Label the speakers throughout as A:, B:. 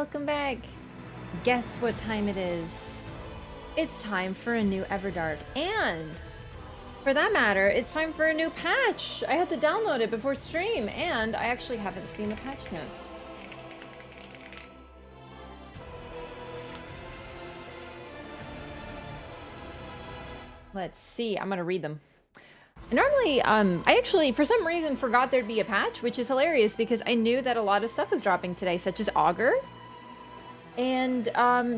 A: welcome back. Guess what time it is? It's time for a new Everdark, and for that matter, it's time for a new patch. I had to download it before stream, and I actually haven't seen the patch notes. Let's see, I'm gonna read them. Normally, I actually, for some reason, forgot there'd be a patch, which is hilarious because I knew that a lot of stuff was dropping today, such as Augur. And,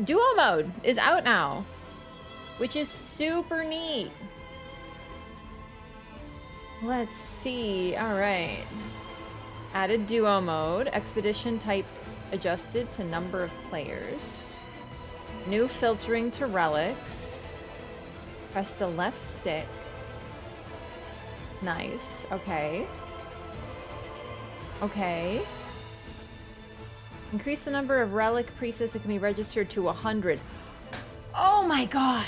A: duo mode is out now, which is super neat. Let's see, alright. Added duo mode, expedition type adjusted to number of players. New filtering to relics. Press the left stick. Nice. Okay. Okay. Increase the number of relic presets that can be registered to 100. Oh my god!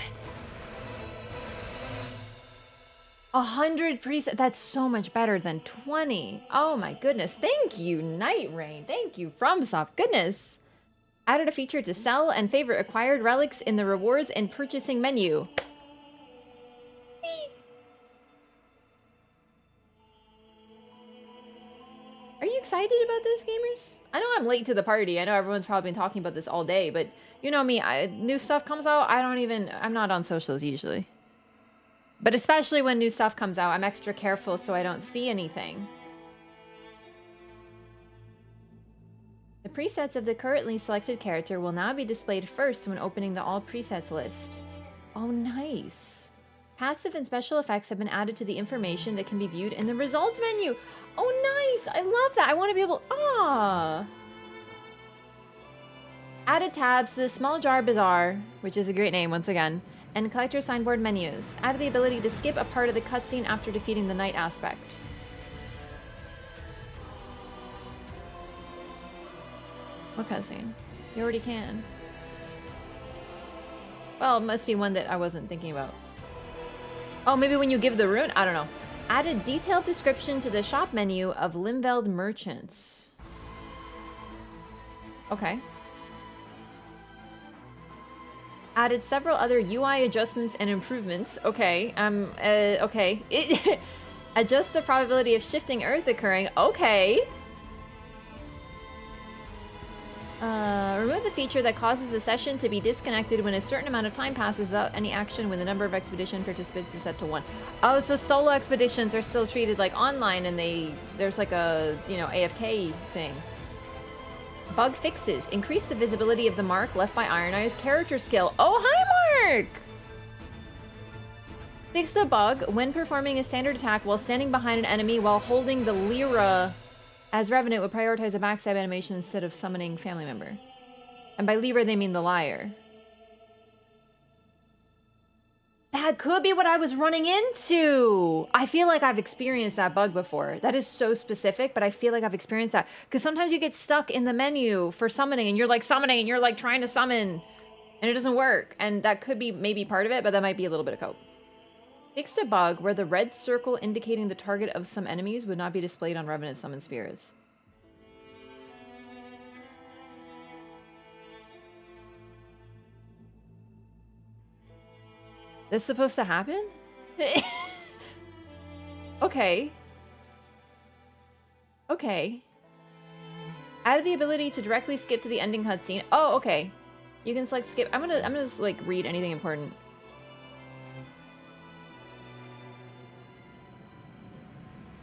A: 100 presets. That's so much better than 20. Oh my goodness. Thank you, Nightreign. Thank you, FromSoft. Goodness. Added a feature to sell and favorite acquired relics in the rewards and purchasing menu. Are you excited about this, gamers? I know I'm late to the party. I know everyone's probably been talking about this all day, but you know me, new stuff comes out, I'm not on socials usually. But especially when new stuff comes out, I'm extra careful so I don't see anything. The presets of the currently selected character will now be displayed first when opening the all presets list. Oh, nice. Passive and special effects have been added to the information that can be viewed in the results menu. Oh, nice! I love that! I want to be able... Ah! Added tabs to the Small Jar Bazaar, which is a great name once again, and collector signboard menus. Added the ability to skip a part of the cutscene after defeating the night aspect. What cutscene? You already can. Well, it must be one that I wasn't thinking about. Oh, maybe when you give the rune? I don't know. Added detailed description to the shop menu of Limveld merchants. Okay. Added several other UI adjustments and improvements. Okay. Okay. It adjusts the probability of shifting Earth occurring. Okay. Remove the feature that causes the session to be disconnected when a certain amount of time passes without any action when the number of expedition participants is set to 1. Oh, so solo expeditions are still treated like online and there's like a, you know, AFK thing. Bug fixes. Increase the visibility of the mark left by Iron Eye's character skill. Oh, hi, Mark! Fix the bug when performing a standard attack while standing behind an enemy while holding the Lyra. As Revenant would prioritize a backstab animation instead of summoning family member. And by Lyra, they mean the liar. That could be what I was running into! I feel like I've experienced that bug before. That is so specific, but I feel like I've experienced that. Because sometimes you get stuck in the menu for summoning, and you're like summoning, and you're like trying to summon, and it doesn't work. And that could be maybe part of it, but that might be a little bit of cope. Fixed a bug where the red circle indicating the target of some enemies would not be displayed on Revenant Summoned Spirits. This supposed to happen? Okay. Okay. Added the ability to directly skip to the ending cutscene. Oh, okay. You can select skip. I'm gonna just like read anything important.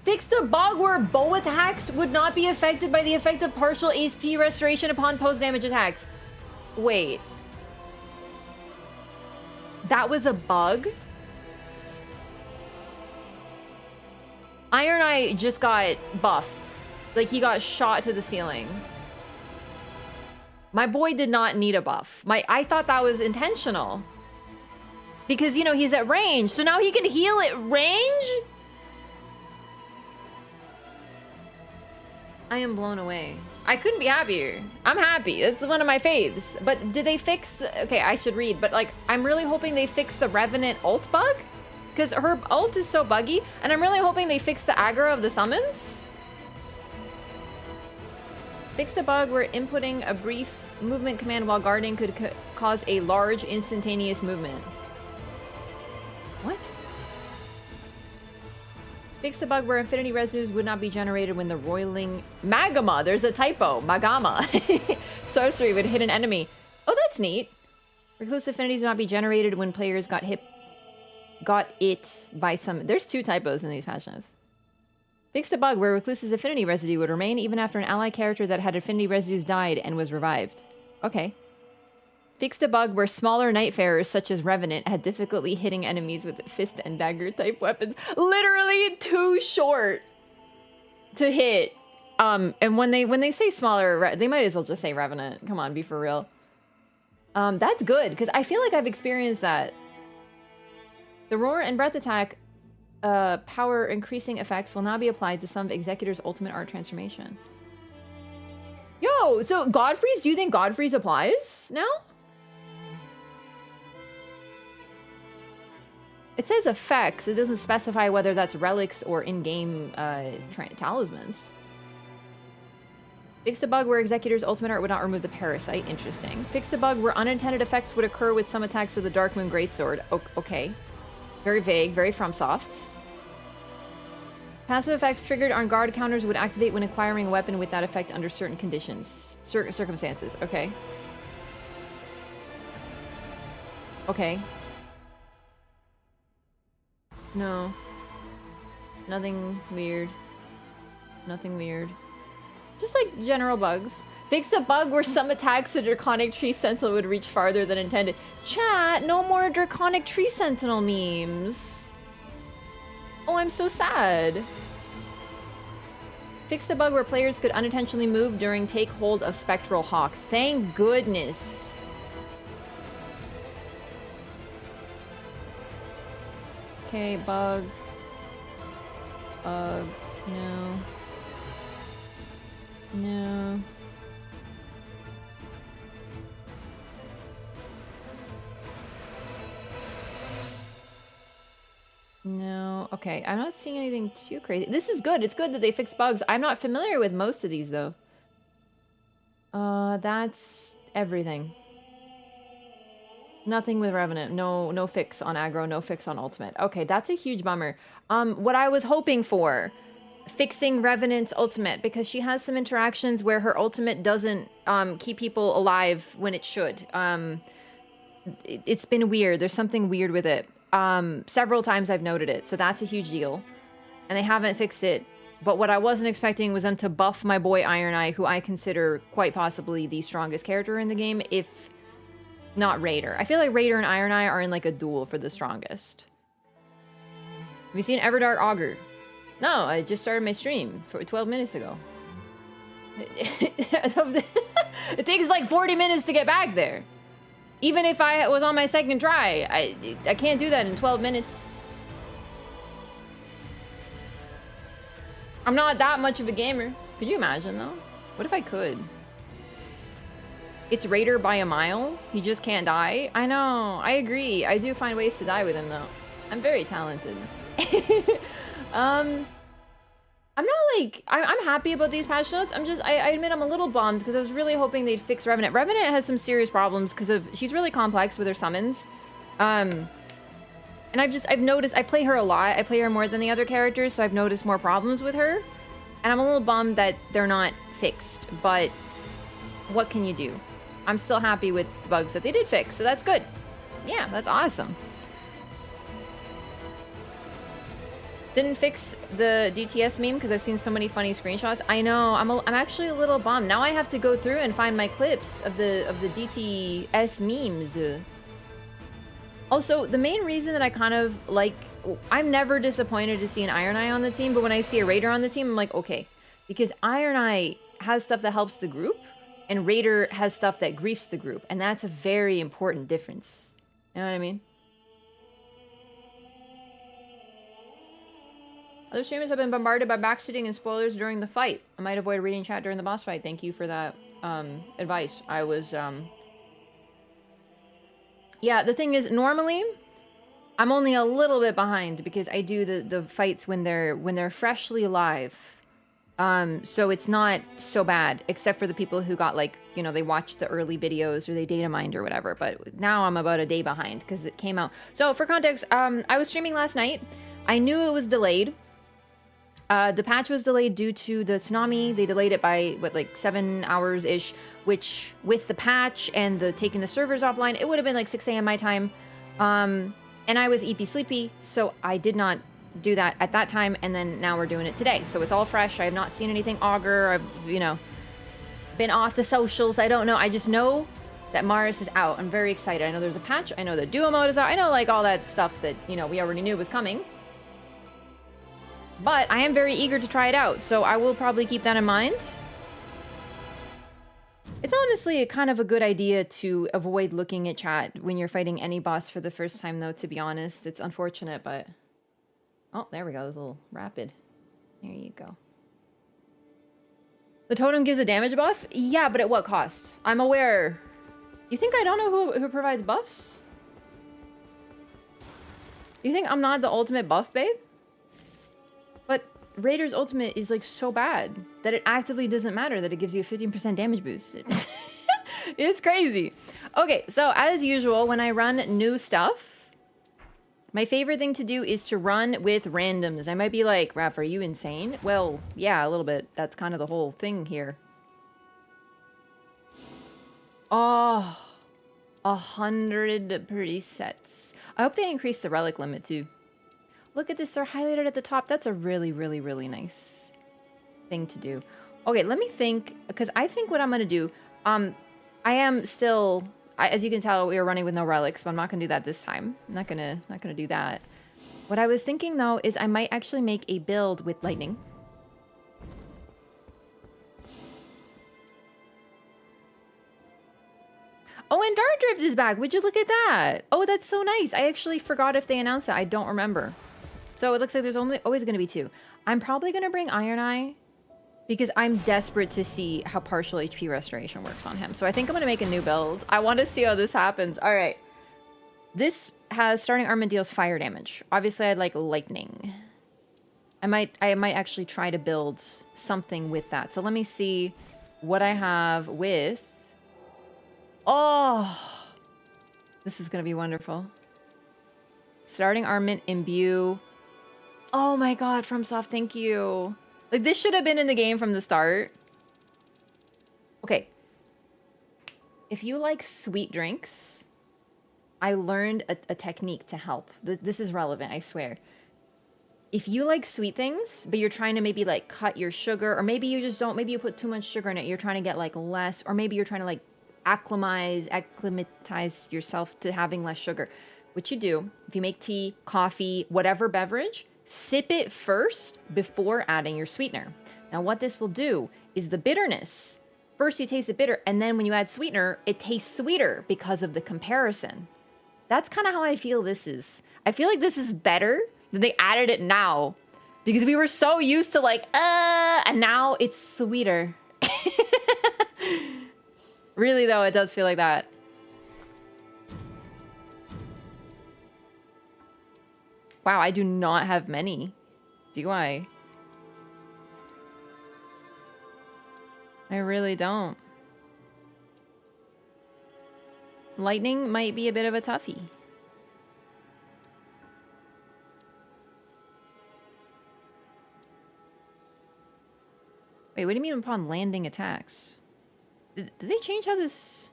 A: Fixed a bug where bow attacks would not be affected by the effect of partial HP restoration upon post-damage attacks. Wait. That was a bug? Iron Eye just got buffed. Like, he got shot to the ceiling. My boy did not need a buff. I thought that was intentional. Because, you know, he's at range, so now he can heal at range? I am blown away. I couldn't be happier. I'm happy. It's one of my faves. But did they fix... Okay, I should read. But, like, I'm really hoping they fix the Revenant ult bug. Because her ult is so buggy. And I'm really hoping they fix the aggro of the summons. Fixed a bug where inputting a brief movement command while guarding could cause a large instantaneous movement. What? Fixed a bug where infinity residues would not be generated when the roiling magma. There's a typo. Magama. Sorcery would hit an enemy. Oh, that's neat. Reclusive affinities would not be generated when players got it by some. There's 2 typos in these patch notes. Fixed a bug where Recluse's affinity residue would remain even after an ally character that had affinity residues died and was revived. Okay. Fixed a bug where smaller Nightfarers, such as Revenant, had difficulty hitting enemies with fist and dagger type weapons. Literally too short to hit. And when they say smaller, they might as well just say Revenant. Come on, be for real. That's good, because I feel like I've experienced that. The Roar and Breath attack power increasing effects will now be applied to some of Executor's ultimate art transformation. Yo, so Godfrey's, do you think Godfrey's applies now? It says effects. It doesn't specify whether that's relics or in-game talismans. Fixed a bug where Executor's ultimate art would not remove the parasite. Interesting. Fixed a bug where unintended effects would occur with some attacks of the Dark Moon Greatsword. Okay. Very vague, very FromSoft. Passive effects triggered on guard counters would activate when acquiring a weapon with that effect under certain conditions. Circumstances. Okay. Okay. No. Nothing weird. Nothing weird. Just like general bugs. Fix a bug where some attacks to Draconic Tree Sentinel would reach farther than intended. Chat, no more Draconic Tree Sentinel memes. Oh, I'm so sad. Fix a bug where players could unintentionally move during take hold of Spectral Hawk. Thank goodness. Okay, bug. Bug. No. No. No. Okay, I'm not seeing anything too crazy. This is good. It's good that they fix bugs. I'm not familiar with most of these, though. That's everything. Nothing with Revenant. No fix on aggro, no fix on ultimate. Okay, that's a huge bummer. What I was hoping for, fixing Revenant's ultimate, because she has some interactions where her ultimate doesn't keep people alive when it should. It's been weird. There's something weird with it. Several times I've noted it, so that's a huge deal. And they haven't fixed it. But what I wasn't expecting was them to buff my boy Iron Eye, who I consider quite possibly the strongest character in the game, if not Raider. I feel like Raider and Iron Eye are in like a duel for the strongest. Have you seen Everdark Augur? No, I just started my stream for 12 minutes ago. It takes like 40 minutes to get back there. Even if I was on my second try, I can't do that in 12 minutes. I'm not that much of a gamer. Could you imagine though? What if I could? It's Raider by a mile. He just can't die. I know. I agree. I do find ways to die with him though. I'm very talented. I'm not like, I'm happy about these patch notes. I admit I'm a little bummed because I was really hoping they'd fix Revenant. Revenant has some serious problems because she's really complex with her summons. And I've noticed, I play her a lot. I play her more than the other characters, so I've noticed more problems with her. And I'm a little bummed that they're not fixed, but what can you do? I'm still happy with the bugs that they did fix, so that's good. Yeah, that's awesome. Didn't fix the DTS meme because I've seen so many funny screenshots. I know, I'm actually a little bummed. Now I have to go through and find my clips of the DTS memes. Also, the main reason that I kind of like, I'm never disappointed to see an Iron Eye on the team, but when I see a Raider on the team, I'm like, okay. Because Iron Eye has stuff that helps the group, and Raider has stuff that griefs the group, and that's a very important difference. You know what I mean? Other streamers have been bombarded by backseating and spoilers during the fight. I might avoid reading chat during the boss fight. Thank you for that advice. I was, Yeah, the thing is, normally, I'm only a little bit behind because I do the fights when they're freshly alive. So it's not so bad, except for the people who got like, you know, they watched the early videos or they data mined or whatever. But now I'm about a day behind because it came out. So for context, I was streaming last night. I knew it was delayed. The patch was delayed due to the tsunami. They delayed it by, what, like 7 hours-ish, which with the patch and the taking the servers offline, it would have been like 6 a.m. my time. And I was EP sleepy, so I did not do that at that time, and then now we're doing it today. So it's all fresh. I have not seen anything Augur. I've, you know, been off the socials. I don't know. I just know that Maris is out. I'm very excited. I know there's a patch. I know the duo mode is out. I know, like, all that stuff that, you know, we already knew was coming. But I am very eager to try it out, so I will probably keep that in mind. It's honestly kind of a good idea to avoid looking at chat when you're fighting any boss for the first time, though, to be honest. It's unfortunate, but... Oh, there we go. There's a little rapid. There you go. The totem gives a damage buff? Yeah, but at what cost? I'm aware. You think I don't know who provides buffs? You think I'm not the ultimate buff, babe? But Raider's ultimate is like so bad that it actively doesn't matter that it gives you a 15% damage boost. It's crazy. Okay, so as usual, when I run new stuff, my favorite thing to do is to run with randoms. I might be like, Raph, are you insane? Well, yeah, a little bit. That's kind of the whole thing here. Oh, 100 presets. I hope they increase the relic limit too. Look at this, they're highlighted at the top. That's a really, really, really nice thing to do. Okay, let me think, because I think what I'm gonna do, I am still... as you can tell, we are running with no relics, but I'm not gonna do that this time. I'm not gonna do that. What I was thinking though is I might actually make a build with lightning. Oh, and Dark Drift is back. Would you look at that? Oh, that's so nice. I actually forgot if they announced that. I don't remember. So it looks like there's always gonna be 2. I'm probably gonna bring Iron Eye, because I'm desperate to see how partial HP restoration works on him. So I think I'm gonna make a new build. I want to see how this happens. All right. This has starting armament deals fire damage. Obviously, I'd like lightning. I might actually try to build something with that. So let me see what I have with... Oh! This is gonna be wonderful. Starting armament imbue. Oh my god, FromSoft, thank you. Like, this should have been in the game from the start. Okay. If you like sweet drinks, I learned a technique to help. This is relevant, I swear. If you like sweet things, but you're trying to maybe, like, cut your sugar, or maybe you just don't, maybe you put too much sugar in it, you're trying to get, like, less, or maybe you're trying to, like, acclimatize yourself to having less sugar. What you do, if you make tea, coffee, whatever beverage... sip it first before adding your sweetener. Now what this will do is the bitterness. First you taste it bitter, and then when you add sweetener, it tastes sweeter because of the comparison. That's kind of how I feel this is. I feel like this is better that they added it now. Because we were so used to like, and now it's sweeter. Really though, it does feel like that. Wow, I do not have many. Do I? I really don't. Lightning might be a bit of a toughie. Wait, what do you mean upon landing attacks? Did they change how this...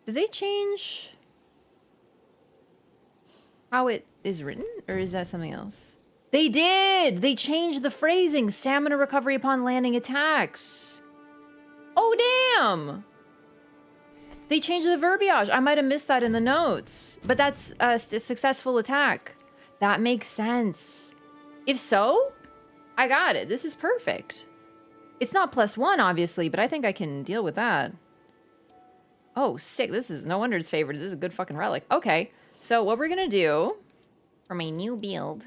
A: Did they change how it is written? Or is that something else? They did! They changed the phrasing. Stamina recovery upon landing attacks. Oh, damn! They changed the verbiage. I might have missed that in the notes. But that's a successful attack. That makes sense. If so, I got it. This is perfect. It's not +1, obviously, but I think I can deal with that. Oh, sick. This is no wonder it's favored. This is a good fucking relic. Okay. So what we're going to do for my new build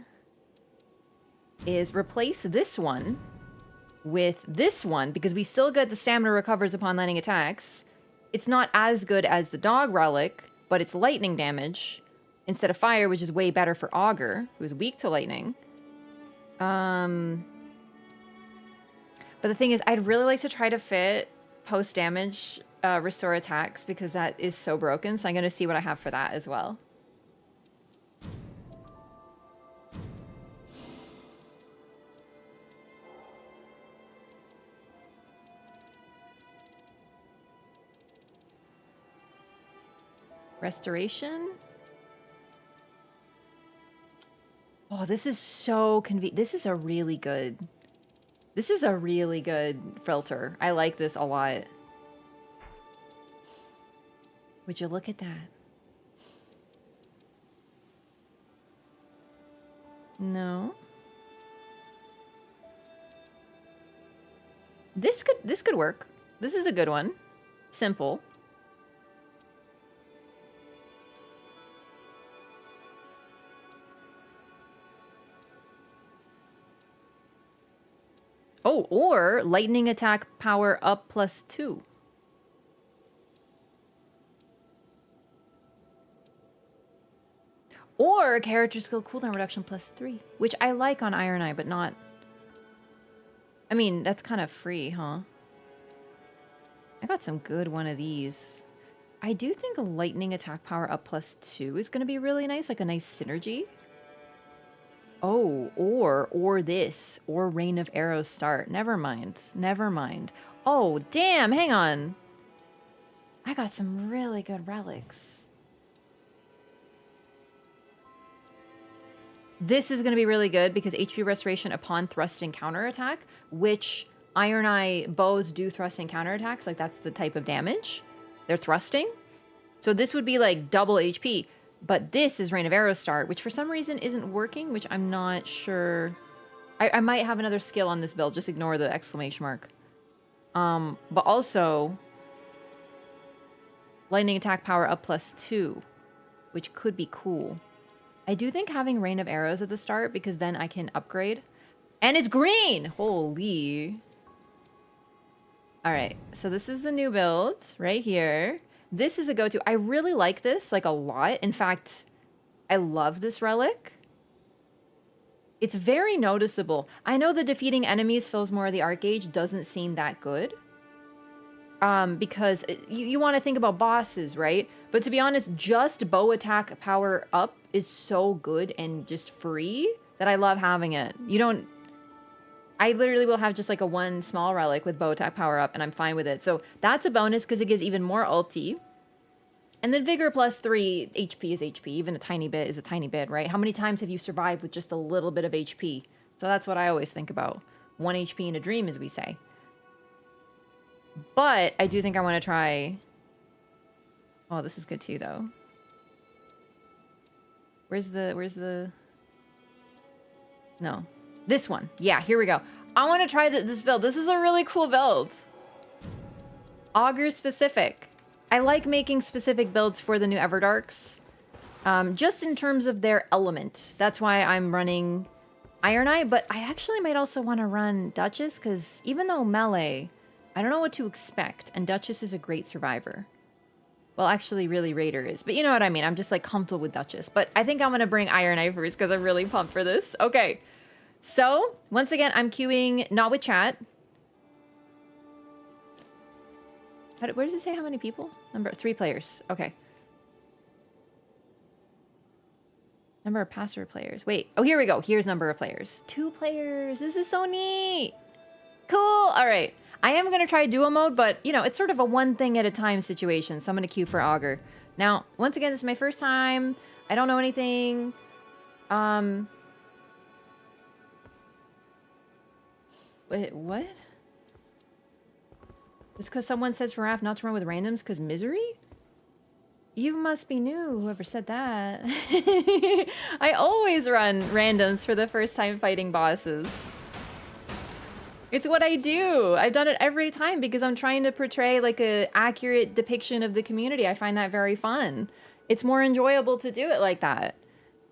A: is replace this one with this one because we still get the stamina recovers upon landing attacks. It's not as good as the dog relic, but it's lightning damage instead of fire, which is way better for Augur, who's weak to lightning. But the thing is, I'd really like to try to fit post-damage restore attacks because that is so broken. So I'm going to see what I have for that as well. Restoration. Oh, this is so convenient. This is a really good filter. I like this a lot. Would you look at that? No. This could work. This is a good one. Simple. Oh, or lightning attack power up +2. Or character skill cooldown reduction +3, which I like on Iron Eye, but not... I mean, that's kind of free, huh? I got some good one of these. I do think a lightning attack power up +2 is going to be really nice, like a nice synergy. Oh, or this, or Rain of Arrows start. Never mind. Never mind. Oh, damn, hang on. I got some really good relics. This is going to be really good because HP restoration upon thrusting counterattack, which Iron Eye bows do thrusting counterattacks. Like, that's the type of damage. They're thrusting. So this would be like double HP. But this is Rain of Arrows start, which for some reason isn't working, which I'm not sure. I might have another skill on this build. Just ignore the exclamation mark. But also, lightning attack power up +2, which could be cool. I do think having Rain of Arrows at the start, because then I can upgrade. And it's green! Holy. Alright, so this is the new build right here. This is a go-to. I really like this, like, a lot. In fact, I love this relic. It's very noticeable. I know the defeating enemies fills more of the arc gauge doesn't seem that good. Because you want to think about bosses, right? But to be honest, just bow attack power up is so good and just free that I love having it. You don't... I literally will have just like a one small relic with bow attack power up and I'm fine with it. So that's a bonus because it gives even more ulti. And then Vigor +3, HP is HP. Even a tiny bit is a tiny bit, right? How many times have you survived with just a little bit of HP? So that's what I always think about. 1 HP in a dream, as we say. But I do think I want to try... Oh, this is good too, though. Where's the... No. This one. Yeah, here we go. I want to try this build. This is a really cool build. Augur specific. I like making specific builds for the new Everdarks. Just in terms of their element. That's why I'm running Iron Eye. But I actually might also want to run Duchess. Because even though melee, I don't know what to expect. And Duchess is a great survivor. Well, actually, really, Raider is. But you know what I mean. I'm just like comfortable with Duchess. But I think I'm going to bring Iron Eye first. Because I'm really pumped for this. Okay. So, once again, I'm queuing not with chat. Where does it say how many people? 3 players. Okay. Number of password players. Wait. Oh, here we go. Here's number of players. 2 players. This is so neat. Cool. All right. I am going to try duo mode, but, you know, it's sort of a one thing at a time situation. So I'm going to queue for Augur. Now, once again, this is my first time. I don't know anything. Wait, what? Just because someone says for Raph not to run with randoms because misery? You must be new, whoever said that. I always run randoms for the first time fighting bosses. It's what I do. I've done it every time because I'm trying to portray like an accurate depiction of the community. I find that very fun. It's more enjoyable to do it like that.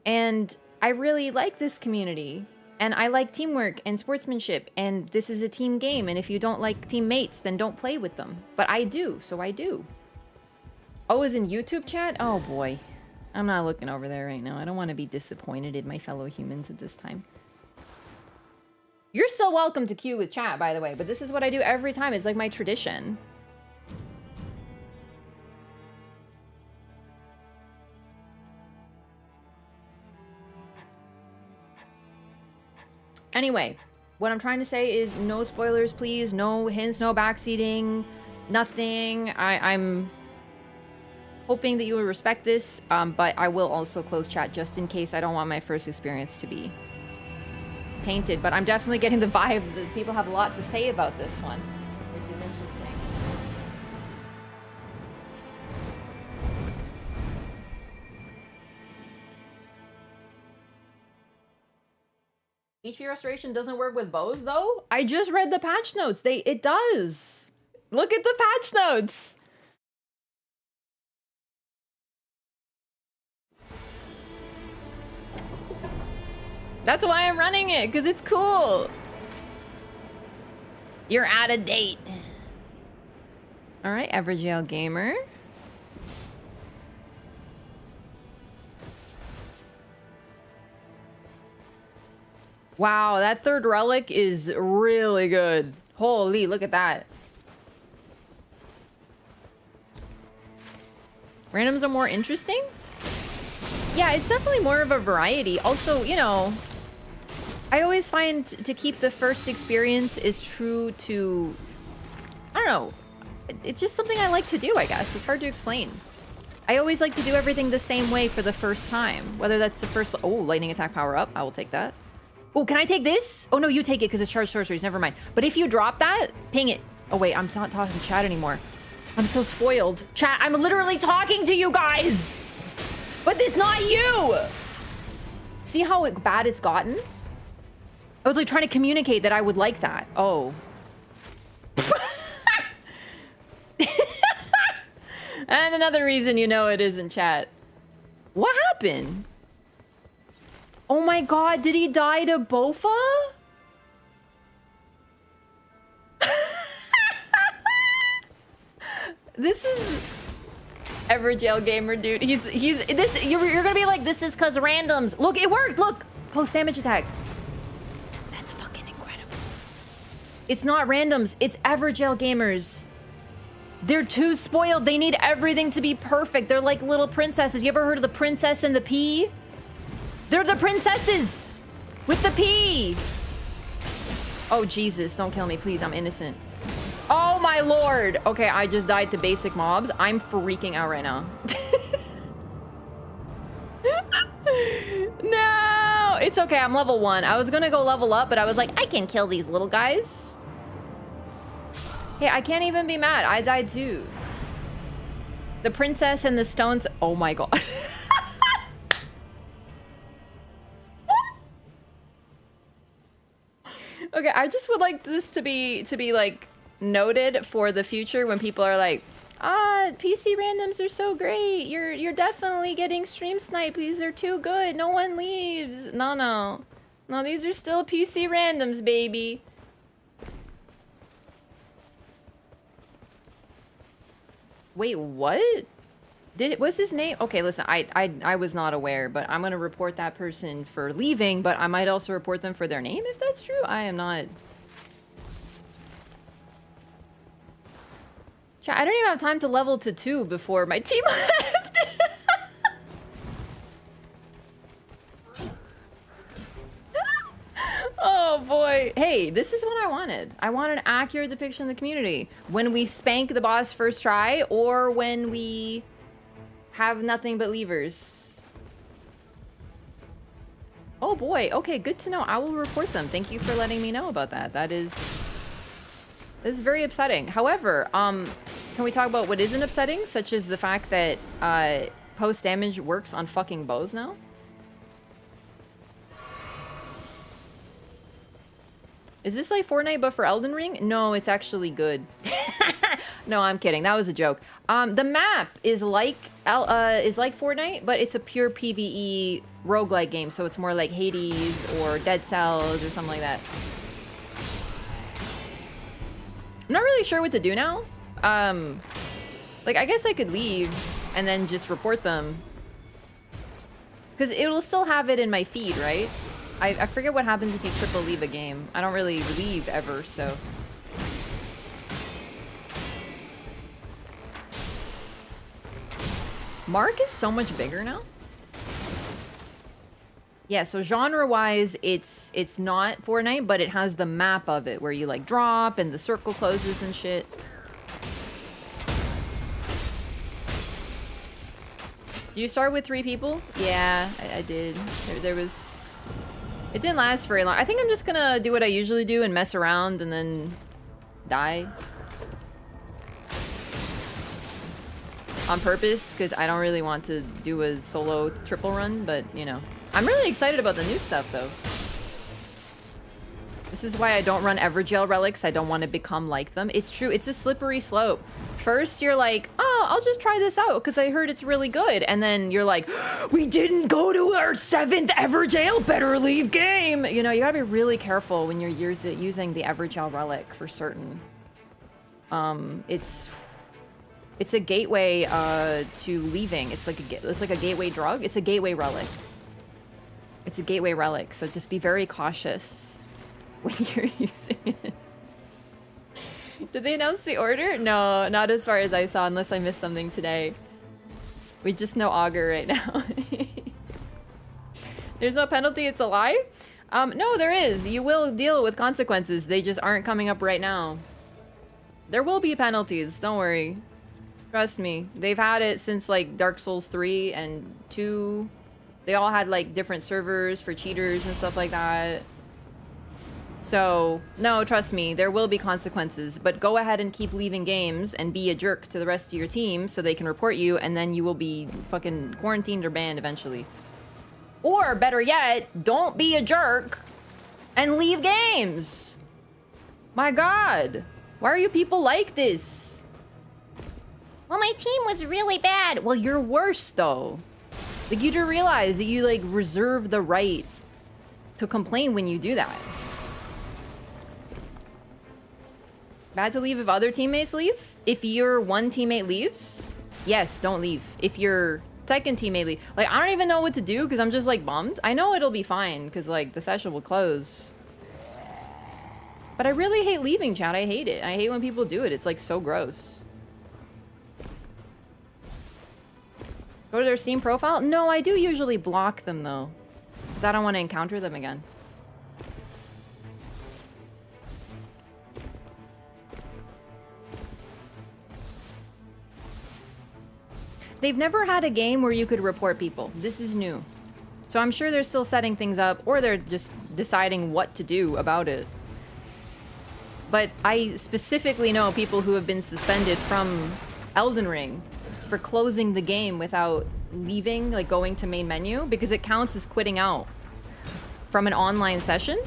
A: And I really like this community. And I like teamwork and sportsmanship, and this is a team game, and if you don't like teammates, then don't play with them. But I do, so I do. Oh, is in YouTube chat? Oh boy. I'm not looking over there right now. I don't want to be disappointed in my fellow humans at this time. You're still welcome to queue with chat, by the way, but this is what I do every time. It's like my tradition. Anyway, what I'm trying to say is no spoilers, please. No hints, no backseating, nothing. I'm hoping that you will respect this, but I will also close chat just in case. I don't want my first experience to be tainted, but I'm definitely getting the vibe that people have a lot to say about this one, which is interesting. HP restoration doesn't work with bows, though? I just read the patch notes. It does. Look at the patch notes. That's why I'm running it, because it's cool. You're out of date. All right, Everjail Gamer. Wow, that third relic is really good. Holy, look at that. Randoms are more interesting? Yeah, it's definitely more of a variety. Also, you know, I always find to keep the first experience is true to, I don't know, it's just something I like to do, I guess. It's hard to explain. I always like to do everything the same way for the first time. Whether that's the first, oh, lightning attack power up, I will take that. Oh, can I take this? Oh no, you take it because it's charged sorceries, never mind. But if you drop that, ping it. Oh wait, I'm not talking to chat anymore. I'm so spoiled. Chat, I'm literally talking to you guys! But it's not you! See how bad it's gotten? I was like trying to communicate that I would like that. Oh. And another reason you know it isn't chat. What happened? Oh my god, did he die to Bofa? This is Everjail Gamer, dude. He's this. You're gonna be like, this is cause randoms. Look, it worked. Look, post damage attack. That's fucking incredible. It's not randoms. It's Everjail Gamers. They're too spoiled. They need everything to be perfect. They're like little princesses. You ever heard of the princess and the pea? They're the princesses with the pea. Oh Jesus! Don't kill me, please. I'm innocent. Oh my lord! Okay, I just died to basic mobs. I'm freaking out right now. No! It's okay, I'm level 1. I was gonna go level up, but I was like, I can kill these little guys. Hey, I can't even be mad. I died too. The princess and the stones. Oh my god. Okay, I just would like this to be like noted for the future when people are like, PC randoms are so great. You're definitely getting stream snipe. These are too good. No one leaves. No, these are still PC randoms, baby. Wait, what? What's his name? Okay, listen, I was not aware, but I'm gonna report that person for leaving, but I might also report them for their name if that's true. I am not. I don't even have time to level to 2 before my team left. Oh boy. Hey, this is what I wanted. I want an accurate depiction of the community. When we spank the boss first try, or when we have nothing but levers. Oh boy. Okay, good to know. I will report them. Thank you for letting me know about that. This is very upsetting. However, can we talk about what isn't upsetting, such as the fact that post damage works on fucking bows now? Is this like Fortnite but for Elden Ring? No, it's actually good. No, I'm kidding. That was a joke. The map is like Fortnite, but it's a pure PvE roguelike game, so it's more like Hades or Dead Cells or something like that. I'm not really sure what to do now. Like, I guess I could leave and then just report them. Because it'll still have it in my feed, right? I forget what happens if you triple leave a game. I don't really leave ever, so... Mark is so much bigger now. Yeah, so genre-wise, it's not Fortnite, but it has the map of it where you like drop and the circle closes and shit. You start with 3 people? Yeah, I did. There was... It didn't last very long. I think I'm just gonna do what I usually do and mess around and then die. On purpose, because I don't really want to do a solo triple run, but, you know. I'm really excited about the new stuff, though. This is why I don't run Evergel relics. I don't want to become like them. It's true. It's a slippery slope. First, you're like, oh, I'll just try this out because I heard it's really good. And then you're like, we didn't go to our 7th Evergel. Better leave game. You know, you gotta be really careful when you're using the Evergel relic for certain. It's a gateway to leaving. It's like a gateway drug. It's a gateway relic. It's a gateway relic, so just be very cautious when you're using it. Did they announce the order? No, not as far as I saw, unless I missed something today. We just know Augur right now. There's no penalty, it's a lie? No, there is. You will deal with consequences. They just aren't coming up right now. There will be penalties, don't worry. Trust me. They've had it since like Dark Souls 3 and 2. They all had like different servers for cheaters and stuff like that. So, no, trust me, there will be consequences, but go ahead and keep leaving games and be a jerk to the rest of your team so they can report you, and then you will be fucking quarantined or banned eventually. Or, better yet, don't be a jerk and leave games. My God, why are you people like this?
B: Well, my team was really bad.
A: Well, you're worse, though. Like, you do realize that you, like, reserve the right to complain when you do that. Bad to leave if other teammates leave? If your one teammate leaves, yes, don't leave. If your second teammate leave, like, I don't even know what to do because I'm just, like, bummed. I know it'll be fine because, like, the session will close. But I really hate leaving, chat. I hate it. I hate when people do it. It's, like, so gross. Go to their Steam profile? No, I do usually block them, though. Because I don't want to encounter them again. They've never had a game where you could report people. This is new. So I'm sure they're still setting things up, or they're just deciding what to do about it. But I specifically know people who have been suspended from Elden Ring for closing the game without leaving, like going to main menu, because it counts as quitting out from an online session.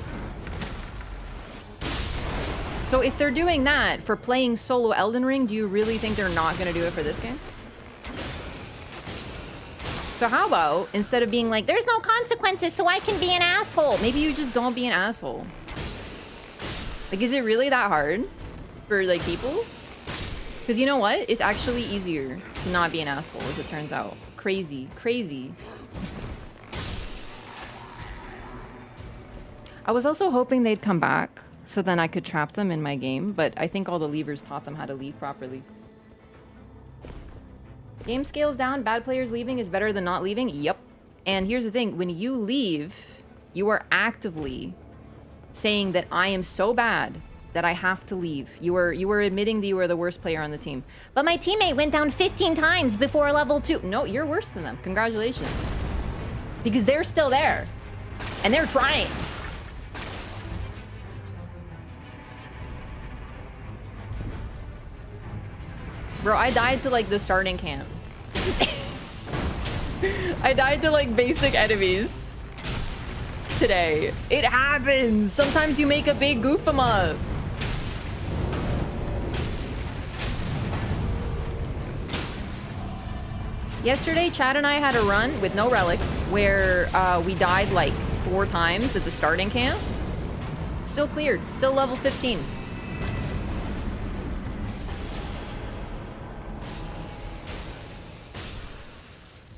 A: So if they're doing that for playing solo Elden Ring, do you really think they're not going to do it for this game? So how about, instead of being like, there's no consequences so I can be an asshole, maybe you just don't be an asshole. Like, is it really that hard for, like, people? Because you know what? It's actually easier to not be an asshole, as it turns out. Crazy, crazy. I was also hoping they'd come back, so then I could trap them in my game, but I think all the leavers taught them how to leave properly. Game scales down, bad players leaving is better than not leaving? Yep. And here's the thing, when you leave, you are actively saying that I am so bad that I have to leave. You were admitting that you were the worst player on the team.
B: But my teammate went down 15 times before level 2.
A: No, you're worse than them. Congratulations. Because they're still there. And they're trying. Bro, I died to, like, the starting camp. I died to, like, basic enemies today. It happens. Sometimes you make a big goof 'em up. Yesterday, Chad and I had a run with no relics where we died like 4 times at the starting camp. Still cleared. Still level 15.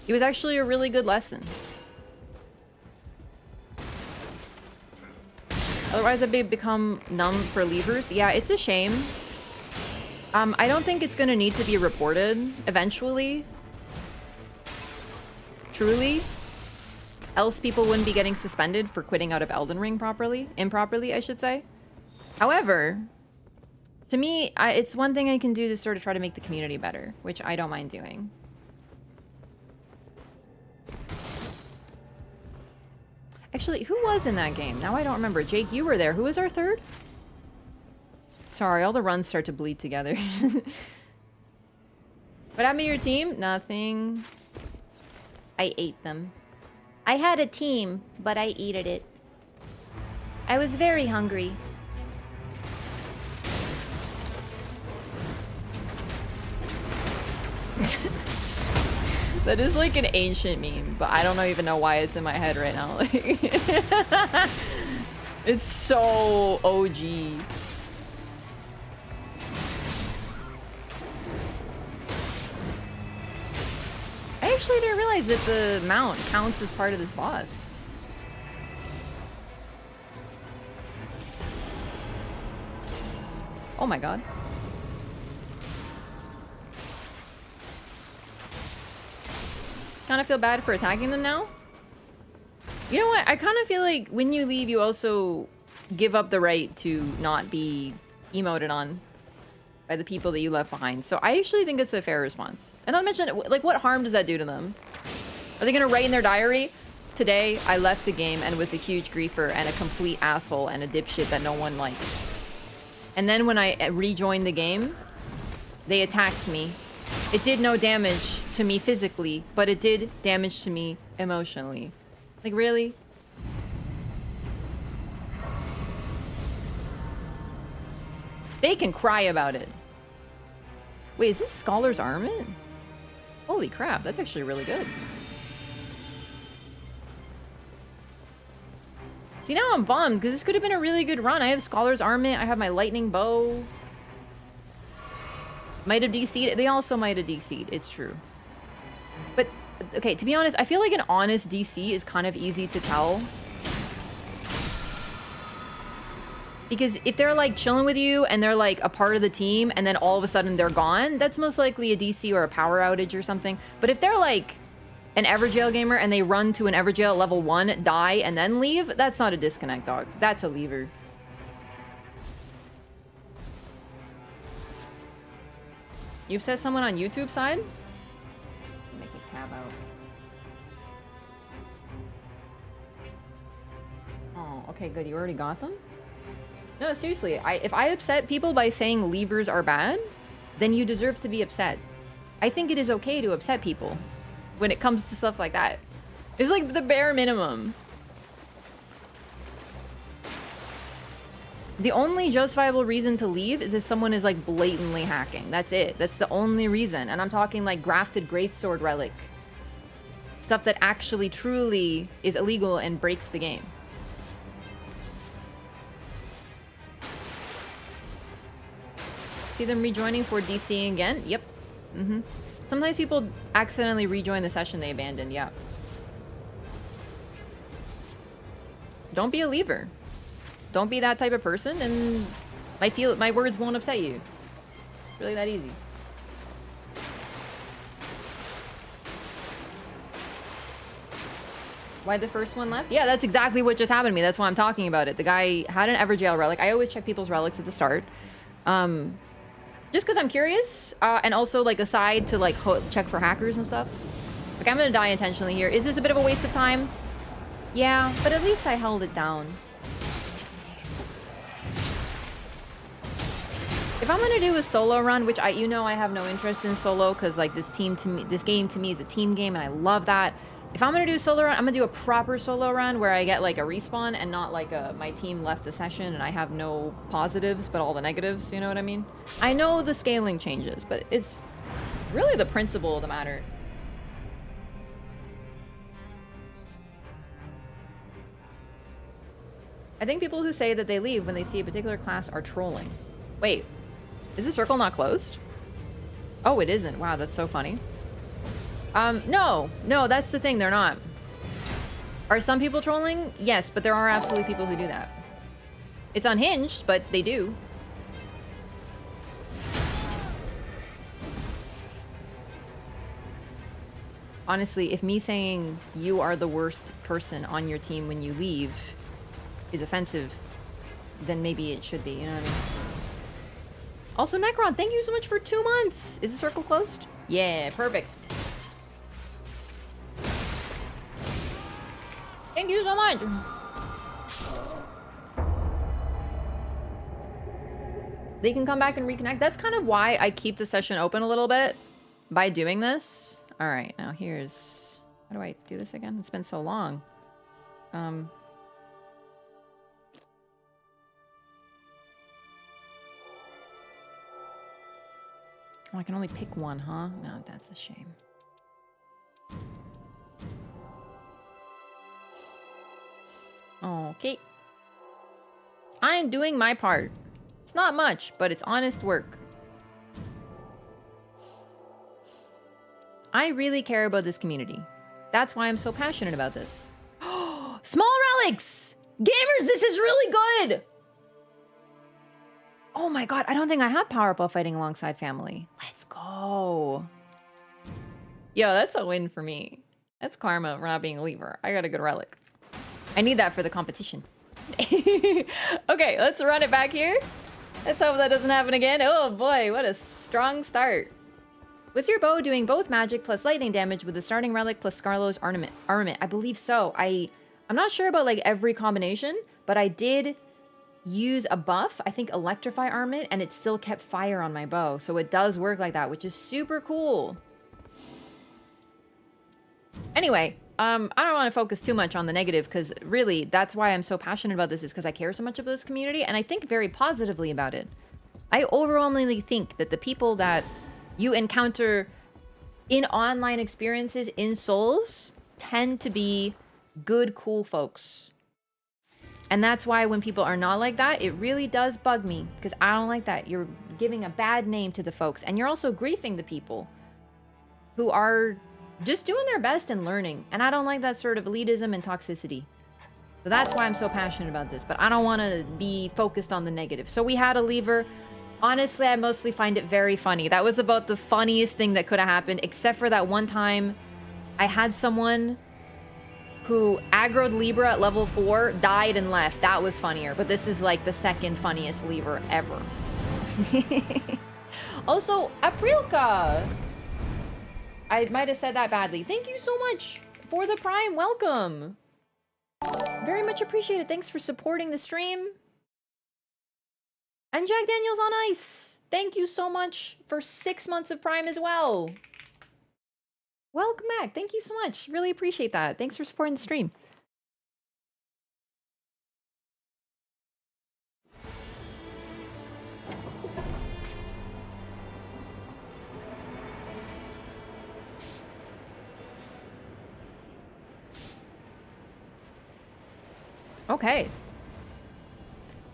A: It was actually a really good lesson. Otherwise, I'd become numb for leavers. Yeah, it's a shame. I don't think it's gonna need to be reported eventually. Truly. Else people wouldn't be getting suspended for quitting out of Elden Ring improperly, I should say. However, to me, it's one thing I can do to sort of try to make the community better, which I don't mind doing. Actually, who was in that game? Now I don't remember. Jake, you were there. Who was our third? Sorry, all the runs start to bleed together. What happened to your team? Nothing. I ate them.
B: I had a team, but I ate it. I was very hungry.
A: That is like an ancient meme, but I don't even know why it's in my head right now. It's so OG. I actually didn't realize that the mount counts as part of this boss. Oh my god. Kind of feel bad for attacking them now. You know what? I kind of feel like when you leave, you also give up the right to not be emoted on by the people that you left behind. So I actually think it's a fair response. And I'll mention, like, what harm does that do to them? Are they gonna write in their diary? Today, I left the game and was a huge griefer and a complete asshole and a dipshit that no one likes. And then when I rejoined the game, they attacked me. It did no damage to me physically, but it did damage to me emotionally. Like, really? They can cry about it. Wait, is this Scholar's Armament? Holy crap, that's actually really good. See, now I'm bummed, because this could have been a really good run. I have Scholar's Armament, I have my Lightning Bow. Might have DC'd. They also might have DC'd, it's true. But, okay, to be honest, I feel like an honest DC is kind of easy to tell. Because if they're like chilling with you and they're like a part of the team and then all of a sudden they're gone, that's most likely a DC or a power outage or something. But if they're like an Everjail gamer and they run to an Everjail level 1, die, and then leave, that's not a disconnect, dog. That's a leaver. You upset someone on YouTube side? Make me tab out. Oh, okay, good. You already got them? No, seriously. If I upset people by saying leavers are bad, then you deserve to be upset. I think it is okay to upset people when it comes to stuff like that. It's like the bare minimum. The only justifiable reason to leave is if someone is like blatantly hacking. That's it. That's the only reason. And I'm talking like grafted greatsword relic. Stuff that actually truly is illegal and breaks the game. See them rejoining for DCing again? Yep. Mm-hmm. Sometimes people accidentally rejoin the session they abandoned, yeah. Don't be a leaver. Don't be that type of person, and my words won't upset you. It's really that easy. Why the first one left? Yeah, that's exactly what just happened to me. That's why I'm talking about it. The guy had an Everjail relic. I always check people's relics at the start. Just because I'm curious, and also like aside to like check for hackers and stuff. Like, I'm gonna die intentionally here. Is this a bit of a waste of time? Yeah, but at least I held it down. If I'm gonna do a solo run, which I have no interest in solo, because like this game to me is a team game and I love that. If I'm gonna do a solo run, I'm gonna do a proper solo run where I get like a respawn and not like my team left the session and I have no positives but all the negatives, you know what I mean? I know the scaling changes, but it's really the principle of the matter. I think people who say that they leave when they see a particular class are trolling. Wait, is the circle not closed? Oh, it isn't. Wow, that's so funny. No, that's the thing. They're not. Are some people trolling? Yes, but there are absolutely people who do that. It's unhinged, but they do. Honestly, if me saying you are the worst person on your team when you leave is offensive, then maybe it should be, you know what I mean? Also, Necron, thank you so much for 2 months! Is the circle closed? Yeah, perfect. Thank you so much! They can come back and reconnect. That's kind of why I keep the session open a little bit by doing this. All right, now here's... How do I do this again? It's been so long. Oh, I can only pick one, huh? No, that's a shame. Okay. I am doing my part. It's not much, but it's honest work. I really care about this community. That's why I'm so passionate about this. Small relics! Gamers, this is really good! Oh my god, I don't think I have power up while fighting alongside family. Let's go. Yo, that's a win for me. That's karma for not being a lever. I got a good relic. I need that for the competition. Okay, let's run it back here. Let's hope that doesn't happen again. Oh boy, what a strong start. Was your bow doing both magic plus lightning damage with the starting relic plus Scarlo's armament? I believe so. I'm not sure about like every combination, but I did use a buff, I think electrify armament, and it still kept fire on my bow. So it does work like that, which is super cool. Anyway, I don't want to focus too much on the negative because really that's why I'm so passionate about this, is because I care so much about this community and I think very positively about it. I overwhelmingly think that the people that you encounter in online experiences in Souls tend to be good, cool folks. And that's why when people are not like that, it really does bug me, because I don't like that. You're giving a bad name to the folks, and you're also griefing the people who are just doing their best and learning. And I don't like that sort of elitism and toxicity. So that's why I'm so passionate about this, but I don't want to be focused on the negative. So we had a lever. Honestly, I mostly find it very funny. That was about the funniest thing that could have happened, except for that one time I had someone who aggroed Libra at level 4, died and left. That was funnier, but this is like the second funniest lever ever. Also, Aprilka! I might have said that badly. Thank you so much for the Prime. Welcome. Very much appreciated. Thanks for supporting the stream. And Jack Daniels on Ice. Thank you so much for 6 months of Prime as well. Welcome back. Thank you so much. Really appreciate that. Thanks for supporting the stream. Okay.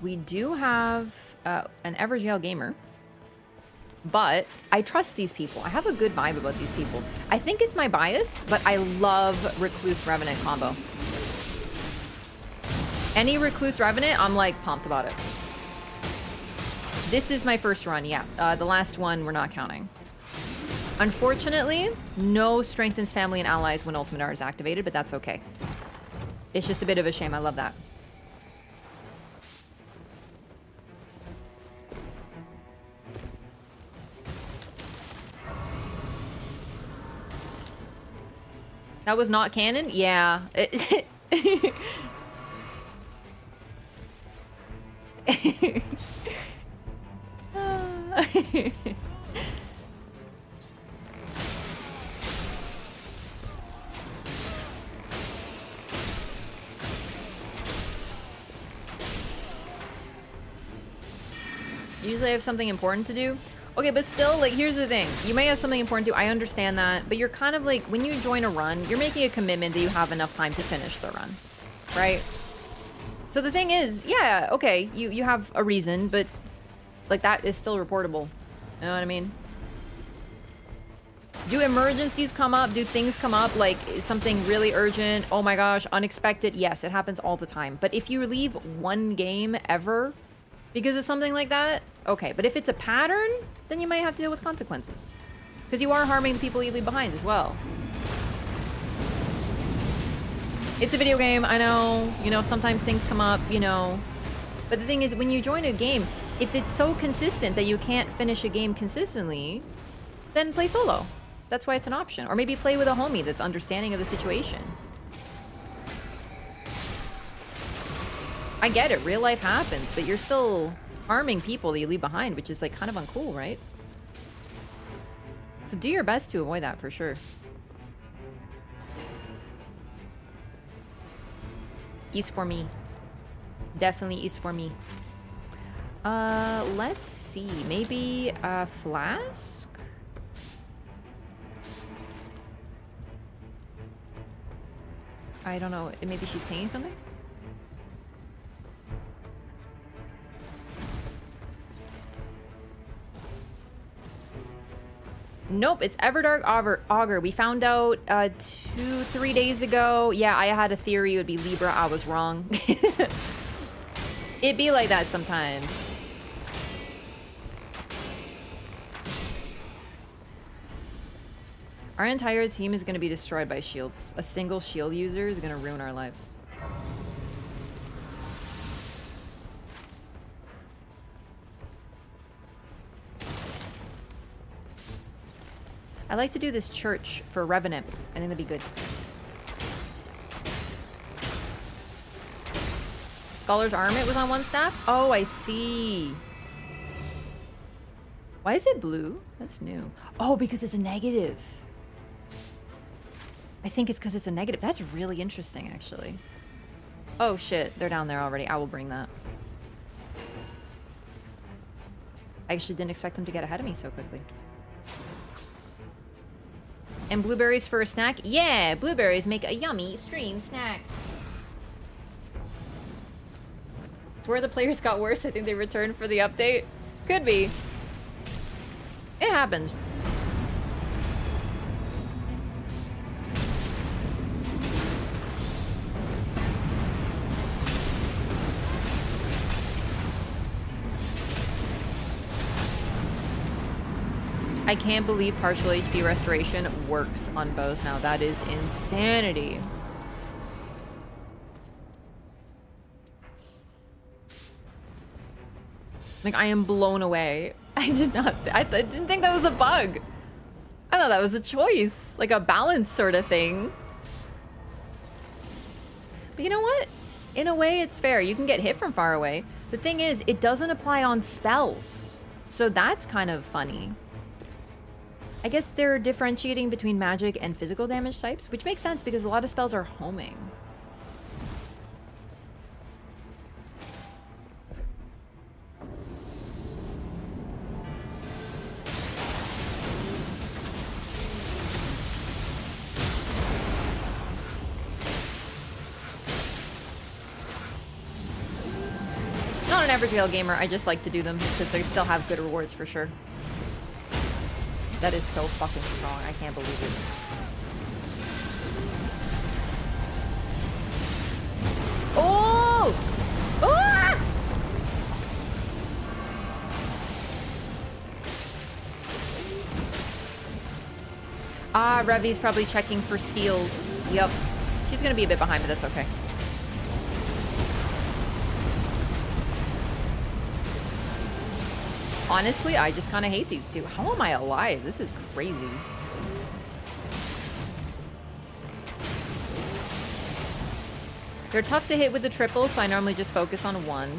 A: We do have an Evergel gamer, but I trust these people. I have a good vibe about these people. I think it's my bias, but I love Recluse Revenant combo. Any Recluse Revenant, I'm like pumped about it. This is my first run, yeah. The last one we're not counting. Unfortunately, no Strengthens Family and Allies when Ultimate R is activated, but that's okay. It's just a bit of a shame. I love that. That was not canon? Yeah. Usually I have something important to do. Okay, but still, like, here's the thing. You may have something important to do. I understand that. But you're kind of like, when you join a run, you're making a commitment that you have enough time to finish the run. Right? So the thing is, yeah, okay, you have a reason, but, like, that is still reportable. You know what I mean? Do emergencies come up? Do things come up? Like, is something really urgent? Oh my gosh, unexpected? Yes, it happens all the time. But if you leave one game ever because of something like that, okay. But if it's a pattern, then you might have to deal with consequences. Because you are harming the people you leave behind as well. It's a video game, I know. You know, sometimes things come up, you know. But the thing is, when you join a game, if it's so consistent that you can't finish a game consistently, then play solo. That's why it's an option. Or maybe play with a homie that's understanding of the situation. I get it, real life happens, but you're still harming people that you leave behind, which is like kind of uncool, right? So do your best to avoid that for sure. East for me. Definitely east for me. Let's see. Maybe a flask? I don't know. Maybe she's paying something? Nope, it's Everdark Augur. We found out 2-3 days ago. Yeah, I had a theory it would be Libra. I was wrong. It be like that sometimes. Our entire team is going to be destroyed by shields. A single shield user is going to ruin our lives. I like to do this church for Revenant. I think that'd be good. Scholar's Armament was on one staff? Oh, I see. Why is it blue? That's new. Oh, because it's a negative. I think it's because it's a negative. That's really interesting, actually. Oh, shit. They're down there already. I will bring that. I actually didn't expect them to get ahead of me so quickly. And blueberries for a snack? Yeah, blueberries make a yummy stream snack. It's where the players got worse. I think they returned for the update. Could be. It happens. I can't believe partial HP restoration works on bows now. That is insanity. Like, I am blown away. I didn't think that was a bug. I thought that was a choice. Like a balance sort of thing. But you know what? In a way, it's fair. You can get hit from far away. The thing is, it doesn't apply on spells. So that's kind of funny. I guess they're differentiating between magic and physical damage types, which makes sense because a lot of spells are homing. Not an Evergale gamer, I just like to do them because they still have good rewards for sure. That is so fucking strong. I can't believe it. Oh! Ah! Ah, Revi's probably checking for seals. Yep. She's gonna be a bit behind, but that's okay. Honestly, I just kind of hate these two. How am I alive? This is crazy. They're tough to hit with the triple, so I normally just focus on one.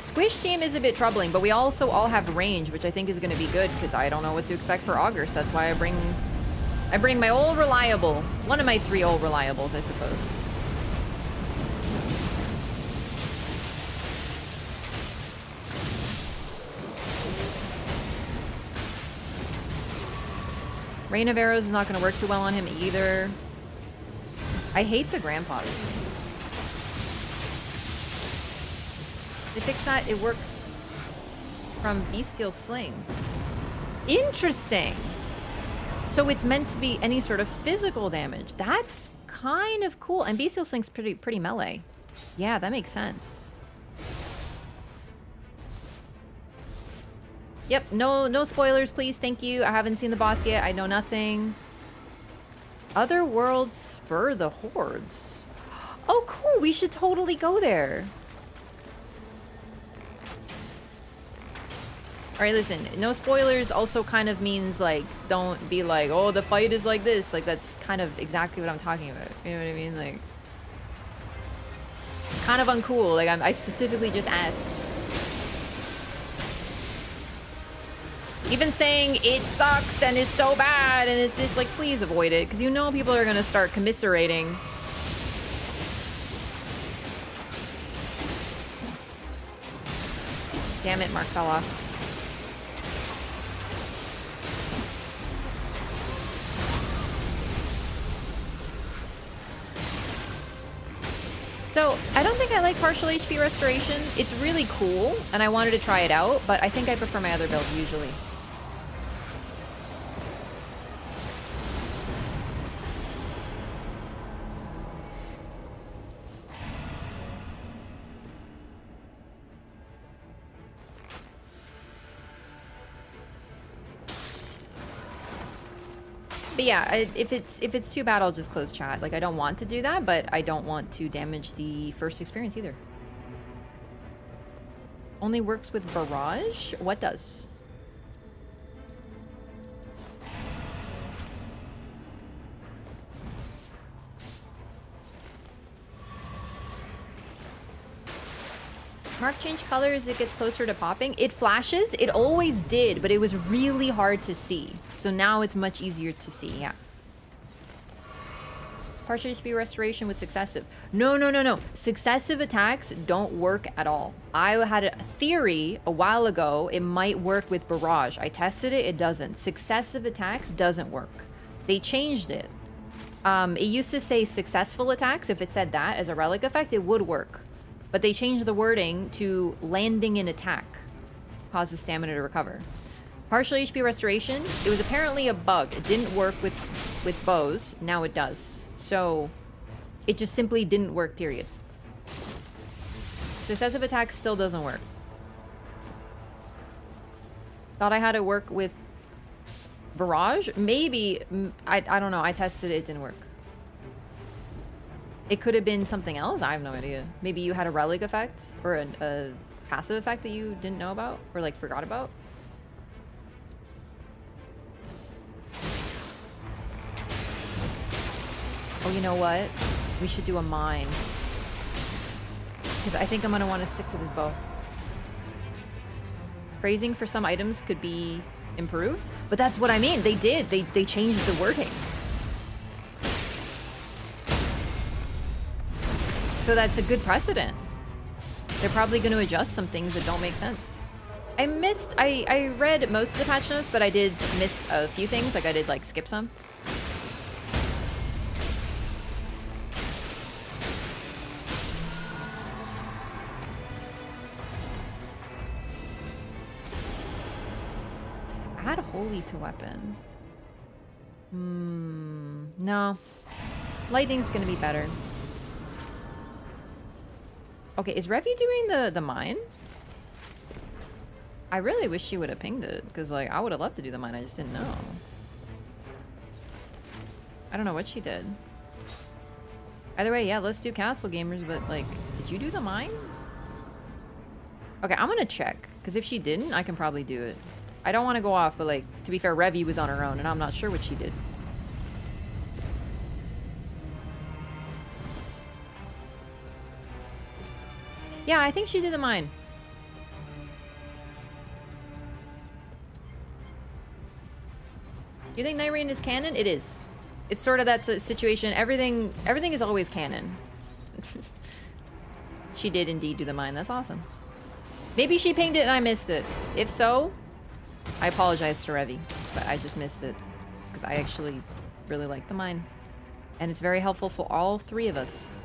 A: Squish team is a bit troubling, but we also all have range, which I think is going to be good because I don't know what to expect for Augur, so that's why I bring my old reliable, one of my 3 old reliables, I suppose. Rain of Arrows is not going to work too well on him either. I hate the grandpas. They fixed that. It works from Bestial Sling. Interesting. So it's meant to be any sort of physical damage. That's kind of cool. And Bestial Sling's pretty melee. Yeah, that makes sense. Yep, no spoilers, please. Thank you. I haven't seen the boss yet. I know nothing. Other worlds spur the hordes. Oh, cool. We should totally go there. All right, listen. No spoilers also kind of means, like, don't be like, oh, the fight is like this. Like, that's kind of exactly what I'm talking about. You know what I mean? Like, it's kind of uncool. Like, I specifically just asked. Even saying it sucks and is so bad and it's just like, please avoid it, because you know people are gonna start commiserating. Damn it, Mark fell off. So, I don't think I like partial HP restoration. It's really cool, and I wanted to try it out, but I think I prefer my other builds usually. But yeah, if it's too bad, I'll just close chat. Like, I don't want to do that, but I don't want to damage the first experience either. Only works with barrage? What does? Mark change color as it gets closer to popping. It flashes. It always did, but it was really hard to see. So now it's much easier to see, yeah. Partial HP restoration with successive. No. Successive attacks don't work at all. I had a theory a while ago it might work with barrage. I tested it, it doesn't. Successive attacks doesn't work. They changed it. It used to say successful attacks. If it said that as a relic effect, it would work. But they changed the wording to landing an attack causes stamina to recover. Partial HP restoration, it was apparently a bug. It didn't work with bows. Now it does. So it just simply didn't work, period. Successive attack still doesn't work. Thought I had it work with barrage? Maybe. I don't know. I tested it. It didn't work. It could have been something else. I have no idea. Maybe you had a relic effect or a passive effect that you didn't know about or like forgot about. Oh, you know what? We should do a mine. Because I think I'm going to want to stick to this bow. Phrasing for some items could be improved. But that's what I mean. They did. They changed the wording. So that's a good precedent. They're probably going to adjust some things that don't make sense. I read most of the patch notes, but I did miss a few things. Like I did like skip some. Add holy to weapon. No. Lightning's going to be better. Okay, is Revy doing the mine? I really wish she would have pinged it, because like I would have loved to do the mine, I just didn't know. I don't know what she did. Either way, yeah, let's do Castle Gamers, but like, did you do the mine? Okay, I'm gonna check, because if she didn't, I can probably do it. I don't want to go off, but like, to be fair, Revy was on her own, and I'm not sure what she did. Yeah, I think she did the mine. You think Nightreign is canon? It is. It's sort of that situation. Everything is always canon. She did indeed do the mine. That's awesome. Maybe she pinged it and I missed it. If so, I apologize to Revy, but I just missed it because I actually really like the mine. And it's very helpful for all three of us.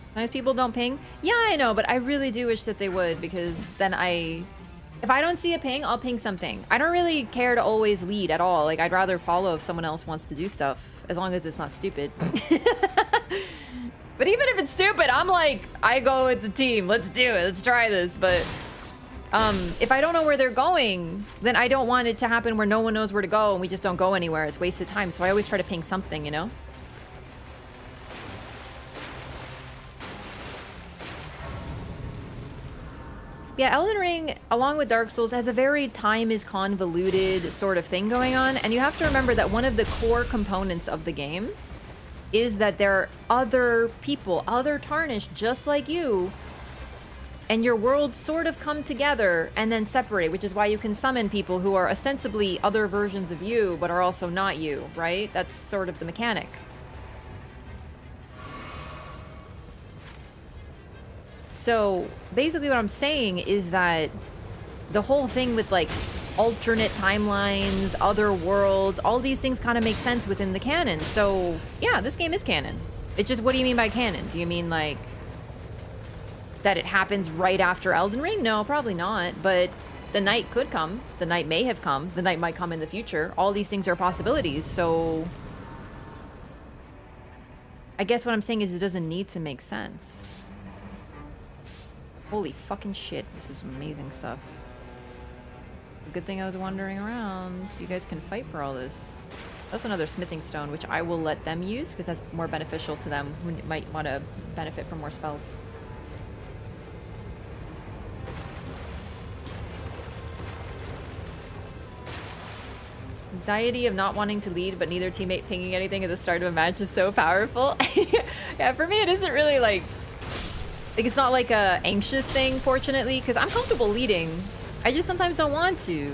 A: Sometimes people don't ping. Yeah, I know, but I really do wish that they would, because then if I don't see a ping, I'll ping something. I don't really care to always lead at all. Like, I'd rather follow if someone else wants to do stuff, as long as it's not stupid. But even if it's stupid, I'm like, I go with the team. Let's do it. Let's try this. But if I don't know where they're going, then I don't want it to happen where no one knows where to go and we just don't go anywhere. It's wasted time. So I always try to ping something, you know? Yeah, Elden Ring, along with Dark Souls, has a very time is convoluted sort of thing going on. And you have to remember that one of the core components of the game is that there are other people, other Tarnished just like you, and your worlds sort of come together and then separate, which is why you can summon people who are ostensibly other versions of you, but are also not you, right? That's sort of the mechanic. So basically what I'm saying is that the whole thing with like alternate timelines, other worlds, all these things kind of make sense within the canon. So yeah, this game is canon. It's just, what do you mean by canon? Do you mean like that it happens right after Elden Ring? No, probably not. But the night could come. The night may have come. The night might come in the future. All these things are possibilities. So I guess what I'm saying is it doesn't need to make sense. Holy fucking shit. This is amazing stuff. Good thing I was wandering around. You guys can fight for all this. That's another smithing stone, which I will let them use because that's more beneficial to them who might want to benefit from more spells. Anxiety of not wanting to lead, but neither teammate pinging anything at the start of a match is so powerful. Yeah, for me it isn't really like it's not like a anxious thing, fortunately, because I'm comfortable leading. I just sometimes don't want to.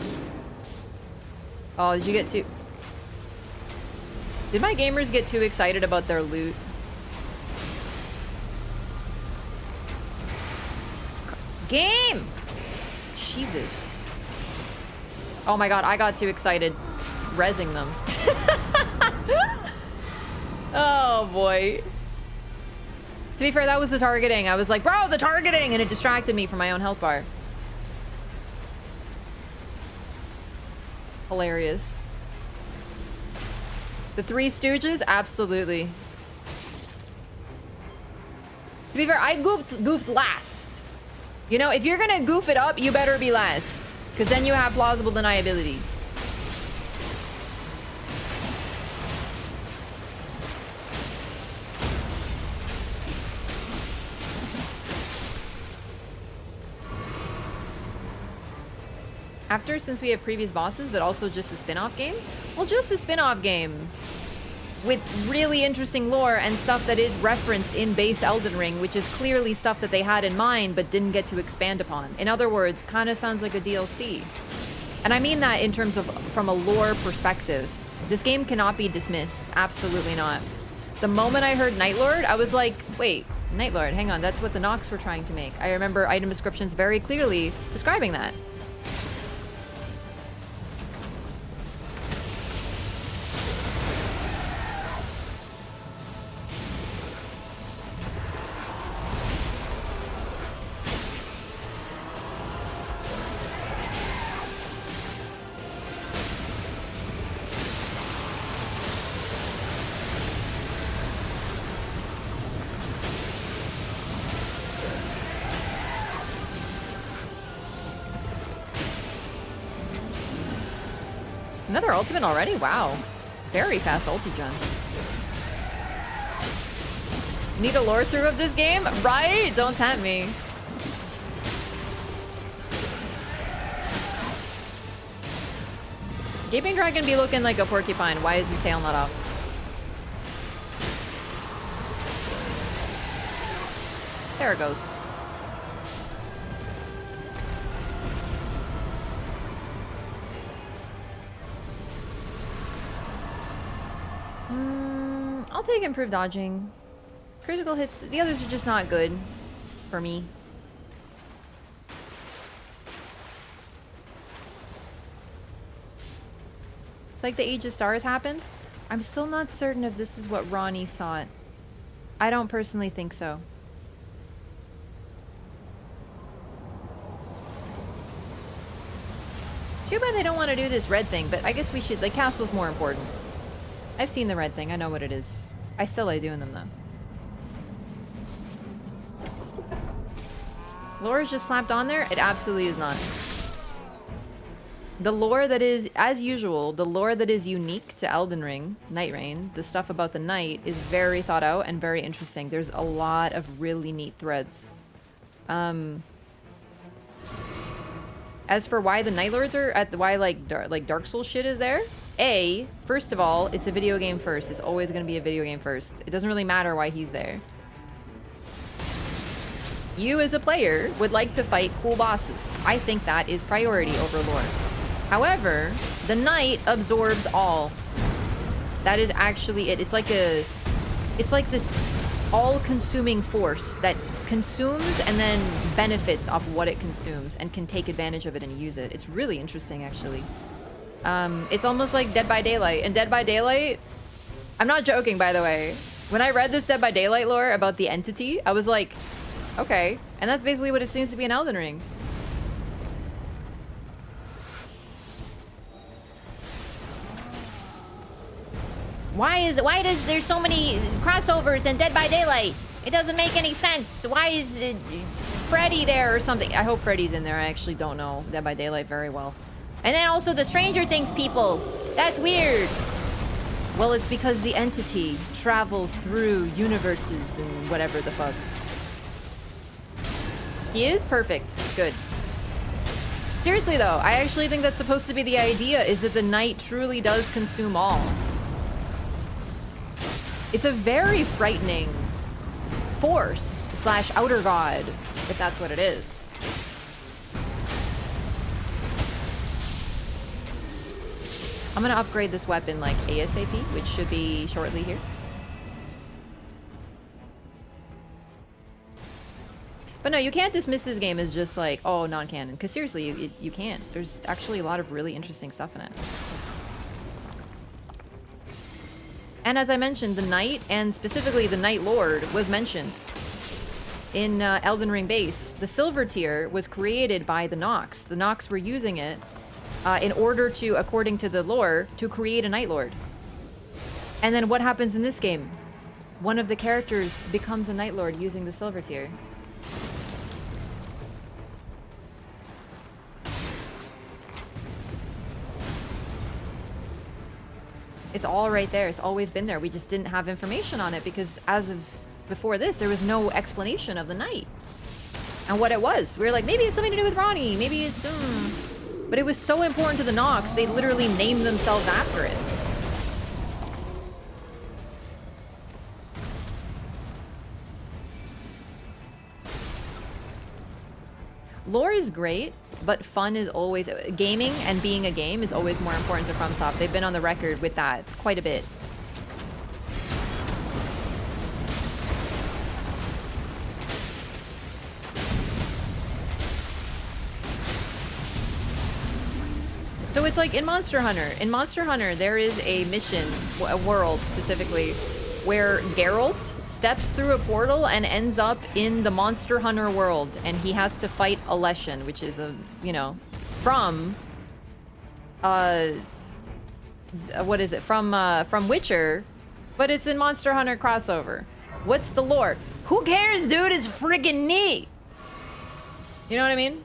A: Oh, did you get too... Did my gamers get too excited about their loot? Game! Jesus. Oh my god, I got too excited. Rezzing them. Oh boy. To be fair, that was the targeting. I was like, bro, the targeting! And it distracted me from my own health bar. Hilarious. The Three Stooges? Absolutely. To be fair, I goofed last. You know, if you're gonna goof it up, you better be last. Because then you have plausible deniability. After, since we have previous bosses, but also just a spin-off game? Well, just a spin-off game with really interesting lore and stuff that is referenced in base Elden Ring, which is clearly stuff that they had in mind but didn't get to expand upon. In other words, kind of sounds like a DLC. And I mean that in terms of from a lore perspective. This game cannot be dismissed. Absolutely not. The moment I heard Nightlord, I was like, wait, Nightlord, hang on, that's what the Nox were trying to make. I remember item descriptions very clearly describing that. Another ultimate already? Wow. Very fast ulti gen. Need a lore through of this game? Right? Don't tempt me. Gaping Dragon be looking like a porcupine. Why is his tail not off? There it goes. I'll take improved dodging. Critical hits, the others are just not good for me. It's like the Age of Stars happened. I'm still not certain if this is what Ronnie sought. I don't personally think so. Too bad they don't want to do this red thing, but I guess we should. The castle's more important. I've seen the red thing. I know what it is. I still like doing them, though. Lore is just slapped on there? It absolutely is not. The lore that is, as usual, the lore that is unique to Elden Ring, Nightreign, the stuff about the Night, is very thought out and very interesting. There's a lot of really neat threads. As for why the Night Lords are at the, why like Dark Souls shit is there? First of all, it's a video game first. It's always going to be a video game first. It doesn't really matter why he's there. You as a player would like to fight cool bosses. I think that is priority over lore. However, the Night absorbs all. That is actually it. It's like this all-consuming force that consumes and then benefits off what it consumes and can take advantage of it and use it. It's really interesting, actually. It's almost like Dead by Daylight. And Dead by Daylight, I'm not joking, by the way. When I read this Dead by Daylight lore about the entity, I was like, okay. And that's basically what it seems to be in Elden Ring.
B: Why does there's so many crossovers in Dead by Daylight? It doesn't make any sense. Why is it
A: Freddy there or something? I hope Freddy's in there. I actually don't know Dead by Daylight very well.
B: And then also the Stranger Things people. That's weird.
A: Well, it's because the entity travels through universes and whatever the fuck. He is perfect. Good. Seriously though, I actually think that's supposed to be the idea, is that the Night truly does consume all. It's a very frightening force / outer god, if that's what it is. I'm gonna upgrade this weapon like ASAP, which should be shortly here. But no, you can't dismiss this game as just like, oh, non-canon. Because seriously, you can't. There's actually a lot of really interesting stuff in it. And as I mentioned, the Knight, and specifically the Night Lord, was mentioned in Elden Ring base. The Silver Tier was created by the Nox. The Nox were using it in order to, according to the lore, to create a Night Lord. And then what happens in this game? One of the characters becomes a Night Lord using the Silver Tier. It's all right there. It's always been there. We just didn't have information on it because as of before this, there was no explanation of the Night and what it was. We were like, maybe it's something to do with Ronnie. Maybe it's... But it was so important to the Nox, they literally named themselves after it. Lore is great, but fun is always... Gaming and being a game is always more important to FromSoft. They've been on the record with that quite a bit. So it's like in Monster Hunter. In Monster Hunter, there is a mission, a world specifically, where Geralt steps through a portal and ends up in the Monster Hunter world, and he has to fight a Leshen, which is a, you know, from what is it? From Witcher, but it's in Monster Hunter crossover. What's the lore? Who cares, dude? It's friggin' neat. You know what I mean?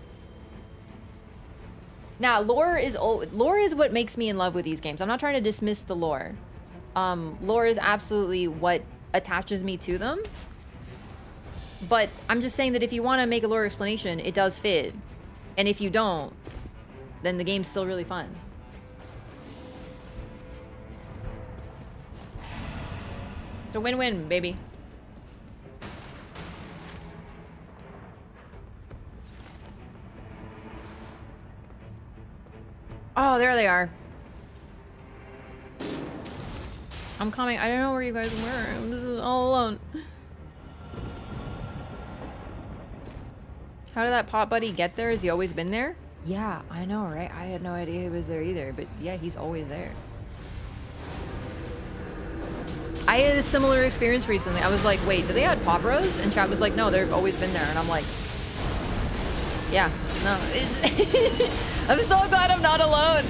A: Now, lore is what makes me in love with these games. I'm not trying to dismiss the lore. Lore is absolutely what attaches me to them. But I'm just saying that if you want to make a lore explanation, it does fit. And if you don't, then the game's still really fun. It's a win-win, baby. Oh, there they are. I'm coming. I don't know where you guys were. This is all alone. How did that pot buddy get there? Has he always been there? Yeah, I know, right? I had no idea he was there either, but yeah, he's always there. I had a similar experience recently. I was like, wait, do they add pop bros? And chat was like, no, they've always been there. And I'm like, yeah, no. I'm so glad I'm not alone.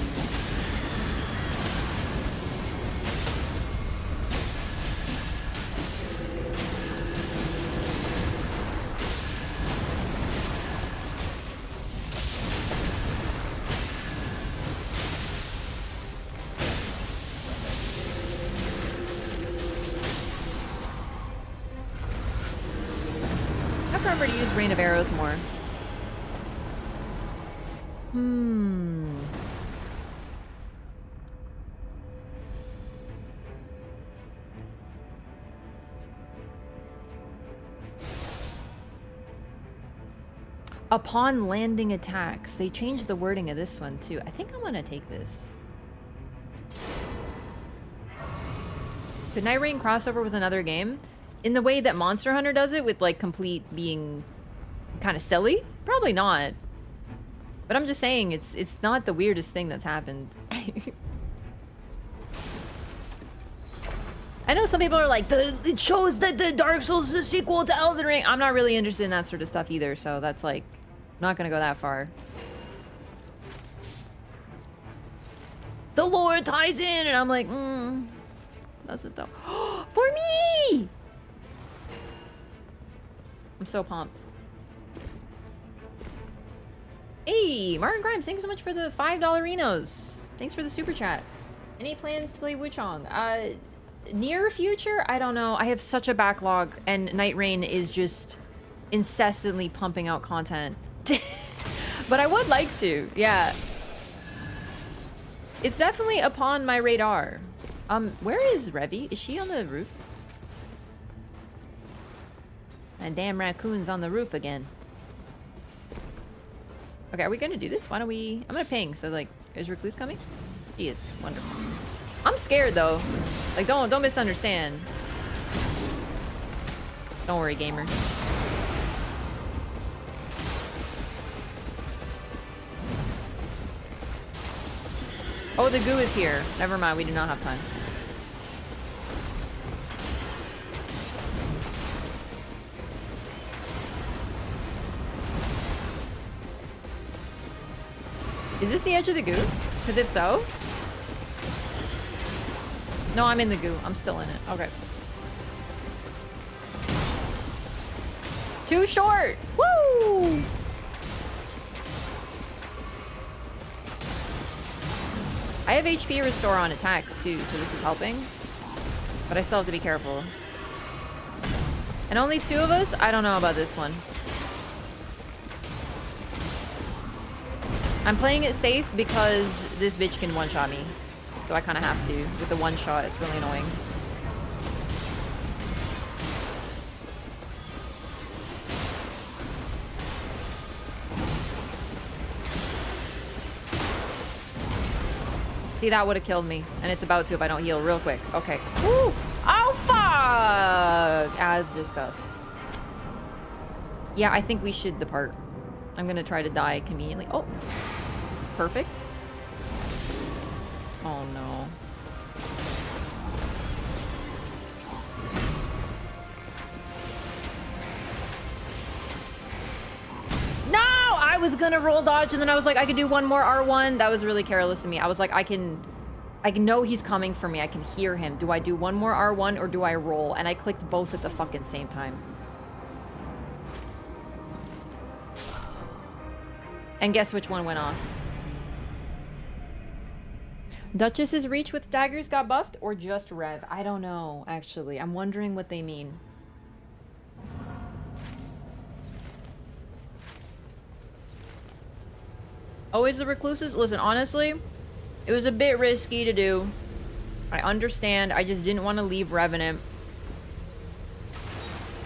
A: I remember to use Rain of Arrows more. Upon landing attacks. They changed the wording of this one too. I think I'm gonna take this. Could Nightreign crossover with another game? In the way that Monster Hunter does it, with like complete being kind of silly? Probably not. But I'm just saying, it's not the weirdest thing that's happened. I know some people are like, it shows that the Dark Souls is a sequel to Elden Ring. I'm not really interested in that sort of stuff either, so that's like, not gonna go that far. The lore ties in, and I'm like, does it though? For me! I'm so pumped. Hey, Martin Grimes, thanks so much for the $5 Renos. Thanks for the super chat. Any plans to play Wuchong? Near future? I don't know. I have such a backlog, and Nightreign is just incessantly pumping out content. But I would like to, yeah. It's definitely upon my radar. Where is Revy? Is she on the roof? And damn raccoon's on the roof again. Okay, are we gonna do this? Why don't we... I'm gonna ping, so like, is Recluse coming? He is. Wonderful. I'm scared though. Like, don't misunderstand. Don't worry, gamer. Oh, the goo is here. Never mind, we do not have time. Is this the edge of the goo? Because if so... No, I'm in the goo. I'm still in it. Okay. Too short! Woo! I have HP restore on attacks too, so this is helping. But I still have to be careful. And only 2 of us? I don't know about this one. I'm playing it safe because this bitch can one-shot me. So I kind of have to. With the one-shot, it's really annoying. See, that would have killed me. And it's about to if I don't heal real quick. Okay. Woo! Oh, fuck! As discussed. Yeah, I think we should depart. I'm gonna try to die conveniently. Oh! Perfect. Oh, no. No! I was gonna roll dodge, and then I was like, I could do one more R1. That was really careless of me. I was like, I know he's coming for me. I can hear him. Do I do one more R1 or do I roll? And I clicked both at the fucking same time. And guess which one went off? Duchess's reach with daggers got buffed or just Rev? I don't know, actually. I'm wondering what they mean. Always the recluses? Listen, honestly, it was a bit risky to do. I understand. I just didn't want to leave Revenant.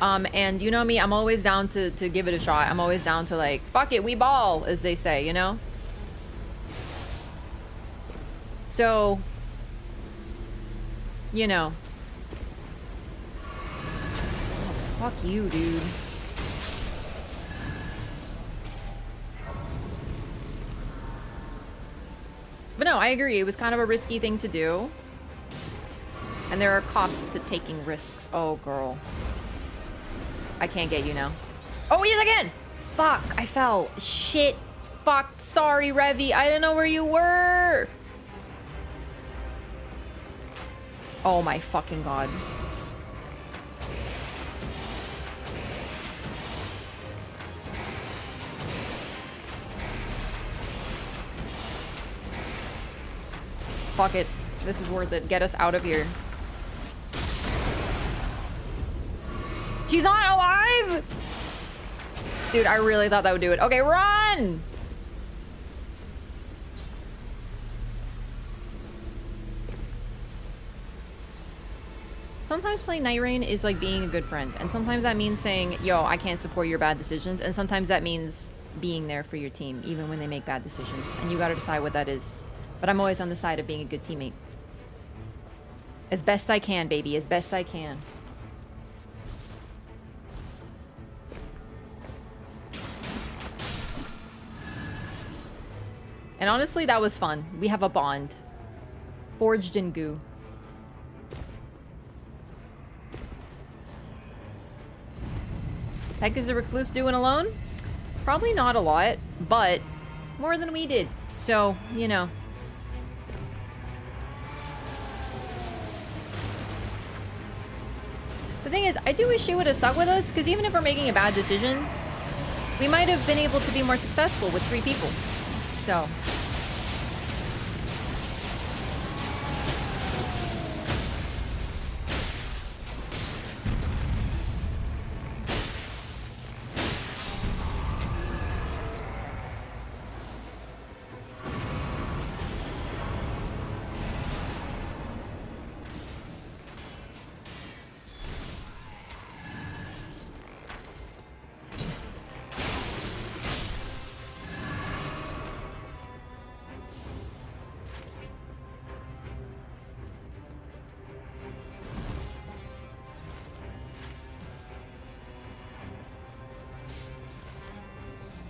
A: And you know me, I'm always down to give it a shot. I'm always down to like, fuck it, we ball, as they say, you know? So, you know. Oh, fuck you, dude. But no, I agree. It was kind of a risky thing to do. And there are costs to taking risks. Oh, girl. I can't get you now. Oh, yes, again! Fuck, I fell. Shit. Fuck, sorry, Revy. I didn't know where you were. Oh my fucking god. Fuck it. This is worth it. Get us out of here. She's not alive! Dude, I really thought that would do it. Okay, run! Sometimes playing Nightreign is like being a good friend. And sometimes that means saying, yo, I can't support your bad decisions. And sometimes that means being there for your team, even when they make bad decisions. And you gotta decide what that is. But I'm always on the side of being a good teammate. As best I can, baby. As best I can. And honestly, that was fun. We have a bond. Forged in goo. Heck is the recluse doing alone? Probably not a lot, but more than we did. So, you know. The thing is, I do wish she would have stuck with us, because even if we're making a bad decision, we might have been able to be more successful with 3 people. So.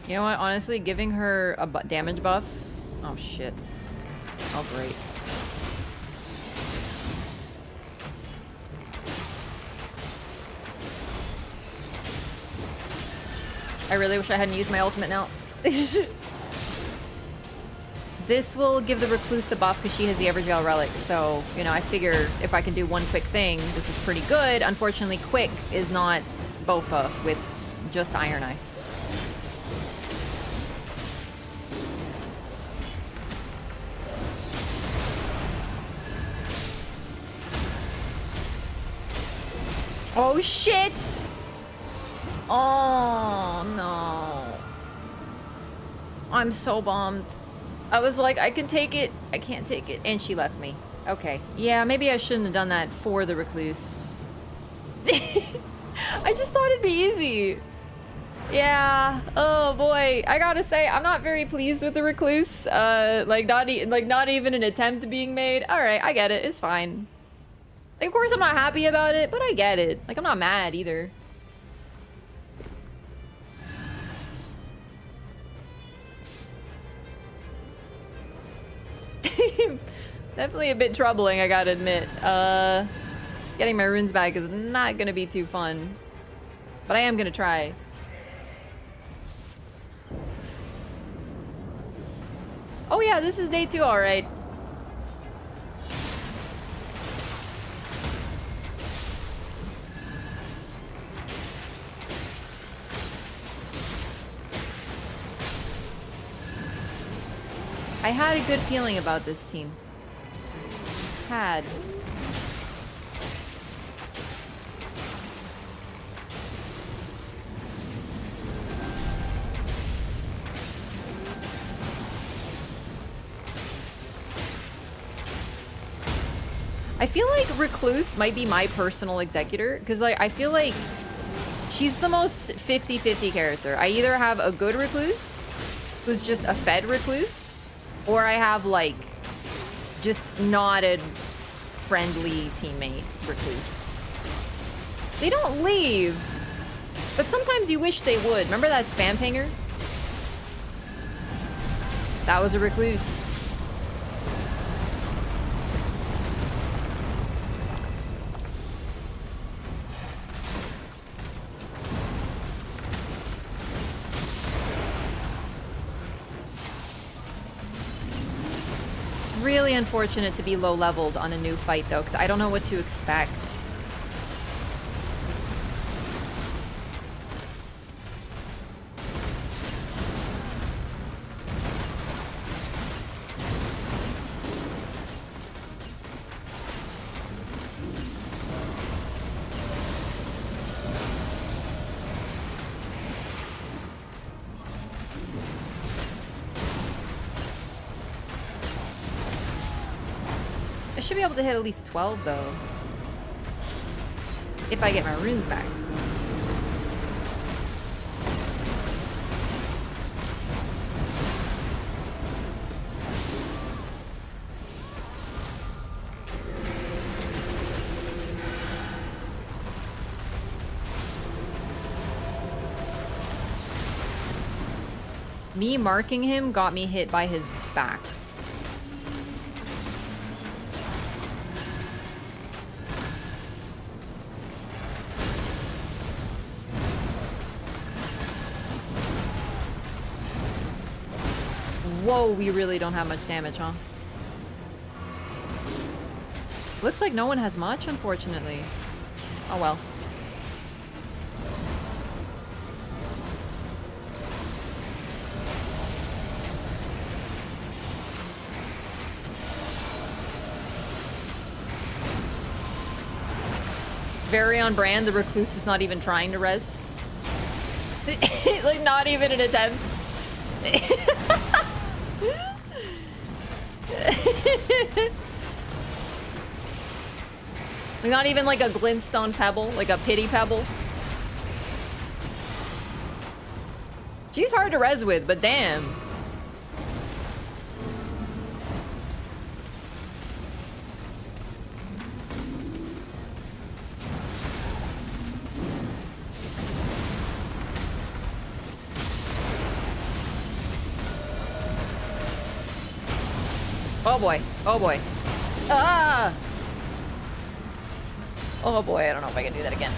A: You know what? Honestly, giving her a damage buff. Oh shit. Oh great. I really wish I hadn't used my ultimate now. This will give the recluse a buff because she has the Evergel relic. So, you know, I figure if I can do one quick thing, this is pretty good. Unfortunately, quick is not Bofa with just Iron Eye. Oh shit! Oh no. I'm so bummed. I was like, I can take it. I can't take it. And she left me. Okay. Yeah, maybe I shouldn't have done that for the recluse. I just thought it'd be easy. Yeah. Oh boy. I gotta say, I'm not very pleased with the recluse. Like not even an attempt being made. All right, I get it. It's fine. Like, of course I'm not happy about it, but I get it. Like, I'm not mad either. Definitely a bit troubling, I gotta admit. Getting my runes back is not gonna be too fun. But I am gonna try. Oh yeah, this is day 2, alright. I had a good feeling about this team. Had. I feel like Recluse might be my personal executor, because like I feel like she's the most 50-50 character. I either have a good Recluse, who's just a fed Recluse, or I have, like, just not a friendly teammate recluse. They don't leave, but sometimes you wish they would. Remember that spam pinger? That was a recluse. really unfortunate to be low leveled on a new fight though, because I don't know what to expect. I should be able to hit at least 12 though. If I get my runes back. Me marking him got me hit by his back. Whoa, we really don't have much damage, huh? Looks like no one has much, unfortunately. Oh well. Very on brand, the recluse is not even trying to res. Like, not even an attempt. Like, not even like a glintstone pebble, like a pity pebble. She's hard to res with, but damn. Oh boy. Oh boy. Ah! Oh boy, I don't know if I can do that again.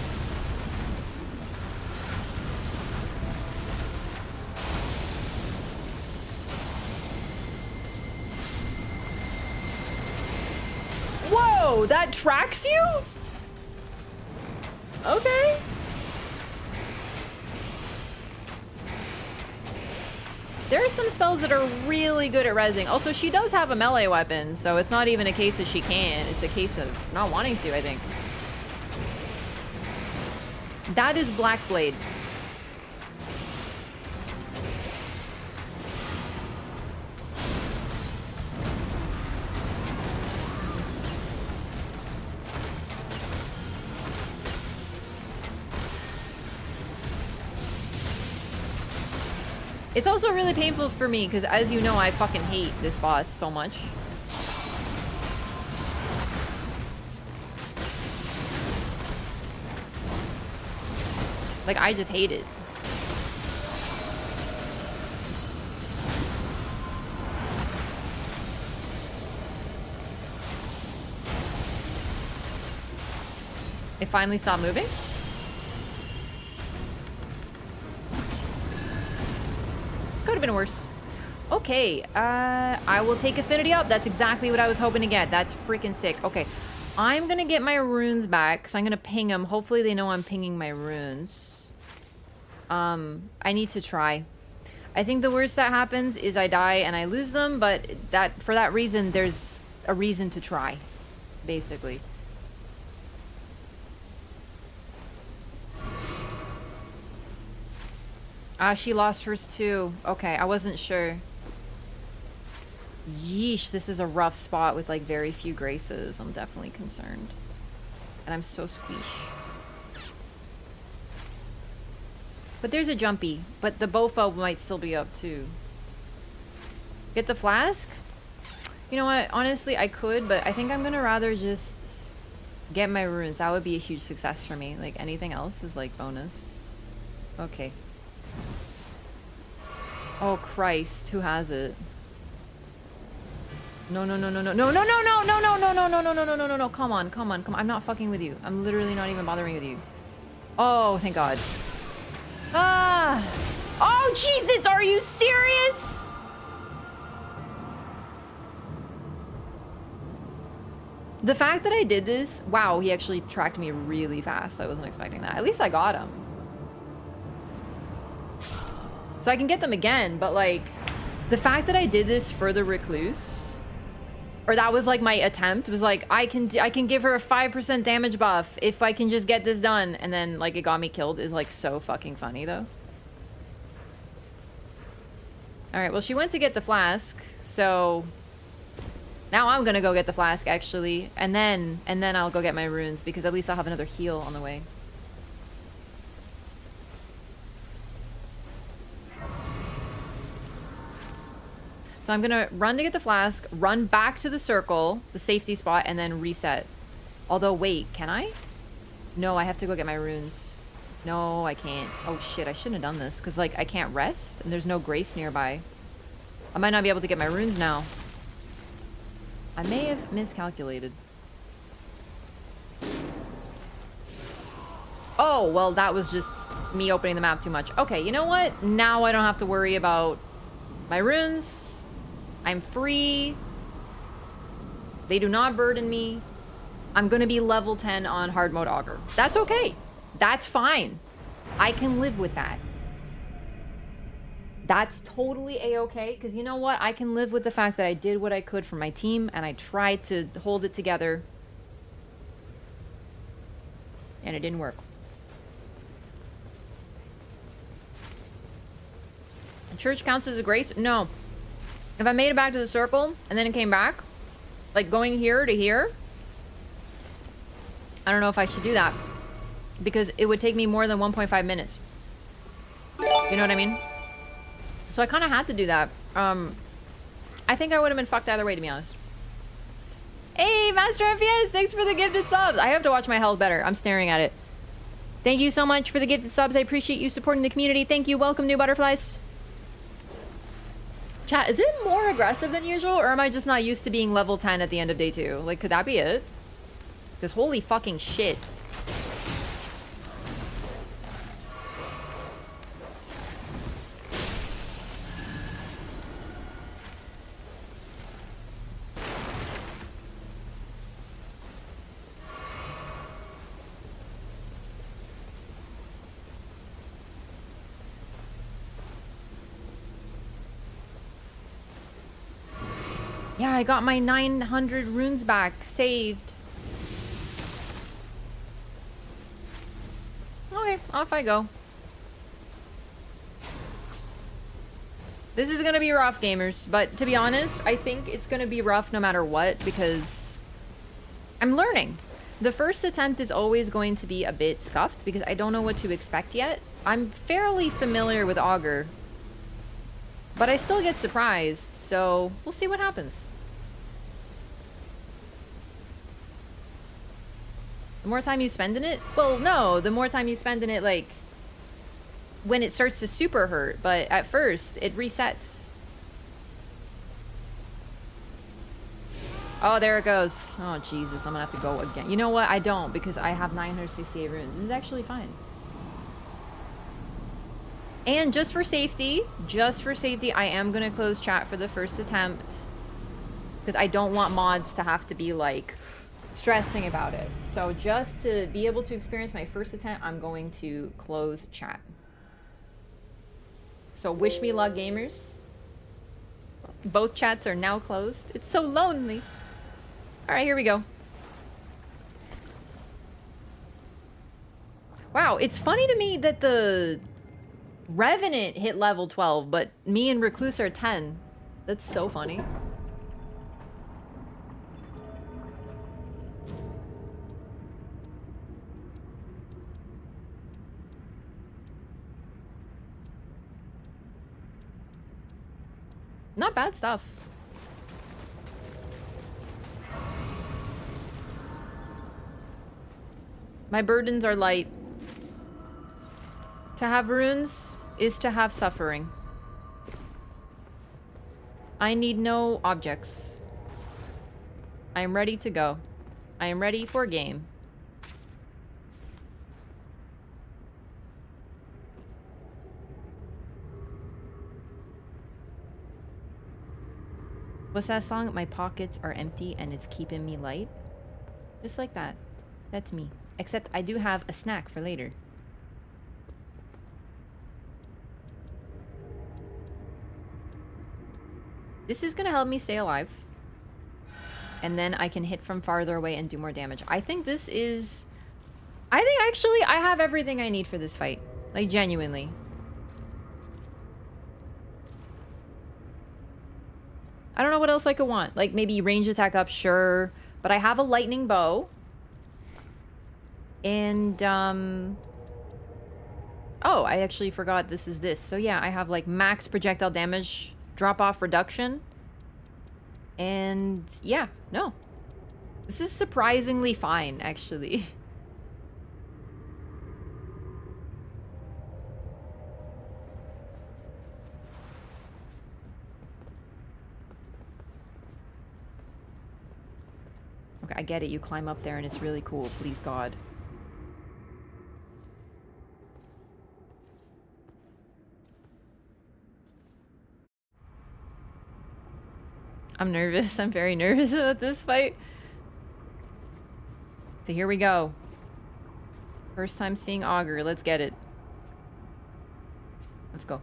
A: Whoa, that tracks you? Okay. There are some spells that are really good at rezzing. Also, she does have a melee weapon, so it's not even a case that she can. It's a case of not wanting to, I think. That is Blackblade. It's also really painful for me, because as you know, I fucking hate this boss so much. Like, I just hate it. It finally stopped moving? Could have been worse. Okay, I will take Affinity up. That's exactly what I was hoping to get. That's freaking sick. Okay, I'm gonna get my runes back, because I'm gonna ping them. Hopefully they know I'm pinging my runes. I need to try. I think the worst that happens is I die and I lose them, but for that reason, there's a reason to try, basically. Ah, she lost hers too. Okay, I wasn't sure. Yeesh, this is a rough spot with like very few graces. I'm definitely concerned. And I'm so squeesh. But there's a jumpy. But the Bofo might still be up too. Get the flask? You know what? Honestly, I could, but I think I'm gonna rather just get my runes. That would be a huge success for me. Like anything else is like bonus. Okay. Oh Christ, who has it? No, no, no, no, no, no, no, no, no, no, no, no, no, no, no, no, no, no, no, no, come on, come on, come on. I'm not fucking with you. I'm literally not even bothering with you. Oh, thank God. Ah! Oh, Jesus, are you serious? The fact that I did this, wow, he actually tracked me really fast. I wasn't expecting that. At least I got him. So I can get them again, but like, the fact that I did this for the recluse, or that was like my attempt, was like, I can give her a 5% damage buff if I can just get this done, and then like it got me killed, is like so fucking funny though. All right, well she went to get the flask, so now I'm gonna go get the flask actually, and then I'll go get my runes, because at least I'll have another heal on the way. So I'm gonna run to get the flask, run back to the circle, the safety spot, and then reset. Although, wait, can I? No, I have to go get my runes. No, I can't. Oh shit, I shouldn't have done this, because like I can't rest, and there's no grace nearby. I might not be able to get my runes now. I may have miscalculated. Oh, well, that was just me opening the map too much. Okay, you know what? Now I don't have to worry about my runes. I'm free. They do not burden me. I'm gonna be level 10 on hard mode Augur. That's okay. That's fine. I can live with that. That's totally a-okay, because you know what? I can live with the fact that I did what I could for my team, and I tried to hold it together. And it didn't work. Church counts as a grace? No. If I made it back to the circle, and then it came back, like going here to here, I don't know if I should do that, because it would take me more than 1.5 minutes. You know what I mean? So I kind of had to do that. I think I would have been fucked either way, to be honest. Hey, Master FPS, thanks for the gifted subs. I have to watch my health better. I'm staring at it. Thank you so much for the gifted subs. I appreciate you supporting the community. Thank you. Welcome, new butterflies. Chat, is it more aggressive than usual, or am I just not used to being level 10 at the end of day 2? Like, could that be it? Because holy fucking shit. Yeah, I got my 900 runes back, saved. Okay, off I go. This is gonna be rough, gamers, but to be honest, I think it's gonna be rough no matter what, because I'm learning. The first attempt is always going to be a bit scuffed, because I don't know what to expect yet. I'm fairly familiar with Augur, but I still get surprised, so we'll see what happens. The more time you spend in it? Well, no, the more time you spend in it, like, when it starts to super hurt, but at first, it resets. Oh, there it goes. Oh, Jesus, I'm gonna have to go again. You know what? I don't, because I have 968 runes. This is actually fine. And just for safety, I am gonna close chat for the first attempt, because I don't want mods to have to be, like, stressing about it. So just to be able to experience my first attempt, I'm going to close chat. So wish me luck, gamers. Both chats are now closed. It's so lonely. All right, here we go. Wow, it's funny to me that the Revenant hit level 12, but me and Recluse are 10. That's so funny. Not bad stuff. My burdens are light. To have runes is to have suffering. I need no objects. I am ready to go. I am ready for game. What's that song? My pockets are empty and it's keeping me light. Just like that. That's me. Except I do have a snack for later. This is gonna help me stay alive. And then I can hit from farther away and do more damage. I think this is... I think actually I have everything I need for this fight. Like, genuinely. I don't know what else I could want. Like, maybe range attack up, sure. But I have a lightning bow. And, oh, I actually forgot this is this. So yeah, I have, like, max projectile damage, drop-off reduction. And, yeah, no. This is surprisingly fine, actually. Okay, I get it. You climb up there and it's really cool. Please, God. I'm nervous. I'm very nervous about this fight. So here we go. First time seeing Augur. Let's get it. Let's go.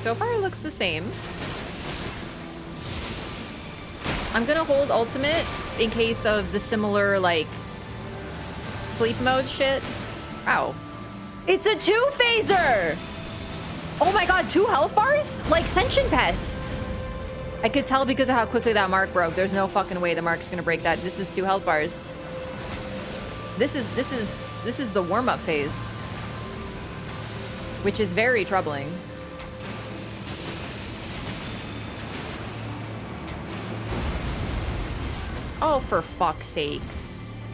A: So far it looks the same. I'm gonna hold ultimate in case of the similar, like, sleep mode shit. Ow. It's a 2-phaser! Oh my god, 2 health bars? Like Sentient Pest. I could tell because of how quickly that mark broke. There's no fucking way the mark's gonna break that. This is 2 health bars. This is the warm-up phase. Which is very troubling. Oh, for fuck's sakes.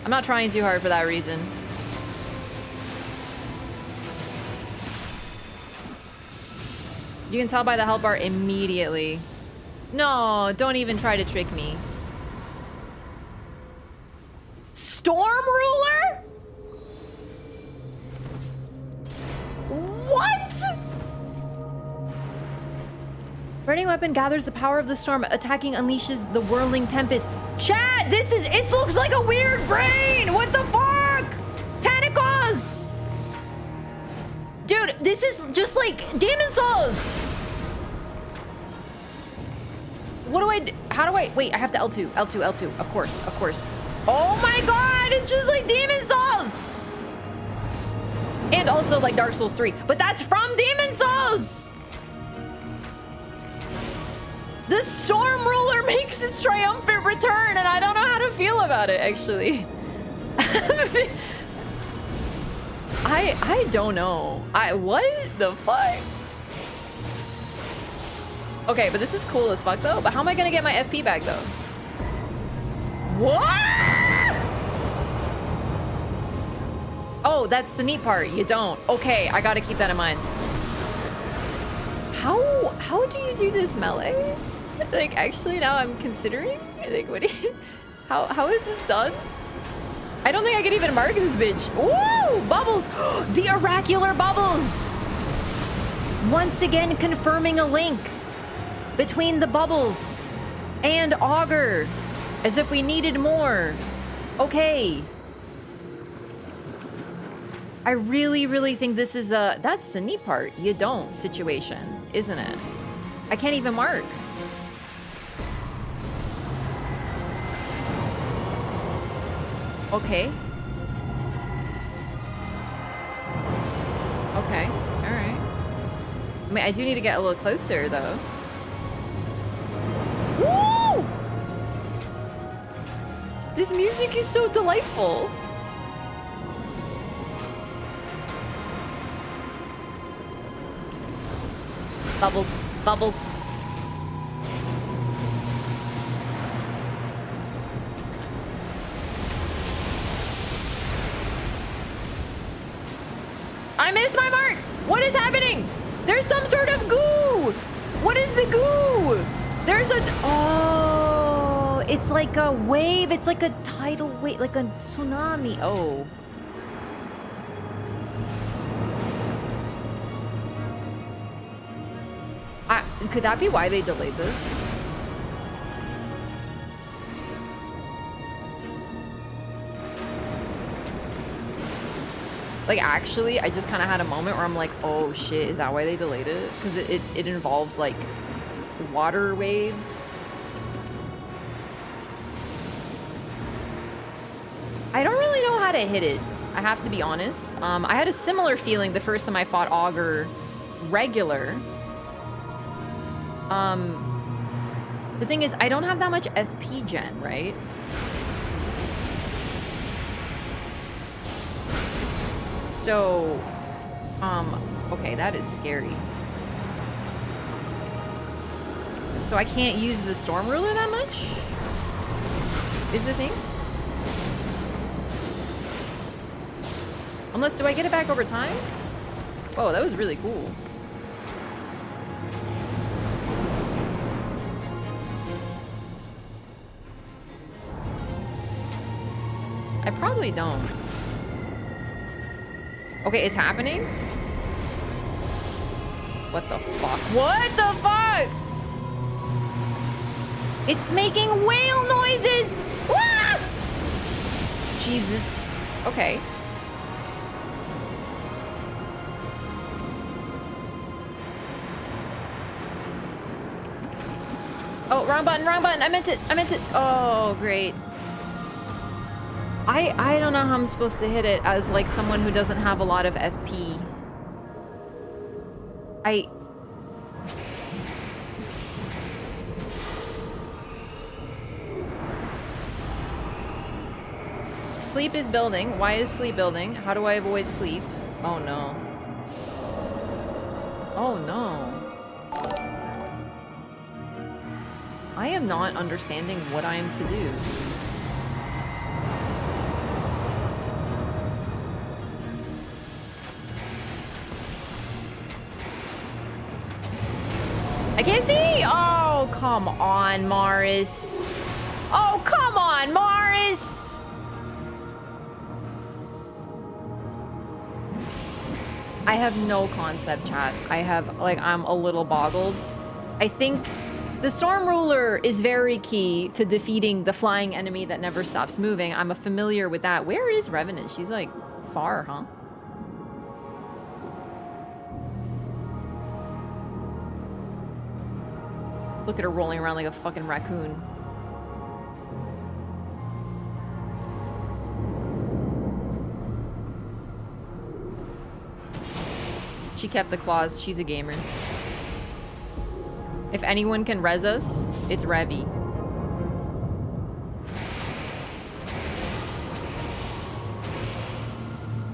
A: I'm not trying too hard for that reason. You can tell by the health bar immediately. No, don't even try to trick me. Storm Ruler? What? Burning weapon gathers the power of the storm. Attacking unleashes the whirling tempest. Chat, this is... It looks like a weird brain. What the fuck? Tentacles. Dude, this is just like Demon Souls. What do I... How do I... Wait, I have to L2. L2, L2. Of course, of course. Oh my god, it's just like Demon Souls. And also like Dark Souls 3. But that's from Demon Souls! The Storm Ruler makes its triumphant return, and I don't know how to feel about it, actually. I don't know. What the fuck? Okay, but this is cool as fuck, though. But how am I gonna get my FP back, though? What? Oh, that's the neat part. You don't. Okay, I gotta keep that in mind. How do you do this melee? Like, actually, now I'm considering. Like, what do you... How is this done? I don't think I can even mark this bitch. Ooh, bubbles! The oracular bubbles! Once again, confirming a link between the bubbles and Augur. As if we needed more. Okay. I really, really think this is a... That's the neat part. You don't situation, isn't it? I can't even mark. Okay. Okay. All right. I mean, I do need to get a little closer, though. Woo! This music is so delightful. Bubbles, bubbles. I missed my mark! What is happening? There's some sort of goo! What is the goo? There's a... Oh, it's like a wave. It's like a tidal wave, like a tsunami. Oh. Could that be why they delayed this? Like, actually, I just kind of had a moment where I'm like, oh shit, is that why they delayed it? Because it involves, like, water waves. I don't really know how to hit it, I have to be honest. I had a similar feeling the first time I fought Augur regular. The thing is, I don't have that much FP gen, right? So, okay, that is scary. So I can't use the Storm Ruler that much? Is the thing? Unless, do I get it back over time? Whoa, that was really cool. I probably don't. Okay, it's happening? What the fuck? What the fuck? It's making whale noises! Ah! Jesus. Okay. Oh, wrong button, wrong button. I meant it. Oh, great. I don't know how I'm supposed to hit it as, like, someone who doesn't have a lot of FP. Sleep is building. Why is sleep building? How do I avoid sleep? Oh, no. Oh, no. I am not understanding what I am to do. I can't see! Oh, come on, Morris. Oh, come on, Morris! I have no concept, chat. I'm a little boggled. I think the Storm Ruler is very key to defeating the flying enemy that never stops moving. I'm familiar with that. Where is Revenant? She's, like, far, huh? Look at her rolling around like a fucking raccoon. She kept the claws. She's a gamer. If anyone can res us, it's Revy.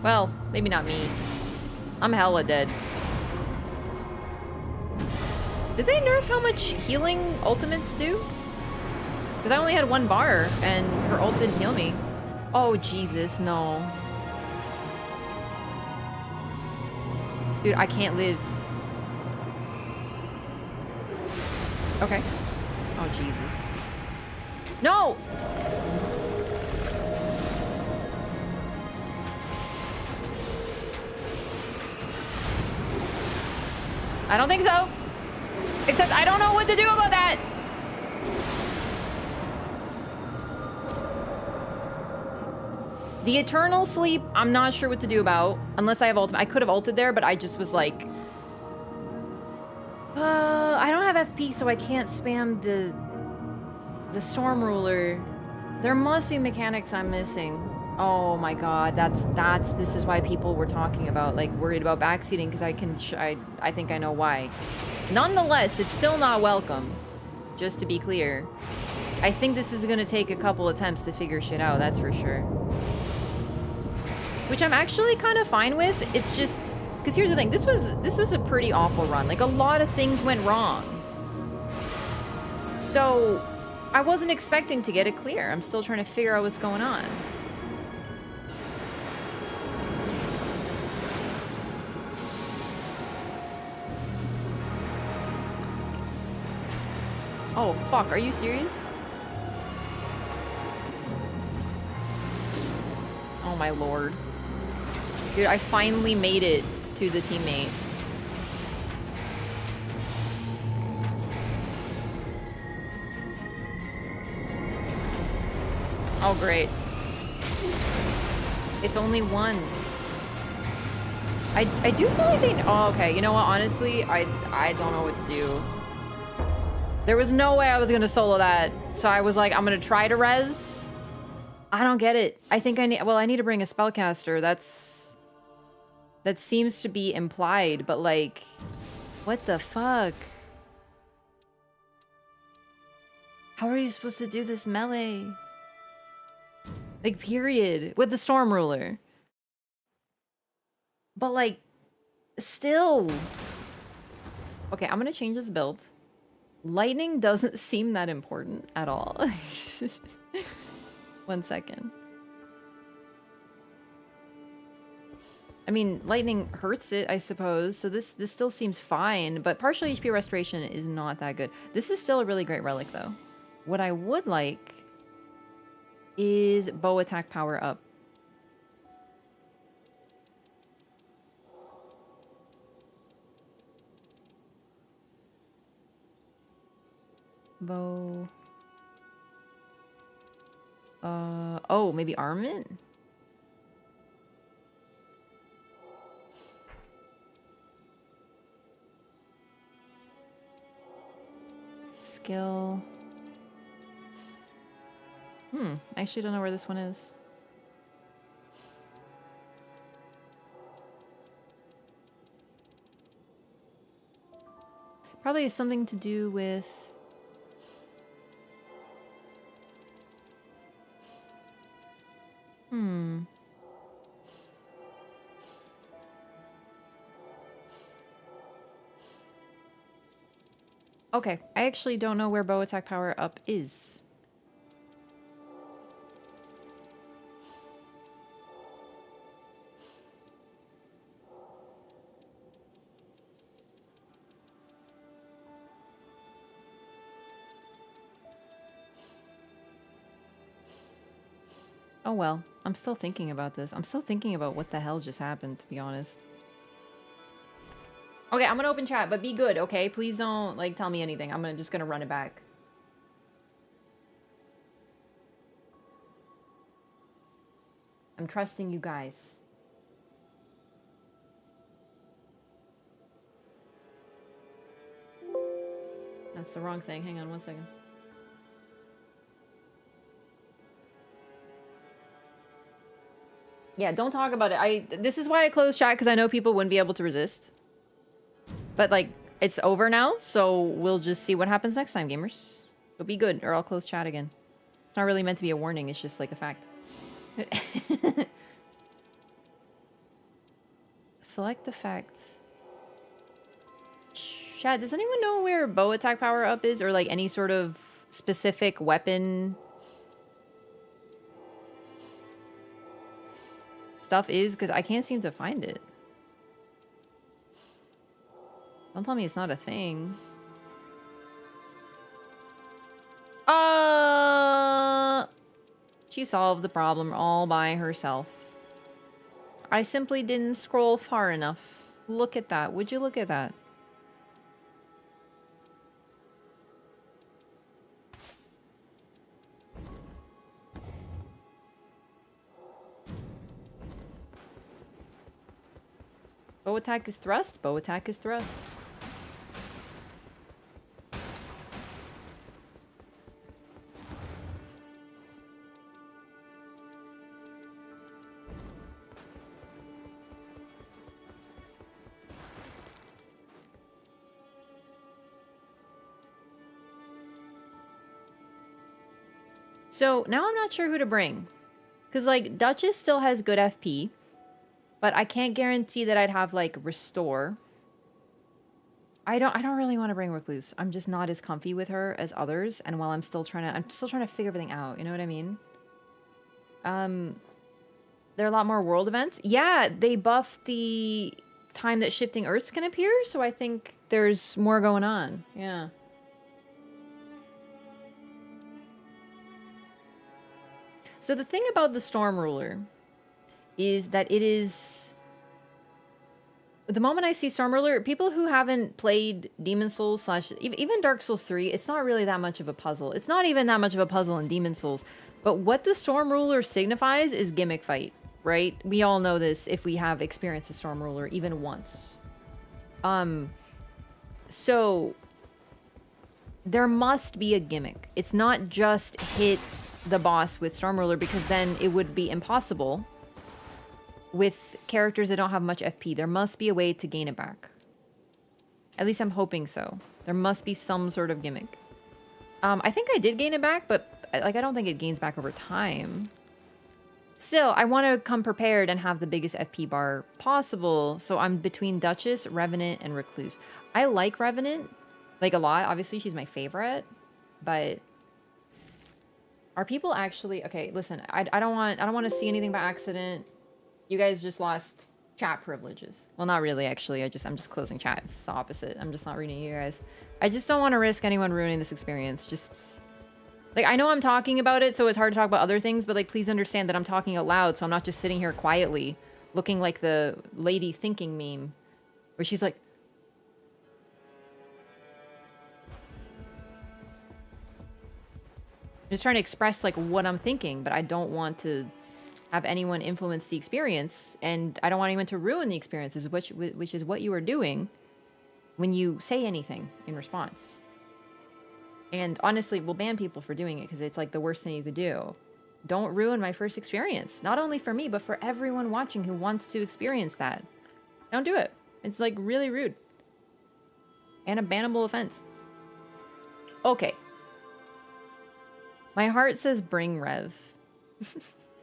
A: Well, maybe not me. I'm hella dead. Did they nerf how much healing ultimates do? Because I only had one bar, and her ult didn't heal me. Oh, Jesus, no. Dude, I can't live. Okay. Oh, Jesus. No! I don't think so. Except I don't know what to do about that. The Eternal Sleep, I'm not sure what to do about. Unless I have ultimate. I could have ulted there, but I just was like... I don't have FP, so I can't spam the Storm Ruler. There must be mechanics I'm missing. Oh my god, this is why people were talking about, like, worried about backseating, because I think I know why. Nonetheless, it's still not welcome, just to be clear. I think this is gonna take a couple attempts to figure shit out, that's for sure. Which I'm actually kind of fine with. It's just, because here's the thing, this was a pretty awful run. Like, a lot of things went wrong. So, I wasn't expecting to get it clear. I'm still trying to figure out what's going on. Oh, fuck. Are you serious? Oh, my lord. Dude, I finally made it to the teammate. Oh, great. It's only one. I do feel like they... Oh, okay. You know what? Honestly, I don't know what to do. There was no way I was gonna solo that. So I was like, I'm gonna try to res. I don't get it. I think I need... Well, I need to bring a spellcaster. That seems to be implied, but like... What the fuck? How are you supposed to do this melee? Like, period. With the Storm Ruler. But like, still. Okay, I'm gonna change this build. Lightning doesn't seem that important at all. 1 second. I mean, lightning hurts it, I suppose. So this still seems fine, but partial HP restoration is not that good. This is still a really great relic, though. What I would like is bow attack power up. Bow. Oh, maybe armament? Skill. I actually don't know where this one is. Probably something to do with... Okay, I actually don't know where bow attack power up is. Oh well, I'm still thinking about this. I'm still thinking about what the hell just happened, to be honest. Okay, I'm gonna open chat, but be good, okay? Please don't, like, tell me anything. I'm just gonna run it back. I'm trusting you guys. That's the wrong thing. Hang on 1 second. Yeah, don't talk about it. This is why I closed chat, because I know people wouldn't be able to resist. But, like, it's over now, so we'll just see what happens next time, gamers. So be good, or I'll close chat again. It's not really meant to be a warning, it's just, like, a fact. Select effect. Chat, does anyone know where bow attack power up is? Or, like, any sort of specific weapon stuff is? Because I can't seem to find it. Don't tell me it's not a thing. She solved the problem all by herself. I simply didn't scroll far enough. Look at that. Would you look at that? Bow attack is thrust. Bow attack is thrust. So now I'm not sure who to bring. Because, like, Duchess still has good FP. But I can't guarantee that I'd have, like, Restore. I don't really want to bring Recluse. I'm just not as comfy with her as others. And while I'm still trying to figure everything out. You know what I mean? There are a lot more world events. Yeah, they buffed the time that Shifting Earths can appear. So I think there's more going on. Yeah. So the thing about the Storm Ruler is that it is... The moment I see Storm Ruler, people who haven't played Demon Souls slash... Even Dark Souls 3, it's not really that much of a puzzle. It's not even that much of a puzzle in Demon Souls. But what the Storm Ruler signifies is gimmick fight, right? We all know this if we have experienced a Storm Ruler even once. So... There must be a gimmick. It's not just hit the boss with Storm Ruler, because then it would be impossible with characters that don't have much FP. There must be a way to gain it back. At least I'm hoping so. There must be some sort of gimmick. I think I did gain it back, but like I don't think it gains back over time. Still, I want to come prepared and have the biggest FP bar possible. So I'm between Duchess, Revenant, and Recluse. I like Revenant, like a lot. Obviously, she's my favorite, but are people actually okay? Listen, I don't want to see anything by accident. You guys just lost chat privileges. Well, not really, actually. I'm just closing chat. It's the opposite. I'm just not reading you guys. I just don't want to risk anyone ruining this experience. Just like, I know I'm talking about it, so it's hard to talk about other things, but like, please understand that I'm talking out loud, so I'm not just sitting here quietly looking like the lady thinking meme where she's like, I'm just trying to express like what I'm thinking, but I don't want to have anyone influence the experience, and I don't want anyone to ruin the experiences, which is what you are doing when you say anything in response. And honestly, we'll ban people for doing it because it's like the worst thing you could do. Don't ruin my first experience. Not only for me, but for everyone watching who wants to experience that. Don't do it. It's like really rude. And a bannable offense. Okay. My heart says bring Rev.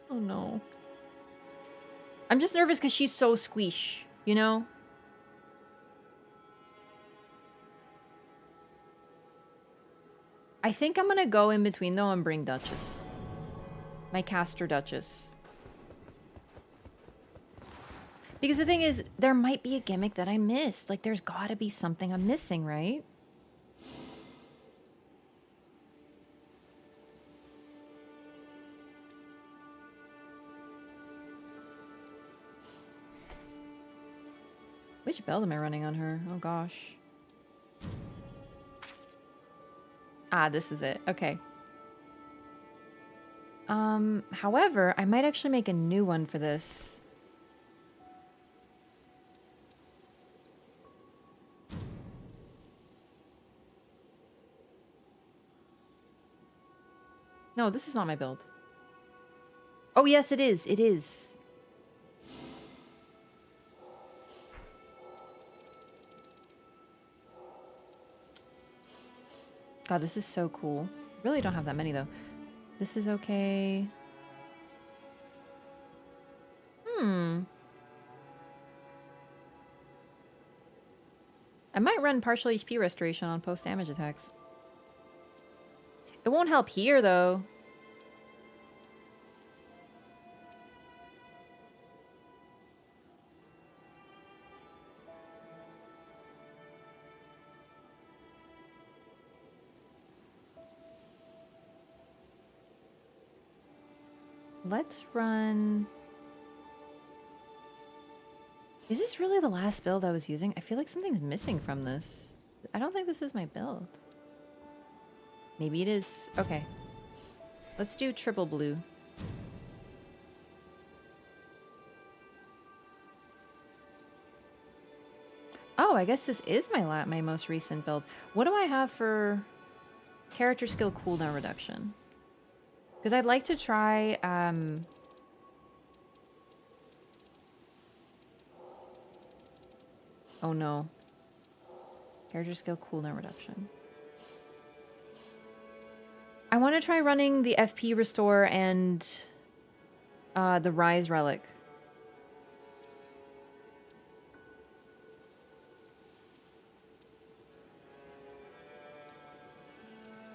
A: Oh no. I'm just nervous because she's so squeesh, you know? I think I'm gonna go in between though and bring Duchess. My caster Duchess. Because the thing is, there might be a gimmick that I missed. Like, there's gotta be something I'm missing, right? Which build am I running on her? Oh gosh. Ah, this is it. Okay. However, I might actually make a new one for this. No, this is not my build. Oh, yes, it is. It is. God, this is so cool. Really don't have that many, though. This is okay. I might run partial HP restoration on post-damage attacks. It won't help here, though. Let's run... Is this really the last build I was using? I feel like something's missing from this. I don't think this is my build. Maybe it is. Okay. Let's do triple blue. Oh, I guess this is my most recent build. What do I have for character skill cooldown reduction? Because I'd like to try... Oh no. Character skill cooldown reduction. I want to try running the FP restore and the Rise relic.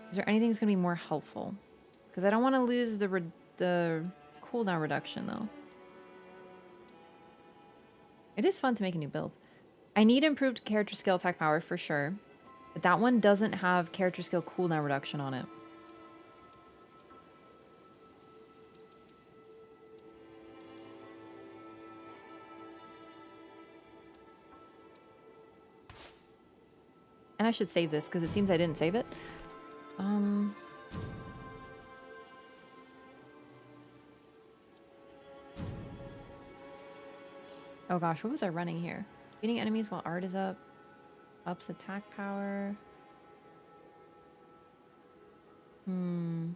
A: Is there anything that's going to be more helpful? Because I don't want to lose the cooldown reduction, though. It is fun to make a new build. I need improved character skill attack power for sure. But that one doesn't have character skill cooldown reduction on it. And I should save this because it seems I didn't save it. Oh gosh, what was I running here? Beating enemies while art is up. Ups attack power. No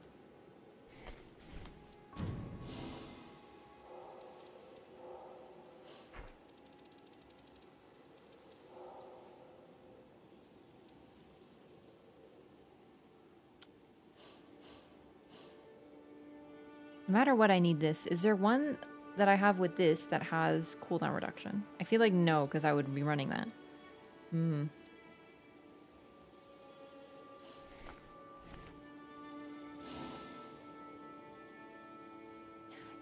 A: matter what, I need this. Is there one that I have with this that has cooldown reduction? I feel like no, because I would be running that.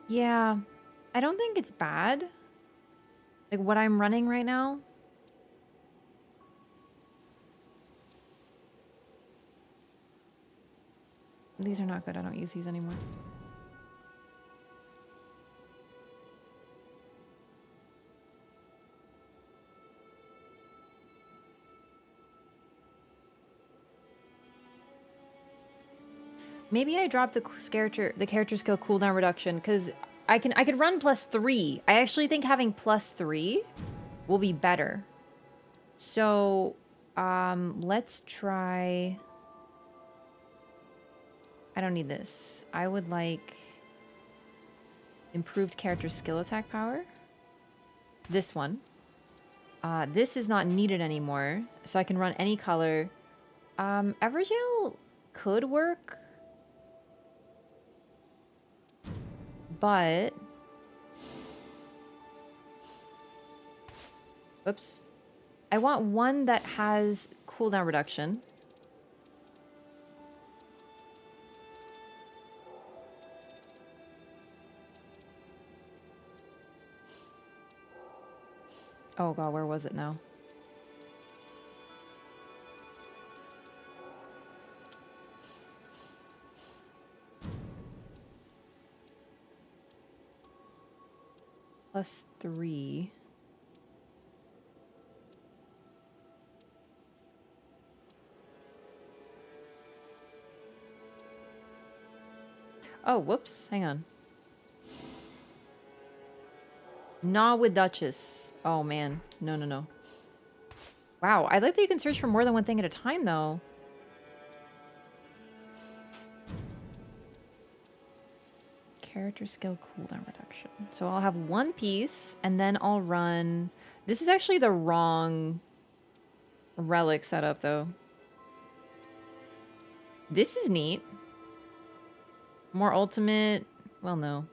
A: Yeah, I don't think it's bad. Like what I'm running right now. These are not good. I don't use these anymore. Maybe I dropped the character skill cooldown reduction because I could run +3. I actually think having +3 will be better. So let's try. I don't need this. I would like improved character skill attack power. This one. This is not needed anymore, so I can run any color. Evergel could work. But oops. I want one that has cooldown reduction. Oh god, where was it now? +3. Oh, whoops. Hang on. Not with Duchess. Oh, man. No, no, no. Wow. I like that you can search for more than one thing at a time, though. Character skill cooldown reduction. So I'll have one piece, and then I'll run... This is actually the wrong relic setup, though. This is neat. More ultimate. Well, no.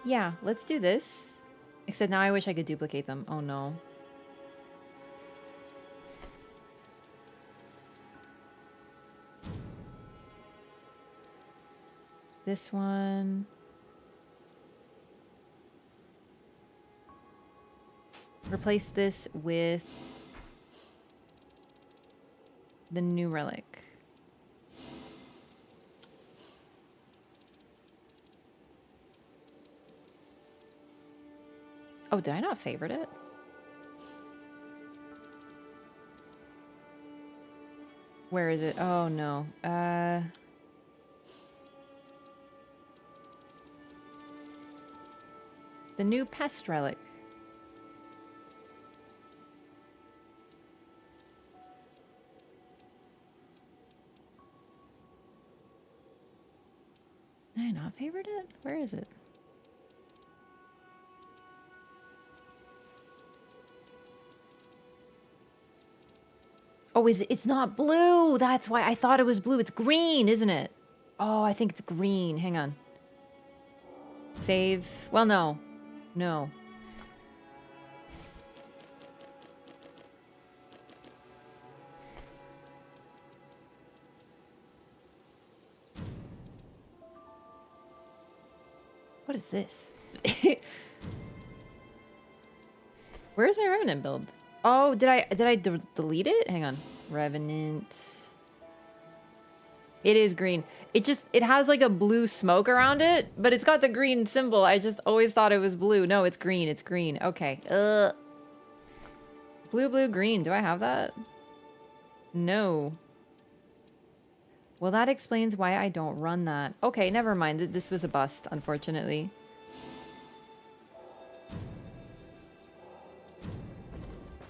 A: Yeah, let's do this. Except now I wish I could duplicate them. Oh, no. This one... Replace this with the new relic. Oh, did I not favorite it? Where is it? Oh, no. The new pest relic. Did I not favorite it? Where is it? Oh, is it? It's not blue. That's why I thought it was blue. It's green, isn't it? Oh, I think it's green. Hang on. Save. Well, no. No. What is this? Where's my Revenant build? Oh, did I delete it? Hang on. Revenant. It is green. It has like a blue smoke around it, but it's got the green symbol. I just always thought it was blue. No, it's green. It's green. Okay. Blue, blue, green. Do I have that? No. Well, that explains why I don't run that. Okay, never mind. This was a bust, unfortunately.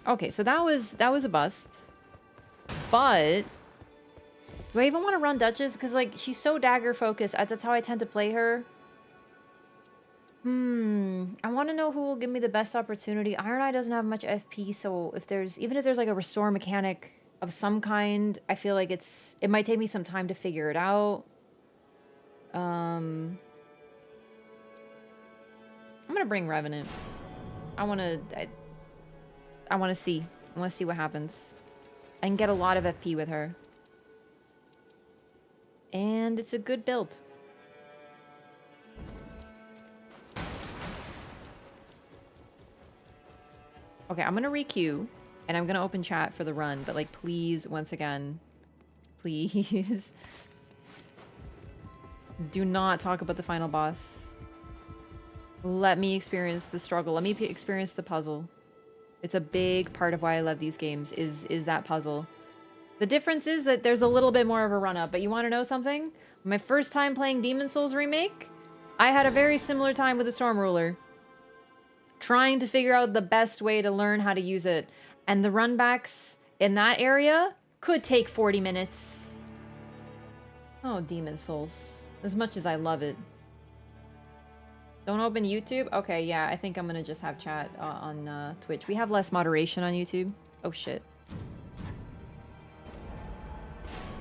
A: Okay, so that was a bust. But do I even want to run Duchess? Because, like, she's so dagger focused. That's how I tend to play her. I want to know who will give me the best opportunity. Iron Eye doesn't have much FP, so even if there's like a restore mechanic of some kind, I feel like it might take me some time to figure it out. I'm gonna bring Revenant. I want to see. I want to see what happens. I can get a lot of FP with her. And it's a good build. Okay, I'm gonna re-queue, and I'm gonna open chat for the run, but like, please, once again, please, do not talk about the final boss. Let me experience the struggle. Let me experience the puzzle. It's a big part of why I love these games, is that puzzle. The difference is that there's a little bit more of a run-up, but you want to know something? My first time playing Demon Souls Remake, I had a very similar time with the Storm Ruler, trying to figure out the best way to learn how to use it. And the runbacks in that area could take 40 minutes. Oh, Demon Souls. As much as I love it. Don't open YouTube? Okay, yeah, I think I'm gonna just have chat on Twitch. We have less moderation on YouTube. Oh, shit.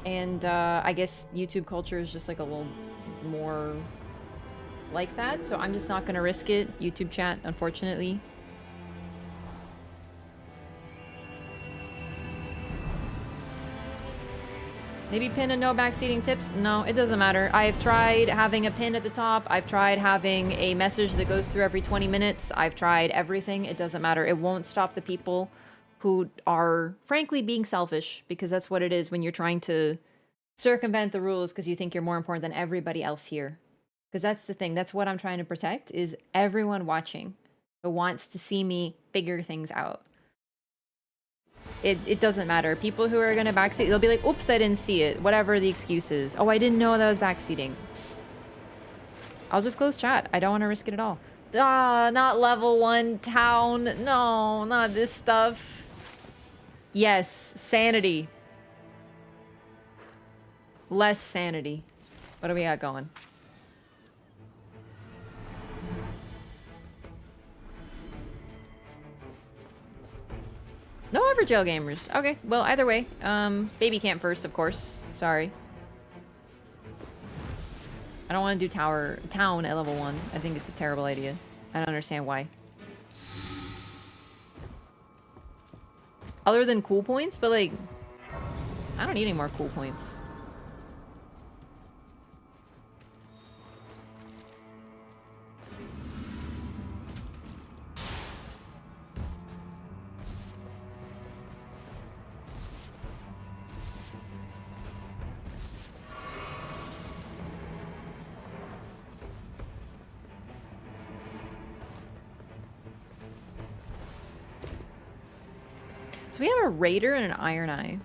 A: And I guess YouTube culture is just like a little more like that, so I'm just not gonna risk it. YouTube chat, unfortunately. Maybe pin and no backseating tips? No, it doesn't matter. I've tried having a pin at the top. I've tried having a message that goes through every 20 minutes. I've tried everything. It doesn't matter. It won't stop the people who are, frankly, being selfish, because that's what it is when you're trying to circumvent the rules because you think you're more important than everybody else here. Because that's the thing. That's what I'm trying to protect, is everyone watching who wants to see me figure things out. It doesn't matter. People who are going to backseat, they'll be like, oops, I didn't see it. Whatever the excuse is. Oh, I didn't know that was backseating. I'll just close chat. I don't want to risk it at all. Ah, not level 1 town. No, not this stuff. Yes, sanity. Less sanity. What do we got going? No Everjail gamers. Okay, well, either way. Baby camp first, of course. Sorry. I don't want to do town at level 1. I think it's a terrible idea. I don't understand why. Other than cool points, but like, I don't need any more cool points. So we have a Raider and an Iron Eye.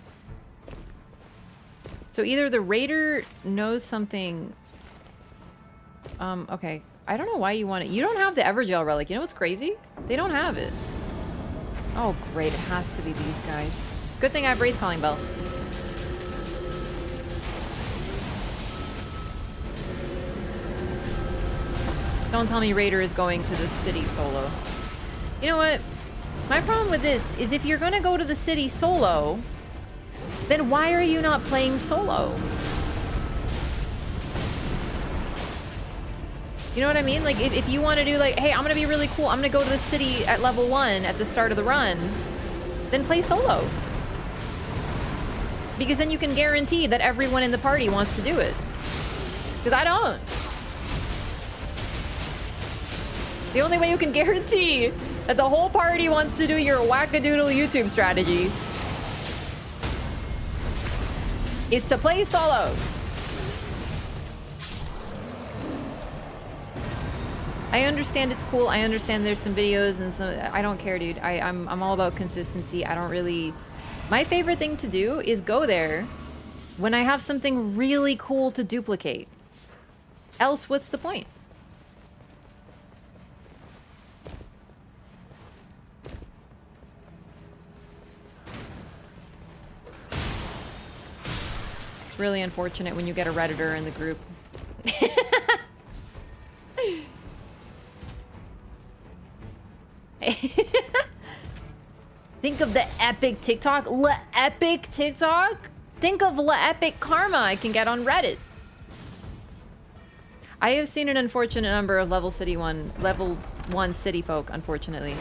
A: So either the Raider knows something... okay. I don't know why you want it. You don't have the Everjail relic. You know what's crazy? They don't have it. Oh, great. It has to be these guys. Good thing I have Wraith Calling Bell. Don't tell me Raider is going to the city solo. You know what? My problem with this is if you're gonna go to the city solo, then why are you not playing solo? You know what I mean? Like, if you want to do like, hey, I'm gonna be really cool, I'm gonna go to the city at level 1 at the start of the run, then play solo. Because then you can guarantee that everyone in the party wants to do it. Because I don't. The only way you can guarantee that the whole party wants to do your wackadoodle YouTube strategy is to play solo. I understand it's cool. I understand there's some videos and some. I don't care, dude. I'm all about consistency. I don't really. My favorite thing to do is go there when I have something really cool to duplicate. Else, what's the point? It's really unfortunate when you get a Redditor in the group. Think of the epic TikTok. Epic TikTok? Think of epic karma I can get on Reddit. I have seen an unfortunate number of level 1 city folk, unfortunately.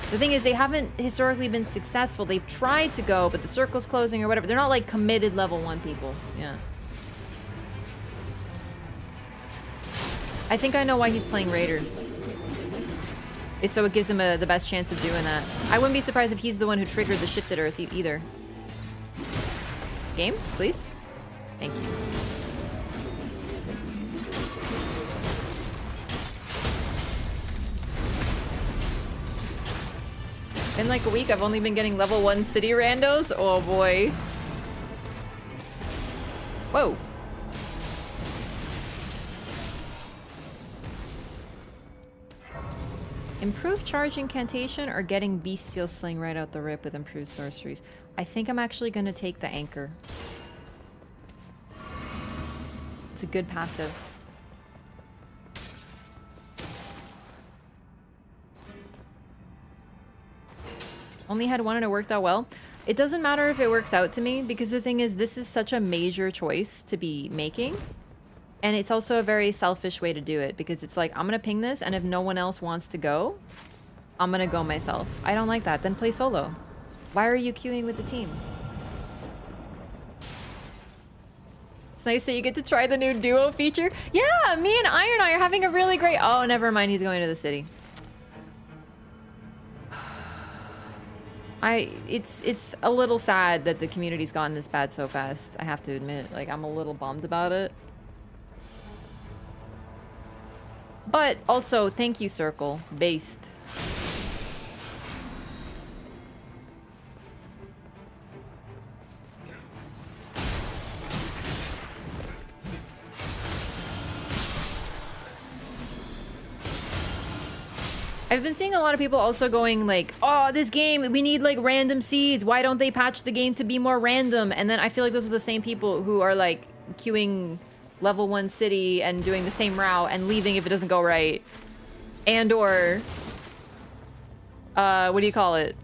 A: The thing is, they haven't historically been successful. They've tried to go, but the circle's closing or whatever. They're not like committed level 1 people. Yeah. I think I know why he's playing Raider. It's so it gives him the best chance of doing that. I wouldn't be surprised if he's the one who triggered the shifted earth either. Game, please. Thank you. In like a week, I've only been getting level 1 city randos. Oh boy. Whoa. Improved charge incantation or getting bestial sling right out the rip with improved sorceries? I think I'm actually going to take the anchor. It's a good passive. Only had one and it worked out well. It doesn't matter if it works out to me because the thing is, this is such a major choice to be making. And it's also a very selfish way to do it because it's like, I'm going to ping this and if no one else wants to go, I'm going to go myself. I don't like that. Then play solo. Why are you queuing with the team? It's nice that you get to try the new duo feature. Yeah, me and Iron Eye are having a really great... Oh, never mind. He's going to the city. It's a little sad that the community's gotten this bad so fast. I have to admit. Like, I'm a little bummed about it. But also, thank you, Circle. Based. I've been seeing a lot of people also going like, oh, this game, we need like random seeds. Why don't they patch the game to be more random? And then I feel like those are the same people who are like queuing level 1 city and doing the same route and leaving if it doesn't go right. And or what do you call it?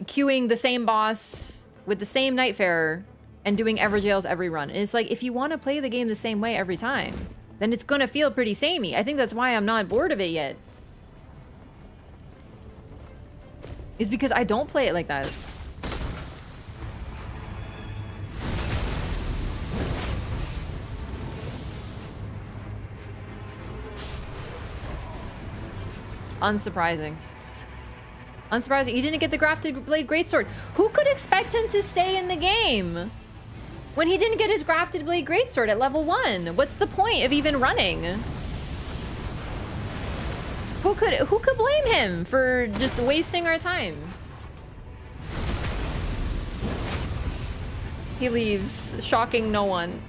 A: Queuing the same boss with the same Nightfarer and doing Everjails every run. And it's like, if you want to play the game the same way every time, then it's gonna feel pretty samey. I think that's why I'm not bored of it yet. Is because I don't play it like that. Unsurprising. Unsurprising. He didn't get the Grafted Blade Greatsword. Who could expect him to stay in the game when he didn't get his Grafted Blade Greatsword at level 1? What's the point of even running? Who could blame him for just wasting our time? He leaves, shocking no one.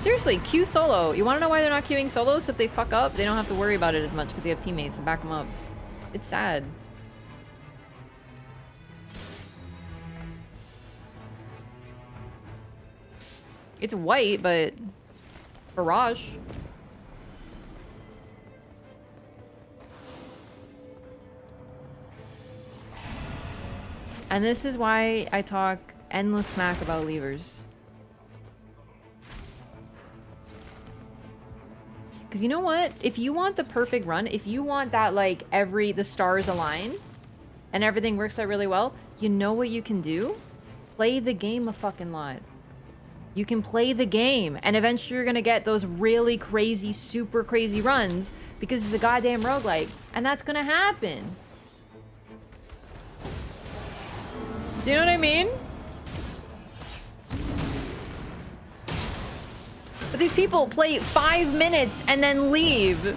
A: Seriously, queue solo. You want to know why they're not queuing solo? So if they fuck up, they don't have to worry about it as much because they have teammates to back them up. It's sad. It's white, but barrage. And this is why I talk endless smack about levers. Because you know what? If you want the perfect run, if you want that, like, the stars align and everything works out really well, you know what you can do? Play the game a fucking lot. You can play the game, and eventually you're gonna get those really crazy, super crazy runs because it's a goddamn roguelike, and that's gonna happen. Do you know what I mean? these people play 5 minutes and then leave.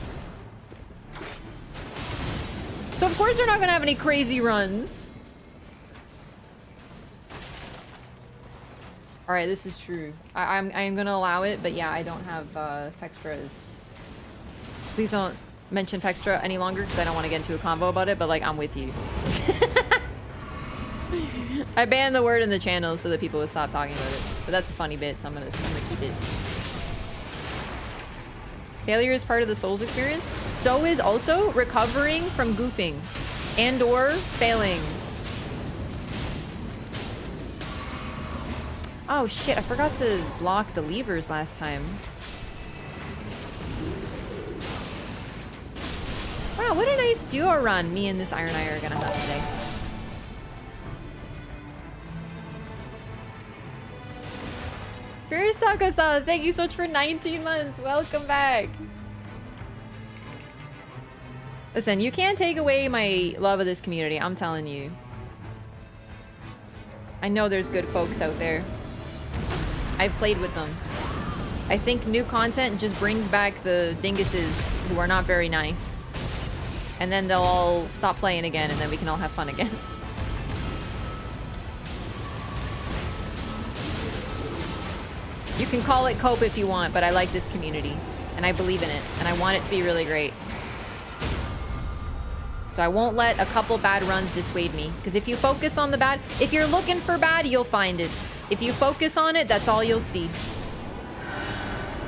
A: So of course they're not gonna have any crazy runs. All right, this is true. I'm gonna allow it, but yeah, I don't have Fextras. Please don't mention Fextra any longer because I don't want to get into a convo about it. But like, I'm with you. I banned the word in the channel so that people would stop talking about it. But that's a funny bit, so I'm gonna keep it. Failure is part of the Souls experience. So is also recovering from goofing and/or failing. Oh shit, I forgot to block the levers last time. Wow, what a nice duo run me and this Iron Eye are gonna have today. Fierce Taco Sauce, thank you so much for 19 months. Welcome back. Listen, you can't take away my love of this community, I'm telling you. I know there's good folks out there. I've played with them. I think new content just brings back the dinguses who are not very nice. And then they'll all stop playing again and then we can all have fun again. You can call it cope if you want, but I like this community. And I believe in it. And I want it to be really great. So I won't let a couple bad runs dissuade me. Because if you focus on the bad, if you're looking for bad, you'll find it. If you focus on it, that's all you'll see.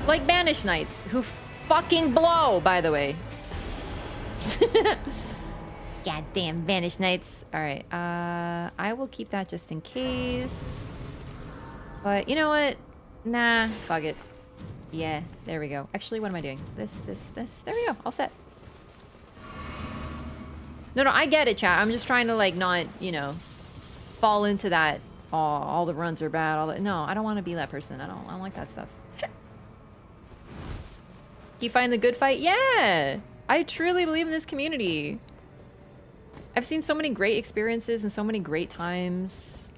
A: Like Banished Knights, who fucking blow, by the way. Goddamn Banished Knights. Alright, I will keep that just in case. But you know what? Nah, fuck it. Yeah, there we go. Actually, what am I doing? This. There we go, all set. No, I get it, chat. I'm just trying to, like, not, you know, fall into that, oh, all the runs are bad, all that. No, I don't want to be that person. I don't like that stuff. You find the good fight? Yeah! I truly believe in this community. I've seen so many great experiences and so many great times.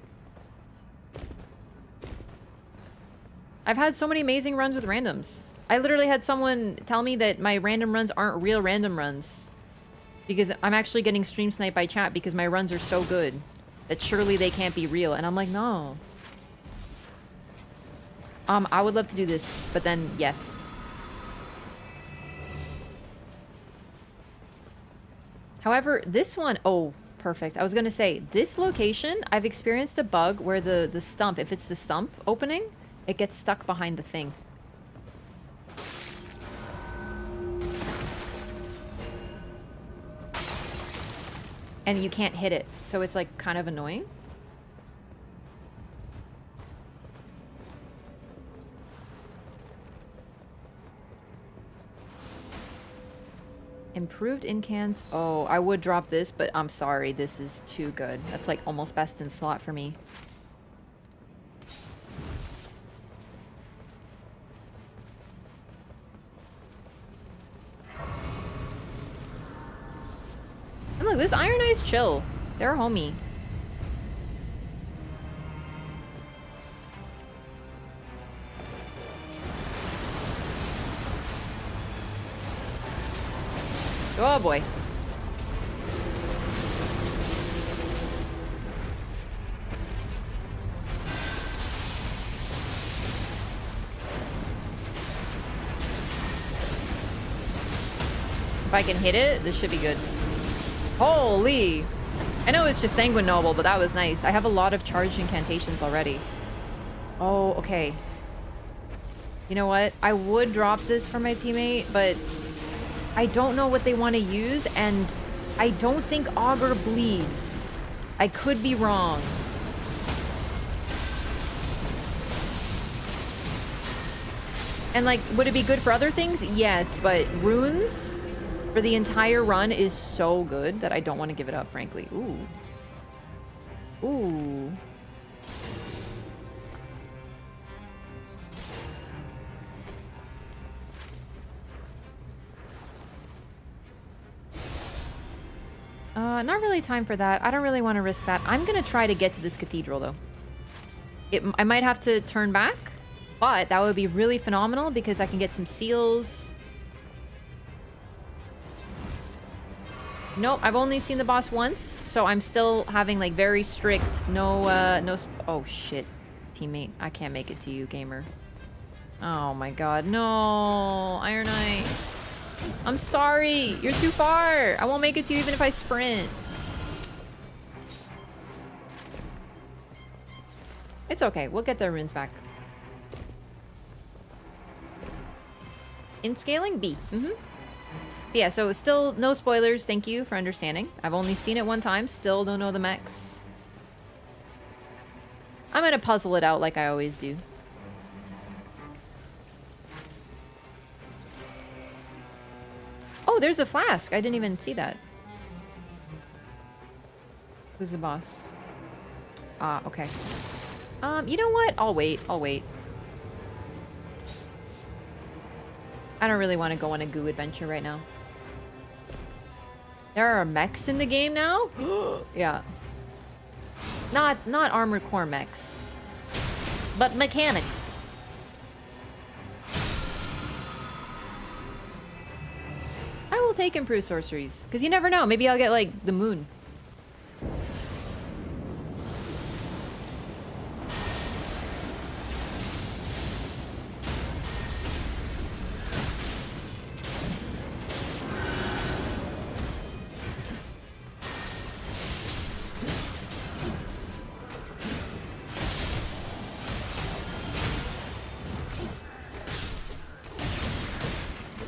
A: I've had so many amazing runs with randoms. I literally had someone tell me that my random runs aren't real random runs. Because I'm actually getting stream sniped by chat because my runs are so good that surely they can't be real. And I'm like, no. I would love to do this, but then yes. However, this one, oh, perfect. I was gonna say, this location, I've experienced a bug where the stump, if it's the stump opening, it gets stuck behind the thing. And you can't hit it, so it's like kind of annoying. Improved incans. Oh, I would drop this, but I'm sorry, this is too good. That's like almost best in slot for me. And look, this Iron Eye's chill. They're a homie. Oh boy. If I can hit it, this should be good. Holy! I know it's just Sanguine Noble, but that was nice. I have a lot of charged incantations already. Oh, okay. You know what? I would drop this for my teammate, but I don't know what they want to use, and I don't think Augur bleeds. I could be wrong. And like, would it be good for other things? Yes, but runes for the entire run is so good that I don't want to give it up, frankly. Ooh. Ooh. Not really time for that. I don't really want to risk that. I'm gonna try to get to this cathedral, though. I might have to turn back But that would be really phenomenal because I can get some seals. Nope, I've only seen the boss once, so I'm still having like very strict oh shit, teammate. I can't make it to you, gamer. Oh my god, no, Iron Knight. I'm sorry, you're too far. I won't make it to you even if I sprint. It's okay, we'll get the runes back. In scaling B. But yeah, so still no spoilers. Thank you for understanding. I've only seen it one time. Still don't know the mechs. I'm gonna puzzle it out like I always do. Oh, there's a flask. I didn't even see that. Who's the boss? Ah, okay. You know what? I'll wait. I'll wait. I don't really want to go on a goo adventure right now. There are mechs in the game now? Yeah. Not armored core mechs. But mechanics. I will take improved sorceries. Because you never know. Maybe I'll get, like, the moon.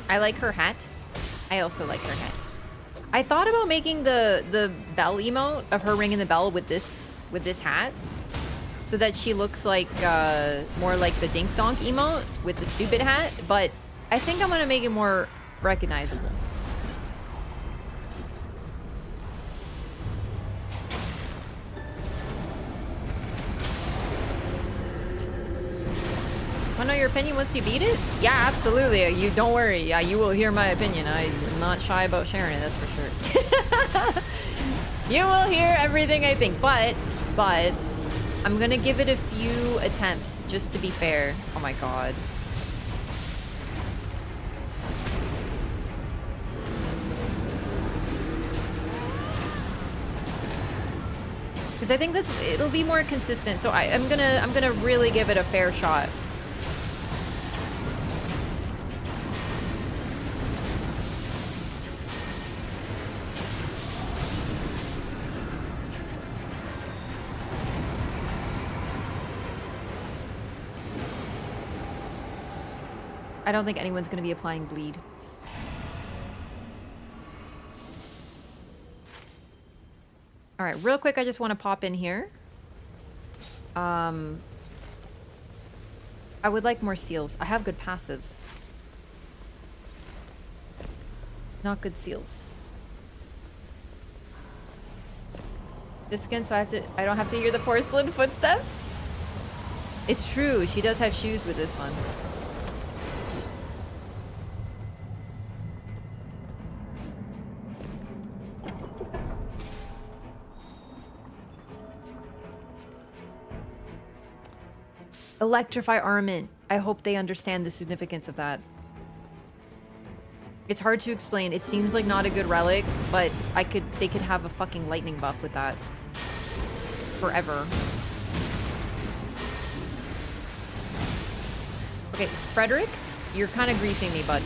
A: I like her hat. I also like her hat. I thought about making the bell emote of her ringing the bell with this hat, so that she looks like more like the Dink Donk emote with the stupid hat. But I think I'm gonna make it more recognizable. Want to know your opinion once you beat it? Yeah, absolutely. You don't worry. Yeah, you will hear my opinion. I'm not shy about sharing it, that's for sure. You will hear everything I think, but I'm gonna give it a few attempts just to be fair. Oh my god. Because I think it'll be more consistent. So I'm gonna really give it a fair shot. I don't think anyone's going to be applying bleed. All right, real quick, I just want to pop in here. I would like more seals. I have good passives. Not good seals. This skin, so I don't have to hear the porcelain footsteps? It's true, she does have shoes with this one. Electrify armament. I hope they understand the significance of that. It's hard to explain. It seems like not a good relic, but they could have a fucking lightning buff with that. Forever. Okay, Frederick, you're kind of griefing me, bud.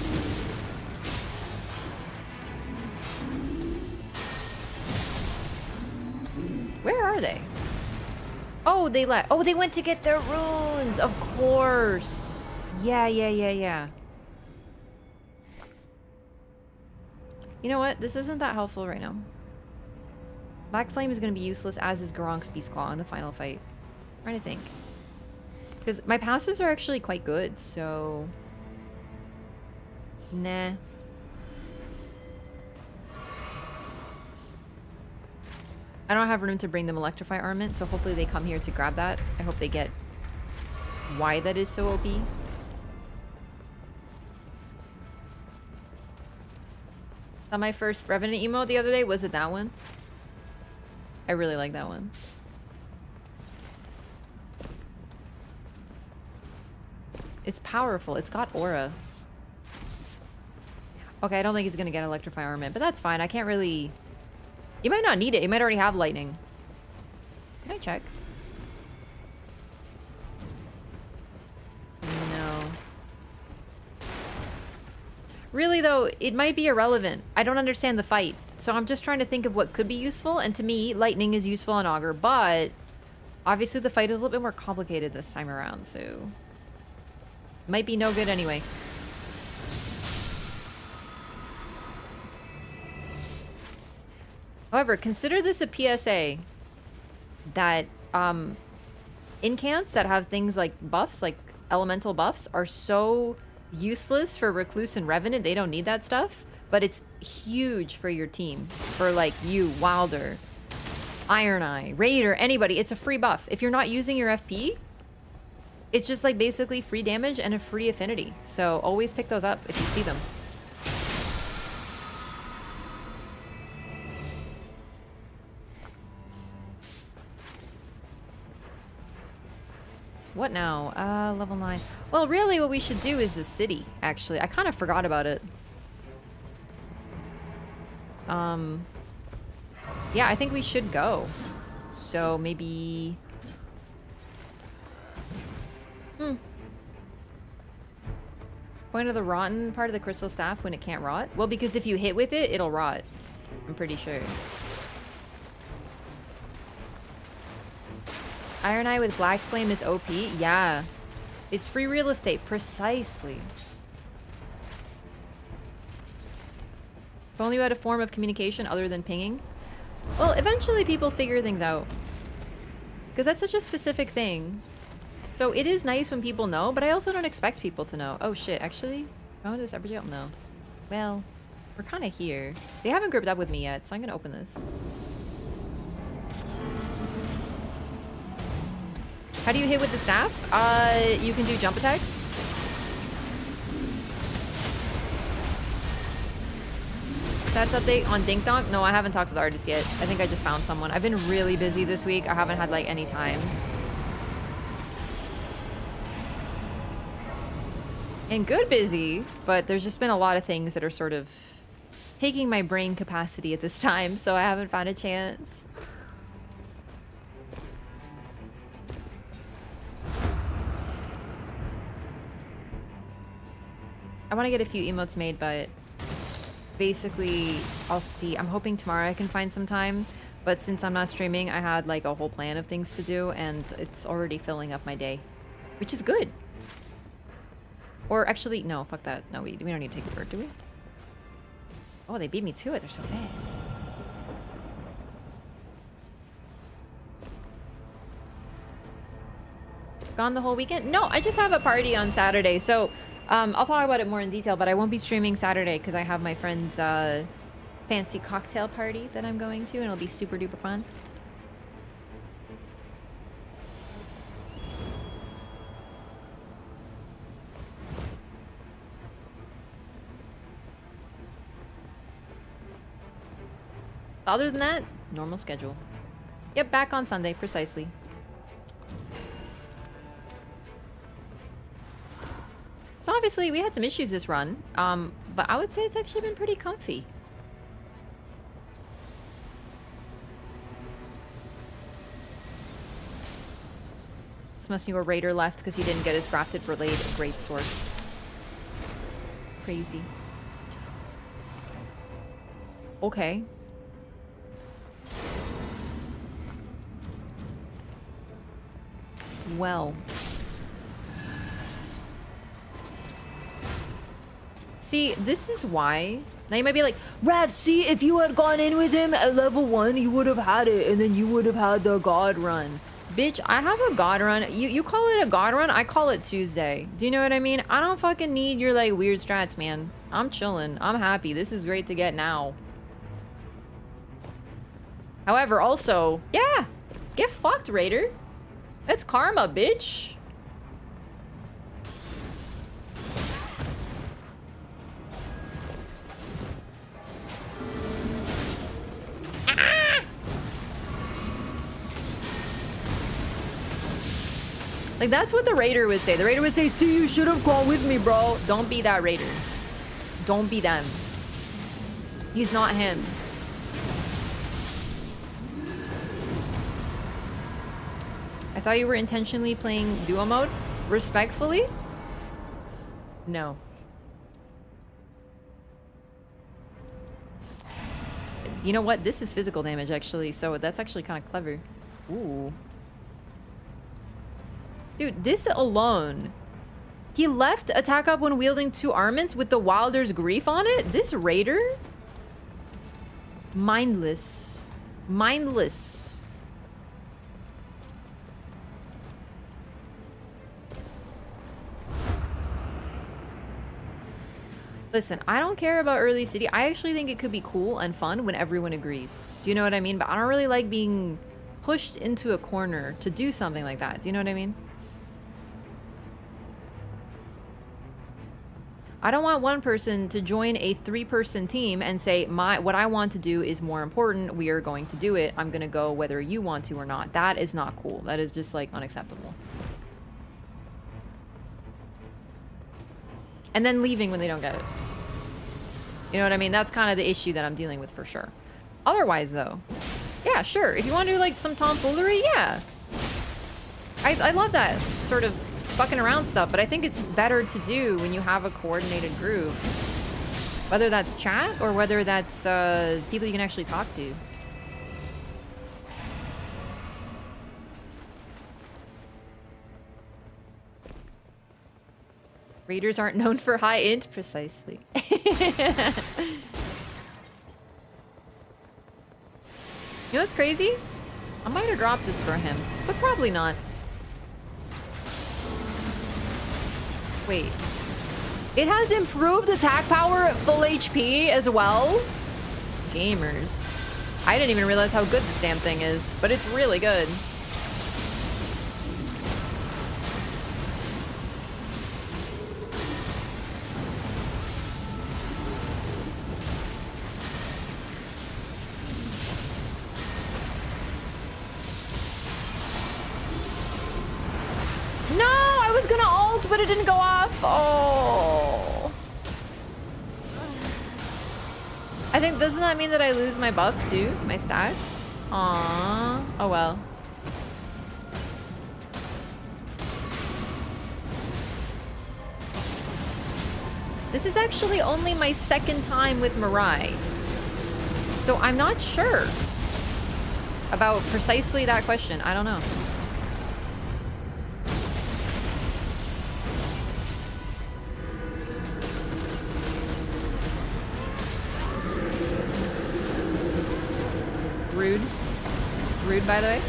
A: Where are they? Oh, they went to get their runes. Of course. Yeah. You know what? This isn't that helpful right now. Black Flame is going to be useless, as is Garonk's Beast Claw in the final fight. I'm trying to think. Because my passives are actually quite good, so... Nah. I don't have room to bring them Electrify armament, so hopefully they come here to grab that. I hope they get why that is so OP. Saw my first Revenant emote the other day. Was it that one? I really like that one. It's powerful. It's got aura. Okay, I don't think he's gonna get electrify armament, but that's fine. I can't really... You might not need it. You might already have lightning. Can I check? No. Really, though, it might be irrelevant. I don't understand the fight. So I'm just trying to think of what could be useful, and to me, lightning is useful on Augur, but obviously the fight is a little bit more complicated this time around, so... Might be no good anyway. However, consider this a PSA that incants that have things like buffs, like elemental buffs, are so useless for Recluse and Revenant. They don't need that stuff, but it's huge for your team. For like you, Wilder, Iron Eye, Raider, anybody. It's a free buff. If you're not using your FP, it's just like basically free damage and a free affinity. So always pick those up if you see them. What now? Level 9. Well, really what we should do is the city, actually. I kind of forgot about it. Yeah, I think we should go. So maybe... Point of the rotten part of the crystal staff when it can't rot? Well, because if you hit with it, it'll rot. I'm pretty sure. Iron Eye with Black Flame is OP? Yeah. It's free real estate, precisely. If only you had a form of communication other than pinging. Well, eventually people figure things out. Because that's such a specific thing. So it is nice when people know, but I also don't expect people to know. Oh shit, actually? Oh, this upper jail? No. Well, we're kind of here. They haven't grouped up with me yet, so I'm going to open this. How do you hit with the staff? You can do jump attacks. Stats update on Dink Donk? No, I haven't talked to the artist yet. I think I just found someone. I've been really busy this week. I haven't had like any time. And good busy, but there's just been a lot of things that are sort of taking my brain capacity at this time, so I haven't found a chance. I want to get a few emotes made, but basically I'll see. I'm hoping tomorrow I can find some time, but since I'm not streaming, I had like a whole plan of things to do, and it's already filling up my day, which is good. Or actually, no, fuck that. No, we don't need to take a bird, do we? Oh, they beat me to it. They're so fast. Gone the whole weekend? No, I just have a party on Saturday, so I'll talk about it more in detail, but I won't be streaming Saturday because I have my friend's fancy cocktail party that I'm going to, and it'll be super duper fun. Other than that, normal schedule. Yep, back on Sunday, precisely. So obviously, we had some issues this run, but I would say it's actually been pretty comfy. This must be where Raider left because he didn't get his grafted blade great sword. Crazy. Okay. Well. See, this is why. Now you might be like, Rav, see, if you had gone in with him at level 1, you would have had it, and then you would have had the god run. Bitch, I have a god run. You call it a god run, I call it Tuesday. Do you know what I mean? I don't fucking need your, like, weird strats, man. I'm chilling. I'm happy. This is great to get now. However, also, yeah, get fucked, Raider. That's karma, bitch. Like, that's what the raider would say. The raider would say, see, you should have gone with me, bro. Don't be that raider. Don't be them. He's not him. I thought you were intentionally playing duo mode. Respectfully? No. You know what? This is physical damage, actually, so that's actually kind of clever. Ooh. Dude, this alone. He left attack up when wielding 2 armaments with the Wilder's Grief on it? This raider? Mindless. Mindless. Listen, I don't care about early city. I actually think it could be cool and fun when everyone agrees. Do you know what I mean? But I don't really like being pushed into a corner to do something like that. Do you know what I mean? I don't want one person to join a 3-person team and say, what I want to do is more important. We are going to do it. I'm going to go whether you want to or not. That is not cool. That is just, like, unacceptable. And then leaving when they don't get it. You know what I mean? That's kind of the issue that I'm dealing with for sure. Otherwise, though, yeah, sure. If you want to do, like, some tomfoolery, yeah. I love that sort of fucking around stuff, but I think it's better to do when you have a coordinated group. Whether that's chat or whether that's people you can actually talk to. Raiders aren't known for high int, precisely. You know what's crazy? I might have dropped this for him, but probably not. Wait. It has improved attack power at full HP as well? Gamers. I didn't even realize how good this damn thing is, but it's really good. But it didn't go off. Oh. I think, doesn't that mean that I lose my buff too? My stacks? Aww. Oh well. This is actually only my 2nd time with Mirai. So I'm not sure about precisely that question. I don't know. Rude. Rude, by the way.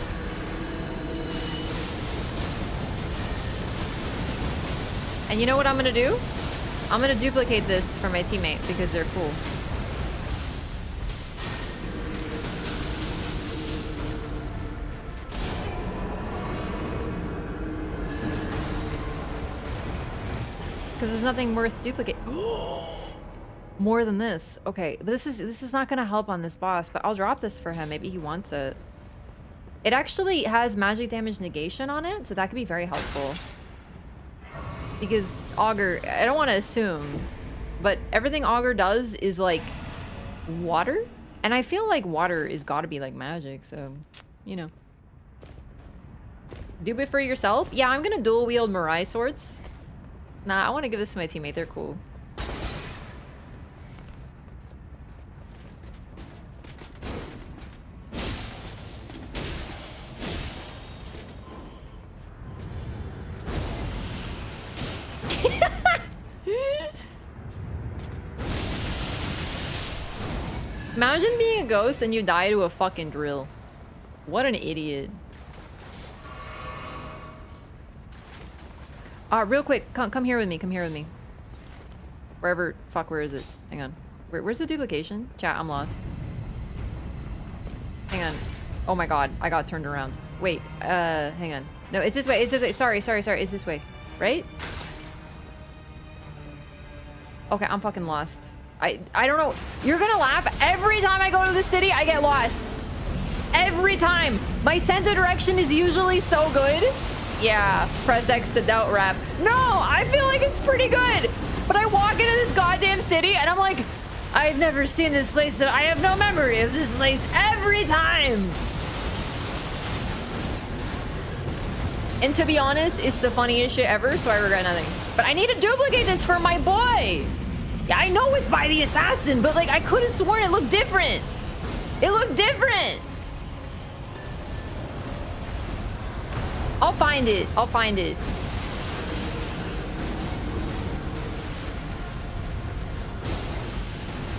A: And you know what I'm gonna do? I'm gonna duplicate this for my teammate because they're cool. Because there's nothing worth duplicate. More than this. Okay, but this is not gonna help on this boss, but I'll drop this for him. Maybe he wants it. It actually has magic damage negation on it, so that could be very helpful. Because Augur, I don't want to assume, but everything Augur does is like water, and I feel like water is gotta be like magic, so you know. Do it for yourself? Yeah, I'm gonna dual wield Mirai swords. Nah, I want to give this to my teammate. They're cool. Imagine being a ghost and you die to a fucking drill. What an idiot. Real quick, come here with me, come here with me. Wherever, fuck, where is it? Hang on. Where's the duplication? Chat, I'm lost. Hang on. Oh my god, I got turned around. Wait, hang on. No, it's this way, it's this way. Sorry, it's this way. Right? Okay, I'm fucking lost. I don't know. You're gonna laugh. Every time I go to the city, I get lost. Every time. My sense of direction is usually so good. Yeah, press X to doubt rap. No, I feel like it's pretty good. But I walk into this goddamn city and I'm like, I've never seen this place, so I have no memory of this place every time. And to be honest, it's the funniest shit ever, so I regret nothing. But I need to duplicate this for my boy. Yeah, I know it's by the assassin, but like I could have sworn it looked different. It looked different. I'll find it. I'll find it.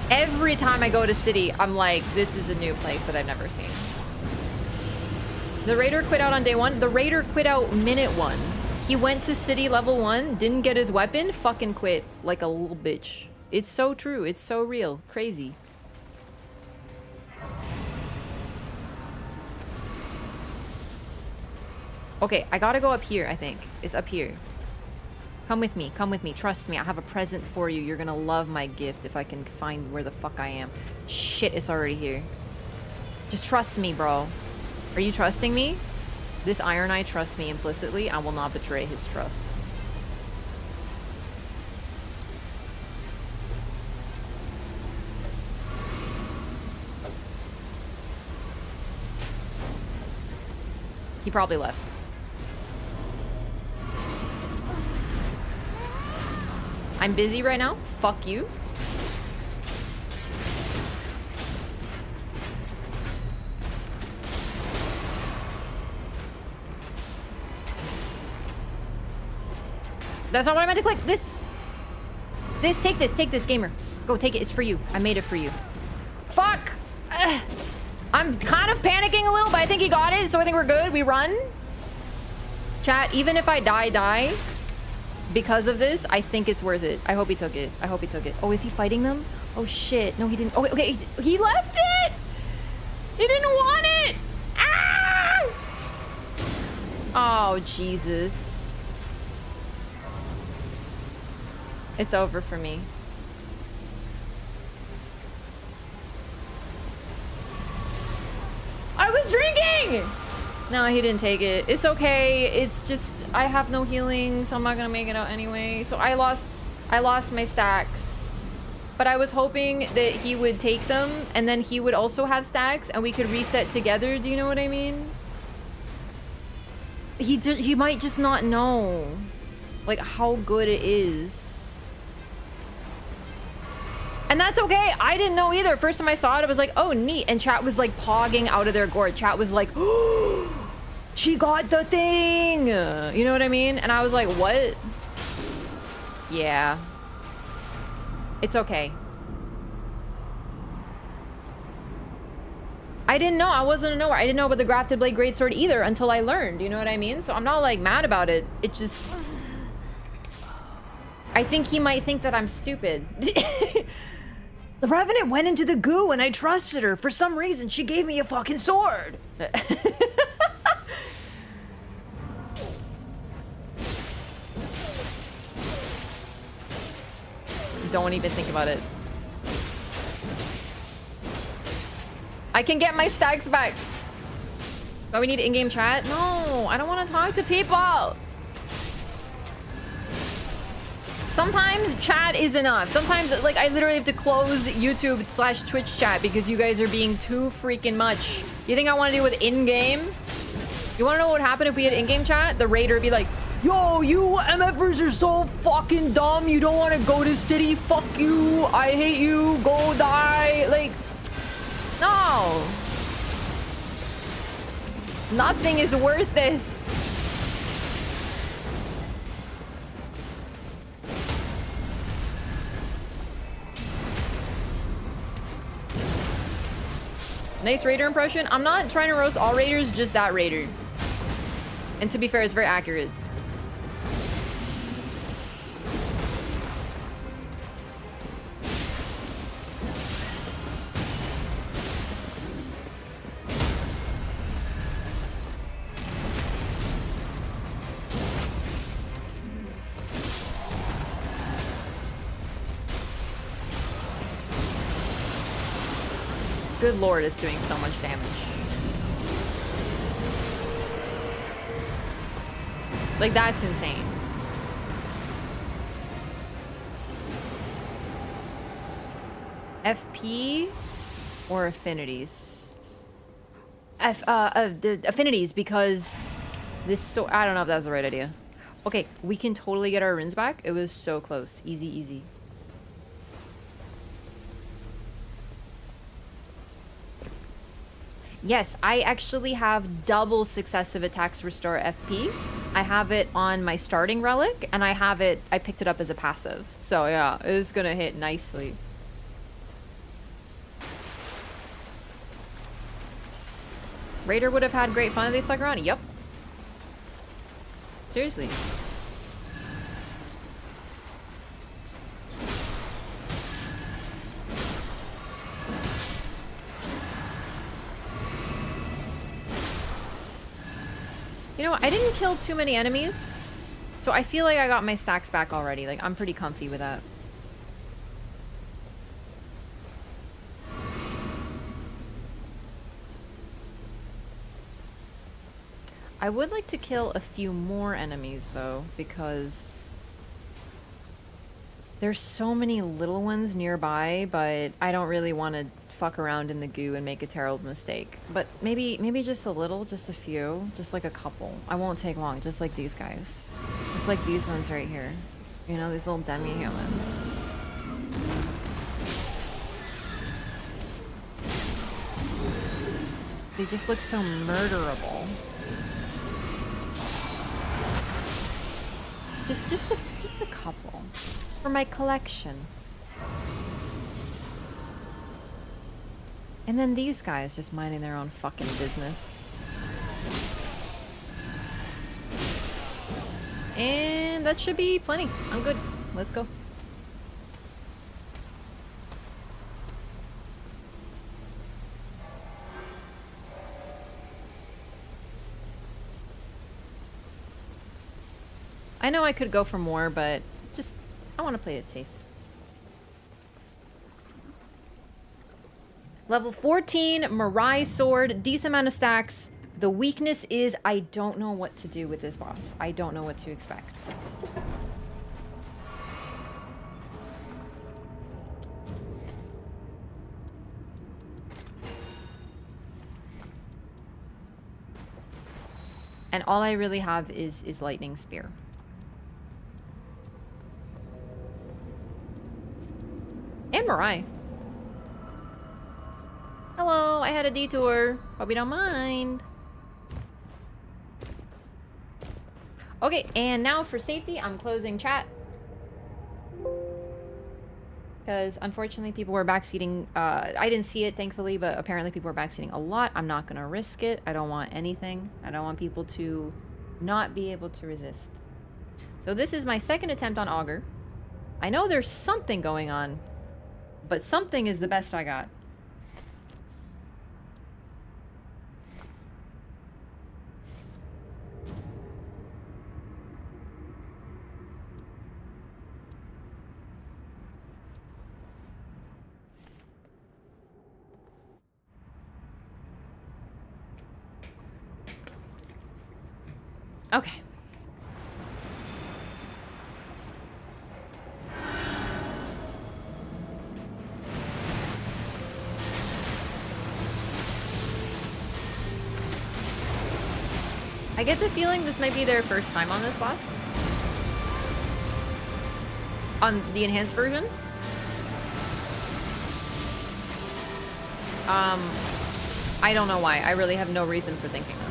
A: Every time I go to city, I'm like, this is a new place that I've never seen. The raider quit out on day 1. The raider quit out minute 1. He went to city level 1, didn't get his weapon, fucking quit like a little bitch. It's so true. It's so real. Crazy. Okay, I gotta go up here, I think. It's up here. Come with me. Come with me. Trust me. I have a present for you. You're gonna love my gift if I can find where the fuck I am. Shit, it's already here. Just trust me, bro. Are you trusting me? This Iron Eye trusts me implicitly. I will not betray his trust. He probably left. I'm busy right now. Fuck you. That's not what I meant to click. This, take this, gamer. Go take it. It's for you. I made it for you. Fuck. I'm kind of panicking a little, but I think he got it, so I think we're good. We run. Chat, even if I die because of this, I think it's worth it. I hope he took it. I hope he took it. Oh, is he fighting them? Oh, shit. No, he didn't. Oh, wait, okay. He left it. He didn't want it. Ah! Oh, Jesus. It's over for me. I was drinking! No, he didn't take it. It's okay. It's just, I have no healing, so I'm not gonna make it out anyway. So I lost my stacks. But I was hoping that he would take them, and then he would also have stacks, and we could reset together. Do you know what I mean? He might just not know, like, how good it is. And that's okay. I didn't know either. First time I saw it, I was like, oh, neat. And chat was like pogging out of their gourd. Chat was like, oh, she got the thing. You know what I mean? And I was like, what? Yeah. It's okay. I didn't know. I wasn't a knower. I didn't know about the Grafted Blade Greatsword either until I learned. You know what I mean? So I'm not like mad about it. It just... I think he might think that I'm stupid. The Revenant went into the goo and I trusted her. For some reason, she gave me a fucking sword. Don't even think about it. I can get my stacks back. Oh, we need in-game chat? No, I don't want to talk to people. Sometimes chat is enough. Sometimes, like, I literally have to close YouTube/Twitch chat because you guys are being too freaking much. You think I want to do with in-game? You want to know what would happen if we had in-game chat? The raider would be like, yo, you MFers are so fucking dumb. You don't want to go to city. Fuck you. I hate you. Go die. Like, no. Nothing is worth this. Nice raider impression. I'm not trying to roast all raiders, just that raider. And to be fair, it's very accurate. Good lord, it's doing so much damage. Like, that's insane. FP or affinities? The affinities, because this, so I don't know if that was the right idea. Okay, we can totally get our runes back. It was so close. Easy, easy. Yes, I actually have double successive attacks restore FP. I have it on my starting relic, and I picked it up as a passive. So yeah, it's gonna hit nicely. Raider would have had great fun if they stuck around. Yep. Seriously. You know what? I didn't kill too many enemies, so I feel like I got my stacks back already. Like, I'm pretty comfy with that. I would like to kill a few more enemies, though, because there's so many little ones nearby, but I don't really want to fuck around in the goo and make a terrible mistake. But maybe just a little, just a few, just like a couple. I won't take long, just like these guys. Just like these ones right here. You know, these little demi-humans. They just look so murderable. Just a couple for my collection. And then these guys just minding their own fucking business. And that should be plenty. I'm good. Let's go. I know I could go for more, but just, I want to play it safe. Level 14, Mirai Sword, decent amount of stacks. The weakness is I don't know what to do with this boss. I don't know what to expect. And all I really have is Lightning Spear. And Mirai. Hello, I had a detour. Hope you don't mind. Okay, and now for safety, I'm closing chat. Because unfortunately people were backseating. I didn't see it, thankfully, but apparently people were backseating a lot. I'm not going to risk it. I don't want anything. I don't want people to not be able to resist. So this is my second attempt on Augur. I know there's something going on, but something is the best I got. Okay. I get the feeling this might be their first time on this boss. On the enhanced version. I don't know why. I really have no reason for thinking this.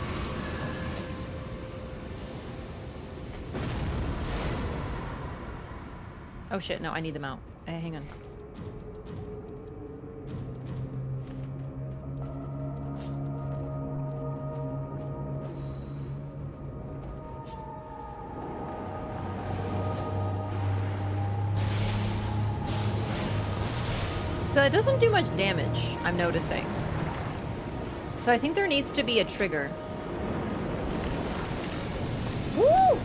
A: Oh shit, no, I need them out. Hang on. So that doesn't do much damage, I'm noticing. So I think there needs to be a trigger. Woo!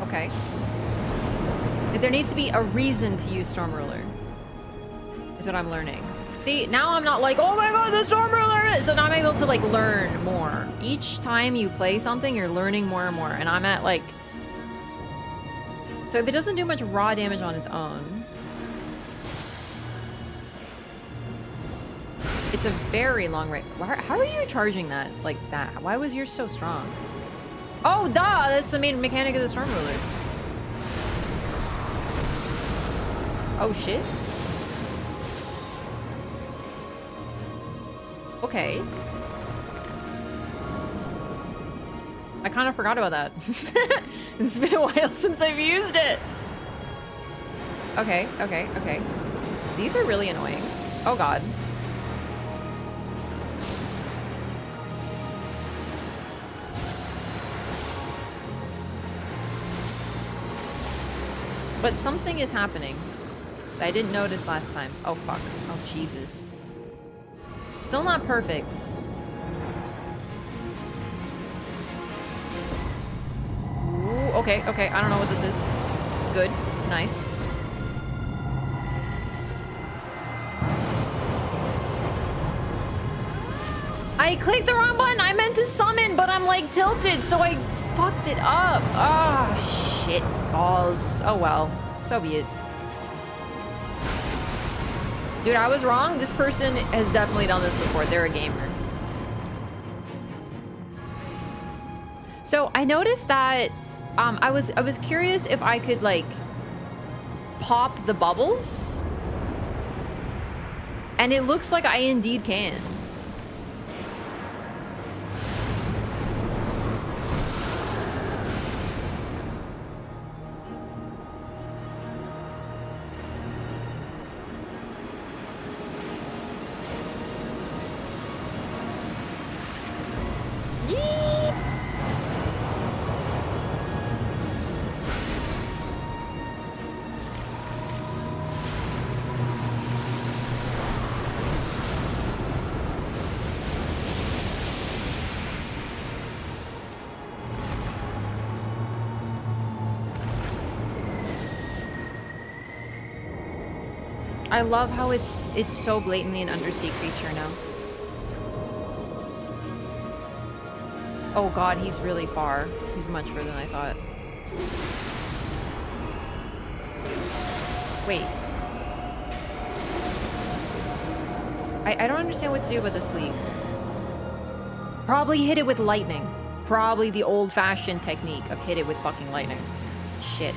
A: Okay. There needs to be a reason to use Storm Ruler, is what I'm learning. See, now I'm not like, oh my god, the storm ruler! So now I'm able to like learn more. Each time you play something, you're learning more and more. And I'm at like... So if it doesn't do much raw damage on its own... It's a very long range. How are you charging that like that? Why was yours so strong? Oh, duh! That's the main mechanic of the storm ruler. Oh, shit. Okay. I kind of forgot about that. It's been a while since I've used it. Okay, okay, okay. These are really annoying. Oh, God. But something is happening that I didn't notice last time. Oh, fuck. Oh, Jesus. Still not perfect. Ooh, okay, okay. I don't know what this is. Good. Nice. I clicked the wrong button. I meant to summon, but I'm like tilted, so I fucked it up. Ah, shit balls. Oh well, so be it. Dude, I was wrong. This person has definitely done this before. They're a gamer. So I noticed that I was curious if I could like pop the bubbles, and it looks like I indeed can. I love how it's so blatantly an undersea creature now. Oh god, he's really far. He's much further than I thought. Wait. I don't understand what to do with the sleeve. Probably hit it with lightning. Probably the old-fashioned technique of hit it with fucking lightning. Shit.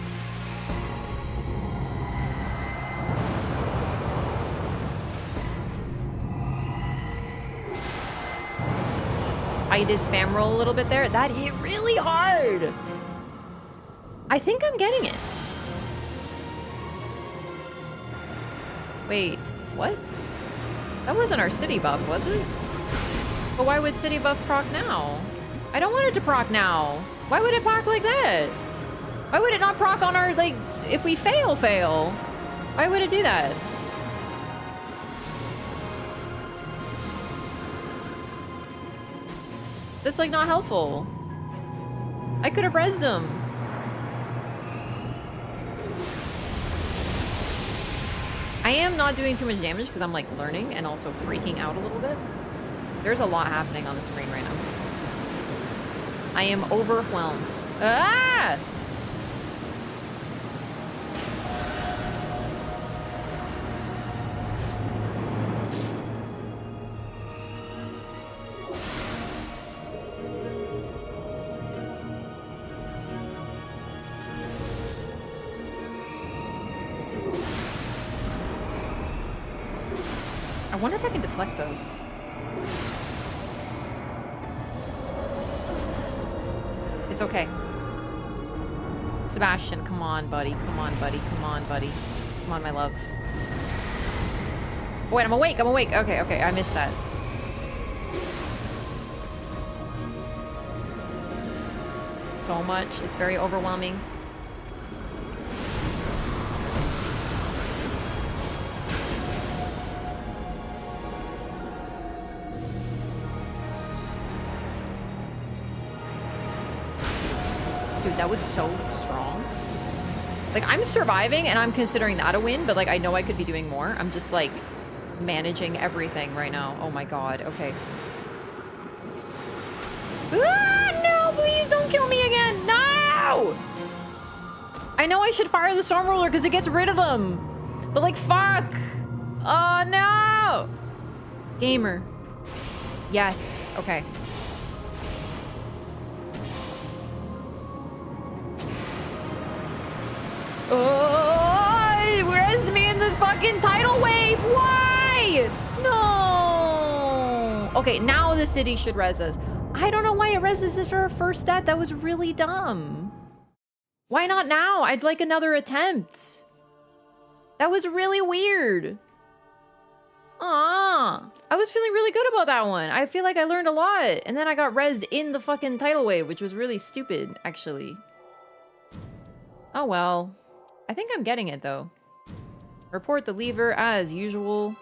A: I did spam roll a little bit there. That hit really hard. I think I'm getting it. Wait, what? That wasn't our city buff, was it? But why would city buff proc now? I don't want it to proc now. Why would it proc like that? Why would it not proc on our, like, if we fail? Why would it do that? That's like not helpful. I could have rezzed them. I am not doing too much damage because I'm like learning and also freaking out a little bit. There's a lot happening on the screen right now. I am overwhelmed. Ah! I wonder if I can deflect those. It's okay. Sebastian, come on, buddy. Come on, buddy. Come on, buddy. Come on, my love. Oh, wait, I'm awake. I'm awake. Okay, okay. I missed that. So much. It's very overwhelming. Dude, that was so strong. Like, I'm surviving and I'm considering that a win, but like, I know I could be doing more. I'm just like, managing everything right now. Oh my god, okay. Ah, no, please don't kill me again. No! I know I should fire the storm ruler because it gets rid of them. But like, fuck. Oh no! Gamer. Yes, okay. Oh, where's me in the fucking tidal wave? Why? No. Okay, now the city should res us. I don't know why it reses us for our first death. That was really dumb. Why not now? I'd like another attempt. That was really weird. I was feeling really good about that one. I feel like I learned a lot. And then I got rezzed in the fucking tidal wave, which was really stupid, actually. Oh well. I think I'm getting it, though. Report the lever as usual.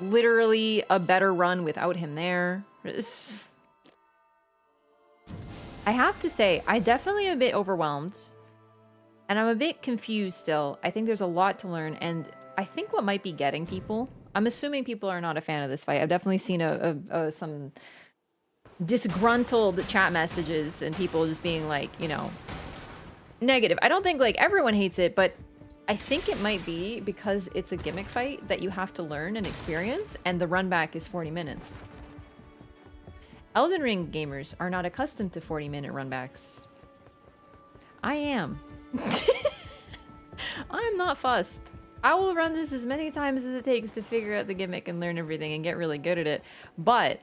A: Literally a better run without him there. I have to say, I definitely am a bit overwhelmed. And I'm a bit confused still. I think there's a lot to learn. And I think what might be getting people... I'm assuming people are not a fan of this fight. I've definitely seen some disgruntled chat messages and people just being like, you know, negative. I don't think like everyone hates it, but I think it might be because it's a gimmick fight that you have to learn and experience, and the run back is 40 minutes. Elden Ring gamers are not accustomed to 40-minute runbacks. I am. I'm not fussed. I will run this as many times as it takes to figure out the gimmick and learn everything and get really good at it. But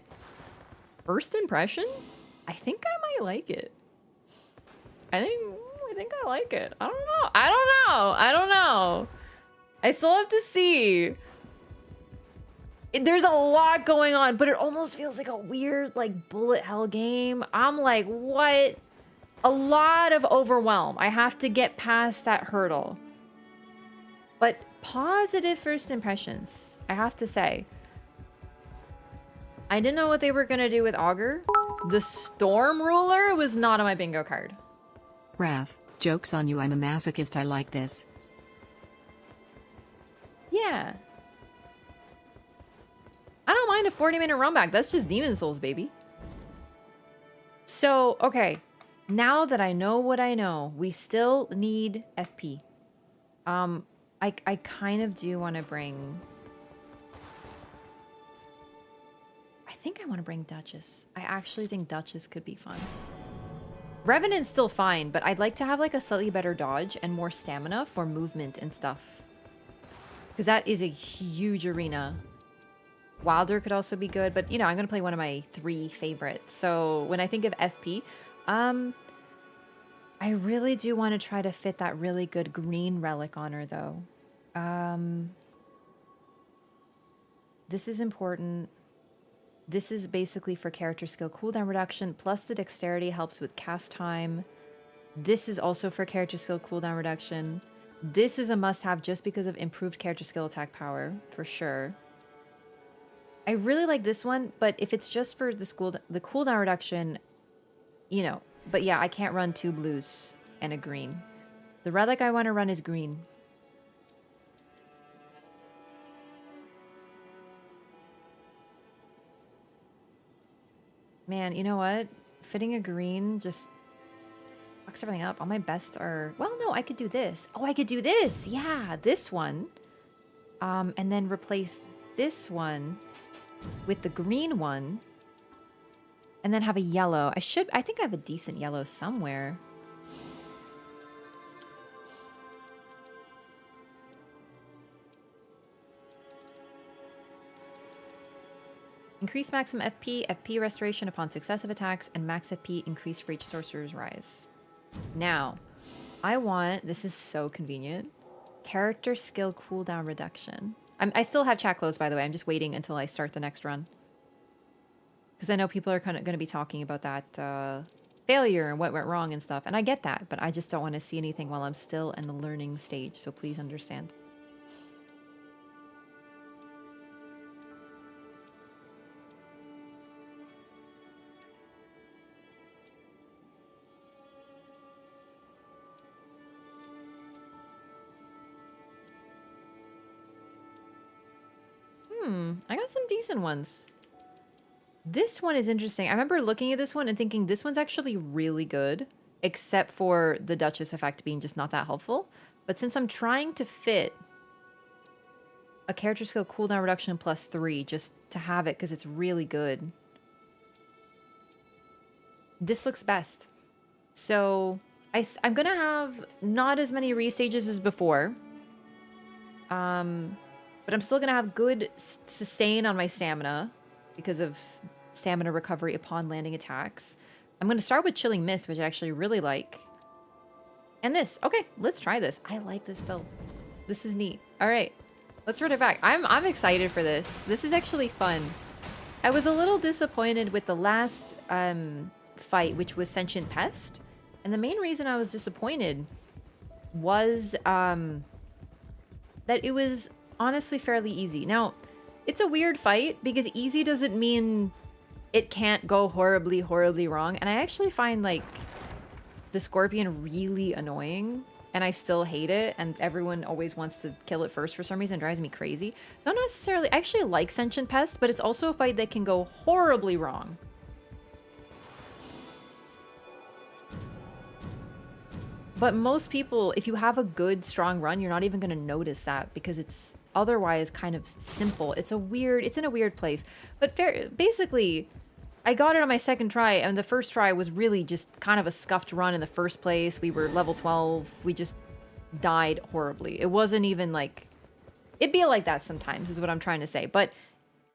A: first impression, I think I might like it. I think I like it. I don't know. I don't know. I still have to see. There's a lot going on, but it almost feels like a weird like bullet hell game. I'm like, what? A lot of overwhelm. I have to get past that hurdle. But positive first impressions, I have to say. I didn't know what they were going to do with Augur. The Storm Ruler was not on my bingo card.
C: Raph, joke's on you, I'm a masochist, I like this.
A: Yeah. I don't mind a 40-minute run back. That's just Demon Souls, baby. So, okay. Now that I know what I know, we still need FP. I kind of do want to bring... I think I want to bring Duchess. I actually think Duchess could be fun. Revenant's still fine, but I'd like to have like a slightly better dodge and more stamina for movement and stuff. Because that is a huge arena. Wilder could also be good, but you know, I'm going to play one of my 3 favorites. So when I think of FP, I really do want to try to fit that really good green relic on her, though. This is important. This is basically for character skill cooldown reduction, plus the dexterity helps with cast time. This is also for character skill cooldown reduction. This is a must-have just because of improved character skill attack power, for sure. I really like this one, but if it's just for the cooldown reduction, you know. But yeah, I can't run 2 blues and a green. The relic I want to run is green. Man, you know what? Fitting a green just fucks everything up. All my best are... Well, no, I could do this. Oh, I could do this. Yeah, this one. And then replace this one with the green one. And then have a yellow. I think I have a decent yellow somewhere. Increase maximum FP, FP restoration upon successive attacks, and max FP increase for each sorcerer's rise. Now, I want, this is so convenient, character skill cooldown reduction. I still have chat closed, by the way. I'm just waiting until I start the next run. Because I know people are kind of going to be talking about that failure and what went wrong and stuff. And I get that, but I just don't want to see anything while I'm still in the learning stage. So please understand. I got some decent ones. This one is interesting. I remember looking at this one and thinking this one's actually really good, except for the Duchess effect being just not that helpful. But since I'm trying to fit a character skill cooldown reduction +3 just to have it because it's really good, this looks best. So I'm gonna have not as many restages as before. But I'm still gonna have good sustain on my stamina because of stamina recovery upon landing attacks. I'm gonna start with Chilling Mist, which I actually really like. And this. Okay, let's try this. I like this build. This is neat. All right, let's run it back. I'm excited for this. This is actually fun. I was a little disappointed with the last fight, which was Sentient Pest. And the main reason I was disappointed was that it was honestly fairly easy. Now, it's a weird fight because easy doesn't mean it can't go horribly, horribly wrong. And I actually find, like, the Scorpion really annoying, and I still hate it, and everyone always wants to kill it first for some reason. It drives me crazy. So I'm not necessarily... I actually like Sentient Pest, but it's also a fight that can go horribly wrong. But most people, if you have a good, strong run, you're not even going to notice that because it's otherwise kind of simple. It's in a weird place. But basically, I got it on my second try, and the first try was really just kind of a scuffed run in the first place. We were level 12. We just died horribly. It wasn't even like... It'd be like that sometimes, is what I'm trying to say. But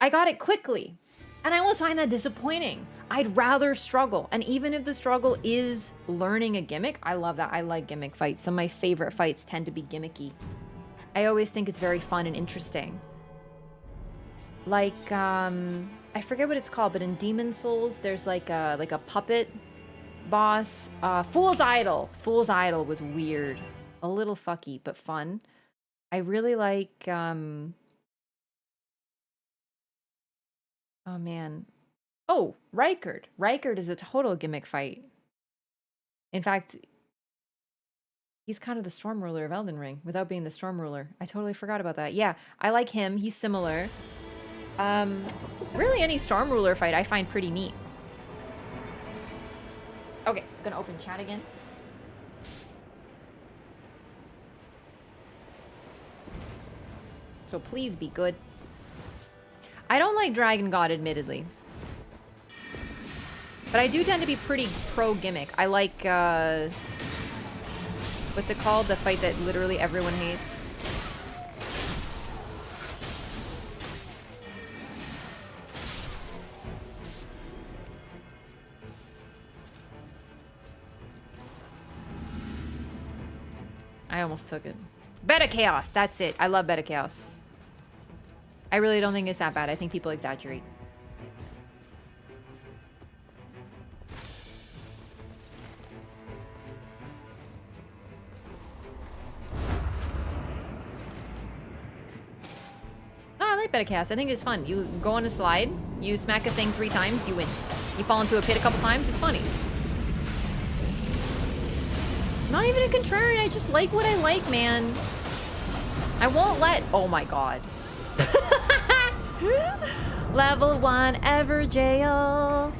A: I got it quickly. And I almost find that disappointing. I'd rather struggle. And even if the struggle is learning a gimmick, I love that. I like gimmick fights. Some of my favorite fights tend to be gimmicky. I always think it's very fun and interesting. Like, I forget what it's called, but in Demon Souls, there's like a puppet boss. Fool's Idol. Fool's Idol was weird. A little fucky, but fun. I really like, oh man. Oh, Rykard. Rykard is a total gimmick fight. In fact, he's kind of the Storm Ruler of Elden Ring without being the Storm Ruler. I totally forgot about that. Yeah, I like him. He's similar. Really any Storm Ruler fight I find pretty neat. Okay, I'm gonna open chat again. So please be good. I don't like Dragon God, admittedly. But I do tend to be pretty pro-gimmick. I like, what's it called? The fight that literally everyone hates. I almost took it. Beta Chaos, that's it. I love Beta Chaos. I really don't think it's that bad. I think people exaggerate. No, I like Beta Chaos. I think it's fun. You go on a slide, you smack a thing 3 times, you win. You fall into a pit a couple times, it's funny. Not even a contrarian, I just like what I like, man. I won't let... Oh my god. Level 1 Everjail.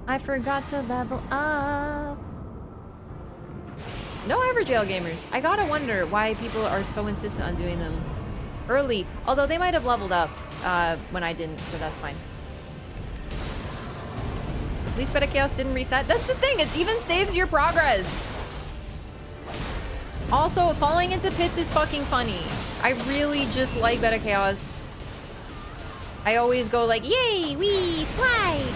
A: I forgot to level up. No Everjail gamers. I gotta wonder why people are so insistent on doing them early. Although they might have leveled up when I didn't, so that's fine. At least Beta Chaos didn't reset. That's the thing, it even saves your progress. Also, falling into pits is fucking funny. I really just like Beta Chaos. I always go like, yay, wee, slide.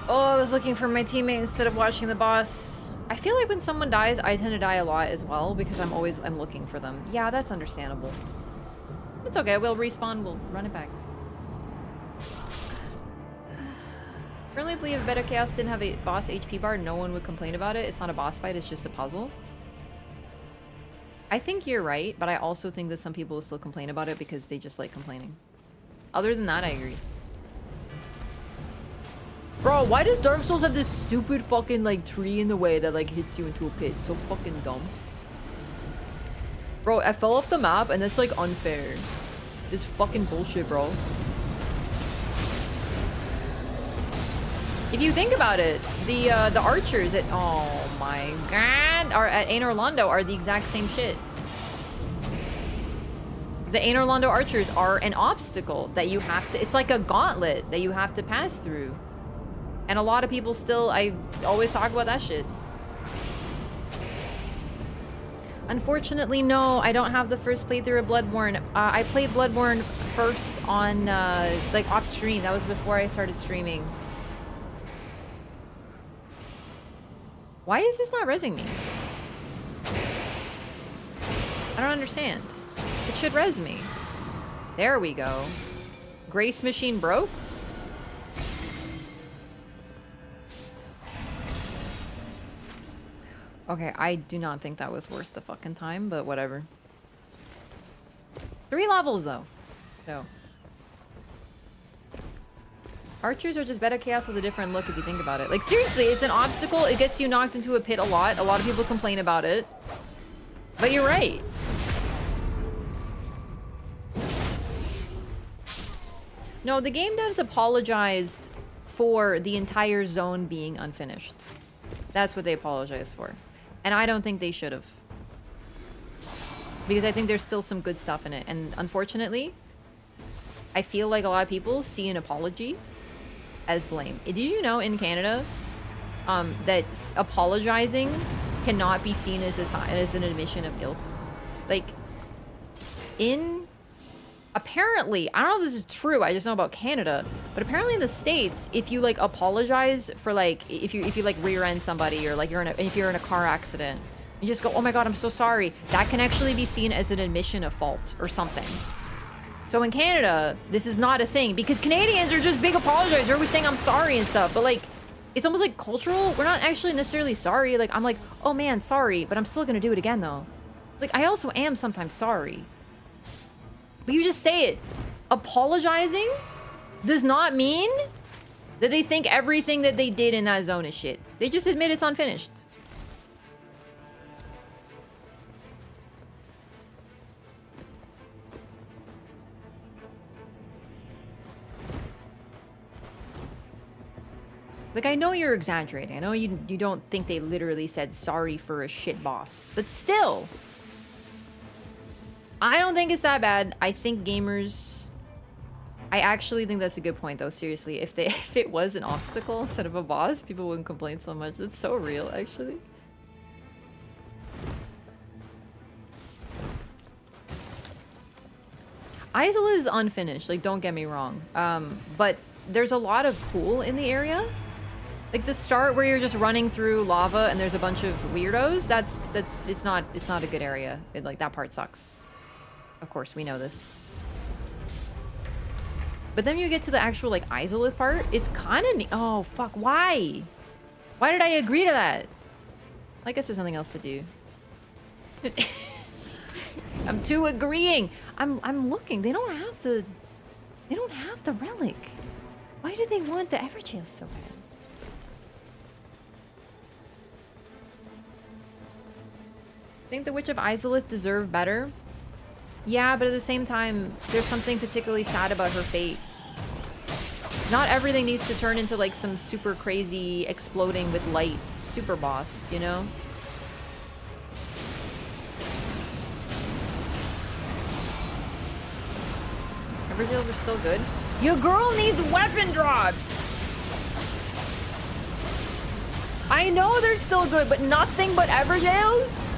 A: Oh, I was looking for my teammate instead of watching the boss. I feel like when someone dies, I tend to die a lot as well because I'm looking for them. Yeah, that's understandable. It's okay, we'll respawn, we'll run it back. Currently believe if Beta Chaos didn't have a boss HP bar, no one would complain about it. It's not a boss fight, it's just a puzzle. I think you're right, but I also think that some people will still complain about it because they just like complaining. Other than that, I agree. Bro, why does Dark Souls have this stupid fucking like tree in the way that like hits you into a pit? It's so fucking dumb. Bro, I fell off the map and that's like unfair. This fucking bullshit, bro. If you think about it, the archers at oh my god are at Ain Orlando are the exact same shit. The Ain Orlando archers are an obstacle that you have to, it's like a gauntlet that you have to pass through. And a lot of people still, I always talk about that shit. Unfortunately, no, I don't have the first playthrough of Bloodborne. I played Bloodborne first on, like, off stream. That was before I started streaming. Why is this not resing me? I don't understand. It should res me. There we go. Grace machine broke? Okay, I do not think that was worth the fucking time, but whatever. 3 levels, though. So. Archers are just Beta Chaos with a different look if you think about it. Like, seriously, it's an obstacle. It gets you knocked into a pit a lot. A lot of people complain about it. But you're right. No, the game devs apologized for the entire zone being unfinished. That's what they apologized for. And I don't think they should have. Because I think there's still some good stuff in it. And unfortunately, I feel like a lot of people see an apology as blame. Did you know in Canada that apologizing cannot be seen as an admission of guilt? Like, apparently, I don't know if this is true, I just know about Canada, but apparently in the States, if you like apologize for like, if you like rear end somebody or like if you're in a car accident, you just go, oh my god, I'm so sorry, that can actually be seen as an admission of fault or something. So in Canada, this is not a thing because Canadians are just big apologizers. They're always saying I'm sorry and stuff, but like, it's almost like cultural. We're not actually necessarily sorry. Like, I'm like, oh man, sorry, but I'm still gonna do it again though. Like, I also am sometimes sorry. But you just say it. Apologizing does not mean that they think everything that they did in that zone is shit. They just admit it's unfinished. Like, I know you're exaggerating. I know you don't think they literally said sorry for a shit boss. But still, I don't think it's that bad. I think gamers... I actually think that's a good point, though, seriously. If it was an obstacle instead of a boss, people wouldn't complain so much. That's so real, actually. Isola is unfinished, like, don't get me wrong. But there's a lot of pool in the area. Like, the start where you're just running through lava and there's a bunch of weirdos, it's not a good area. Like, that part sucks. Of course, we know this. But then you get to the actual, like, Izolith part. It's kind of... Oh, fuck. Why? Why did I agree to that? I guess there's nothing else to do. I'm too agreeing. I'm looking. They don't have the relic. Why do they want the Everjail so bad? Think the Witch of Izolith deserved better? Yeah, but at the same time, there's something particularly sad about her fate. Not everything needs to turn into like some super crazy exploding with light super boss, you know? Everjails are still good. Your girl needs weapon drops! I know they're still good, but nothing but Everjails?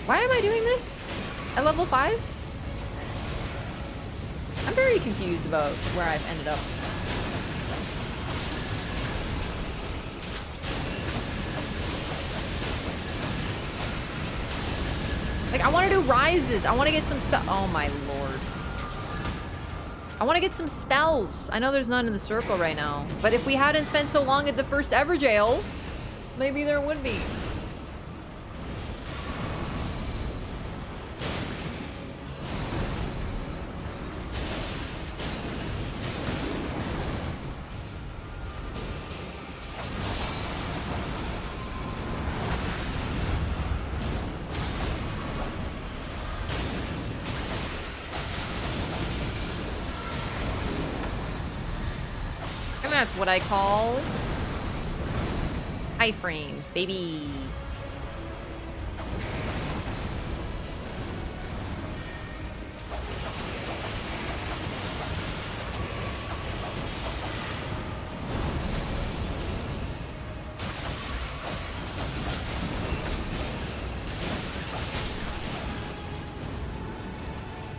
A: Why am I doing this at level 5? I'm very confused about where I've ended up. Like, I want to do rises. I want to get some spell. Oh my lord. I want to get some spells. I know there's none in the circle right now, but if we hadn't spent so long at the first Everjail, Maybe there would be. And that's what I call iframes, baby.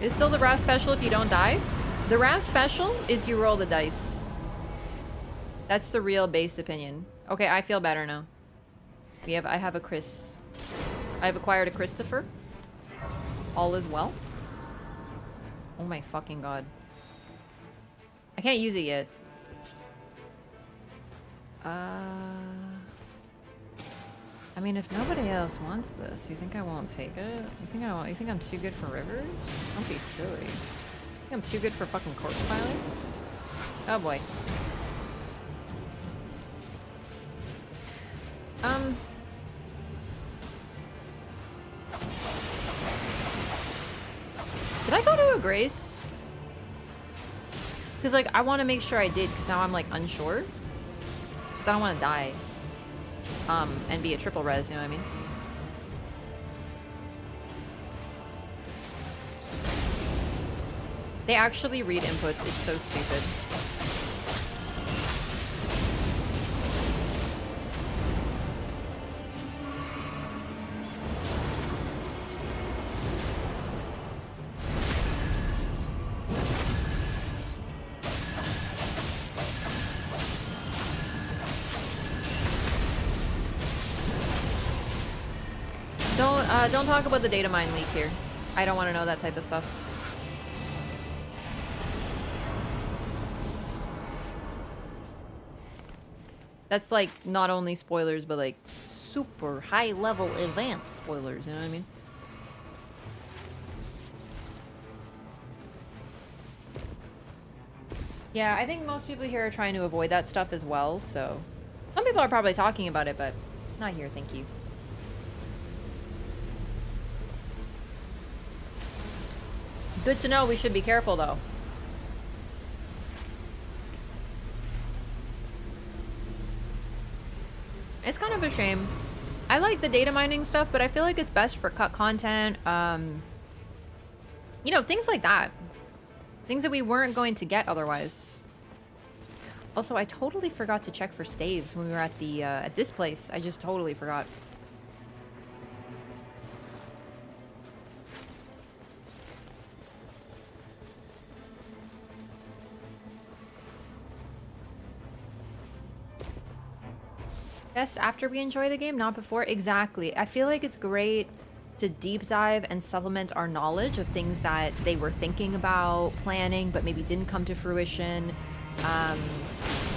A: Is still the RAF special if you don't die? The RAF special is you roll the dice. That's the real base opinion. Okay, I feel better now. I have a Chris. I've acquired a Christopher. All is well. Oh my fucking god. I can't use it yet. I mean, if nobody else wants this, you think I won't take it? You think I'm too good for rivers? Don't be silly. You think I'm too good for fucking corpse pilot? Oh boy. Did I go to a Grace? Because, like, I want to make sure I did, because now I'm, like, unsure. Because I don't want to die. And be a triple res, you know what I mean? They actually read inputs. It's so stupid. Don't talk about the data mine leak here. I don't want to know that type of stuff. That's like not only spoilers, but like super high level advanced spoilers, you know what I mean? Yeah, I think most people here are trying to avoid that stuff as well, so... Some people are probably talking about it, but not here, thank you. Good to know. We should be careful, though. It's kind of a shame. I like the data mining stuff, but I feel like it's best for cut content. You know, things like that. Things that we weren't going to get otherwise. Also, I totally forgot to check for staves when we were at the at this place. I just totally forgot. Best after we enjoy the game, not before. Exactly. I feel like it's great to deep dive and supplement our knowledge of things that they were thinking about, planning, but maybe didn't come to fruition.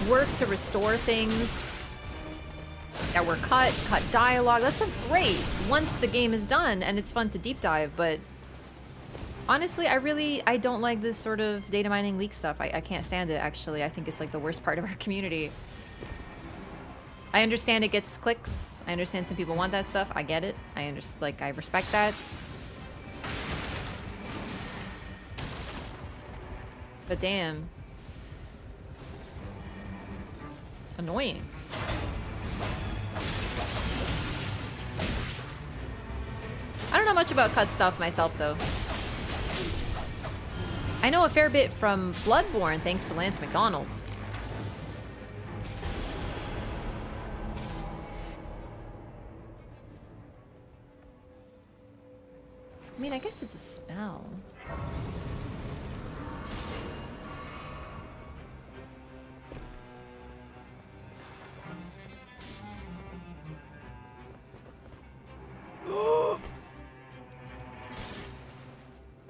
A: Work to restore things that were cut dialogue. That stuff's great once the game is done and it's fun to deep dive, but honestly, I don't like this sort of data mining leak stuff. I can't stand it, actually. I think it's like the worst part of our community. I understand it gets clicks. I understand some people want that stuff. I get it. I respect that. But damn. Annoying. I don't know much about cut stuff myself, though. I know a fair bit from Bloodborne, thanks to Lance McDonald. I mean, I guess it's a spell.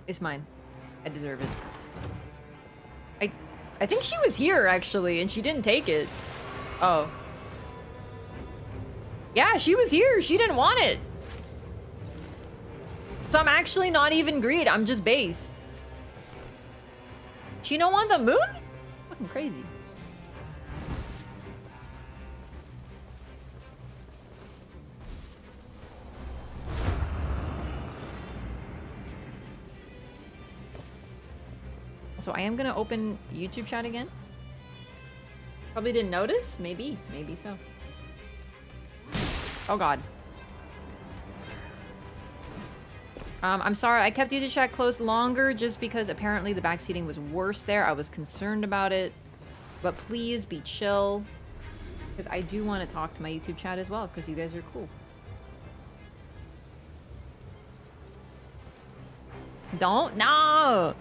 A: It's mine. I deserve it. I think she was here, actually, and she didn't take it. Oh. Yeah, she was here. She didn't want it. So I'm actually not even greed. I'm just based. She don't want the moon? Fucking crazy. So I am gonna open YouTube chat again. Probably didn't notice. Maybe so. Oh god. I'm sorry, I kept YouTube chat closed longer just because apparently the backseating was worse there. I was concerned about it. But please be chill. Because I do want to talk to my YouTube chat as well, because you guys are cool. Don't? No!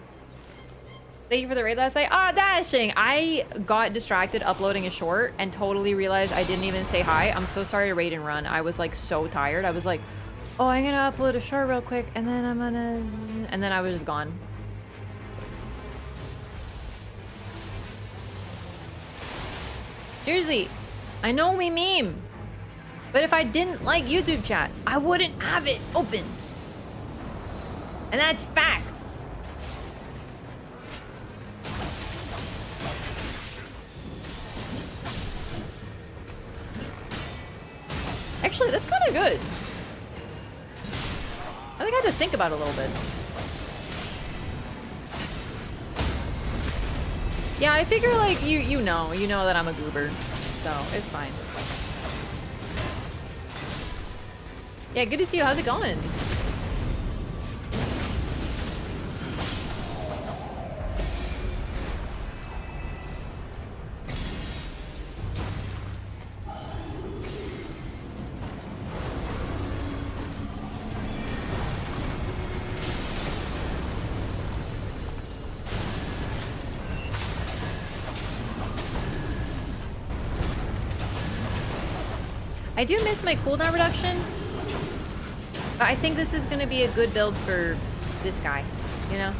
A: Thank you for the raid last night. Ah, dashing! I got distracted uploading a short and totally realized I didn't even say hi. I'm so sorry to raid and run. I was like so tired. I was like, oh, I'm gonna upload a short real quick and then I'm gonna... And then I was just gone. Seriously, I know we meme. But if I didn't like YouTube chat, I wouldn't have it open. And that's facts. Actually, that's kind of good. I think I have to think about it a little bit. Yeah, I figure like you know that I'm a goober, so it's fine. Yeah, good to see you. How's it going? I do miss my cooldown reduction. But I think this is going to be a good build for this guy, you know?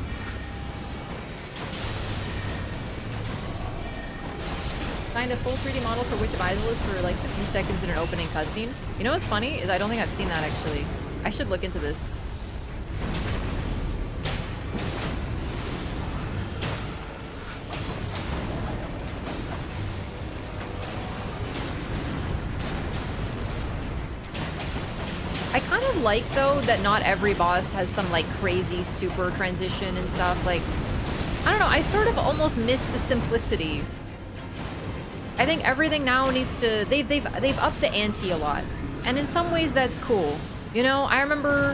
A: Find a full 3D model for Witch of Isolith for like a few seconds in an opening cutscene. You know what's funny is I don't think I've seen that actually. I should look into this. I kind of like though that not every boss has some like crazy super transition and stuff. Like, I don't know, I sort of almost miss the simplicity. I think everything now needs to, they've upped the ante a lot. And in some ways that's cool. You know, I remember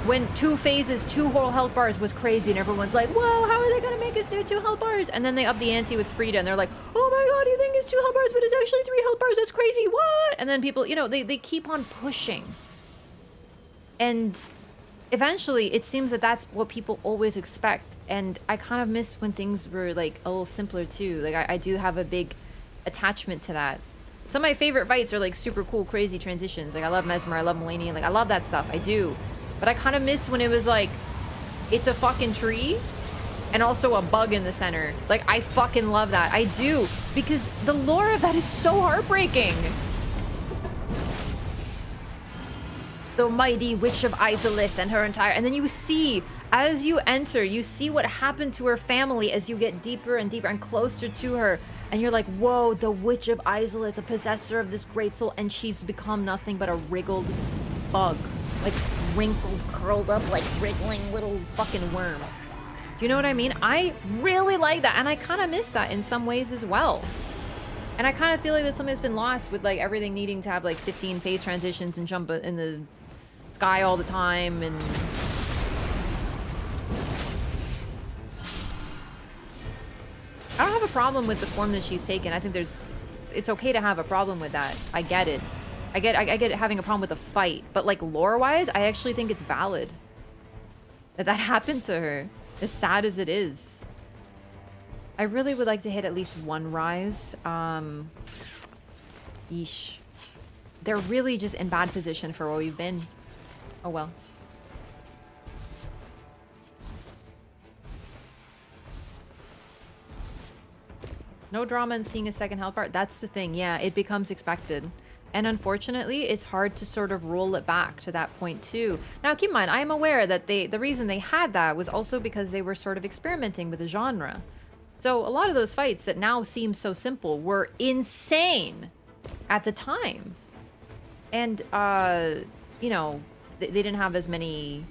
A: when 2 phases, 2 whole health bars was crazy and everyone's like, whoa, how are they gonna make us do 2 health bars? And then they up the ante with Frida and they're like, oh my god, you think it's 2 health bars, but it's actually 3 health bars, that's crazy, what? And then people, you know, they keep on pushing. And eventually it seems that that's what people always expect. And I kind of miss when things were like a little simpler too. Like I do have a big attachment to that. Some of my favorite fights are like super cool, crazy transitions. Like I love Mesmer, I love Melania, like I love that stuff, I do. But I kind of miss when it was like, it's a fucking tree and also a bug in the center. Like I fucking love that, I do. Because the lore of that is so heartbreaking. The mighty Witch of Isolith and her entire... And then you see, as you enter, you see what happened to her family as you get deeper and deeper and closer to her. And you're like, whoa, the Witch of Isolith, the possessor of this great soul, and she's become nothing but a wriggled bug. Like, wrinkled, curled up, like, wriggling little fucking worm. Do you know what I mean? I really like that, and I kind of miss that in some ways as well. And I kind of feel like that's something that's been lost with, like, everything needing to have, like, 15 phase transitions and jump in the sky all the time, and... I don't have a problem with the form that she's taken. I think it's okay to have a problem with that. I get it. I get having a problem with the fight, but like lore-wise, I actually think it's valid that that happened to her, as sad as it is. I really would like to hit at least 1 rise. Yeesh. They're really just in bad position for where we've been. Oh well. No drama in seeing a second health bar. That's the thing. Yeah, it becomes expected. And unfortunately, it's hard to sort of roll it back to that point too. Now, keep in mind, I am aware that the reason they had that was also because they were sort of experimenting with the genre. So a lot of those fights that now seem so simple were insane at the time. And, you know, they didn't have as many...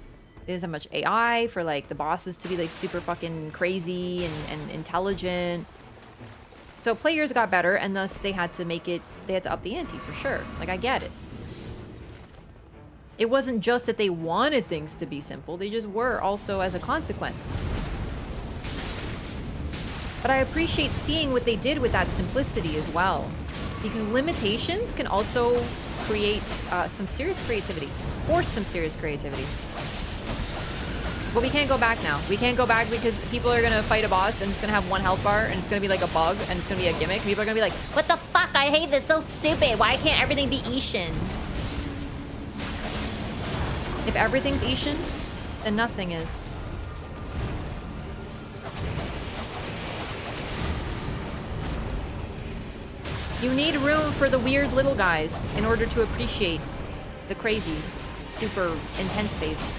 A: There isn't much AI for, like, the bosses to be, like, super fucking crazy and intelligent. So players got better, and thus they had to make it... They had to up the ante, for sure. Like, I get it. It wasn't just that they wanted things to be simple. They just were also as a consequence. But I appreciate seeing what they did with that simplicity as well. Because limitations can also create some serious creativity. Force some serious creativity. But we can't go back now. We can't go back because people are gonna fight a boss and it's gonna have 1 health bar and it's gonna be like a bug and it's gonna be a gimmick. People are gonna be like,
B: What the fuck? I hate this. So stupid. Why can't everything be Ishin?
A: if everything's Ishin, then nothing is. You need room for the weird little guys in order to appreciate the crazy, super intense phases.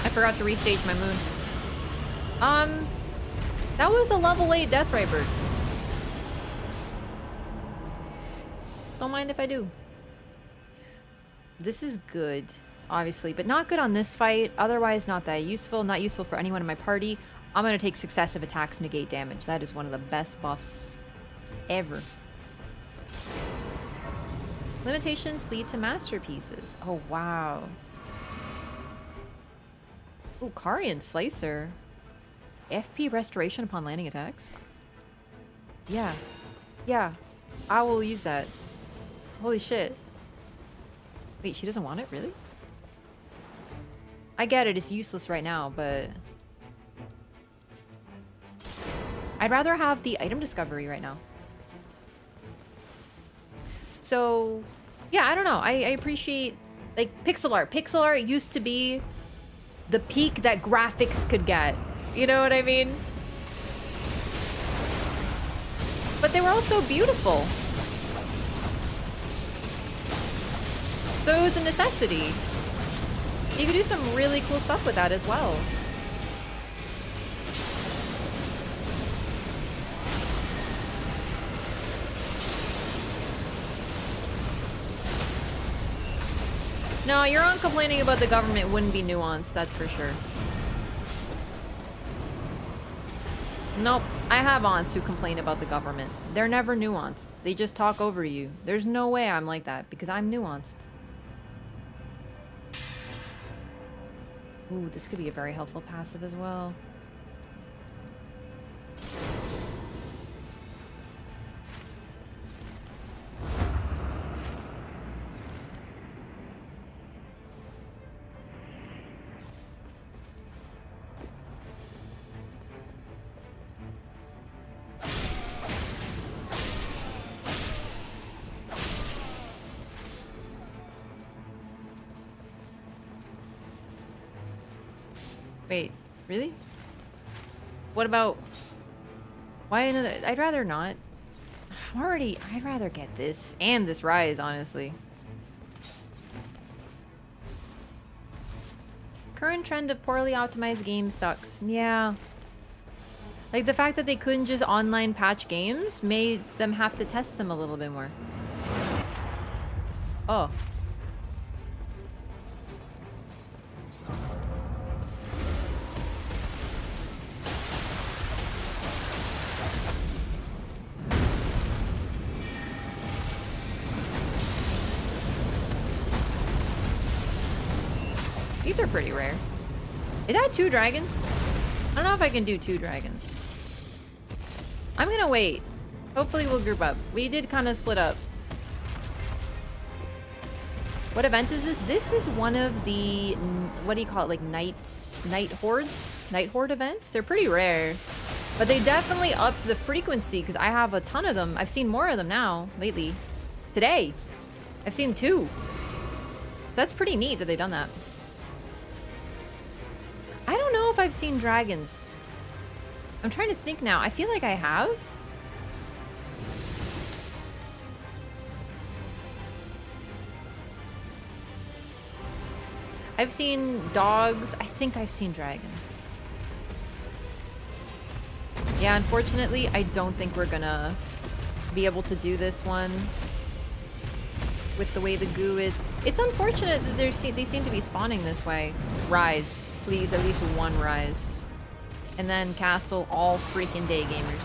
A: I forgot to restage my moon. That was a level 8 Deathray bird. Don't mind if I do. This is good, obviously, but not good on this fight. Otherwise, not that useful. Not useful for anyone in my party. I'm gonna take successive attacks negate damage. That is one of the best buffs ever. Limitations lead to masterpieces. Oh, wow. Ooh, Karian Slicer. FP restoration upon landing attacks? Yeah. Yeah. I will use that. Holy shit. Wait, she doesn't want it? Really? I get it. It's useless right now, but... I'd rather have the item discovery right now. So... Yeah, I don't know. I appreciate... Like, pixel art. Pixel art used to be... the peak that graphics could get. You know what I mean? But they were also beautiful. So it was a necessity. You could do some really cool stuff with that as well. No, your own complaining about the government wouldn't be nuanced, that's for sure. Nope, I have aunts who complain about the government. They're never nuanced. They just talk over you. There's no way I'm like that, because I'm nuanced. Ooh, this could be a very helpful passive as well. Wait, really? What about... Why another... I'd rather not. I'd rather get this and this Rise, honestly. Current trend of poorly optimized games sucks. Yeah. Like, the fact that they couldn't just online patch games made them have to test them a little bit more. Oh. These are pretty rare. Is that 2 dragons? I don't know if I can do 2 dragons. I'm gonna wait. Hopefully we'll group up. We did kind of split up. What event is this? This is one of the, what do you call it? Like night hordes? Night horde events? They're pretty rare. But they definitely upped the frequency because I have a ton of them. I've seen more of them now, lately. Today. I've seen 2. So that's pretty neat that they've done that. I don't know if I've seen dragons. I'm trying to think now. I feel like I have. I've seen dogs. I think I've seen dragons. Yeah, unfortunately, I don't think we're gonna be able to do this one with the way the goo is. It's unfortunate that they seem to be spawning this way. Rise. Please, at least one rise. And then castle all freaking day gamers.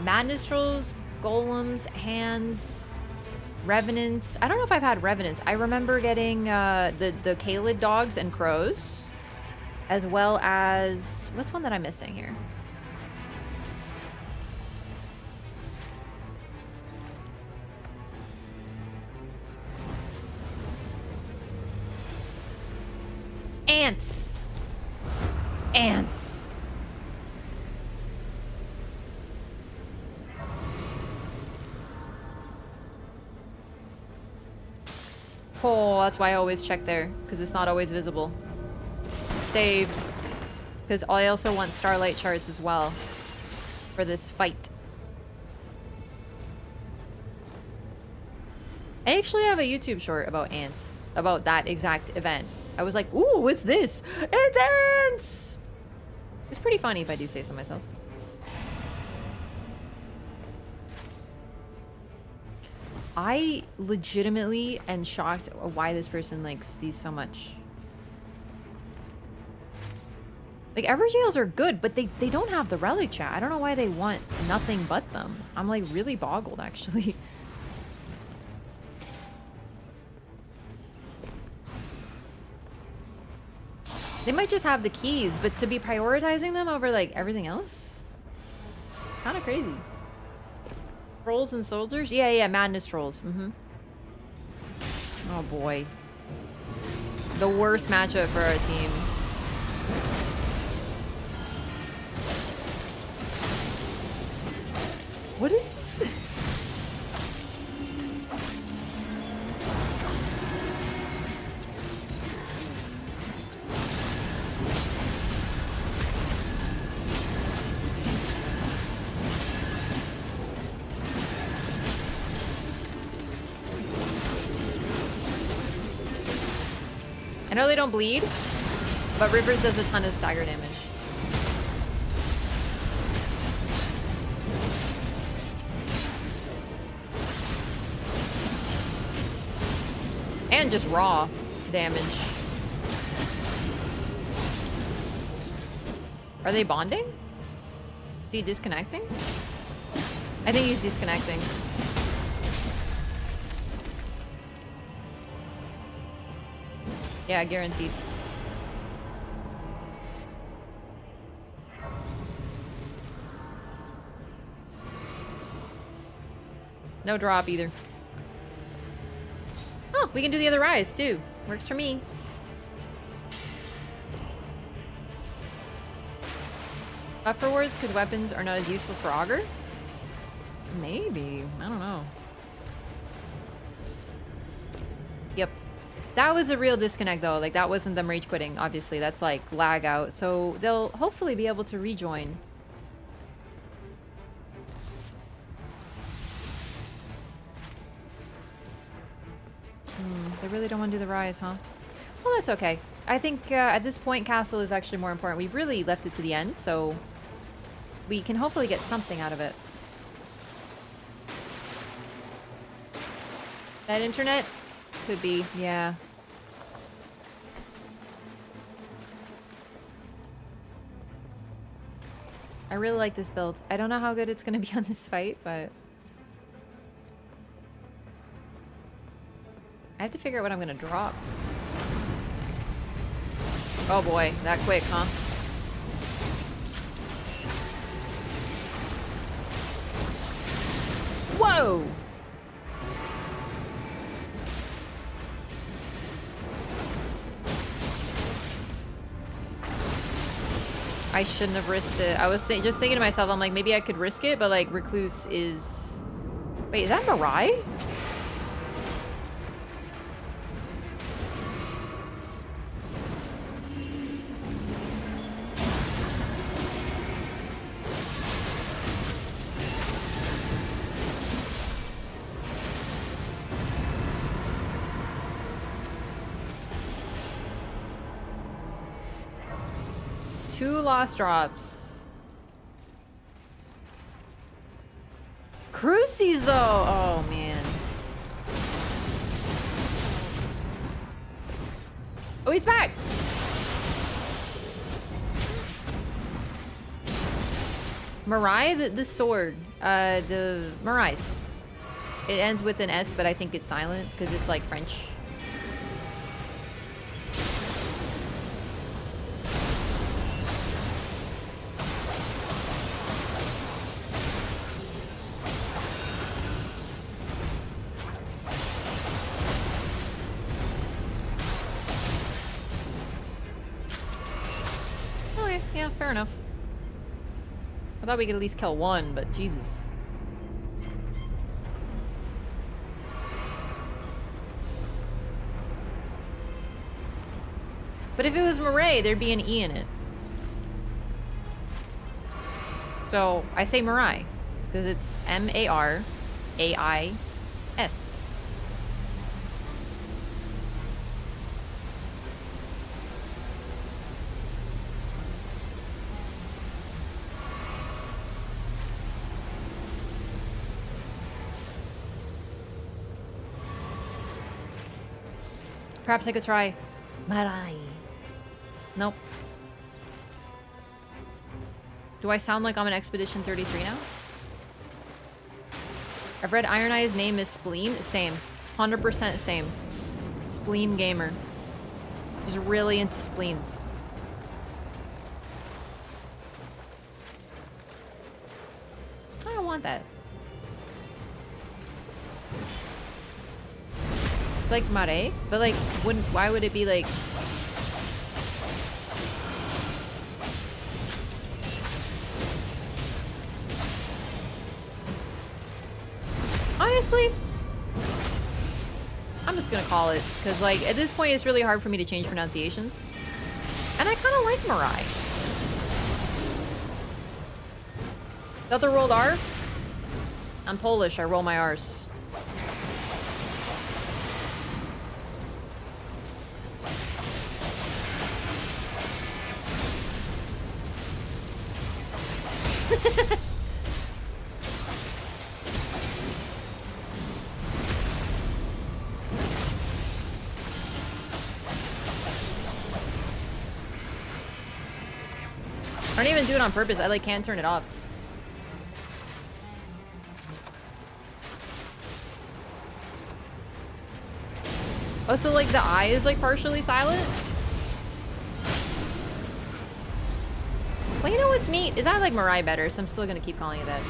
A: Madness trolls, golems, hands, revenants. I don't know if I've had revenants. I remember getting the Kalid dogs and crows. As well as... What's one that I'm missing here? Ants. Ants. Oh, that's why I always check there, because it's not always visible. Saved. Because I also want starlight charts as well for this fight. I actually have a YouTube short about ants, about that exact event. I was like, ooh, what's this? It's ants! It's pretty funny if I do say so myself. I legitimately am shocked at why this person likes these so much. Like, Everjails are good, but they don't have the relic chat. I don't know why they want nothing but them. I'm, like, really boggled, actually. They might just have the keys, but to be prioritizing them over, like, everything else? Kind of crazy. Trolls and soldiers? Yeah, madness trolls. Oh, boy. The worst matchup for our team. What is this? I know they don't bleed, but Rivers does a ton of stagger damage. And just raw damage. Are they bonding? Is he disconnecting? I think he's disconnecting. Yeah, guaranteed. No drop either. Oh, we can do the other rise too. Works for me. Buff rewards because weapons are not as useful for Augur? Maybe. I don't know. Yep. That was a real disconnect though. Like, that wasn't them rage quitting, obviously. That's like lag out. So they'll hopefully be able to rejoin. They really don't want to do the rise, huh? Well, that's okay. I think at this point, castle is actually more important. We've really left it to the end, so we can hopefully get something out of it. That internet? Could be, yeah. I really like this build. I don't know how good it's going to be on this fight, but I have to figure out what I'm going to drop. Oh boy, that quick, huh? Whoa! I shouldn't have risked it. I was just thinking to myself, I'm like, maybe I could risk it, but like Recluse is... Wait, is that Mirai? Two lost drops. Crucies though! Oh man. Oh, he's back! Mirai, the sword. The Mirai's. It ends with an S, but I think it's silent because it's like French. Yeah, fair enough. I thought we could at least kill one, but Jesus. But if it was Mirai, there'd be an E in it. So I say Mirai, because it's M-A-R-A-I-S. Perhaps I could try Mirai. Nope. Do I sound like I'm an Expedition 33 now? I've read Iron Eye's name is Spleen. Same. 100% same. Spleen gamer. Just really into spleens. I don't want that. It's like Mare, but like, why would it be like... Honestly, I'm just gonna call it, because like, at this point it's really hard for me to change pronunciations. And I kind of like Mirai. Otherworld R? I'm Polish, I roll my R's. I don't even do it on purpose. I like can't turn it off. Oh, so like the eye is like partially silent? Well, you know what's neat? Is I like Mirai better, so I'm still gonna keep calling it that.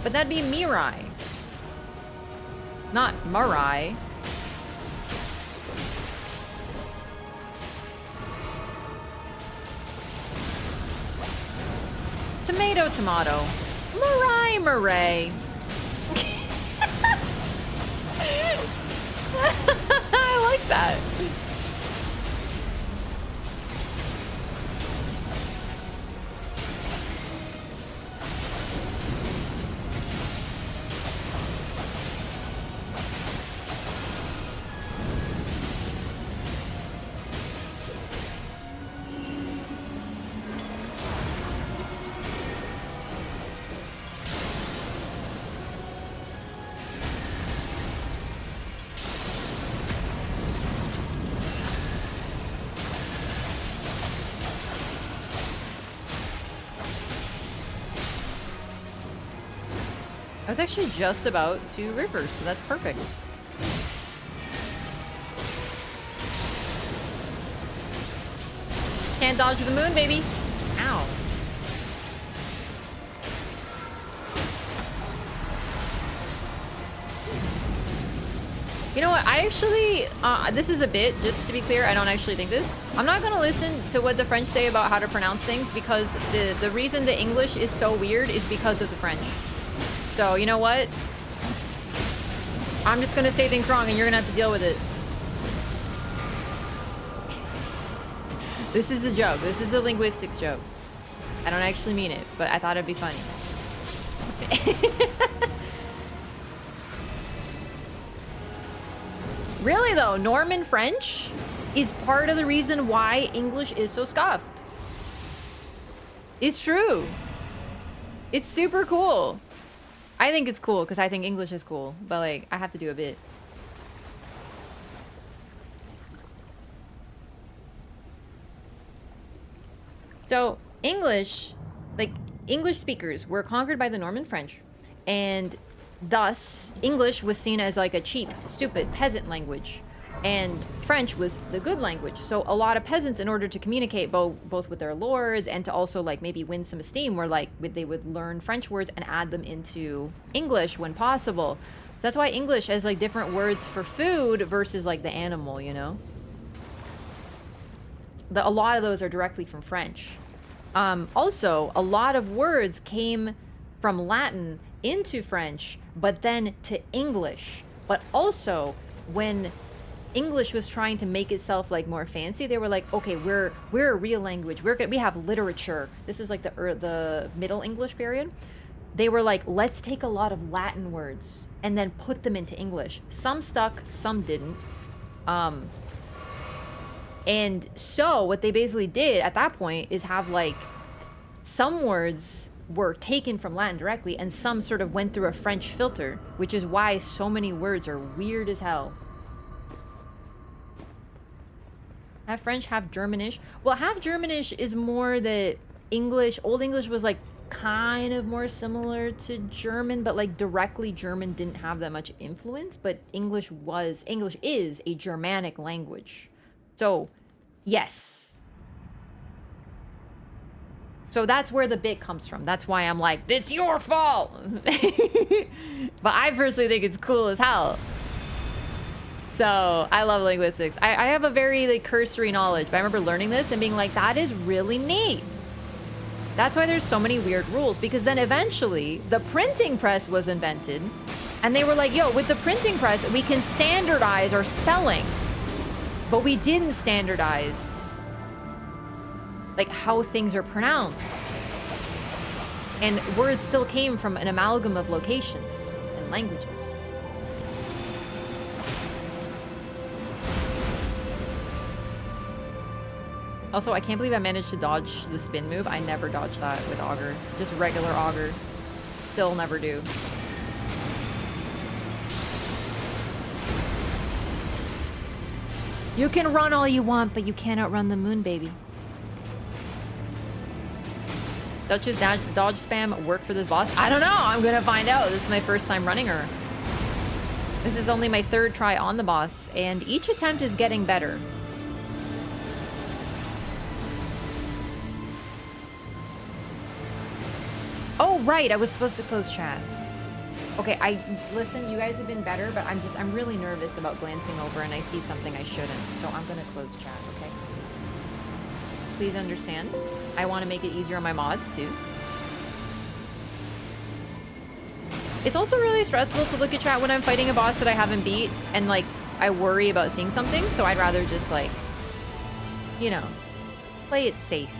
A: But that'd be Mirai. Not Mirai. Tomato, tomato. Mirai, Mirai. I like that. I was actually just about to reverse, so that's perfect. Can't dodge the moon, baby. Ow. know what? I actually, this is a bit, just to be clear, I don't actually think this. I'm not gonna listen to what the French say about how to pronounce things because the reason the English is so weird is because of the French. So, you know what? I'm just gonna say things wrong and you're gonna have to deal with it. This is a joke. This is a linguistics joke. I don't actually mean it, but I thought it'd be funny. Really though, Norman French is part of the reason why English is so scuffed. It's true. It's super cool. I think it's cool because I think English is cool, but like I have to do a bit. So English, like English speakers were conquered by the Norman French, and thus English was seen as like a cheap, stupid peasant language, and French was the good language. So a lot of peasants, in order to communicate both with their lords and to also like maybe win some esteem, were like they would learn French words and add them into English when possible. So that's why English has like different words for food versus like the animal, you know. A lot of those are directly from French. Also, a lot of words came from Latin into French, but then to English. But also, when English was trying to make itself like more fancy, they were like, okay, we're a real language. We have literature. This is like the Middle English period. They were like, let's take a lot of Latin words and then put them into English. Some stuck, some didn't. And so what they basically did at that point is have like some words were taken from Latin directly and some sort of went through a French filter, which is why so many words are weird as hell. Half French, half Germanish. Well, half Germanish is more that English, Old English was like kind of more similar to German, but like directly German didn't have that much influence, but English is a Germanic language. So, yes. So that's where the bit comes from. That's why I'm like, it's your fault. But I personally think it's cool as hell. So I love linguistics. I have a very like cursory knowledge, but I remember learning this and being like, that is really neat. That's why there's so many weird rules, because then eventually the printing press was invented and they were like, yo, with the printing press, we can standardize our spelling. But we didn't standardize like how things are pronounced. And words still came from an amalgam of locations and languages. Also, I can't believe I managed to dodge the spin move. I never dodged that with Augur. Just regular Augur. Still never do. You can run all you want, but you can't outrun the moon, baby. Dutch's dodge spam work for this boss? I don't know. I'm gonna find out. This is my first time running her. This is only my third try on the boss, and each attempt is getting better. Oh, right. I was supposed to close chat. Okay, listen, you guys have been better, but I'm really nervous about glancing over and I see something I shouldn't. So I'm gonna close chat, okay? Please understand. I want to make it easier on my mods too. It's also really stressful to look at chat when I'm fighting a boss that I haven't beat and like I worry about seeing something, so I'd rather just like, you know, play it safe.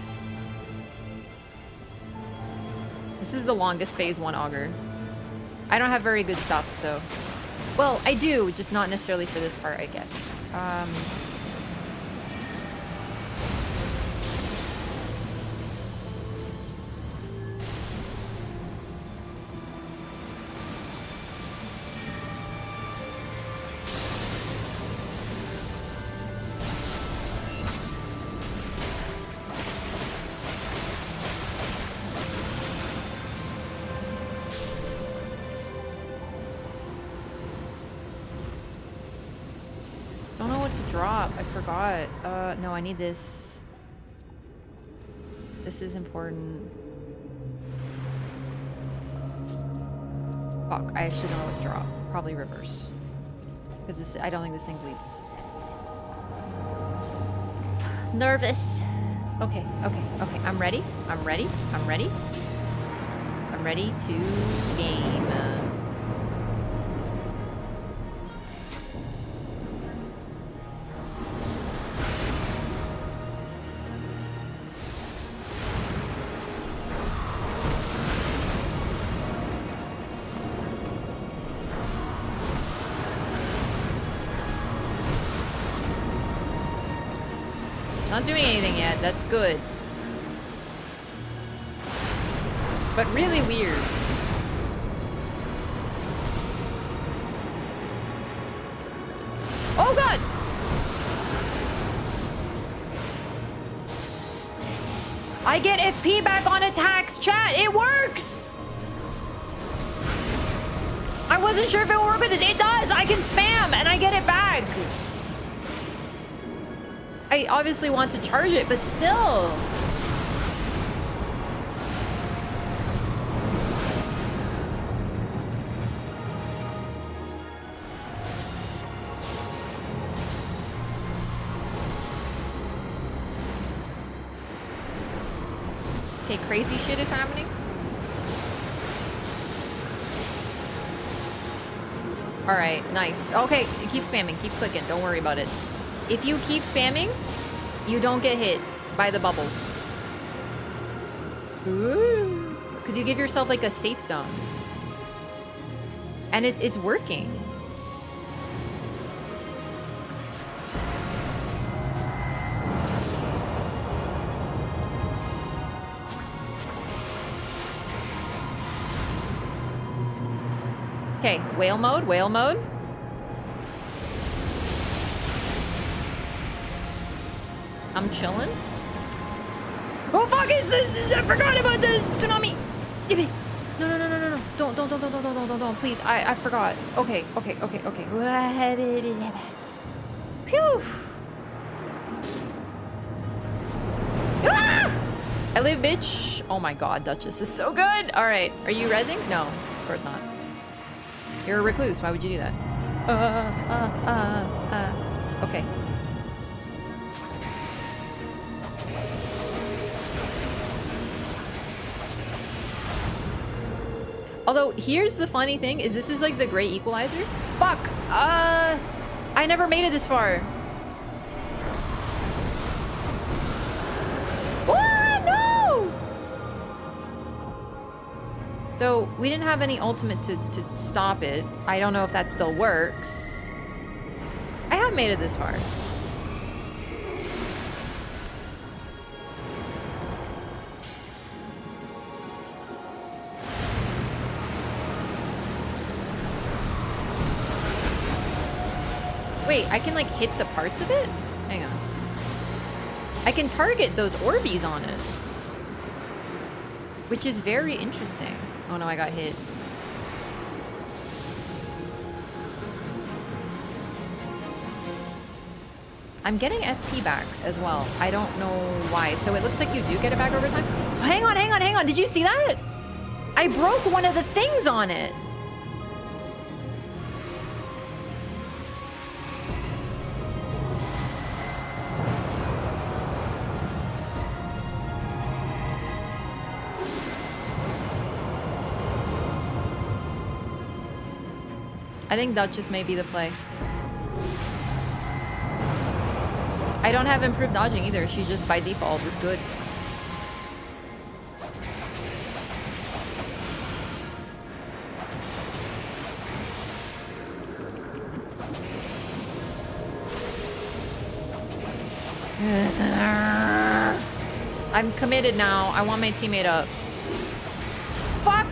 A: This is the longest phase 1 Augur. I don't have very good stuff, so... Well, I do, just not necessarily for this part, I guess. Don't know what to drop. I forgot. No, I need this. This is important. Fuck, I actually don't know what to drop. Probably reverse. Because I don't think this thing bleeds.
B: Nervous.
A: Okay. I'm ready. I'm ready to game. Not doing anything yet. That's good. But really weird. Oh god! I get FP back on attacks, chat. It works! I wasn't sure if it would work with this. It does! I can spam and I get it back. I obviously want to charge it, but still. Okay, crazy shit is happening. All right, nice. Okay, keep spamming, keep clicking. Don't worry about it. If you keep spamming, you don't get hit by the bubbles. Ooh. Because you give yourself like a safe zone. And it's working. Okay, whale mode, whale mode. I'm chilling. Oh fuck! I forgot about the tsunami. No! Don't! Please, I forgot. Okay. Phew. Ah! I live, bitch. Oh my god, Duchess is so good. All right, are you rezzing? No, of course not. You're a recluse. Why would you do that? Okay. Although, here's the funny thing, is this is like the great equalizer. Fuck! I never made it this far. What? No! So, we didn't have any ultimate to stop it. I don't know if that still works. I have made it this far. Wait, I can like hit the parts of it? Hang on. I can target those Orbeez on it. Which is very interesting. Oh no, I got hit. I'm getting FP back as well. I don't know why. So it looks like you do get it back over time. Hang on. Did you see that? I broke one of the things on it. I think Duchess may be the play. I don't have improved dodging either. She's just by default is good. I'm committed now. I want my teammate up. Fuck!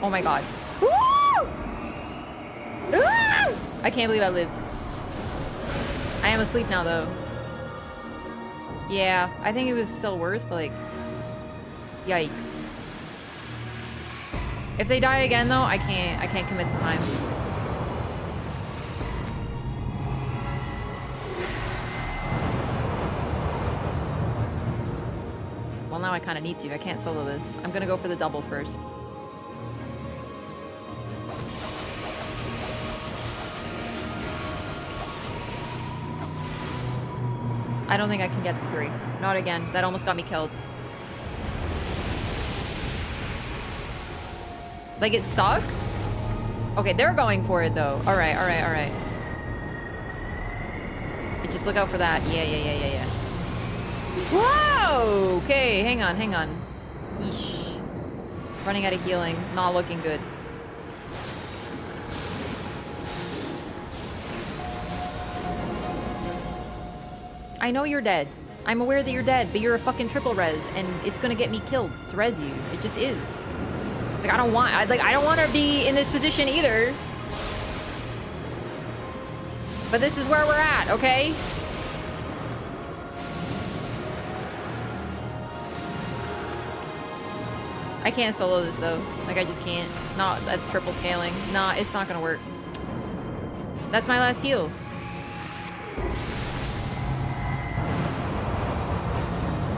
A: Oh my god. Woo! I can't believe I lived. I am asleep now, though. Yeah, I think it was still worth, but like... Yikes. If they die again, though, I can't commit the time. Well, now I kind of need to. I can't solo this. I'm gonna go for the double first. I don't think I can get the 3. Not again. That almost got me killed. Like, it sucks. Okay, they're going for it, though. All right, all right, all right. Just look out for that. Yeah. Whoa! Okay, hang on. Yeesh. Running out of healing. Not looking good. I know you're dead. I'm aware that you're dead, but you're a fucking triple res, and it's gonna get me killed to res you. It just is. Like, I don't want to be in this position either. But this is where we're at, okay? I can't solo this though. Like, I just can't. Not at triple scaling. Nah, it's not gonna work. That's my last heal.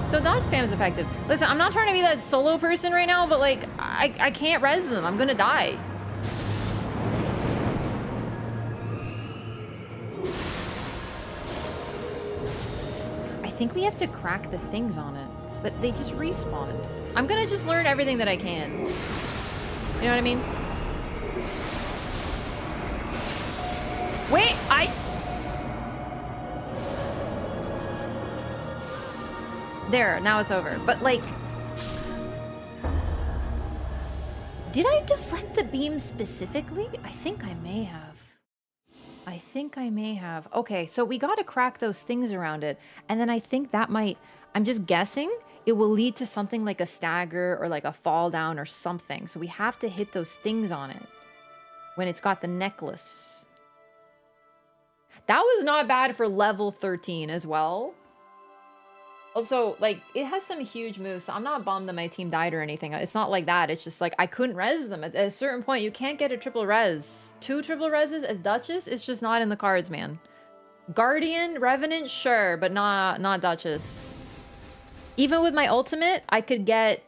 A: So dodge spam is effective. Listen, I'm not trying to be that solo person right now, but like, I can't res them. I'm gonna die. I think we have to crack the things on it, but they just respawned. I'm gonna just learn everything that I can. You know what I mean? Wait, There, now it's over. But like, did I deflect the beam specifically? I think I may have. Okay, so we gotta crack those things around it. And then I think that might, I'm just guessing, it will lead to something like a stagger or like a fall down or something. So we have to hit those things on it when it's got the necklace. That was not bad for level 13 as well. Also, like, it has some huge moves, so I'm not bummed that my team died or anything. It's not like that. It's just like, I couldn't res them. At a certain point, you can't get a triple res. 2 triple reses as Duchess, it's just not in the cards, man. Guardian, Revenant, sure, but not Duchess. Even with my ultimate, I could get,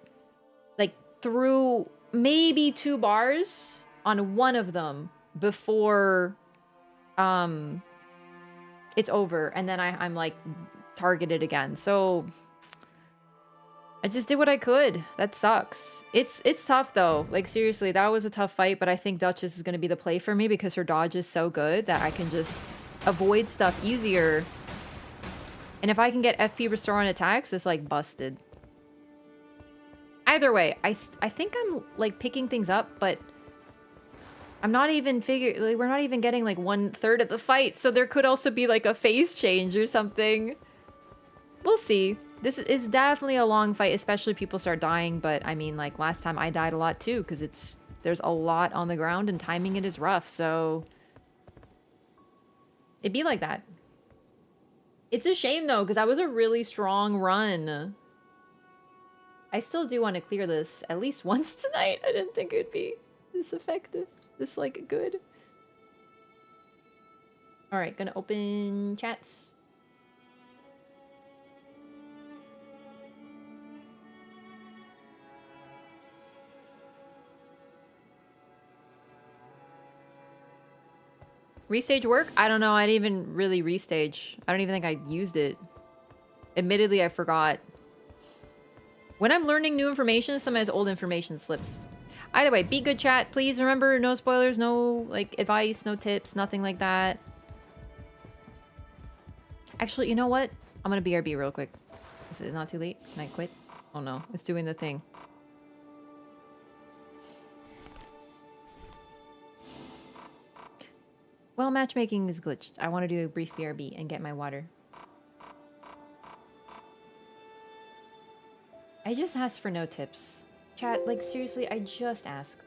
A: like, through maybe 2 bars on one of them before it's over. And then I'm, like, targeted again. So I just did what I could. That sucks. It's tough though. Like, seriously, that was a tough fight, but I think Duchess is going to be the play for me because her dodge is so good that I can just avoid stuff easier. And if I can get FP restore on attacks, it's like busted. Either way, I think I'm like picking things up, but I'm not even like, we're not even getting like 1/3 of the fight, so there could also be like a phase change or something. We'll see. This is definitely a long fight, especially if people start dying, but I mean, like, last time I died a lot too, because there's a lot on the ground and timing it is rough, so it'd be like that. It's a shame though, because that was a really strong run. I still do want to clear this at least once tonight. I didn't think it'd be this effective, this like good. All right, gonna open chats. Restage work? I don't know. I didn't even really restage. I don't even think I used it. Admittedly, I forgot. When I'm learning new information, sometimes old information slips. Either way, be good, chat. Please remember, no spoilers, no like advice, no tips, nothing like that. Actually, you know what? I'm gonna BRB real quick. Is it not too late? Can I quit? Oh no, it's doing the thing. Well, matchmaking is glitched. I want to do a brief BRB and get my water. I just asked for no tips. Chat, like, seriously, I just asked.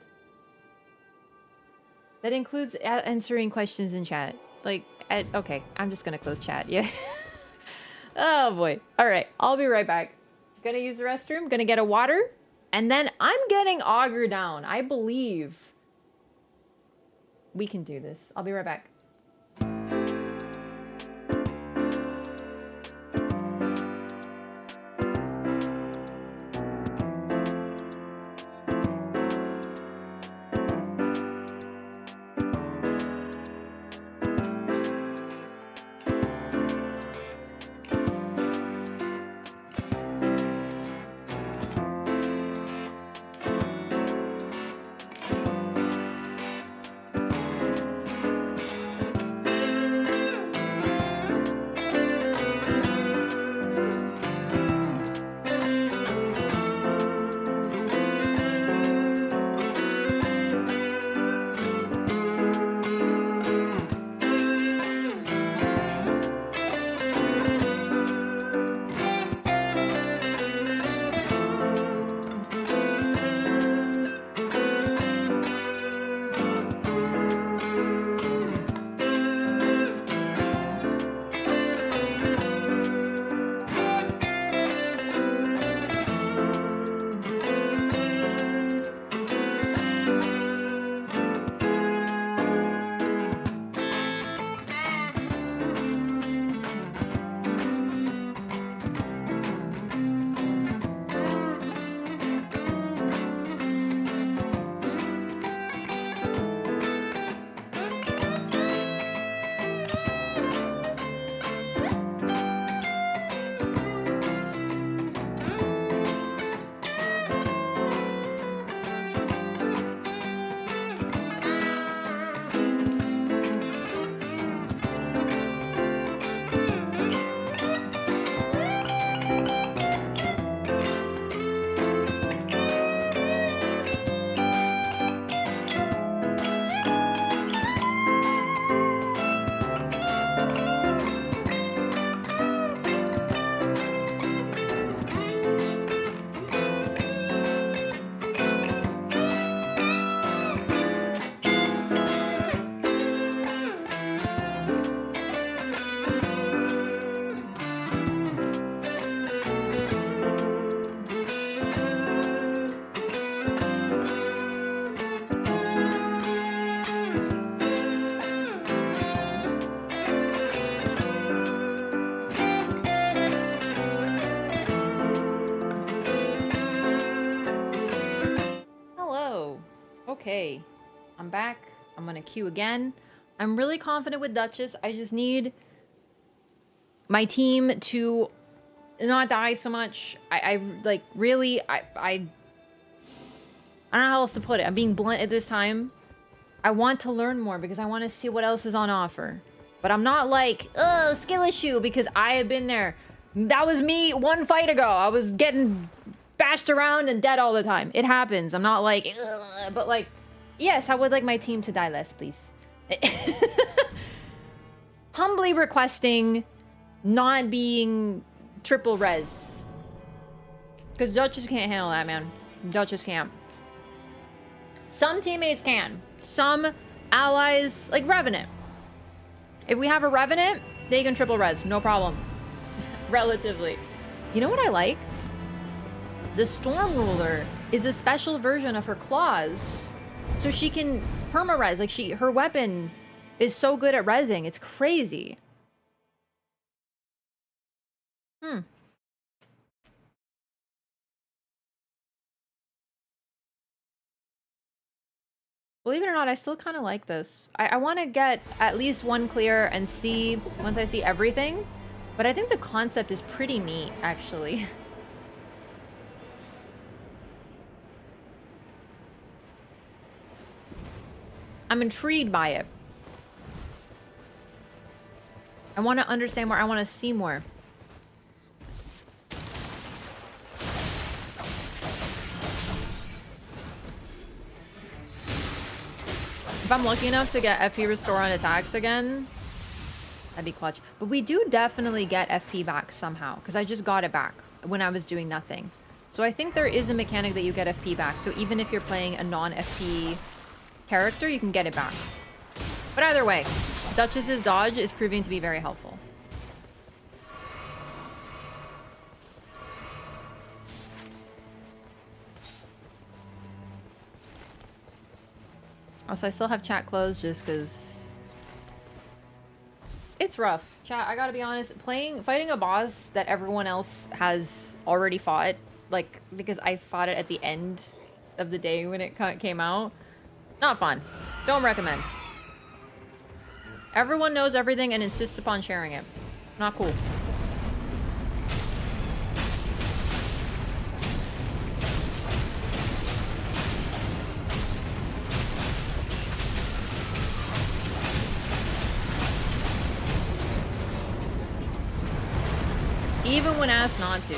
A: That includes answering questions in chat. Like, okay, I'm just gonna close chat, yeah. Oh boy. Alright, I'll be right back. Gonna use the restroom, gonna get a water, and then I'm getting Augur down. I believe we can do this. I'll be right back. Okay. I'm back. I'm gonna queue again. I'm really confident with Duchess. I just need my team to not die so much. I like, really, I don't know how else to put it. I'm being blunt at this time. I want to learn more because I want to see what else is on offer. But I'm not like, ugh, skill issue, because I have been there. That was me one fight ago. I was getting bashed around and dead all the time. It happens. I'm not like, ugh, but like, yes, I would like my team to die less, please. Humbly requesting not being triple res. Because Duchess can't handle that, man. Duchess can't. Some teammates can. Some allies, like Revenant. If we have a Revenant, they can triple res, no problem. Relatively. You know what I like? The Storm Ruler is a special version of her claws. So she can perma-res. Like, her weapon is so good at resing. It's crazy. Believe it or not, I still kind of like this. I want to get at least one clear and see, once I see everything. But I think the concept is pretty neat, actually. I'm intrigued by it. I want to understand more. I want to see more. If I'm lucky enough to get FP restore on attacks again, that'd be clutch. But we do definitely get FP back somehow, because I just got it back when I was doing nothing. So I think there is a mechanic that you get FP back. So even if you're playing a non-FP character, you can get it back. But either way, Duchess's dodge is proving to be very helpful. Also, I still have chat closed just because it's rough. Chat, I gotta be honest, fighting a boss that everyone else has already fought, like, because I fought it at the end of the day when it came out, not fun. Don't recommend. Everyone knows everything and insists upon sharing it. Not cool. Even when asked not to.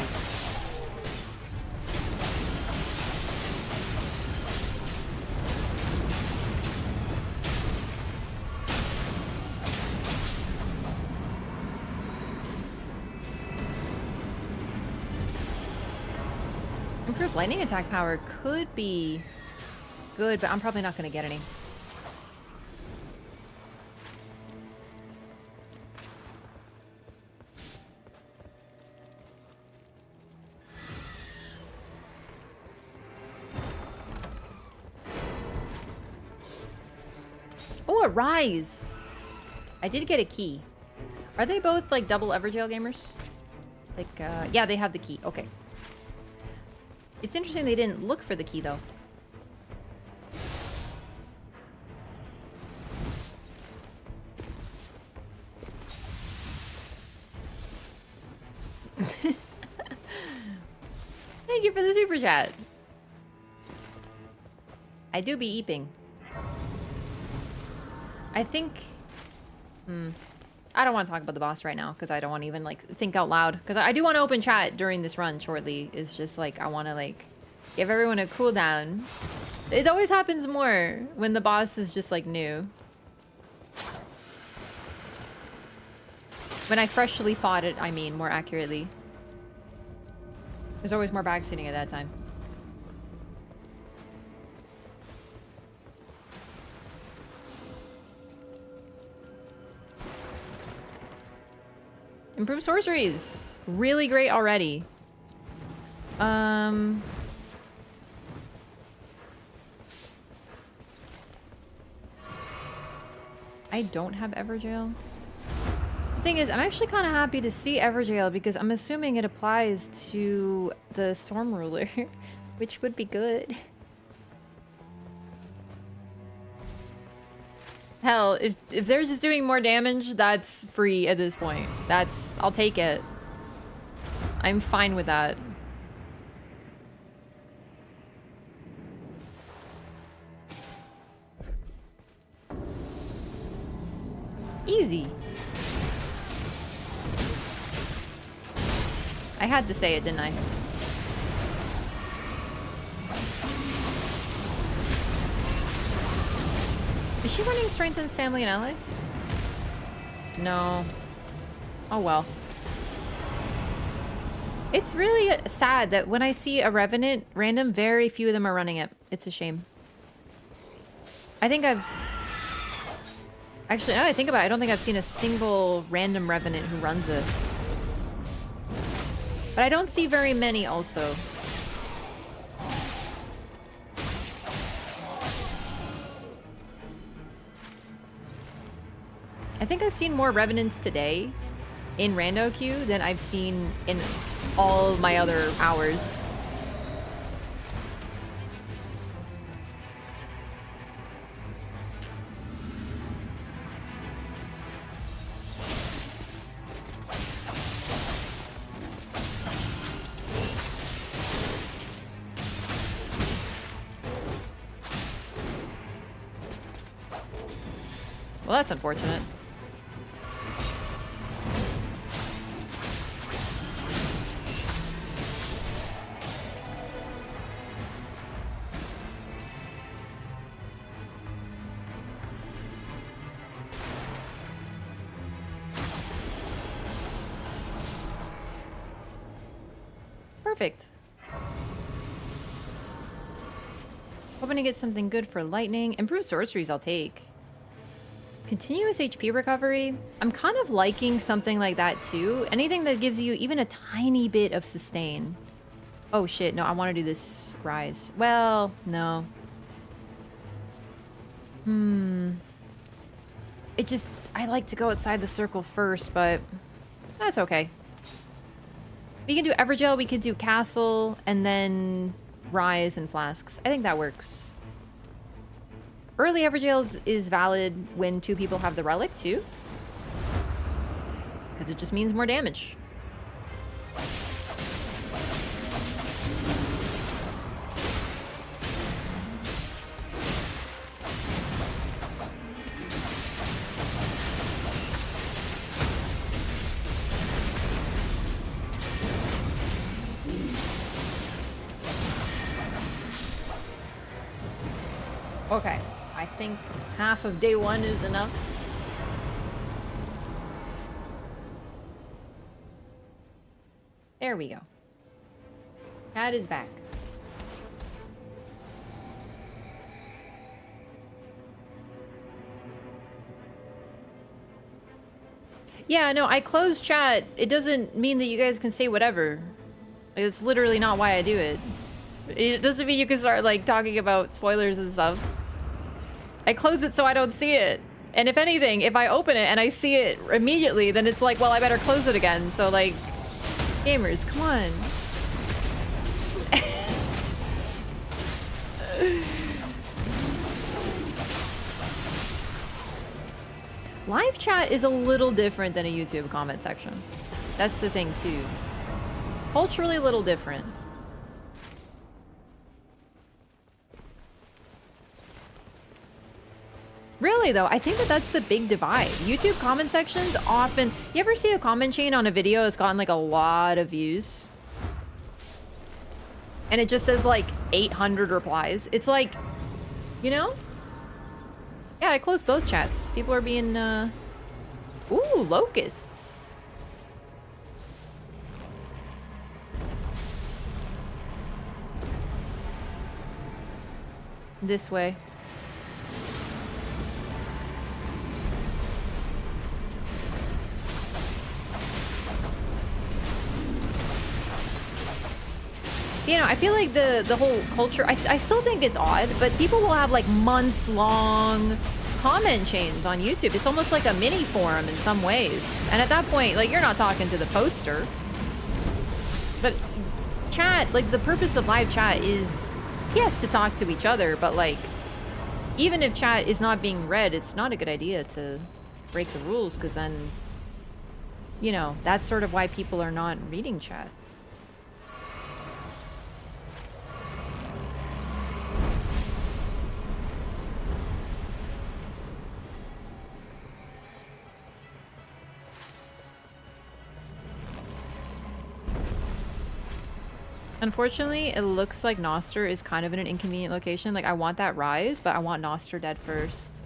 A: Improved lightning attack power could be good, but I'm probably not going to get any. Oh, a rise! I did get a key. Are they both like double Everjail gamers? Like, yeah, they have the key. Okay. It's interesting they didn't look for the key, though. Thank you for the super chat. I do be eeping. I think... I don't want to talk about the boss right now because I don't want to even like think out loud, because I do want to open chat during this run shortly. It's just like I want to like give everyone a cooldown. It always happens more when the boss is just like new. When I freshly fought it, I mean, more accurately. There's always more backseating at that time. Improved sorceries. Really great already. I don't have Everjail. The thing is, I'm actually kind of happy to see Everjail because I'm assuming it applies to the Storm Ruler, which would be good. Hell, if they're just doing more damage, that's free at this point. I'll take it. I'm fine with that. Easy. I had to say it, didn't I? Is she running Strengthens Family and Allies? No. Oh well. It's really sad that when I see a Revenant random, very few of them are running it. It's a shame. I think I've... Actually, now that I think about it, I don't think I've seen a single random Revenant who runs it. But I don't see very many also. I think I've seen more Revenants today in Rando queue than I've seen in all my other hours. Well, that's unfortunate. Perfect. Hoping to get something good for lightning. Improved sorceries I'll take. Continuous HP recovery. I'm kind of liking something like that too. Anything that gives you even a tiny bit of sustain. Oh shit, no, I want to do this rise. Well, no. It just, I like to go outside the circle first, but that's okay. We can do Evergel, we could do Castle, and then Rise and Flasks. I think that works. Early Evergel is valid when two people have the Relic, too. Because it just means more damage. Okay, I think half of day one is enough. There we go. Cat is back. Yeah, no, I closed chat. It doesn't mean that you guys can say whatever. It's literally not why I do it. It doesn't mean you can start, like, talking about spoilers and stuff. I close it so I don't see it. And if anything, if I open it and I see it immediately, then it's like, well, I better close it again. So, like, gamers, come on. Live chat is a little different than a YouTube comment section. That's the thing, too. Culturally a little different. Really, though, I think that that's the big divide. YouTube comment sections often... You ever see a comment chain on a video that's gotten, like, a lot of views? And it just says, like, 800 replies. It's like, you know? Yeah, I closed both chats. People are being, Ooh, locusts. This way. You know, I feel like the whole culture, I still think it's odd, but people will have like months-long comment chains on YouTube. It's almost like a mini forum in some ways. And at that point, like, you're not talking to the poster. But chat, like, the purpose of live chat is, yes, to talk to each other, but like, even if chat is not being read, it's not a good idea to break the rules, because then, you know, that's sort of why people are not reading chat. Unfortunately, it looks like Noster is kind of in an inconvenient location. Like, I want that rise, but I want Noster dead first.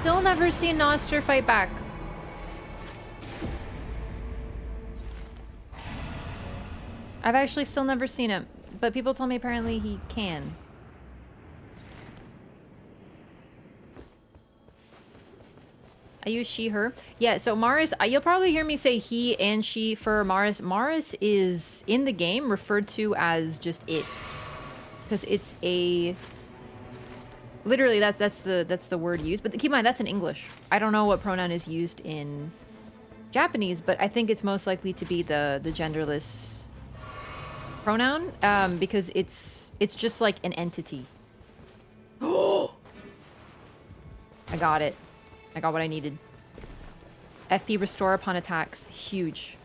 A: Still never seen Noster fight back. I've actually still never seen him, but people told me apparently he can. I use she, her. Yeah, so Maris, you'll probably hear me say he and she for Maris. Maris is in the game referred to as just it. Because it's a... Literally, that's the word used. But keep in mind, that's in English. I don't know what pronoun is used in Japanese, but I think it's most likely to be the genderless pronoun, because it's just like an entity. I got it. I got what I needed. FP restore upon attacks. Huge.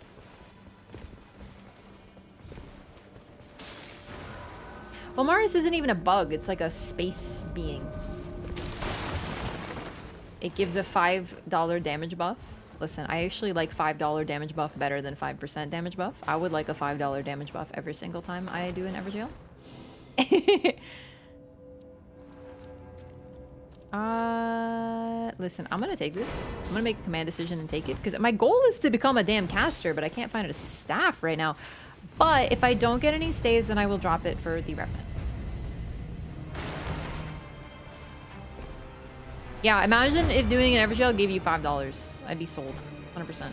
A: Well, Mars isn't even a bug. It's like a space being. It gives a $5 damage buff. Listen, I actually like $5 damage buff better than 5% damage buff. I would like a $5 damage buff every single time I do an Evergale. Listen, I'm gonna take this. I'm gonna make a command decision and take it. Because my goal is to become a damn caster, but I can't find a staff right now. But if I don't get any staves, then I will drop it for the remnant. Yeah, imagine if doing an Evergale gave you $5. I'd be sold. 100%.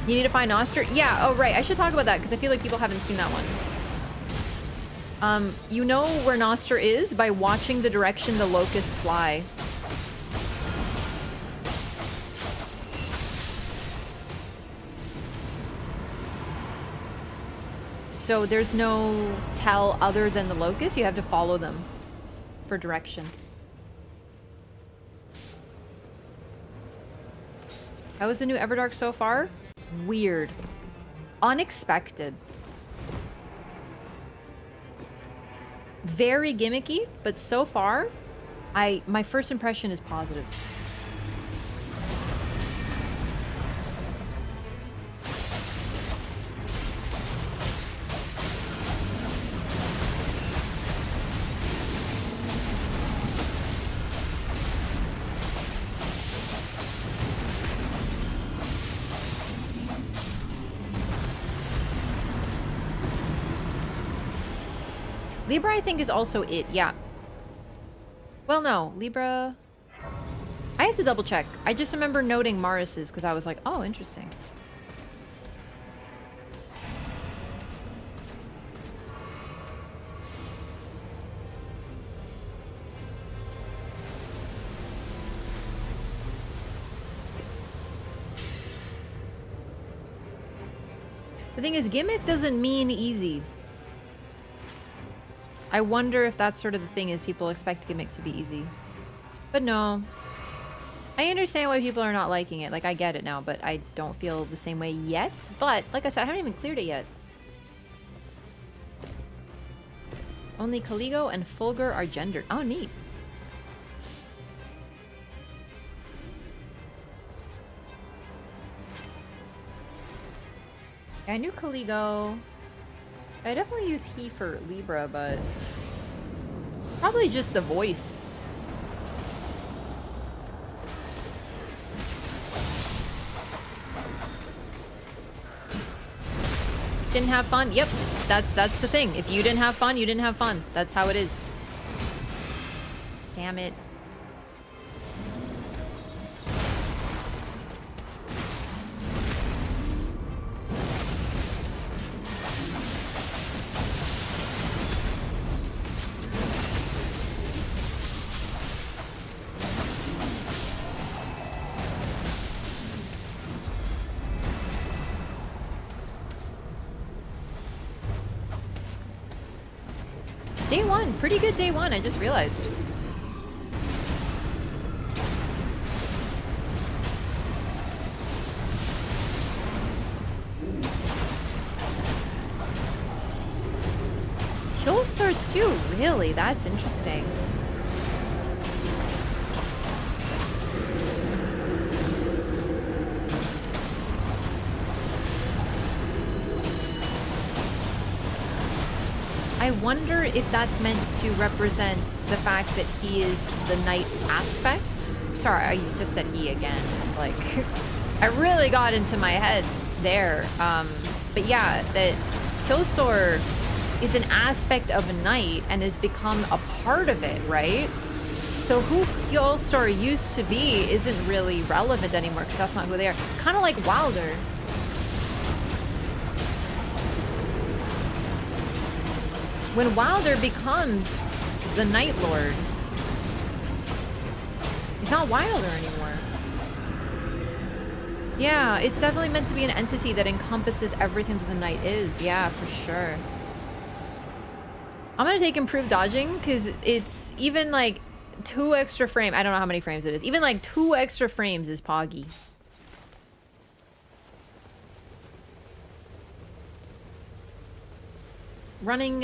A: You need to find Noster? Yeah, oh right, I should talk about that because I feel like people haven't seen that one. You know where Noster is by watching the direction the locusts fly. So there's no tell other than the locusts. You have to follow them for direction. How was the new Everdark so far? Weird. Unexpected. Very gimmicky, but so far, my first impression is positive. Libra, I think, is also it, yeah. Well, no, Libra... I have to double check. I just remember noting Maris's because I was like, oh, interesting. The thing is, gimmick doesn't mean easy. I wonder if that's sort of the thing, is people expect gimmick to be easy. But no. I understand why people are not liking it. Like, I get it now, but I don't feel the same way yet. But, like I said, I haven't even cleared it yet. Only Caligo and Fulgur are gendered. Oh, neat. I knew Caligo. I definitely use he for Libra, but probably just the voice. Didn't have fun? Yep, that's the thing. If you didn't have fun, you didn't have fun. That's how it is. Damn it. Day one, pretty good day one, I just realized. Kill starts too, really? That's interesting. I wonder if that's meant to represent the fact that he is the knight aspect. Sorry, I just said he again. It's like, I really got into my head there. But yeah, that Killstore is an aspect of a knight and has become a part of it, right? So who Killstore used to be isn't really relevant anymore because that's not who they are. Kind of like Wilder. When Wilder becomes the Night Lord, he's not Wilder anymore. Yeah, it's definitely meant to be an entity that encompasses everything that the Knight is. Yeah, for sure. I'm gonna take improved dodging because it's even like 2 extra frames. I don't know how many frames it is. Even like 2 extra frames is poggy. Running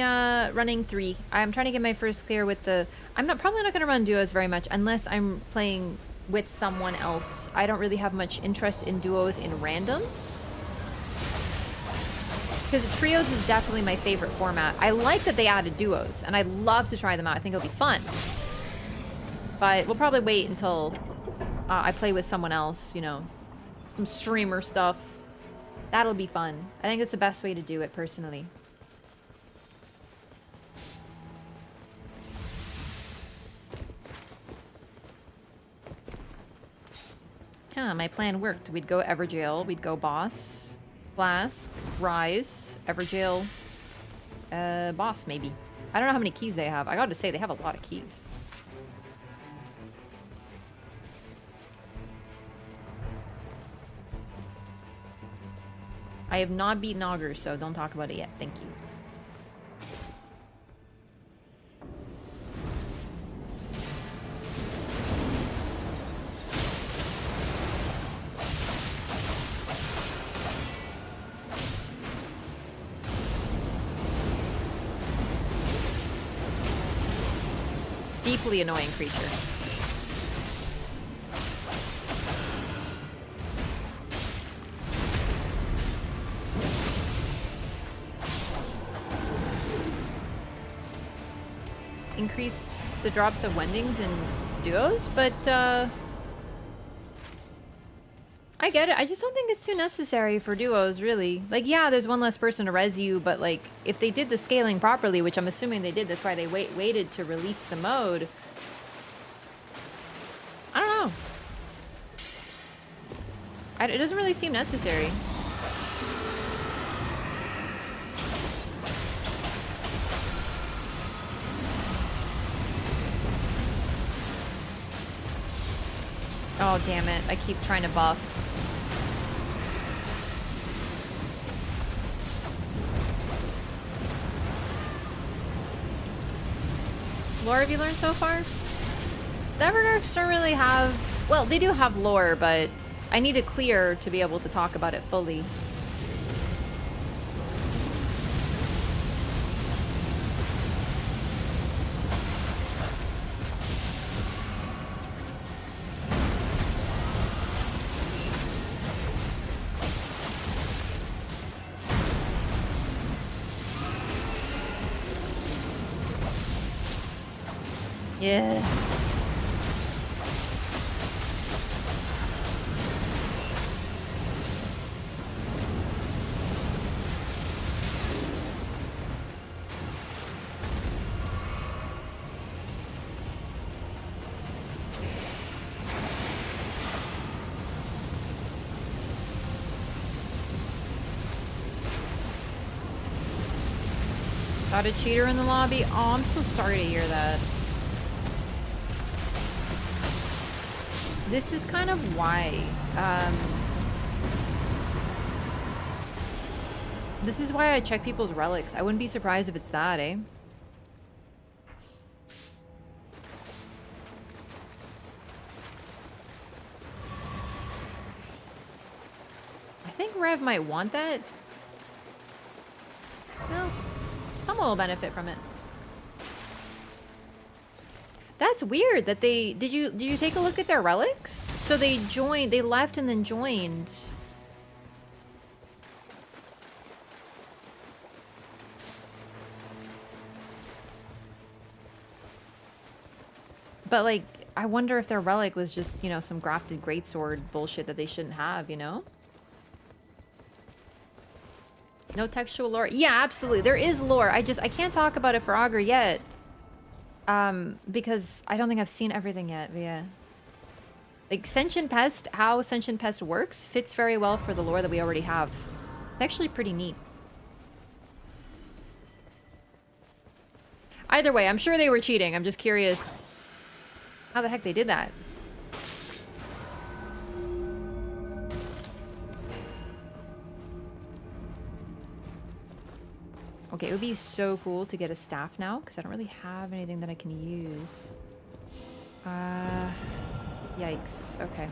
A: 3. I'm trying to get my first clear with the... I'm probably not going to run duos very much unless I'm playing with someone else. I don't really have much interest in duos in randoms. Because trios is definitely my favorite format. I like that they added duos, and I'd love to try them out. I think it'll be fun. But we'll probably wait until I play with someone else, you know. Some streamer stuff. That'll be fun. I think it's the best way to do it, personally. Yeah, my plan worked. We'd go Everjail, we'd go Boss, Flask, Rise, Everjail, Boss, maybe. I don't know how many keys they have. I gotta say, they have a lot of keys. I have not beaten Augur, so don't talk about it yet. Thank you. Deeply annoying creature. Increase the drops of wendings in duos, but I get it. I just don't think it's too necessary for duos, really. Like, yeah, there's one less person to res you, but like, if they did the scaling properly, which I'm assuming they did, that's why they waited to release the mode. I don't know. It doesn't really seem necessary. Oh, damn it. I keep trying to buff. Lore have you learned so far? The Everdarks don't really have... Well, they do have lore, but I need to clear to be able to talk about it fully. Yeah. Got a cheater in the lobby. Oh, I'm so sorry to hear that. This is kind of why. This is why I check people's relics. I wouldn't be surprised if it's that, eh? I think Rev might want that. Well, someone will benefit from it. That's weird that they did you take a look at their relics? So they left and then joined. But like I wonder if their relic was just, you know, some grafted greatsword bullshit that they shouldn't have, you know? No textual lore. Yeah, absolutely. There is lore. I can't talk about it for Augur yet. Because I don't think I've seen everything yet, but yeah. Like Sentient Pest, how Sentient Pest works fits very well for the lore that we already have. It's actually pretty neat. Either way, I'm sure they were cheating. I'm just curious how the heck they did that. Okay, it would be so cool to get a staff now, because I don't really have anything that I can use. Yikes. Okay.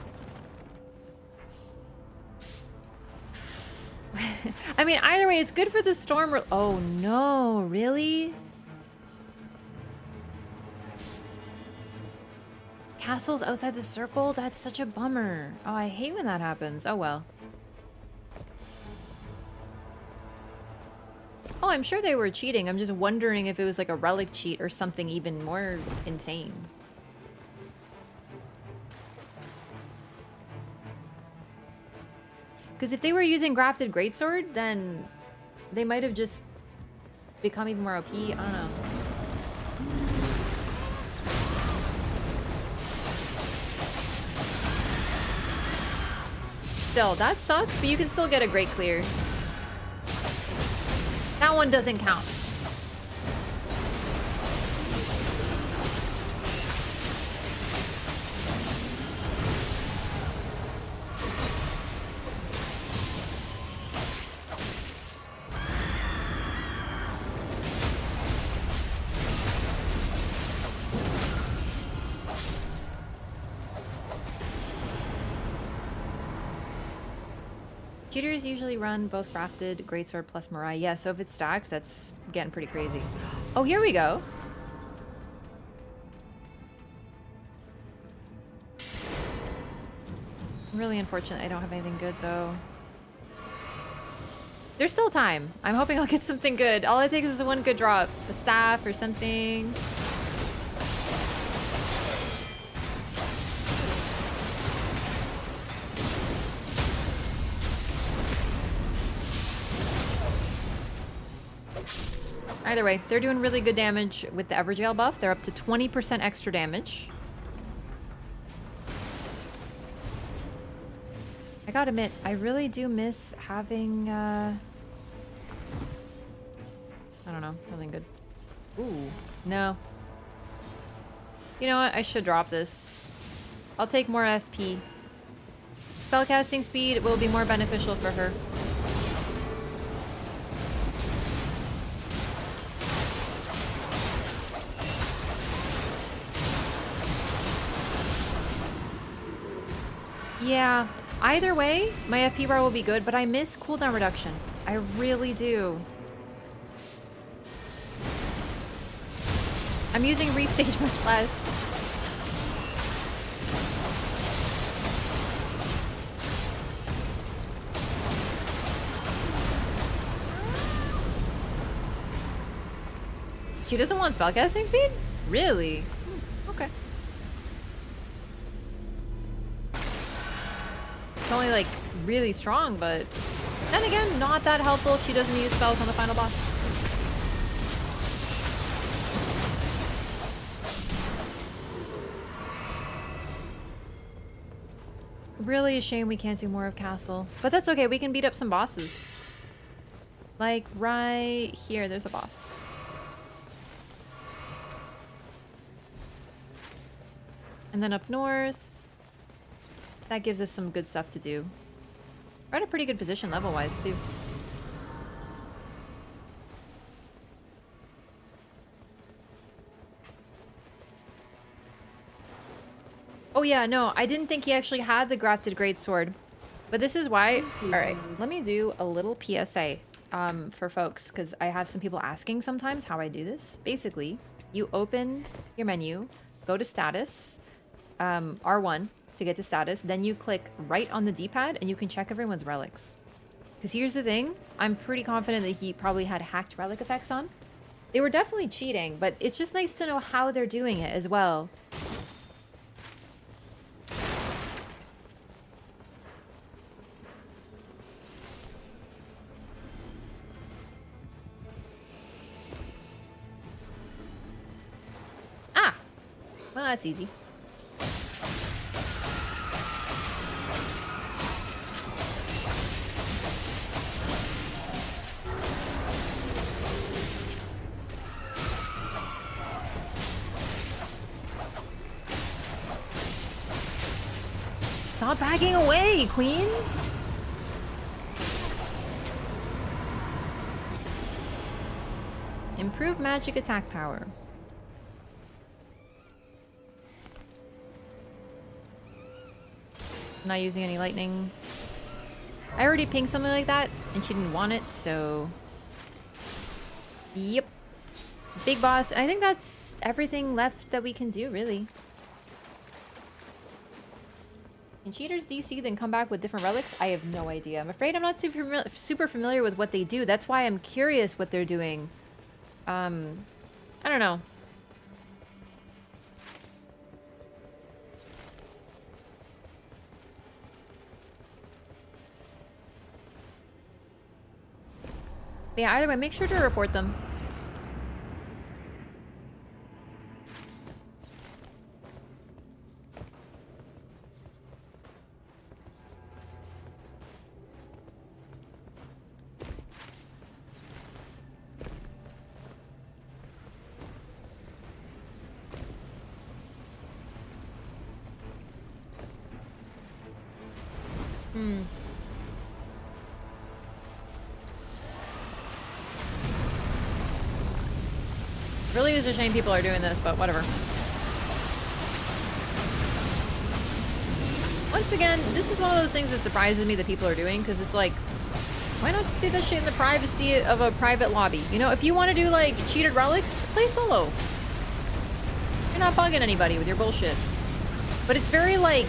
A: I mean, either way, it's good for the storm. Oh, no. Really? Castles outside the circle? That's such a bummer. Oh, I hate when that happens. Oh, well. Oh, I'm sure they were cheating. I'm just wondering if it was like a relic cheat or something even more insane. Because if they were using Grafted Greatsword, then they might have just become even more OP. I don't know. Still, that sucks, but you can still get a great clear. That one doesn't count. Cheaters usually run both Crafted, Greatsword plus Mirai. Yeah, so if it stacks, that's getting pretty crazy. Oh, here we go. Really unfortunate I don't have anything good, though. There's still time. I'm hoping I'll get something good. All it takes is one good drop. A staff or something. Either way, they're doing really good damage with the Everjail buff. They're up to 20% extra damage. I gotta admit, I really do miss having, I don't know, nothing good. Ooh, no. You know what? I should drop this. I'll take more FP. Spellcasting speed will be more beneficial for her. Yeah, either way, my FP bar will be good, but I miss cooldown reduction. I really do. I'm using restage much less. She doesn't want spellcasting speed? Really? Okay. It's only like really strong, but then again, not that helpful if she doesn't use spells on the final boss. Really a shame we can't do more of Castle, but that's okay. We can beat up some bosses. Like right here, there's a boss. And then up north, that gives us some good stuff to do. We're at a pretty good position level-wise, too. Oh yeah, no, I didn't think he actually had the grafted greatsword. But this is why... Alright, let me do a little PSA for folks, because I have some people asking sometimes how I do this. Basically, you open your menu, go to status, R1 to get to status, then you click right on the D-pad and you can check everyone's relics. Because here's the thing, I'm pretty confident that he probably had hacked relic effects on. They were definitely cheating, but it's just nice to know how they're doing it as well. Ah! Well, that's easy. Stop backing away, queen! Improve magic attack power. Not using any lightning. I already pinged something like that, and she didn't want it, so... Yep. Big boss. I think that's everything left that we can do, really. Can cheaters DC then come back with different relics? I have no idea. I'm afraid I'm not super familiar with what they do. That's why I'm curious what they're doing. I don't know. But yeah, either way, make sure to report them. Really is a shame people are doing this, but whatever. Once again, this is one of those things that surprises me that people are doing, because it's like, why not just do this shit in the privacy of a private lobby? You know, if you want to do, like, cheated relics, play solo. You're not bugging anybody with your bullshit. But it's very, like,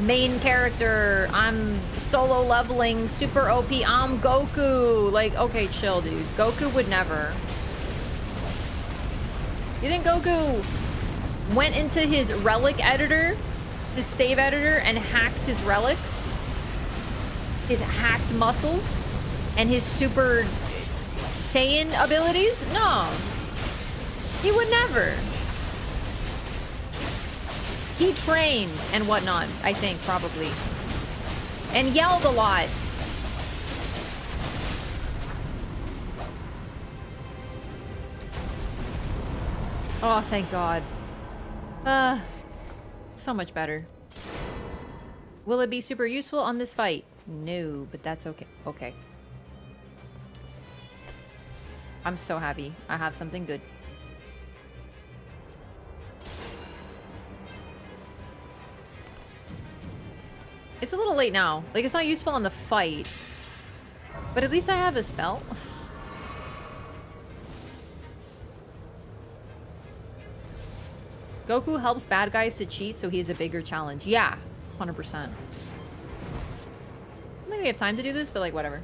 A: main character, I'm solo leveling, super OP, I'm Goku. Like, okay, chill, dude. Goku would never. You think Goku went into his relic editor, his save editor, and hacked his relics? His hacked muscles? And his super Saiyan abilities? No. He would never. He trained and whatnot, I think, probably. And yelled a lot. Oh, thank God. So much better. Will it be super useful on this fight? No, but that's okay. Okay. I'm so happy. I have something good. It's a little late now. Like, it's not useful on the fight. But at least I have a spell. Goku helps bad guys to cheat, so he has a bigger challenge. Yeah, 100%. I don't think we have time to do this, but like, whatever.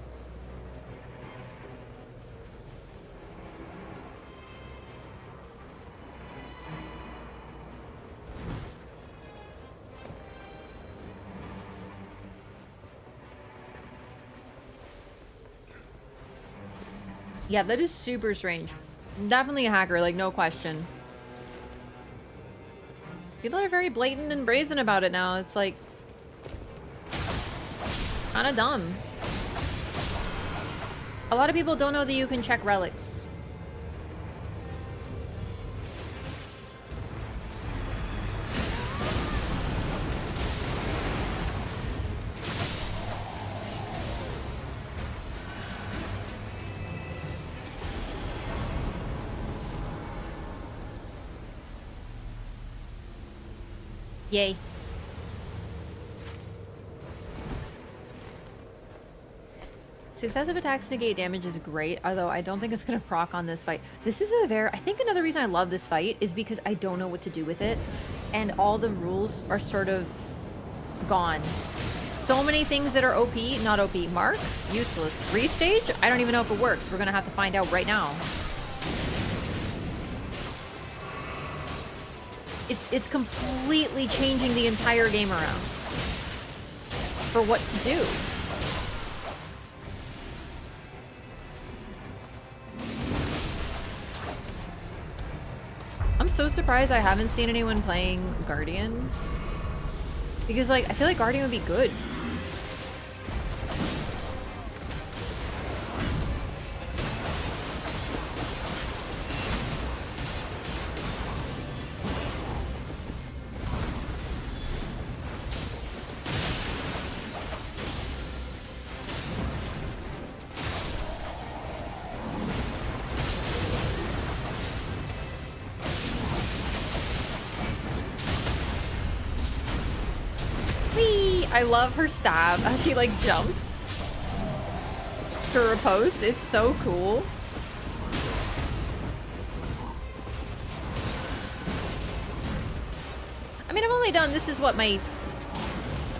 A: Yeah, that is super strange. Definitely a hacker, like, no question. People are very blatant and brazen about it now. It's like... kind of dumb. A lot of people don't know that you can check relics.
B: Yay.
A: Successive attacks negate damage is great, although I don't think it's gonna proc on this fight. This is a very... I think another reason I love this fight is because I don't know what to do with it, and all the rules are sort of gone. So many things that are OP, not OP. Mark? Useless. Restage? I don't even know if it works. We're gonna have to find out right now. It's completely changing the entire game around for what to do. I'm so surprised I haven't seen anyone playing Guardian. Because, like, I feel like Guardian would be good. I love her stab as she like jumps to riposte. It's so cool. I mean, I've only done, this is what, my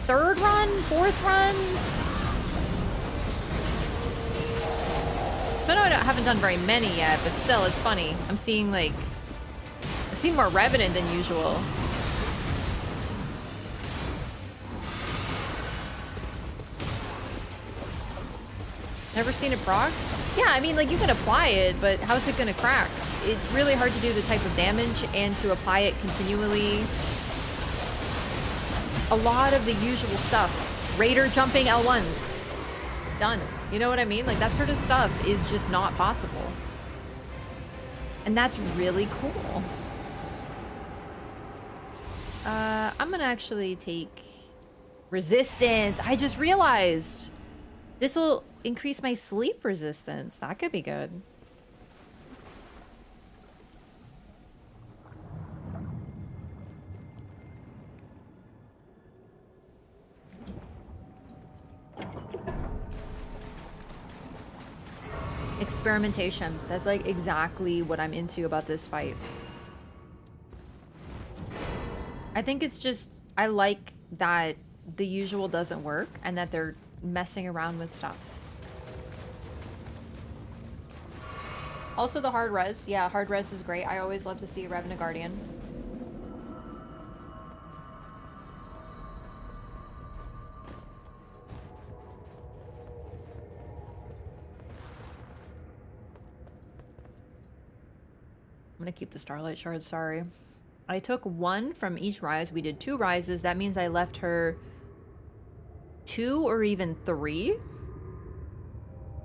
A: third run, fourth run? So I know I haven't done very many yet, but still, it's funny. I'm seeing like, I've seen more Revenant than usual. Never seen it proc? Yeah, I mean, like, you can apply it, but how's it gonna crack? It's really hard to do the type of damage and to apply it continually. A lot of the usual stuff. Raider jumping L1s. Done. You know what I mean? Like, that sort of stuff is just not possible. And that's really cool. I'm gonna actually take resistance. I just realized this will increase my sleep resistance. That could be good. Experimentation. That's like exactly what I'm into about this fight. I think it's just, I like that the usual doesn't work and that they're messing around with stuff. Also the hard res. Yeah, hard res is great. I always love to see a Revenant Guardian. I'm gonna keep the Starlight Shard, sorry. I took one from each rise. We did 2 rises. That means I left her 2 or even 3.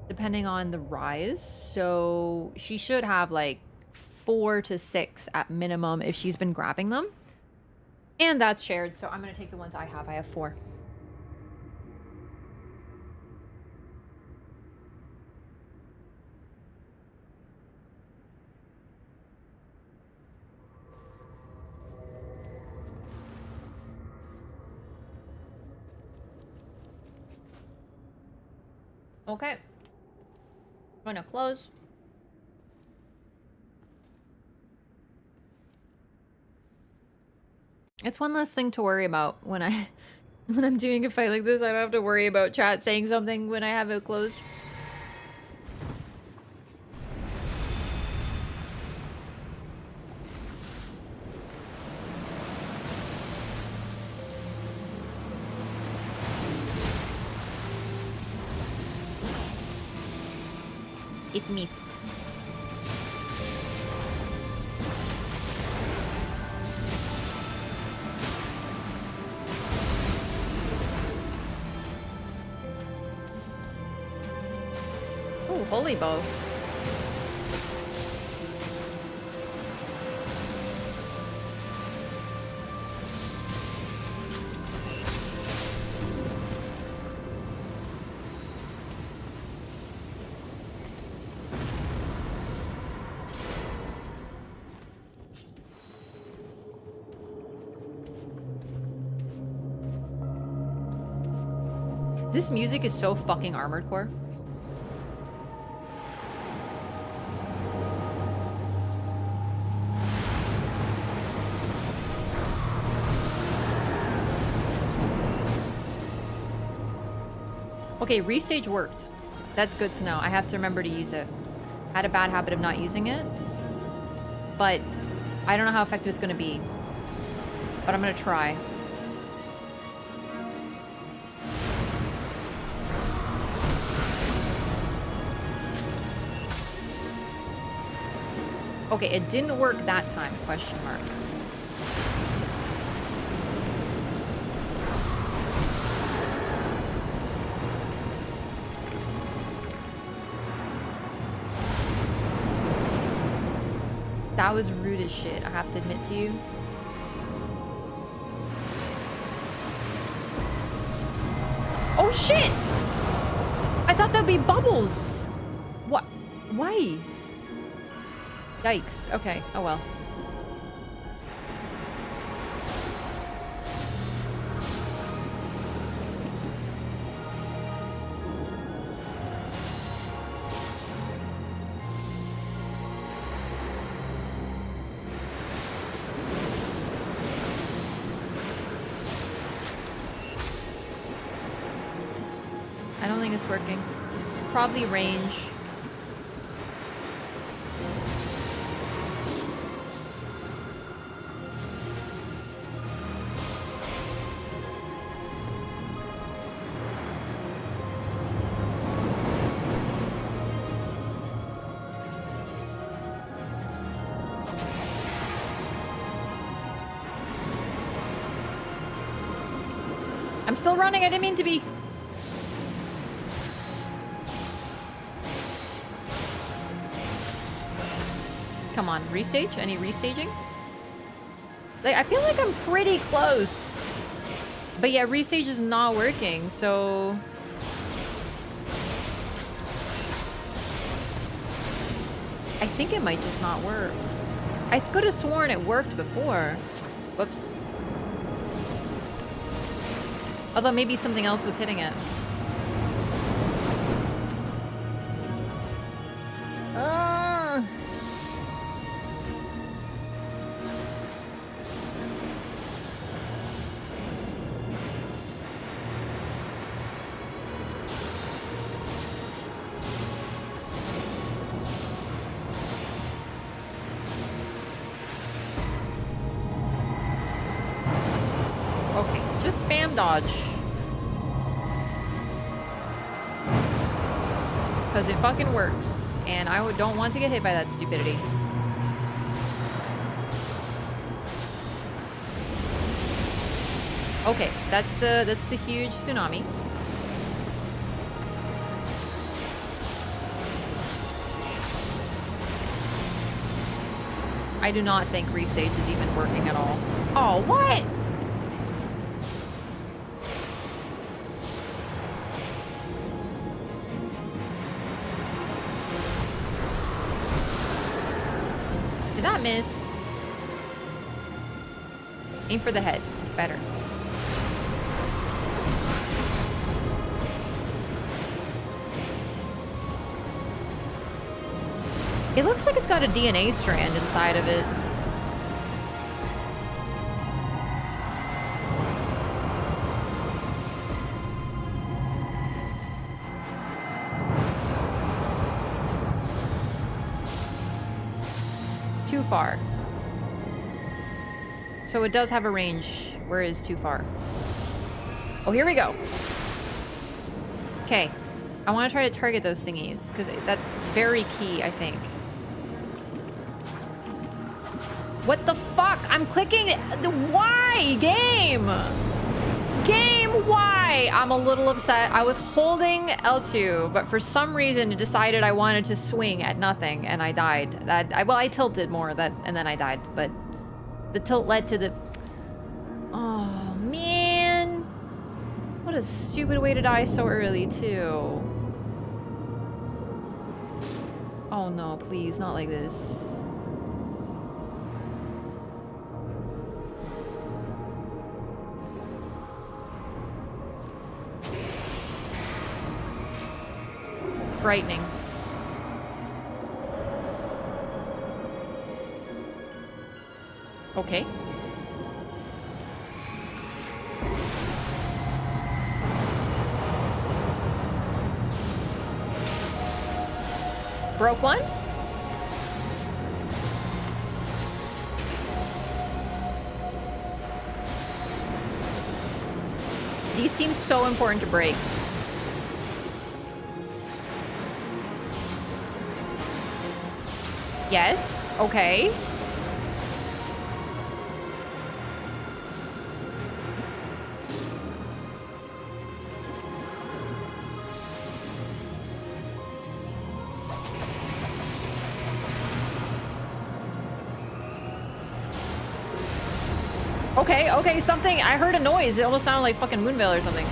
A: Depending on the rise. So she should have like 4 to 6 at minimum if she's been grabbing them. And that's shared, so I'm gonna take the ones I have. I have 4. Okay. I'm gonna close. It's one less thing to worry about when I'm doing a fight like this. I don't have to worry about chat saying something when I have it closed. It missed. Ooh, holy bow. This music is so fucking Armored Core. Okay, restage worked. That's good to know. I have to remember to use it. I had a bad habit of not using it, but I don't know how effective it's going to be. But I'm going to try. Okay, it didn't work that time, question mark. That was rude as shit, I have to admit to you. Oh shit! I thought that'd be bubbles! What? Why? Yikes. Okay. Oh well. I don't think it's working. Probably range. I'm still running, I didn't mean to be. Come on, restage? Any restaging? Like, I feel like I'm pretty close. But yeah, restage is not working, so... I think it might just not work. I could have sworn it worked before. Whoops. Although maybe something else was hitting it. Okay, just spam dodge. Because it fucking works, and I don't want to get hit by that stupidity. Okay, that's the huge tsunami. I do not think restage is even working at all. Oh, what? Did that miss? Aim for the head. It's better. It looks like it's got a DNA strand inside of it. Too far. So it does have a range. Where is too far? Oh, here we go. Okay. I want to try to target those thingies, because that's very key, I think. What the fuck? I'm clicking... Why? Game! Game, why? I'm a little upset. I was holding L2, but for some reason it decided I wanted to swing at nothing, and I died. Well, I tilted more, and then I died, but the tilt led to the... Oh, man. What a stupid way to die so early, too. Oh no, please, not like this. frightening. Okay. Broke one? These seem so important to break. Yes, okay. Okay, okay, something. I heard a noise. It almost sounded like fucking Moonveil or something.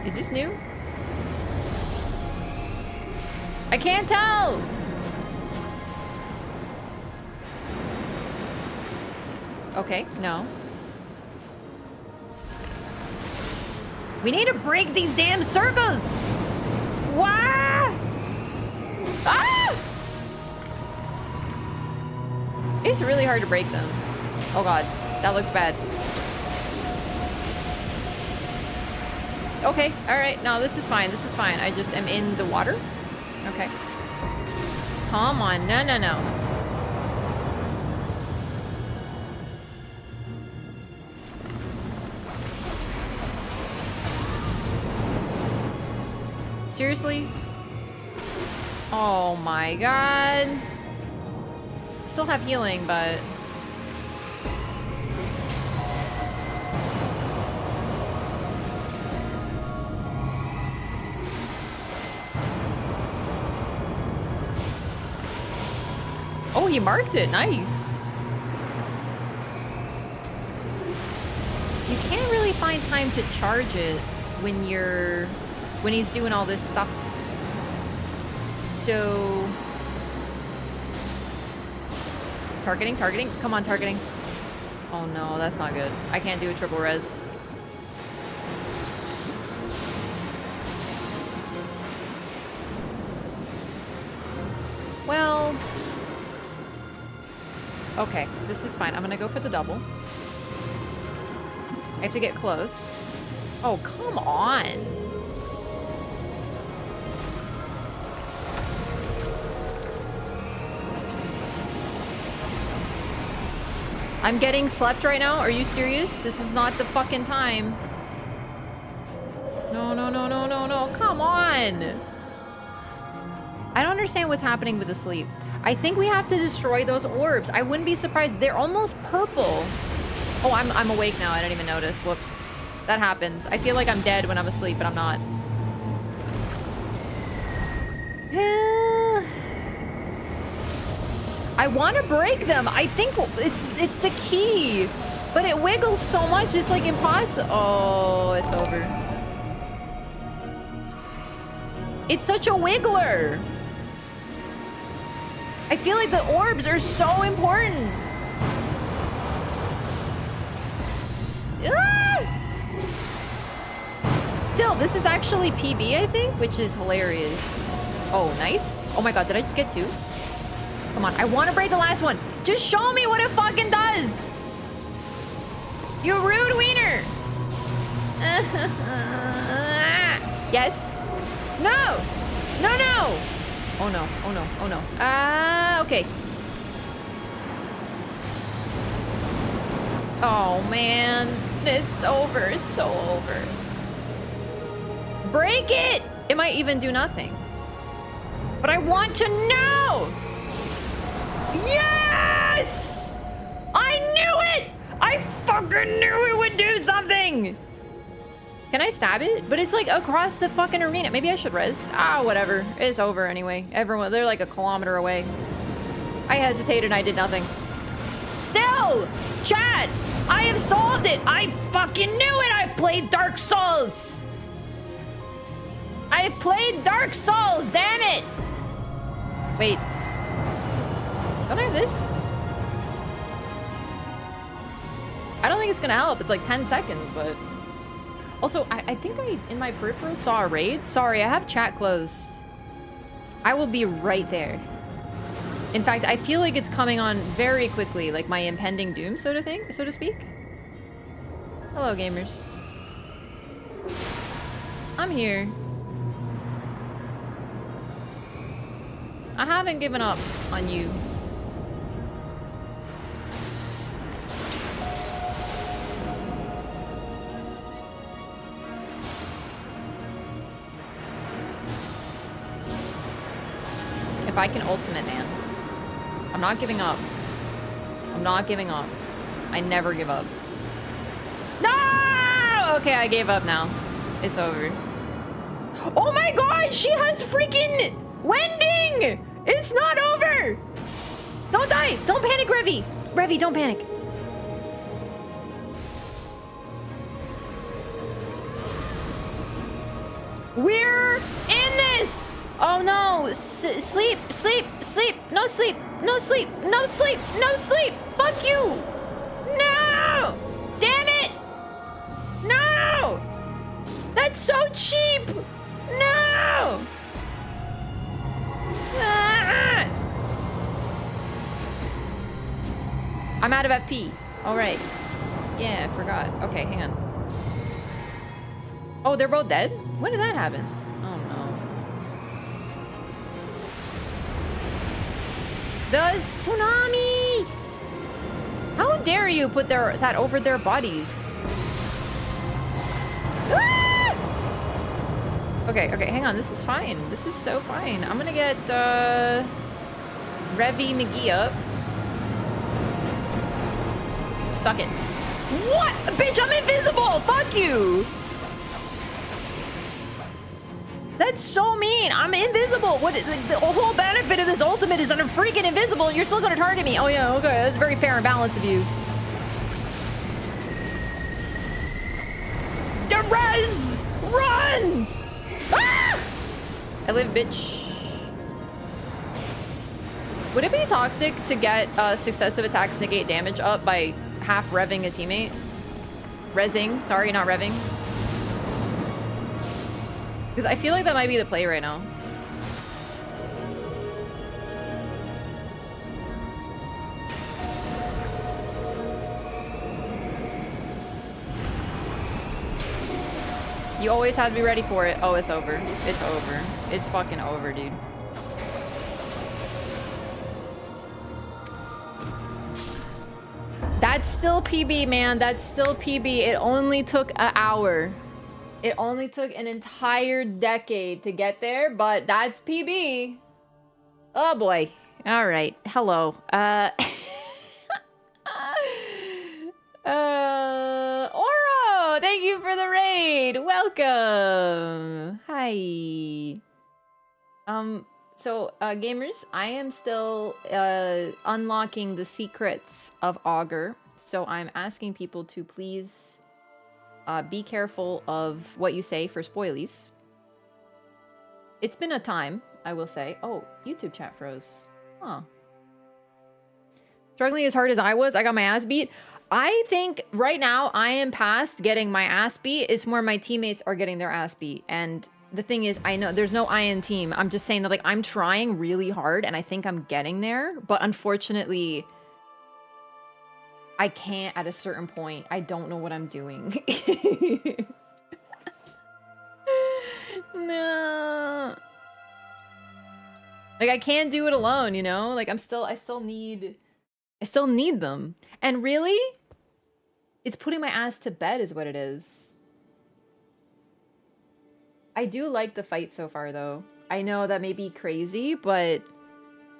A: Is this new? I can't tell! Okay, no. We need to break these damn circles! Why? Ah! It's really hard to break them. Oh god, that looks bad. Okay, alright, no, this is fine, this is fine. I just am in the water. Okay. Come on, no, no, no. Seriously? Oh my god. Still have healing, but... Oh, he marked it. Nice. You can't really find time to charge it when he's doing all this stuff. So... Targeting, targeting. Come on, targeting. Oh no, that's not good. I can't do a triple res. Well... Okay, this is fine. I'm gonna go for the double. I have to get close. Oh, come on! I'm getting slept right now? Are you serious? This is not the fucking time. No, no, no, no, no, no. Come on! I don't understand what's happening with the sleep. I think we have to destroy those orbs. I wouldn't be surprised. They're almost purple. Oh, I'm awake now. I didn't even notice. Whoops. That happens. I feel like I'm dead when I'm asleep, but I'm not. I want to break them. I think it's the key. But it wiggles so much, it's like impossible. Oh, it's over. It's such a wiggler. I feel like the orbs are so important. Ah! Still, this is actually PB, I think, which is hilarious. Oh, nice. Oh my god, did I just get two? Come on, I want to break the last one. Just show me what it fucking does. You rude wiener. Yes. No. No, no. Oh no, oh no, oh no. Okay. Oh man, it's over, it's so over. Break it! It might even do nothing. But I want to know! Yes! I knew it! I fucking knew it would do something! Can I stab it? But it's like across the fucking arena. Maybe I should res. Ah, whatever. It's over anyway. Everyone, they're like a kilometer away. I hesitated and I did nothing. Still! Chat! I have solved it! I fucking knew it! I've played Dark Souls! I've played Dark Souls, damn it! Wait. Don't I have this? I don't think it's gonna help. It's like 10 seconds, but... Also, I think I, in my peripheral, saw a raid. Sorry, I have chat closed. I will be right there. In fact, I feel like it's coming on very quickly, like my impending doom, so to speak. Hello, gamers. I'm here. I haven't given up on you. If I can ultimate, man. I'm not giving up. I'm not giving up. I never give up. No! Okay, I gave up now. It's over. Oh my god, she has freaking wending! It's not over! Don't die! Don't panic, Revy! Revy, don't panic. We're in this! Oh no! Sleep! Sleep! Sleep! No sleep! No sleep! No sleep! No sleep! Fuck you! No! Damn it! No! That's so cheap! No! Ah! I'm out of FP. Alright. Yeah, I forgot. Okay, hang on. Oh, they're both dead? When did that happen? Oh no. The tsunami! How dare you put that over their bodies? Ah! Okay, hang on. This is fine. This is so fine. I'm gonna get Revy McGee up. Suck it. What? Bitch, I'm invisible! Fuck you! That's so mean. I'm invisible. What? The whole benefit of this ultimate is that I'm freaking invisible. You're still gonna target me. Oh yeah, okay. That's very fair and balanced of you. Derez! Run! Ah! I live, bitch. Would it be toxic to get successive attacks negate damage up by half revving a teammate? Rezzing. Sorry, not revving. Because I feel like that might be the play right now. You always have to be ready for it. Oh, it's over. It's over. It's fucking over, dude. That's still PB, man. That's still PB. It only took an hour. It only took an entire decade to get there, but that's PB. Oh boy. All right. Hello. Oro, thank you for the raid. Welcome. Hi. So, gamers, I am still unlocking the secrets of Augur. So I'm asking people to please be careful of what you say for spoilies. It's been a time, I will say. Oh, YouTube chat froze. Huh. Struggling as hard as I was, I got my ass beat. I think right now I am past getting my ass beat. It's more my teammates are getting their ass beat. And the thing is, I know there's no I in team. I'm just saying that, like, I'm trying really hard and I think I'm getting there. But unfortunately, I can't at a certain point. I don't know what I'm doing. No. Like, I can't do it alone, you know? Like, I still need them. And really, it's putting my ass to bed is what it is. I do like the fight so far, though. I know that may be crazy, but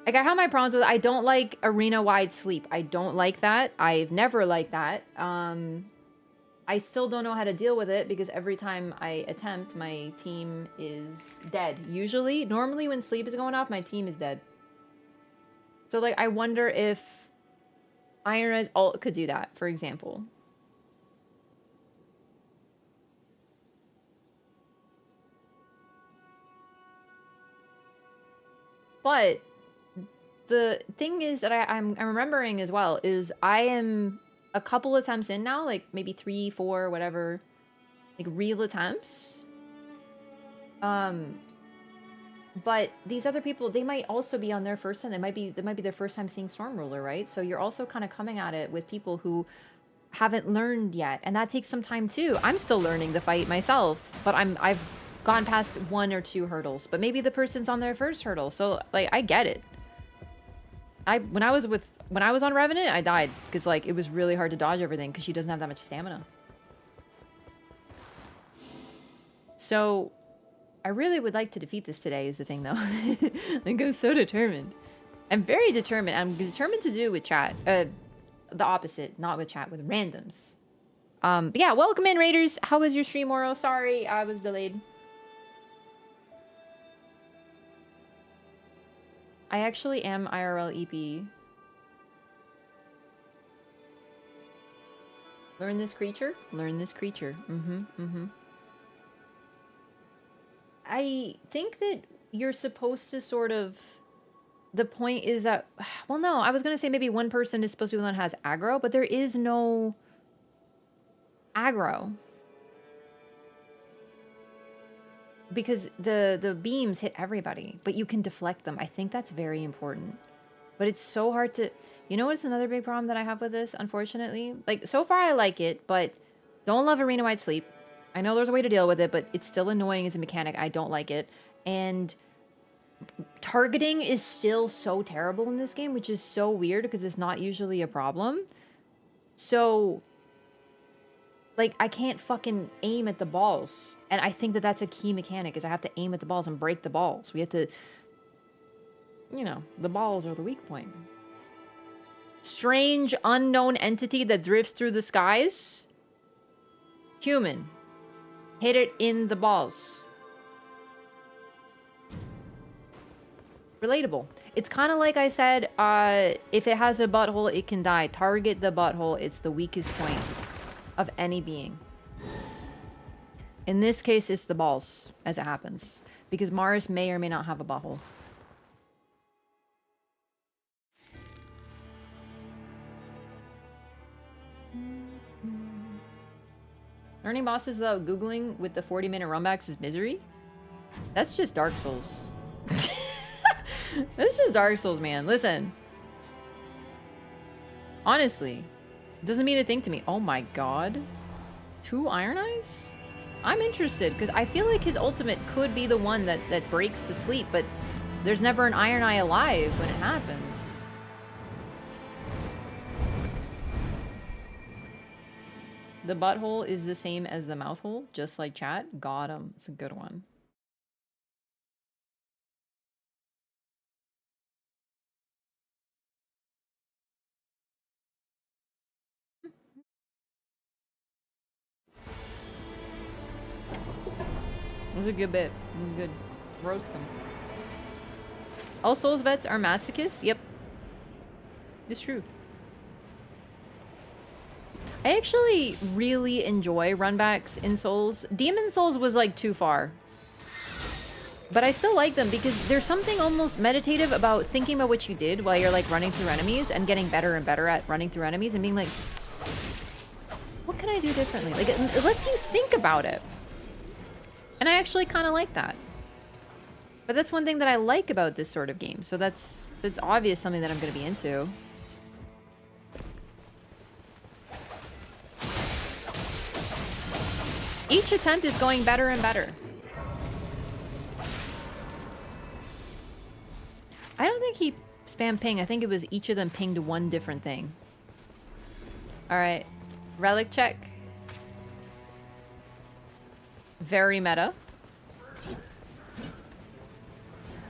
A: like, I have my problems with it. I don't like arena-wide sleep. I don't like that. I've never liked that. I still don't know how to deal with it because every time I attempt, my team is dead. Normally when sleep is going off, my team is dead. So, like, I wonder if Iron Res ult could do that, for example. But the thing is that I'm remembering as well is I am a couple attempts in now, like maybe 3, 4, whatever. like real attempts. But these other people, they might also be on their first time. That might be their first time seeing Storm Ruler, right? So you're also kind of coming at it with people who haven't learned yet, and that takes some time too. I'm still learning the fight myself, but I've gone past 1 or 2 hurdles. But maybe the person's on their first hurdle, so like I get it. When I was on Revenant, I died because like it was really hard to dodge everything because she doesn't have that much stamina. So I really would like to defeat this today is the thing though. Like I'm so determined. I'm very determined. I'm determined to do it with chat. The opposite, not with chat, with randoms. But yeah, welcome in, Raiders. How was your stream, Oro? Sorry, I was delayed. I actually am IRL EP. Learn this creature? Learn this creature. I think that you're supposed to sort of... The point is that... Well, no, I was going to say maybe one person is supposed to be the one that has aggro, but there is no aggro. Because the beams hit everybody, but you can deflect them. I think that's very important. But it's so hard to... You know what's another big problem that I have with this, unfortunately? Like, so far I like it, but don't love arena-wide sleep. I know there's a way to deal with it, but it's still annoying as a mechanic. I don't like it. And targeting is still so terrible in this game, which is so weird because it's not usually a problem. So, like, I can't fucking aim at the balls. And I think that that's a key mechanic, is I have to aim at the balls and break the balls. We have to... You know, the balls are the weak point. Strange, unknown entity that drifts through the skies. Human. Hit it in the balls. Relatable. It's kind of like I said, if it has a butthole, it can die. Target the butthole. It's the weakest point of any being. In this case, it's the balls, as it happens. Because Mars may or may not have a butthole. Learning bosses without Googling with the 40-minute runbacks is misery? That's just Dark Souls. That's just Dark Souls, man. Listen. Honestly. It doesn't mean a thing to me. Oh my god. 2 Iron Eyes? I'm interested, because I feel like his ultimate could be the one that breaks the sleep, but there's never an Iron Eye alive when it happens. The butthole is the same as the mouth hole, just like chat. Got him. It's a good one. It was a good bit. It was good. Roast them. All Souls vets are masochists? Yep. It's true. I actually really enjoy runbacks in Souls. Demon Souls was like too far. But I still like them because there's something almost meditative about thinking about what you did while you're like running through enemies and getting better and better at running through enemies and being like, what can I do differently? Like it lets you think about it. And I actually kind of like that. But that's one thing that I like about this sort of game. So that's obvious something that I'm going to be into. Each attempt is going better and better. I don't think he spammed ping. I think it was each of them pinged one different thing. Alright. Relic check. Very meta.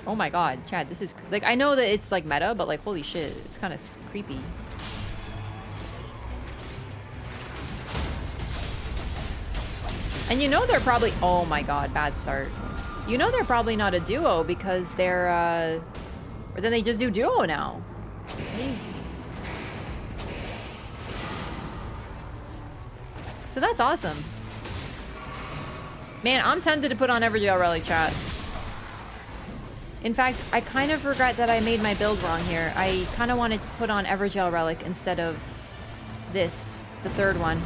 A: Oh my god, Chad, this is... Like, I know that it's, like, meta, but, like, holy shit. It's kind of creepy. And you know they're probably... Oh my god, bad start. You know they're probably not a duo because they're, Or then they just do duo now. Crazy. So that's awesome. Man, I'm tempted to put on Everdark Relic chat. In fact, I kind of regret that I made my build wrong here. I kind of wanted to put on Everdark Relic instead of this, the third one.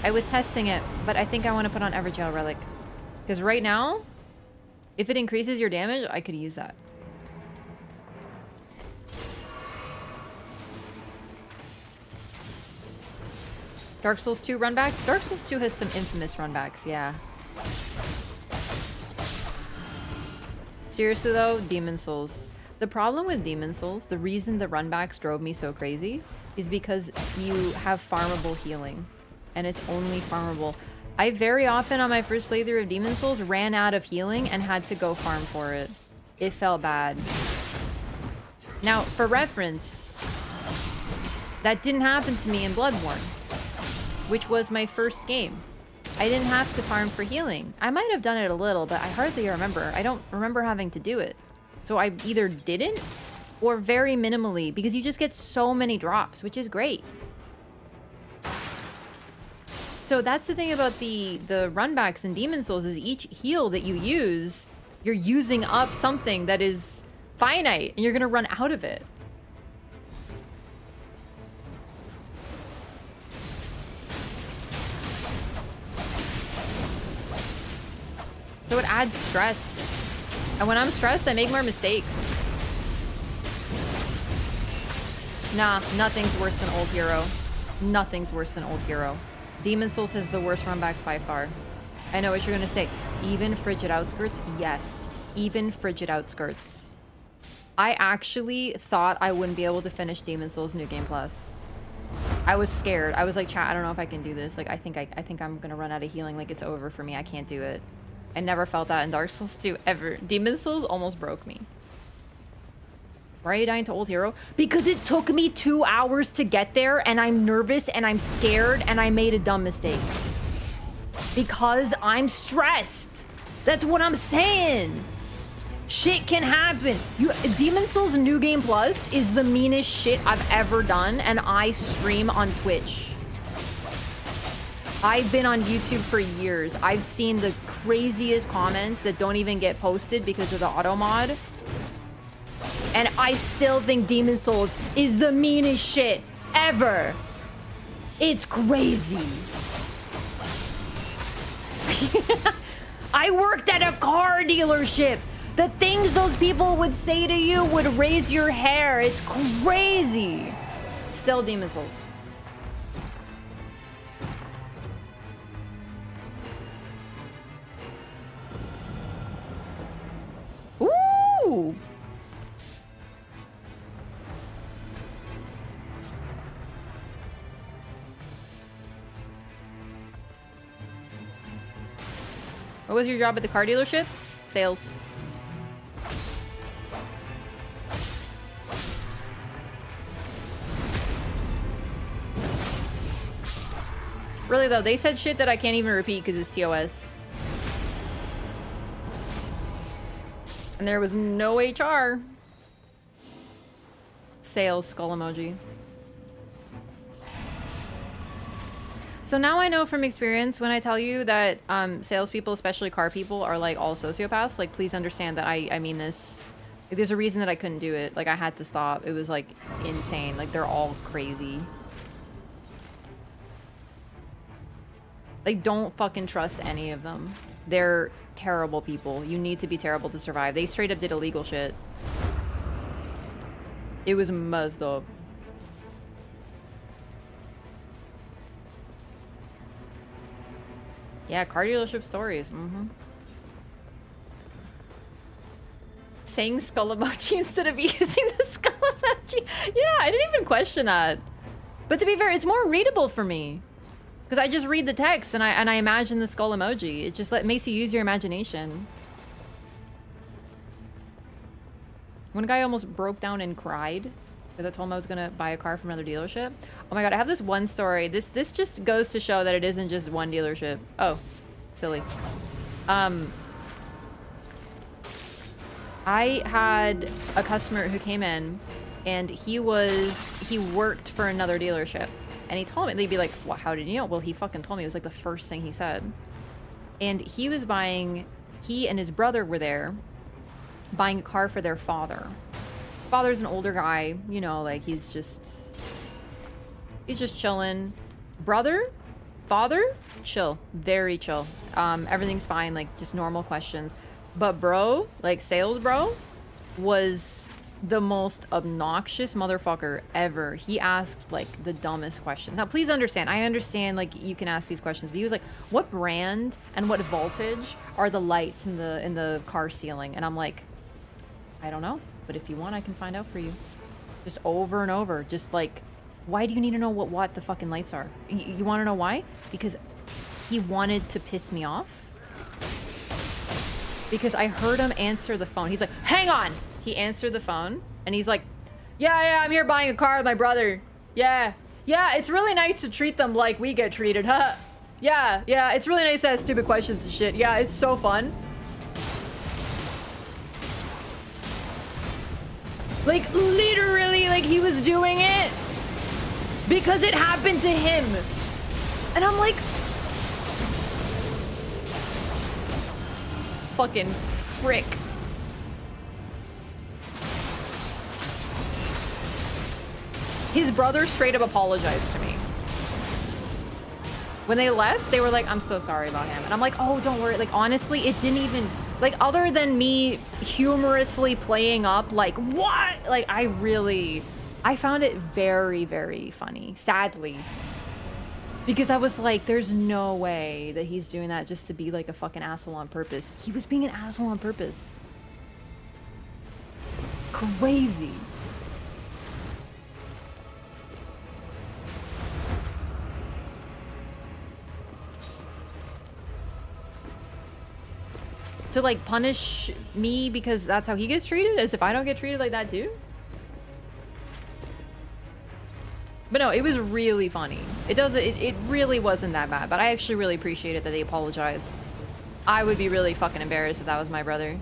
A: I was testing it, but I think I want to put on Everjail Relic. Because right now, if it increases your damage, I could use that. Dark Souls 2 runbacks? Dark Souls 2 has some infamous runbacks, yeah. Seriously though, Demon Souls. The problem with Demon Souls, the reason the runbacks drove me so crazy, is because you have farmable healing. And it's only farmable. I very often on my first playthrough of Demon Souls ran out of healing and had to go farm for it. It felt bad. Now, for reference, that didn't happen to me in Bloodborne, which was my first game. I didn't have to farm for healing. I might have done it a little, but I hardly remember. I don't remember having to do it. So I either didn't or very minimally, because you just get so many drops, which is great. So that's the thing about the runbacks in Demon Souls, is each heal that you use, you're using up something that is finite, and you're gonna run out of it. So it adds stress. And when I'm stressed, I make more mistakes. Nah, nothing's worse than Old Hero. Nothing's worse than Old Hero. Demon Souls has the worst runbacks by far. I know what you're gonna say. Even Frigid Outskirts? Yes. Even Frigid Outskirts. I actually thought I wouldn't be able to finish Demon Souls New Game Plus. I was scared. I was like, chat, I don't know if I can do this. Like, I think I'm gonna run out of healing. Like, it's over for me. I can't do it. I never felt that in Dark Souls 2 ever. Demon Souls almost broke me. Why are you dying to Old Hero? Because it took me 2 hours to get there, and I'm nervous, and I'm scared, and I made a dumb mistake. Because I'm stressed. That's what I'm saying. Shit can happen. Demon Souls New Game Plus is the meanest shit I've ever done, and I stream on Twitch. I've been on YouTube for years. I've seen the craziest comments that don't even get posted because of the auto mod. And I still think Demon Souls is the meanest shit ever. It's crazy. I worked at a car dealership. The things those people would say to you would raise your hair. It's crazy. Still Demon Souls. Ooh! What was your job at the car dealership? Sales. Really though, they said shit that I can't even repeat because it's TOS. And there was no HR. Sales skull emoji. So now I know from experience when I tell you that salespeople, especially car people, are like all sociopaths. Like, please understand that I mean this. Like, there's a reason that I couldn't do it. Like, I had to stop. It was like insane. Like, they're all crazy. Like, don't fucking trust any of them. They're terrible people. You need to be terrible to survive. They straight up did illegal shit. It was messed up. Yeah, car dealership stories. Saying skull emoji instead of using the skull emoji. Yeah, I didn't even question that. But to be fair, it's more readable for me. Because I just read the text and I imagine the skull emoji. It just makes you use your imagination. One guy almost broke down and cried because I told him I was gonna buy a car from another dealership. Oh my god, I have this one story. This just goes to show that it isn't just one dealership. Oh, silly. I had a customer who came in and he worked for another dealership. And he told me, they'd be like, well, how did you know? Well, he fucking told me. It was like the first thing he said. And he was buying, he and his brother were there buying a car for their father. Father's an older guy, you know, like he's just chilling. Brother Father, chill, very chill. Everything's fine, like just normal questions. But bro, like sales bro, was the most obnoxious motherfucker ever. He asked like the dumbest questions. Now please understand, I understand like you can ask these questions, but he was like, what brand and what voltage are the lights in the car ceiling? And I'm like, I don't know, but if you want I can find out for you. Just over and over, just like, why do you need to know what watt the fucking lights are? You want to know why? Because he wanted to piss me off. Because I heard him answer the phone. He's like, hang on! He answered the phone, and he's like, yeah, I'm here buying a car with my brother. Yeah, it's really nice to treat them like we get treated, huh? Yeah, it's really nice to ask stupid questions and shit. Yeah, it's so fun. Like, literally, like, he was doing it because it happened to him. And I'm like, fucking frick. His brother straight up apologized to me. When they left, they were like, I'm so sorry about him. And I'm like, oh, don't worry. Like, honestly, it didn't even, like, other than me humorously playing up, like, what? Like, I found it very, very funny, sadly. Because I was like, there's no way that he's doing that just to be like a fucking asshole on purpose. He was being an asshole on purpose. Crazy. To like punish me because that's how he gets treated, as if I don't get treated like that too. But no, it was really funny. It really wasn't that bad, but I actually really appreciated that they apologized. I would be really fucking embarrassed if that was my brother.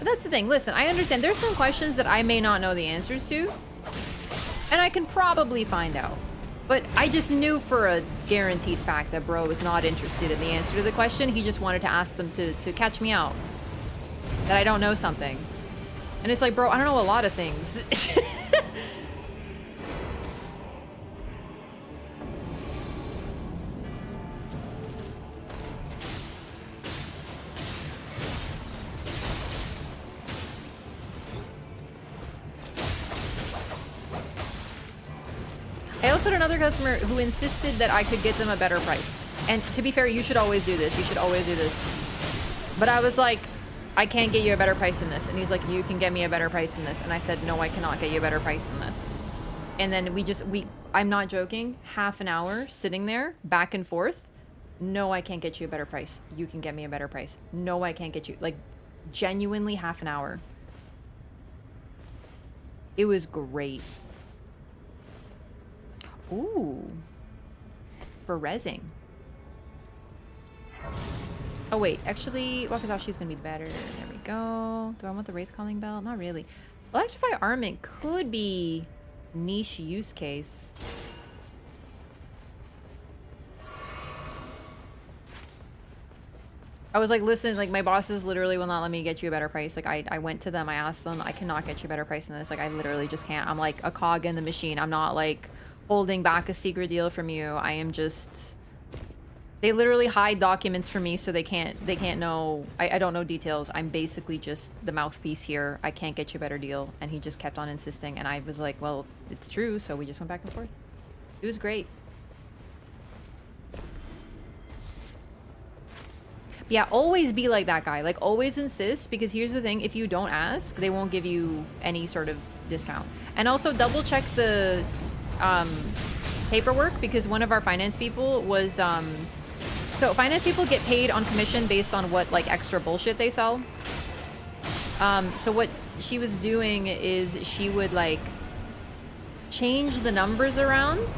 A: But that's the thing, listen, I understand there's some questions that I may not know the answers to. And I can probably find out. But I just knew for a guaranteed fact that bro was not interested in the answer to the question. He just wanted to ask them to catch me out. That I don't know something. And it's like, bro, I don't know a lot of things. I also had another customer who insisted that I could get them a better price. And to be fair, you should always do this. You should always do this. But I was like, I can't get you a better price than this. And he's like, you can get me a better price than this. And I said, no, I cannot get you a better price than this. And then I'm not joking, half an hour sitting there, back and forth. No, I can't get you a better price. You can get me a better price. No, I can't get you, like, genuinely half an hour. It was great. Ooh. For rezzing. Oh wait, actually, Wakazashi's gonna be better. There we go. Do I want the Wraith Calling Bell? Not really. Electrify Armament could be niche use case. I was like, listen, like my bosses literally will not let me get you a better price. Like I went to them, I asked them, I cannot get you a better price than this. Like I literally just can't. I'm like a cog in the machine. I'm not like holding back a secret deal from you. I am just, they literally hide documents from me so they can't know, I don't know details. I'm basically just the mouthpiece here. I can't get you a better deal. And he just kept on insisting, and I was like, well, it's true, so we just went back and forth. It was great. Yeah, always be like that guy. Like, always insist, because here's the thing, if you don't ask, they won't give you any sort of discount. And also double check the paperwork, because one of our finance people was so finance people get paid on commission based on what like extra bullshit they sell. So what she was doing is she would like change the numbers around,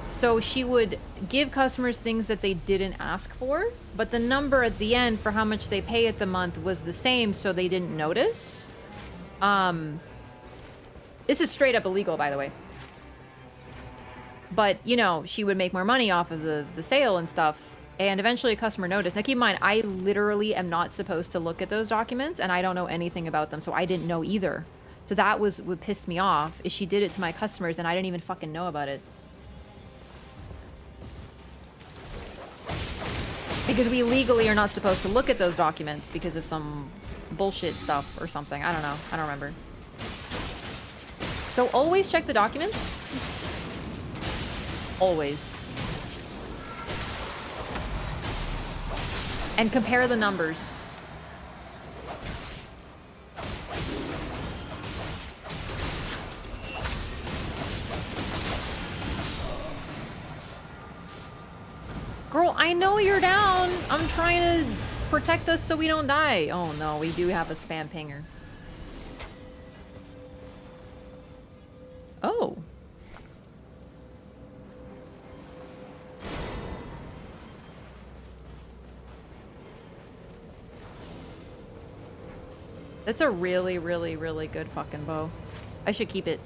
A: so she would give customers things that they didn't ask for, but the number at the end for how much they pay at the month was the same, so they didn't notice. This is straight up illegal, by the way. But, you know, she would make more money off of the sale and stuff. And eventually a customer noticed. Now keep in mind, I literally am not supposed to look at those documents and I don't know anything about them, so I didn't know either. So that was what pissed me off, is she did it to my customers and I didn't even fucking know about it. Because we legally are not supposed to look at those documents because of some bullshit stuff or something. I don't know. I don't remember. So always check the documents. Always. And compare the numbers. Girl, I know you're down. I'm trying to protect us so we don't die. Oh no, we do have a spam pinger. Oh. That's a really, really, really good fucking bow. I should keep it.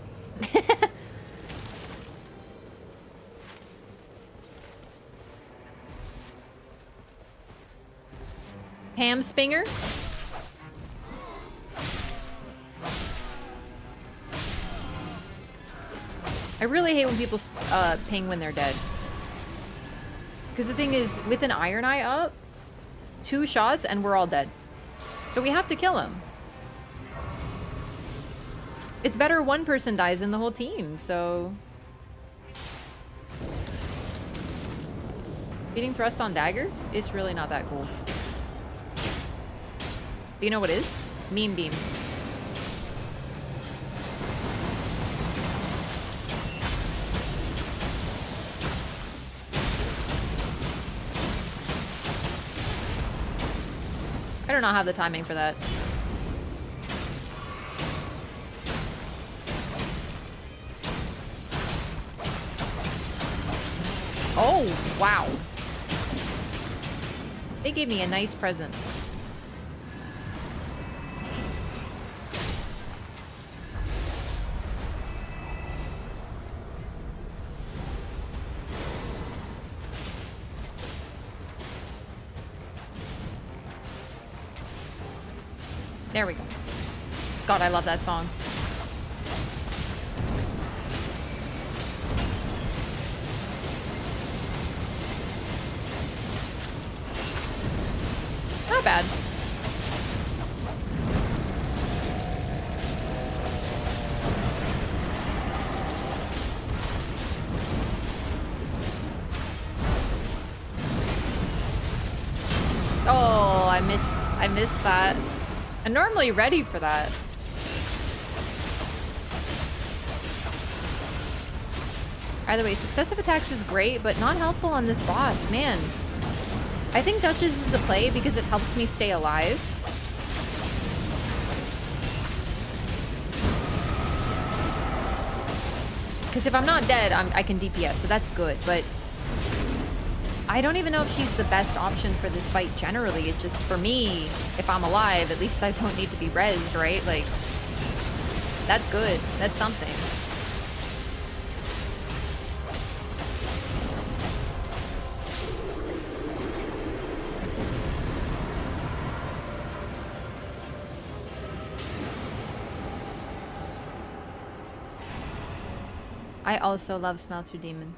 A: Ham Spinger. I really hate when people ping when they're dead. Because the thing is, with an Iron Eye up, 2 shots and we're all dead. So we have to kill him. It's better one person dies than the whole team, so... Beating thrust on dagger is really not that cool. But you know what is? Meme beam. I do not have the timing for that. Oh, wow. They gave me a nice present. There we go. God, I love that song. Not bad. Oh, I missed that. I'm normally ready for that. Either way, successive attacks is great, but not helpful on this boss, man. I think Duchess is the play because it helps me stay alive. Because if I'm not dead, I can DPS, so that's good, but I don't even know if she's the best option for this fight generally. It's just, for me, if I'm alive, at least I don't need to be rezzed, right? Like, that's good. That's something. I also love Smelter Demon.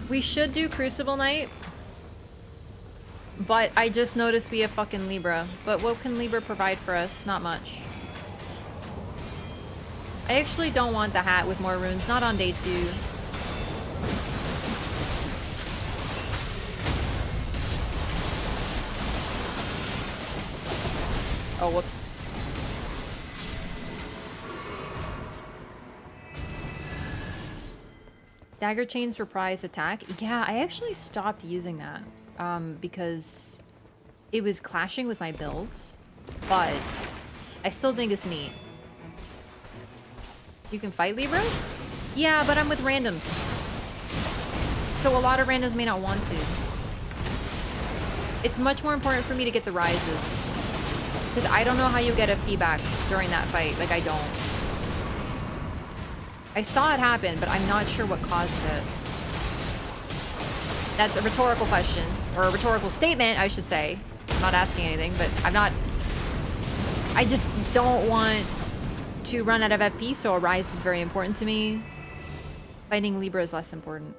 A: We should do Crucible Knight, but I just noticed we have fucking Libra. But what can Libra provide for us? Not much. I actually don't want the hat with more runes, not on day 2. Oh, whoops. Dagger Chain's reprise attack. Yeah, I actually stopped using that because it was clashing with my builds, but I still think it's neat. You can fight Libra? Yeah, but I'm with randoms. So a lot of randoms may not want to. It's much more important for me to get the rises. Because I don't know how you get a feedback during that fight. Like, I don't. I saw it happen, but I'm not sure what caused it. That's a rhetorical question. Or a rhetorical statement, I should say. I'm not asking anything, but I'm not... I just don't want to run out of FP, so a rise is very important to me. Fighting Libra is less important.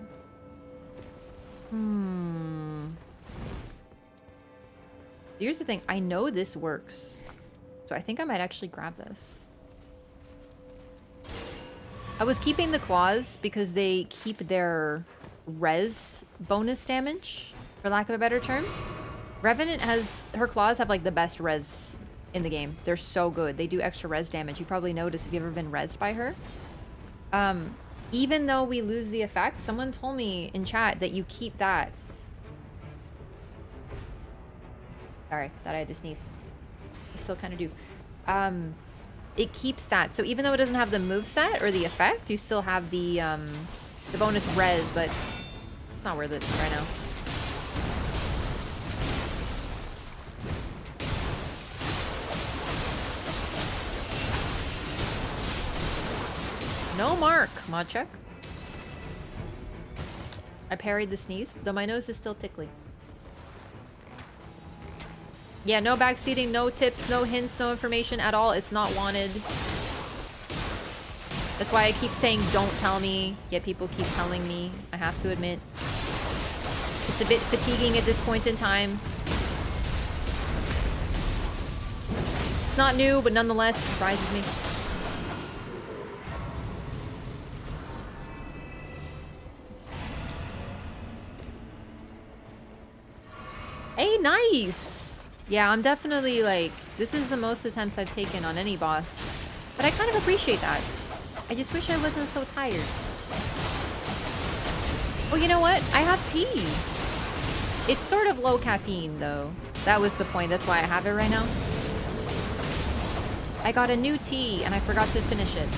A: Here's the thing. I know this works. So I think I might actually grab this. I was keeping the claws because they keep their res bonus damage, for lack of a better term. Revenant has... Her claws have, like, the best res in the game. They're so good. They do extra res damage. You probably noticed if you've ever been resed by her. Even though we lose the effect, someone told me in chat that you keep that. Sorry, thought I had to sneeze. I still kind of do. It keeps that. So even though it doesn't have the moveset or the effect, you still have the bonus res, but it's not worth it right now. No mark, mod check. I parried the sneeze, though my nose is still tickly. Yeah, no backseating, no tips, no hints, no information at all. It's not wanted. That's why I keep saying don't tell me, yet people keep telling me. I have to admit. It's a bit fatiguing at this point in time. It's not new, but nonetheless, it surprises me. Hey, nice! Yeah, I'm definitely like, this is the most attempts I've taken on any boss. But I kind of appreciate that. I just wish I wasn't so tired. Well, you know what? I have tea. It's sort of low caffeine, though. That was the point. That's why I have it right now. I got a new tea, and I forgot to finish it.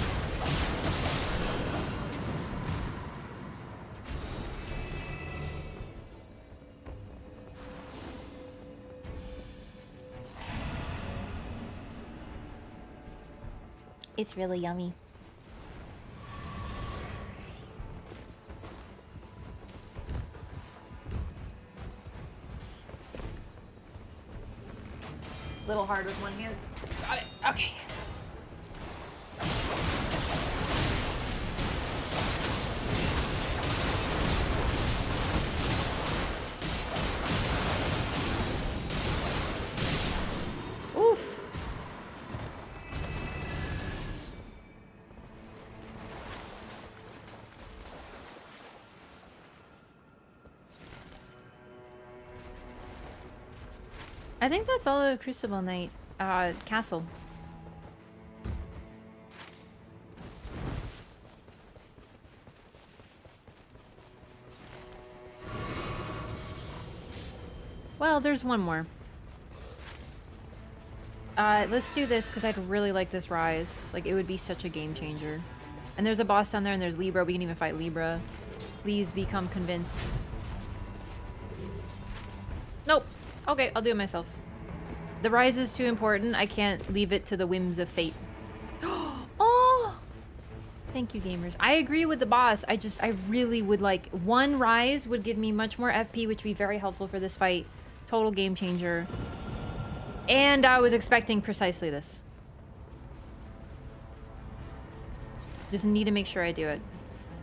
A: It's really yummy. Little hard with one hand. Got it. Okay. Oof. I think that's all of Crucible Knight Castle. Well, there's one more. Let's do this because I'd really like this rise. Like, it would be such a game changer. And there's a boss down there and there's Libra. We can even fight Libra. Please become convinced. Nope. Okay, I'll do it myself. The rise is too important. I can't leave it to the whims of fate. Oh! Thank you, gamers. I agree with the boss. I really would like... One rise would give me much more FP, which would be very helpful for this fight. Total game changer. And I was expecting precisely this. Just need to make sure I do it.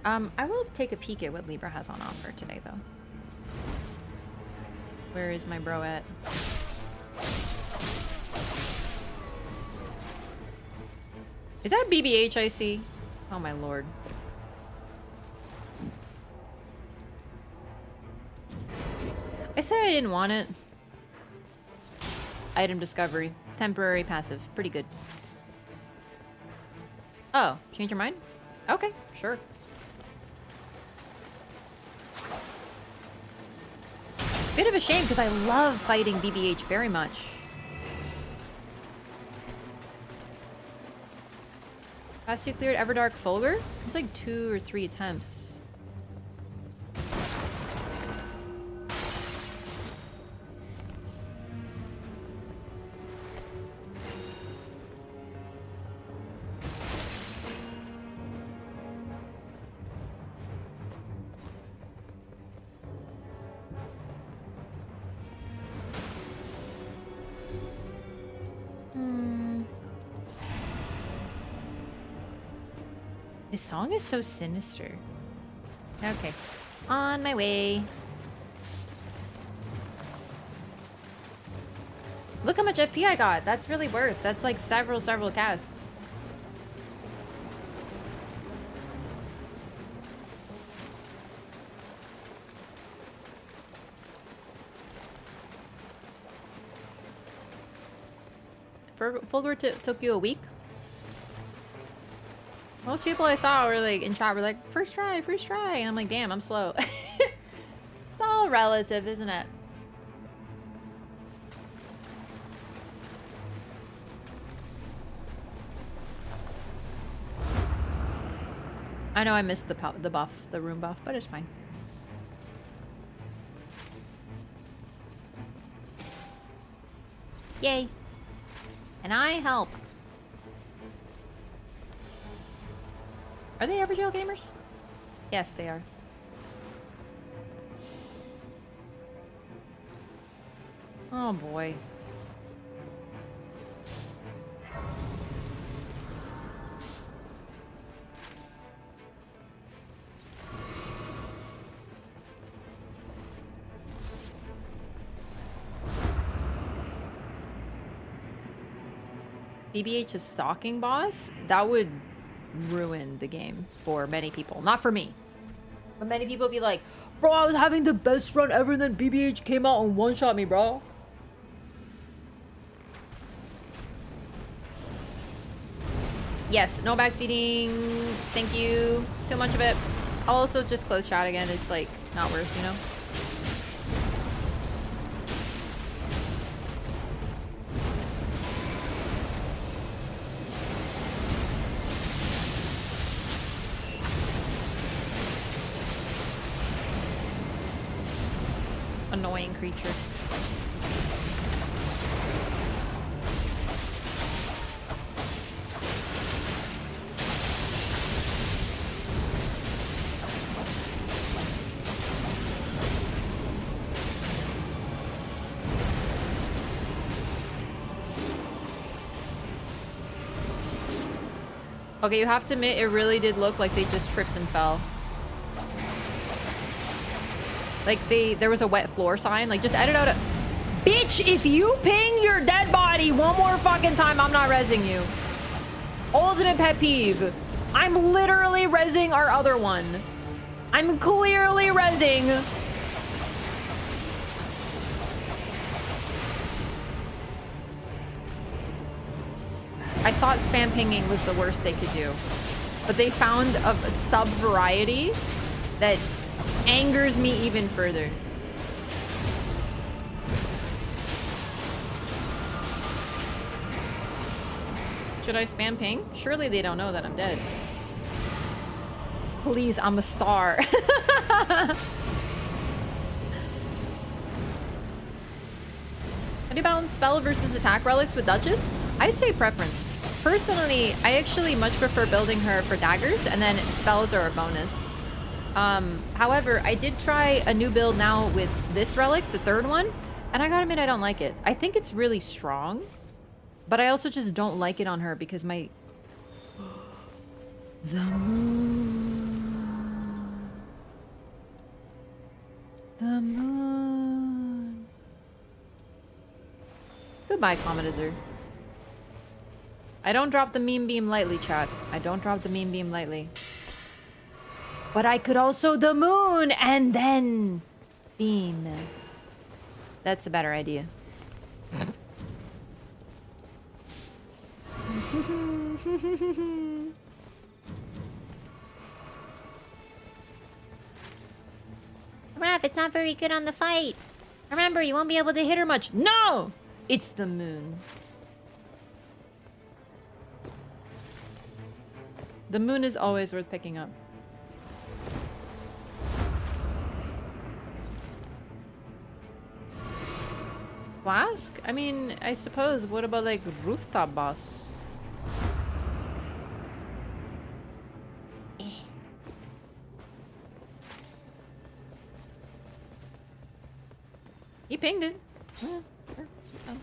A: I will take a peek at what Libra has on offer today, though. Where is my bro at? Is that BBH I see? Oh my lord. I said I didn't want it. Item discovery. Temporary passive. Pretty good. Oh, change your mind? Okay, sure. Bit of a shame because I love fighting BBH very much. Past you cleared Everdark Fulgur? It's like 2 or 3 attempts. This song is so sinister. Okay. On my way. Look how much FP I got. That's really worth. That's like several casts. Fulgur took you a week? Most people I saw were like in chat were like, first try. And I'm like, damn, I'm slow. It's all relative, isn't it? I know I missed the buff, the room buff, but it's fine. Yay. And I helped. Are they Everjail gamers? Yes, they are. Oh boy. BBH is stalking boss? That would ruin the game for many people. Not for me. But many people be like, bro, I was having the best run ever and then BBH came out and one-shot me, bro. Yes, no backseating. Thank you. Too much of it. I'll also just close chat again. It's like not worth, you know? Annoying creature. Okay, you have to admit, it really did look like they just tripped and fell. Like there was a wet floor sign. Like just edit out a... Bitch, if you ping your dead body one more fucking time, I'm not rezzing you. Ultimate pet peeve. I'm literally rezzing our other one. I'm clearly rezzing. I thought spam pinging was the worst they could do. But they found a sub-variety that angers me even further. Should I spam ping? Surely they don't know that I'm dead. Please, I'm a star. How do you balance spell versus attack relics with Duchess? I'd say preference. Personally, I actually much prefer building her for daggers, and then spells are a bonus. However, I did try a new build now with this relic, the third one, and I gotta admit I don't like it. I think it's really strong, but I also just don't like it on her because my... The moon. The moon. Goodbye, Comedizer. I don't drop the meme beam lightly, chat. I don't drop the meme beam lightly. But I could also the moon and then beam. That's a better idea.
B: Raph, it's not very good on the fight.
A: Remember, you won't be able to hit her much. No! It's the moon. The moon is always worth picking up. Flask? I mean, I suppose. What about like rooftop boss? He pinged it. Sure. Oh.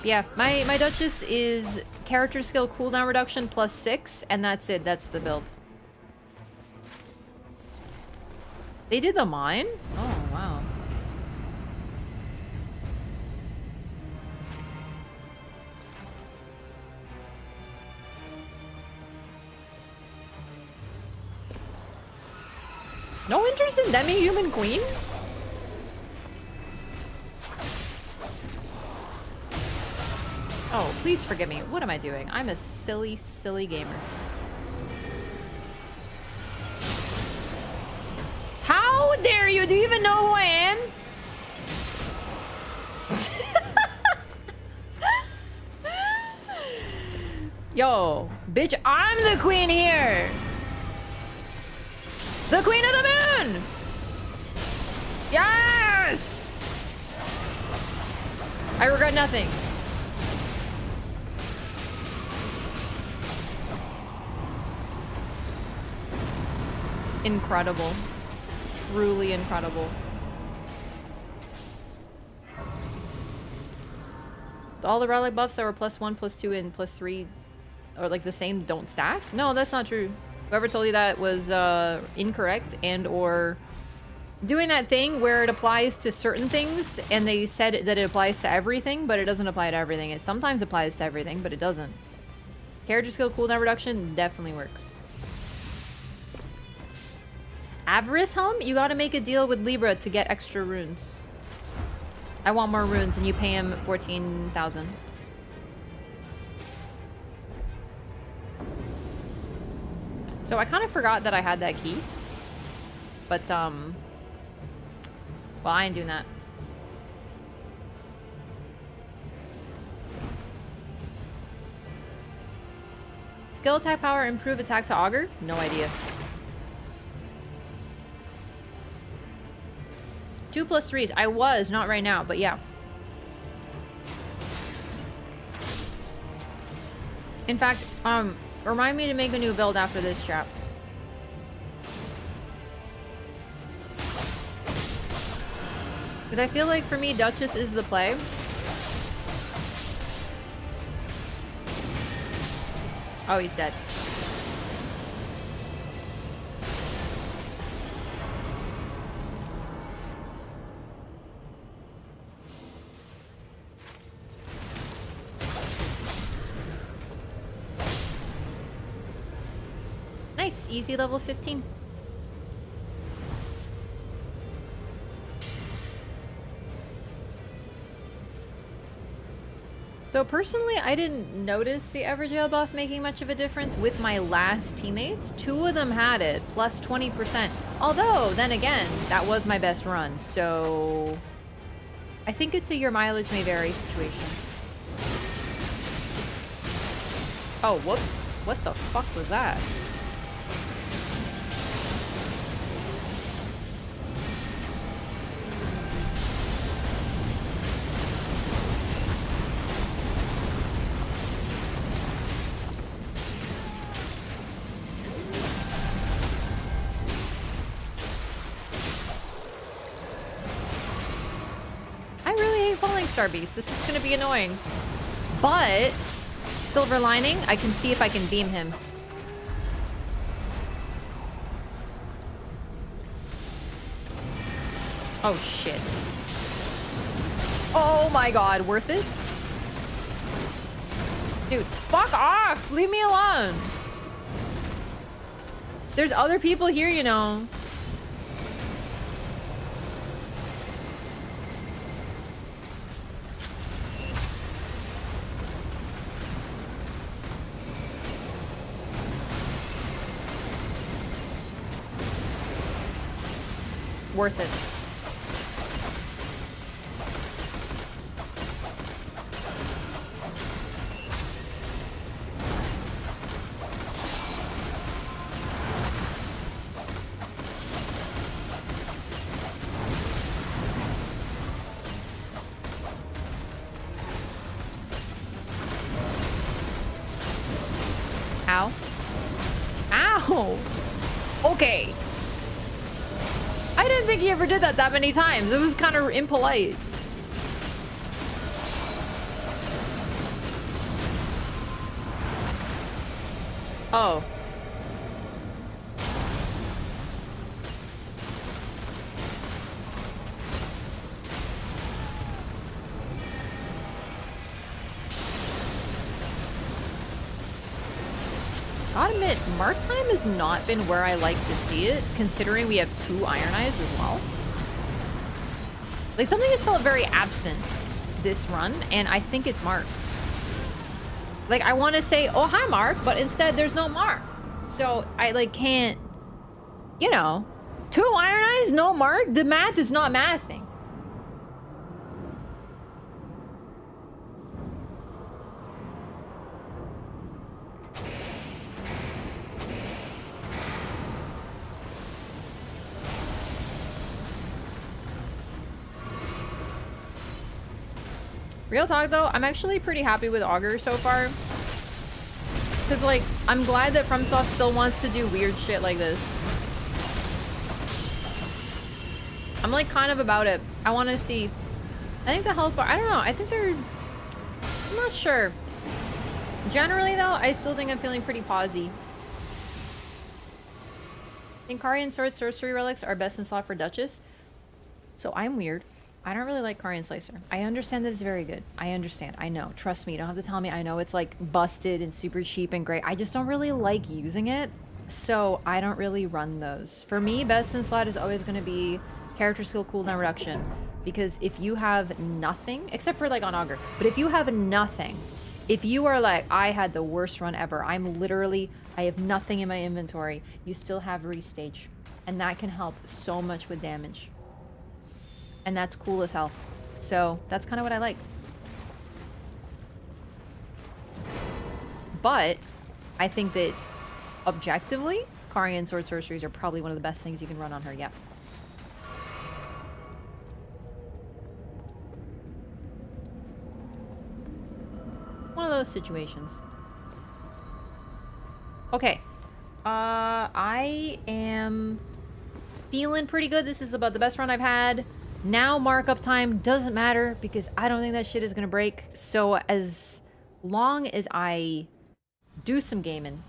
A: Yeah, my Duchess is character skill cooldown reduction +6, and that's it. That's the build. They did the mine? Oh, wow. No interest in demi-human queen? Oh, please forgive me. What am I doing? I'm a silly, silly gamer. How dare you? Do you even know who I am? Yo, bitch, I'm the queen here. The queen of the moon. Yes. I regret nothing. Incredible. Truly incredible. All the relic buffs that were +1, +2, and +3 are like the same don't stack? No, that's not true. Whoever told you that was incorrect, and or doing that thing where it applies to certain things and they said that it applies to everything, but it doesn't apply to everything. It sometimes applies to everything, but it doesn't. Character skill cooldown reduction definitely works. Avarice Helm? You gotta make a deal with Libra to get extra runes. I want more runes and you pay him 14,000. So I kind of forgot that I had that key. But, well, I ain't doing that. Skill attack power, improve attack to Augur? No idea. 2 + 3s. I was, not right now, but yeah. In fact, remind me to make a new build after this, chap. Because I feel like for me, Duchess is the play. Oh, he's dead. Nice, easy level 15. So personally, I didn't notice the Everjail buff making much of a difference with my last teammates. 2 of them had it, plus 20%. Although, then again, that was my best run, so I think it's a your mileage may vary situation. Oh, whoops. What the fuck was that? Star Beast. This is gonna be annoying. But silver lining, I can see if I can beam him. Oh shit. Oh my god, worth it? Dude, fuck off! Leave me alone! There's other people here, you know. Worth it. Ow. Ow! Okay. I didn't think he ever did that many times. It was kind of impolite. Oh. Gotta admit, mark time has not been where I like to see it, considering we have 2 Iron Eyes as well. Like, something has felt very absent this run, and I think it's Mark. Like, I want to say, oh, hi, Mark, but instead there's no Mark. So I, like, can't, you know, 2 Iron Eyes, no Mark? The math is not mathing. Real talk, though, I'm actually pretty happy with Augur so far. Because, like, I'm glad that FromSoft still wants to do weird shit like this. I'm, like, kind of about it. I want to see... I think the health bar... I don't know. I think they're... I'm not sure. Generally, though, I still think I'm feeling pretty posy. I think Kari and Sword Sorcery Relics are best in slot for Duchess. So I'm weird. I don't really like Kari Slicer. I understand that it's very good. I understand. I know. Trust me. You don't have to tell me. I know it's like busted and super cheap and great. I just don't really like using it. So I don't really run those. For me, best in slot is always going to be character skill cooldown reduction. Because if you have nothing, except for like on Augur, but if you have nothing, if you are like, I had the worst run ever. I'm literally, I have nothing in my inventory. You still have restage. And that can help so much with damage. And that's cool as hell. So that's kind of what I like. But I think that objectively, Kari and Sword Sorceries are probably one of the best things you can run on her. Yep. One of those situations. Okay. I am feeling pretty good. This is about the best run I've had. Now markup time doesn't matter because I don't think that shit is gonna break. So as long as I do some gaming,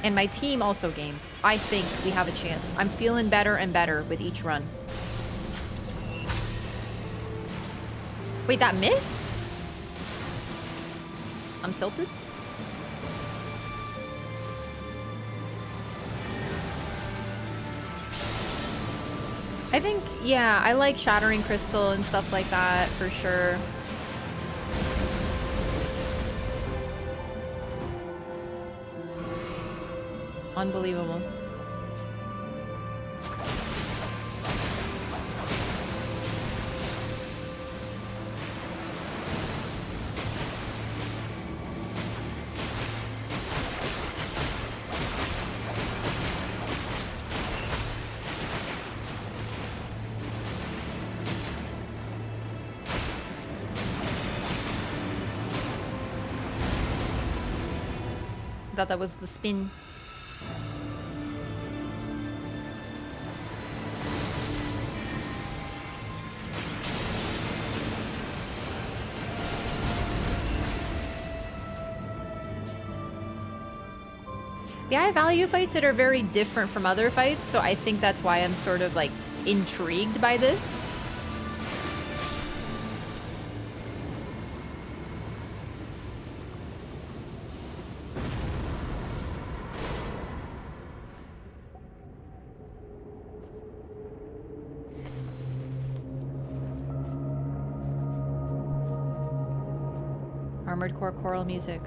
A: and my team also games, I think we have a chance. I'm feeling better and better with each run. Wait, that missed? I'm tilted? I think, yeah, I like Shattering Crystal and stuff like that, for sure. Unbelievable. Thought that was the spin. Yeah, I value fights that are very different from other fights, so I think that's why I'm sort of like intrigued by this. Armored Core choral music.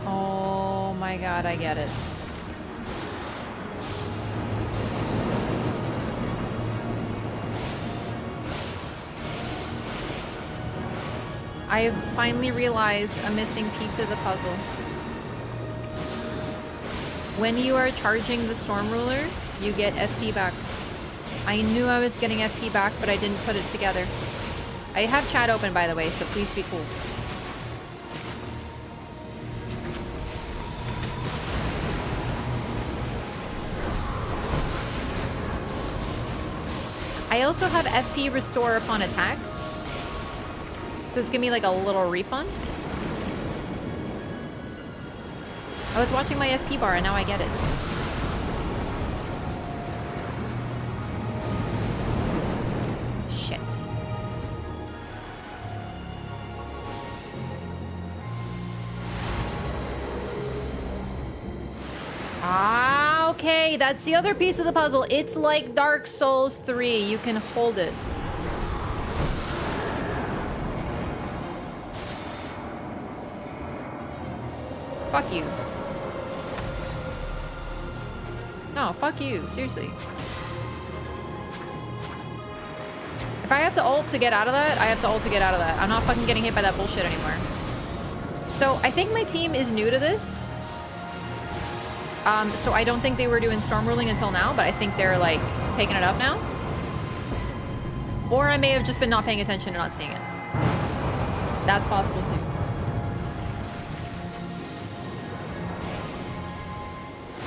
A: Oh my god, I get it. I have finally realized a missing piece of the puzzle. When you are charging the Storm Ruler, you get FP back. I knew I was getting FP back, but I didn't put it together. I have chat open, by the way, so please be cool. I also have FP restore upon attacks. So it's giving me like a little refund. I was watching my FP bar and now I get it. Shit. Ah, okay. That's the other piece of the puzzle. It's like Dark Souls 3. You can hold it. Fuck you. No, fuck you. Seriously. If I have to ult to get out of that, I have to ult to get out of that. I'm not fucking getting hit by that bullshit anymore. So I think my team is new to this. So I don't think they were doing storm ruling until now, but I think they're like picking it up now. Or I may have just been not paying attention and not seeing it. That's possible too.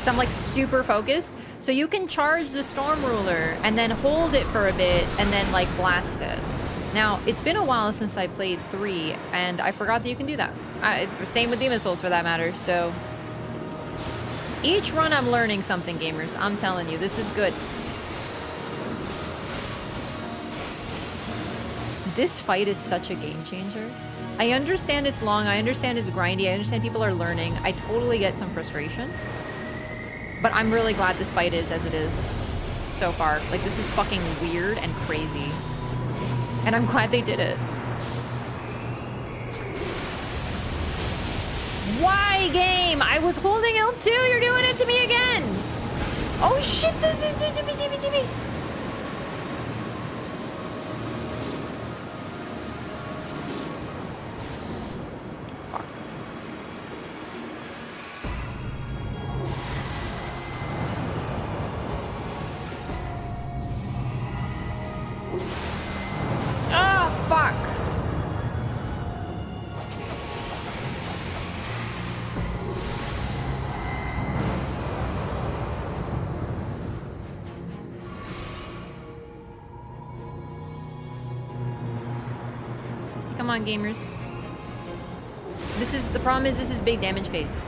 A: So I'm like super focused. So you can charge the storm ruler and then hold it for a bit and then like blast it. Now, it's been a while since I played 3 and I forgot that you can do that. Same with Demon Souls for that matter, so... Each run I'm learning something, gamers. I'm telling you, this is good. This fight is such a game changer. I understand it's long, I understand it's grindy, I understand people are learning. I totally get some frustration. But I'm really glad this fight is as it is so far. Like, this is fucking weird and crazy. And I'm glad they did it. Why, game? I was holding L2. You're doing it to me again. Oh, shit. Jimmy. Fuck. Ah, fuck. Come on, gamers. The problem is this is big damage phase.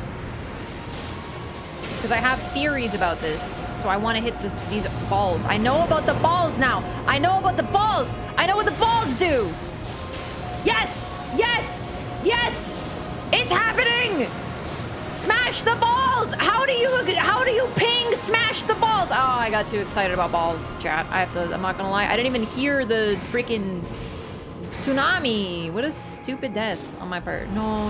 A: Because I have theories about this, so I want to hit these balls. I know about the balls now. I know about the balls. I know what the balls do. Yes, yes, yes. It's happening. Smash the balls. How do you ping smash the balls? Oh, I got too excited about balls, chat. I'm not gonna lie. I didn't even hear the freaking tsunami. What a stupid death on my part. No.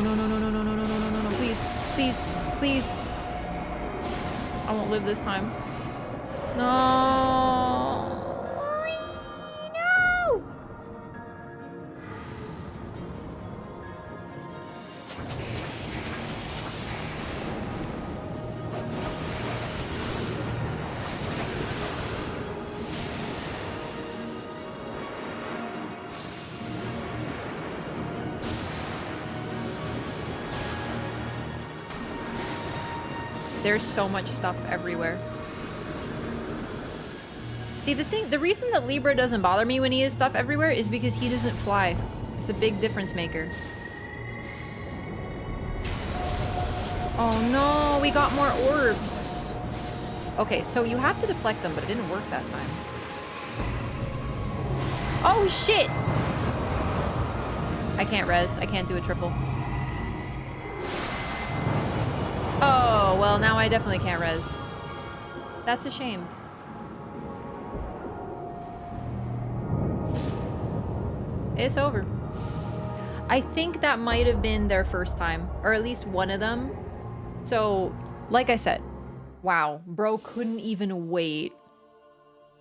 A: Please. I won't live this time. No. No. There's so much stuff everywhere. See, the reason that Libra doesn't bother me when he has stuff everywhere is because he doesn't fly. It's a big difference maker. Oh no, we got more orbs. Okay, so you have to deflect them, but it didn't work that time. Oh shit! I can't res. I can't do a triple. Oh, well, now I definitely can't res. That's a shame. It's over. I think that might have been their first time, or at least one of them. So, like I said, wow, bro couldn't even wait.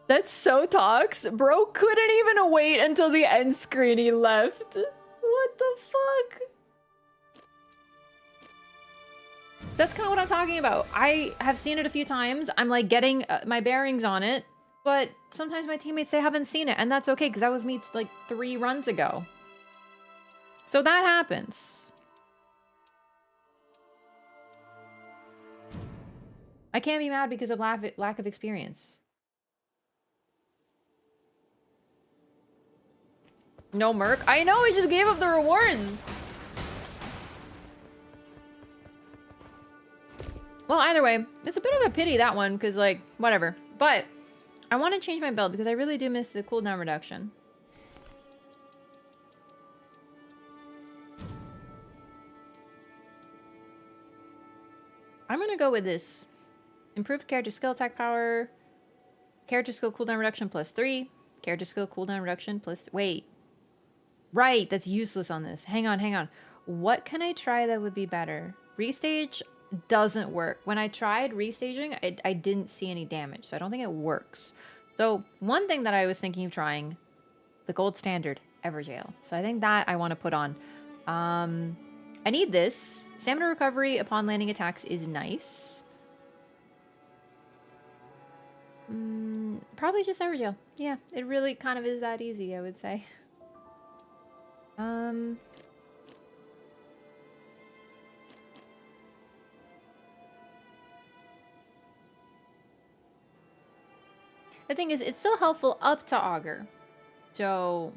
A: That's so tox. Bro couldn't even wait until the end screen he left. What the fuck? That's kind of what I'm talking about. I have seen it a few times. I'm like getting my bearings on it. But sometimes my teammates, they haven't seen it, and that's okay, because that was me like 3 runs ago. So that happens. I can't be mad because of lack of experience. No Merc? I know, he just gave up the rewards! Well, either way, it's a bit of a pity, that one, because, like, whatever. But I want to change my build because I really do miss the cooldown reduction. I'm going to go with this. Improved character skill attack power. Character skill cooldown reduction +3. Character skill cooldown reduction plus... Wait. Right, that's useless on this. Hang on, hang on. What can I try that would be better? Restage doesn't work. When I tried restaging, I didn't see any damage, so I don't think it works. So one thing that I was thinking of trying, the gold standard, Everjail. So I think that I want to put on. I need this. Stamina recovery upon landing attacks is nice. Probably just Everjail. Yeah, it really kind of is that easy, I would say. The thing is, it's still helpful up to Augur. So...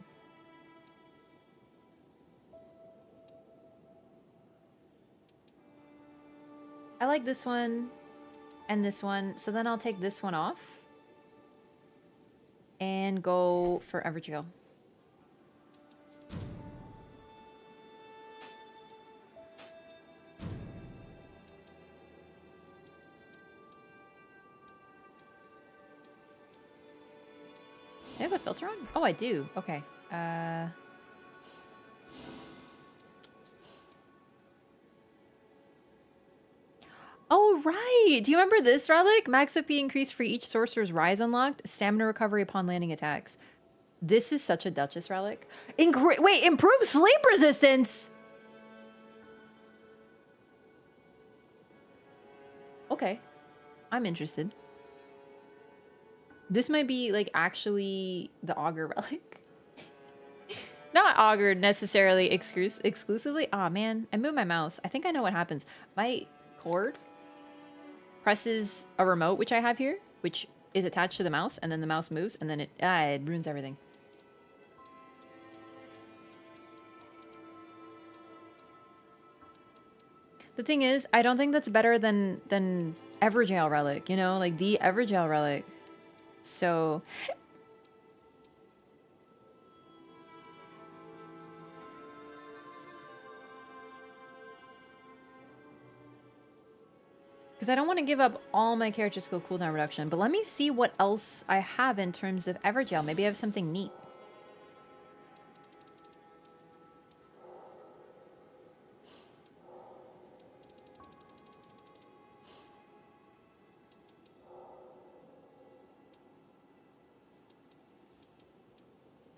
A: I like this one and this one, so then I'll take this one off and go for Everjail. Do I have a filter on? Oh, I do. Okay. Oh, right! Do you remember this relic? Max up increased for each sorcerer's rise unlocked. Stamina recovery upon landing attacks. This is such a Duchess relic. Wait, improve sleep resistance! Okay. I'm interested. This might be, like, actually the Augur relic. Not Augur necessarily exclusively. Aw, man. I moved my mouse. I think I know what happens. My cord presses a remote, which I have here, which is attached to the mouse, and then the mouse moves, and then it ruins everything. The thing is, I don't think that's better than Everjail relic, you know? Like, the Everjail relic. So... because I don't want to give up all my character skill cooldown reduction, but let me see what else I have in terms of Everjail. Maybe I have something neat.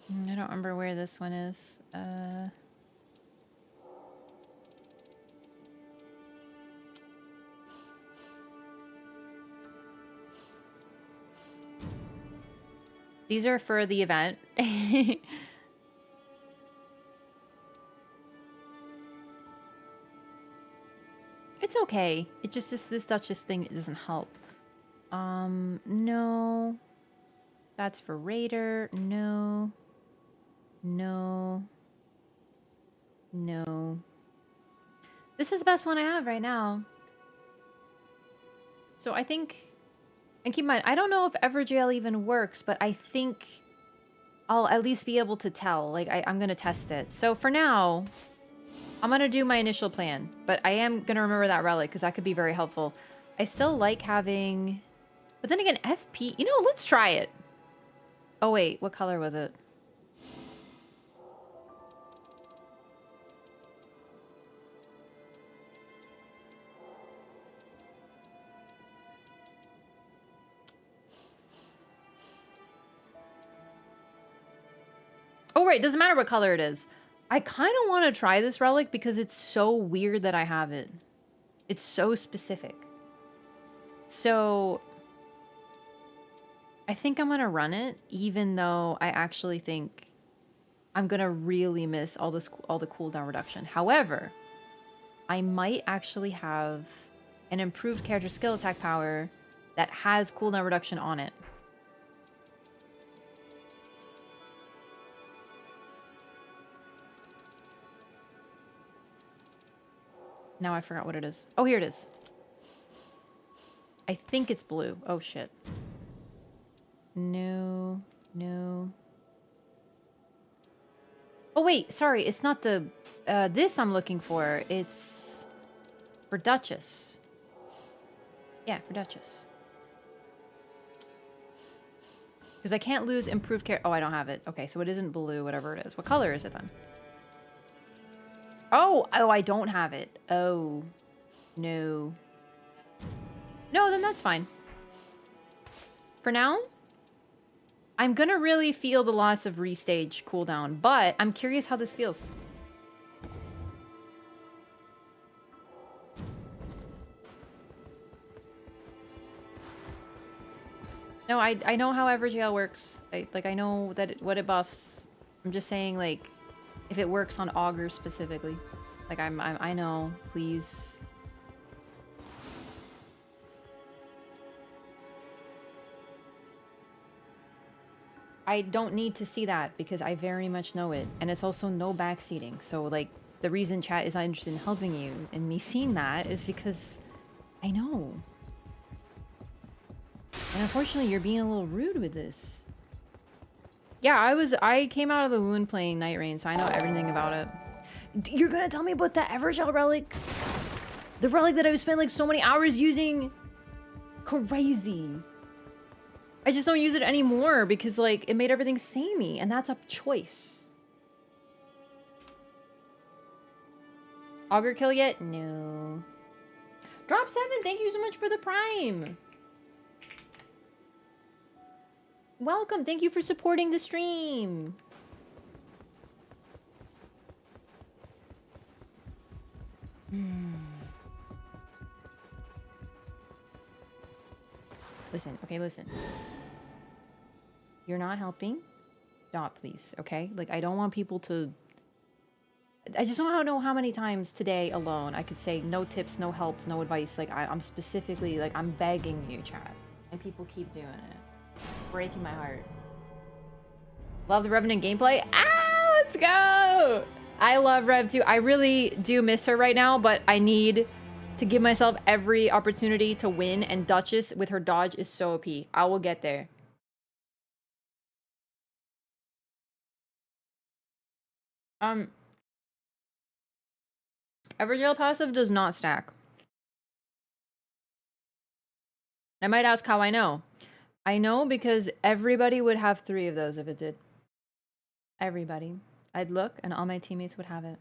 A: I don't remember where this one is. These are for the event. It's okay. It just is this Duchess thing, it doesn't help. No. That's for Raider. No. No. No. This is the best one I have right now. So I think... and keep in mind, I don't know if Everjail even works, but I think I'll at least be able to tell. Like, I'm going to test it. So for now, I'm going to do my initial plan. But I am going to remember that relic, because that could be very helpful. I still like having... but then again, FP... you know, let's try it. Oh, wait. What color was it? Oh, right. Doesn't matter what color it is. I kind of want to try this relic because it's so weird that I have it. It's so specific. So... I think I'm gonna run it, even though I actually think I'm gonna really miss all the cooldown reduction. However, I might actually have an improved character skill attack power that has cooldown reduction on it. Now I forgot what it is. Oh, here it is. I think it's blue. Oh, shit. No. No. Oh, wait. Sorry. It's not the... this I'm looking for. It's... for Duchess. Yeah, for Duchess. Because I can't lose improved care... Oh, I don't have it. Okay, so it isn't blue, whatever it is. What color is it then? Oh! Oh, I don't have it. Oh. No. No, then that's fine. For now, I'm gonna really feel the loss of restage cooldown, but I'm curious how this feels. No, I know how Evergale works. I know that what it buffs. I'm just saying, like, if it works on Augur specifically. Like, I know, please. I don't need to see that because I very much know it. And it's also no backseating. So, like, the reason chat is not interested in helping you and me seeing that is because I know. And unfortunately, you're being a little rude with this. Yeah, I came out of the wound playing Nightreign, so I know everything about it. You're gonna tell me about that Evergel relic? The relic that I've spent like so many hours using? Crazy. I just don't use it anymore because like it made everything samey, and that's a choice. Augur kill yet? No. Drop 7, thank you so much for the prime. Welcome, thank you for supporting the stream. Listen, okay, listen. You're not helping. Stop, please, okay? Like, I don't want people to... I just don't know how many times today alone I could say no tips, no help, no advice. Like, I'm specifically, like, I'm begging you, chat. And people keep doing it. Breaking my heart. Love the Revenant gameplay. Ah, let's go! I love Rev too. I really do miss her right now, but I need to give myself every opportunity to win, and Duchess with her dodge is so OP. I will get there. Evergel passive does not stack. I might ask how I know. I know because everybody would have 3 of those if it did. Everybody. I'd look and all my teammates would have it.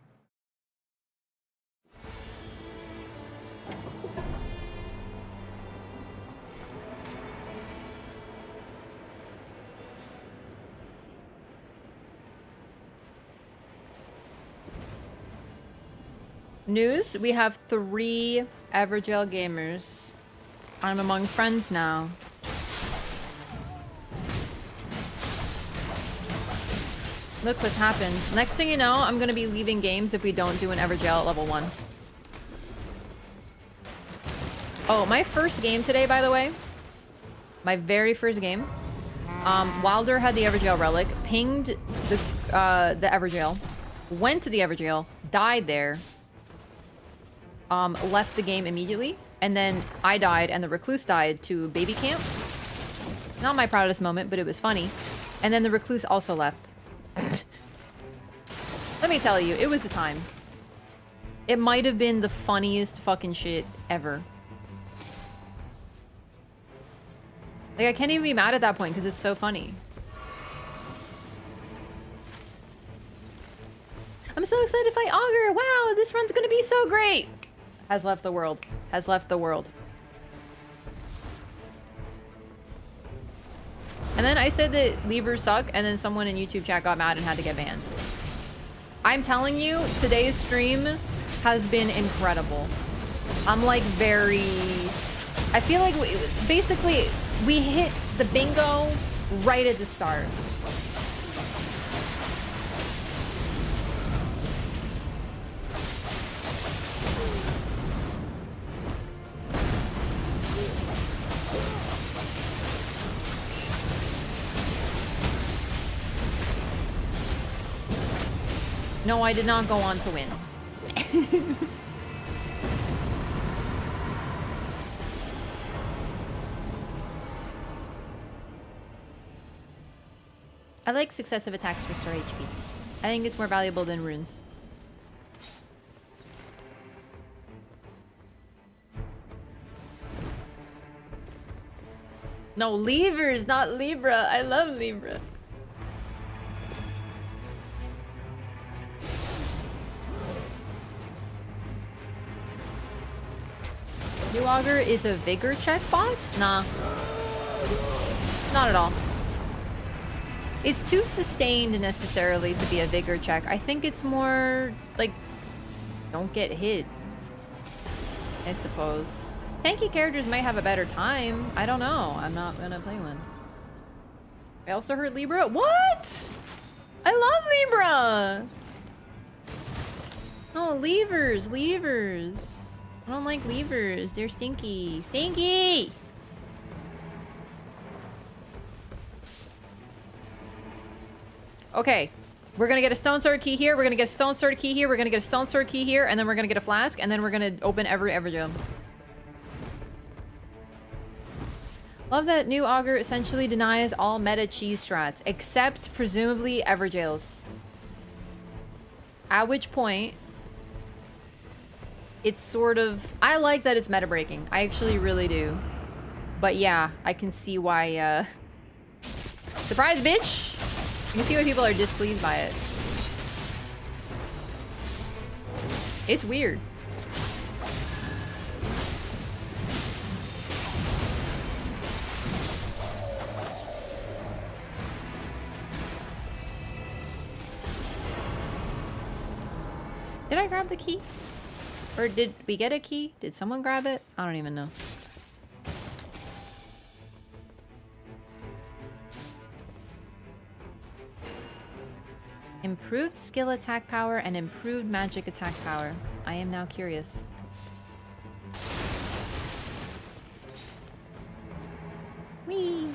A: News, we have 3 Evergel gamers. I'm among friends now. Look what's happened. Next thing you know, I'm gonna be leaving games if we don't do an Evergel at level 1. Oh, my first game today, by the way. My very first game. Wilder had the Evergel relic, pinged the Evergel, went to the Evergel, died there, left the game immediately, and then I died and the Recluse died to baby camp. Not my proudest moment, but it was funny. And then the Recluse also left. Let me tell you, it was a time. It might have been the funniest fucking shit ever. Like, I can't even be mad at that point because it's so funny. I'm so excited to fight Augur. Wow, this run's gonna be so great. Has left the world. Has left the world. And then I said that levers suck, and then someone in YouTube chat got mad and had to get banned. I'm telling you, today's stream has been incredible. I'm like very... I feel like basically We hit the bingo right at the start. No, I did not go on to win. I like successive attacks restore HP. I think it's more valuable than runes. No, levers, not Libra. I love Libra. New Augur is a vigor check boss? Nah. Not at all. It's too sustained necessarily to be a vigor check. I think it's more like, don't get hit, I suppose. Tanky characters might have a better time. I don't know. I'm not gonna play one. I also heard Libra. What? I love Libra. Oh, levers, levers. I don't like levers. They're stinky. Stinky! Okay. We're gonna get a stone sword key here. We're gonna get a stone sword key here. We're gonna get a stone sword key here. And then we're gonna get a flask. And then we're gonna open every Evergem. Love that new Augur essentially denies all meta cheese strats. Except, presumably, Everjails. At which point... it's sort of... I like that it's meta breaking. I actually really do. But yeah, I can see why, surprise, bitch! You can see why people are displeased by it. It's weird. Did I grab the key? Or did we get a key? Did someone grab it? I don't even know. Improved skill attack power and improved magic attack power. I am now curious. Whee!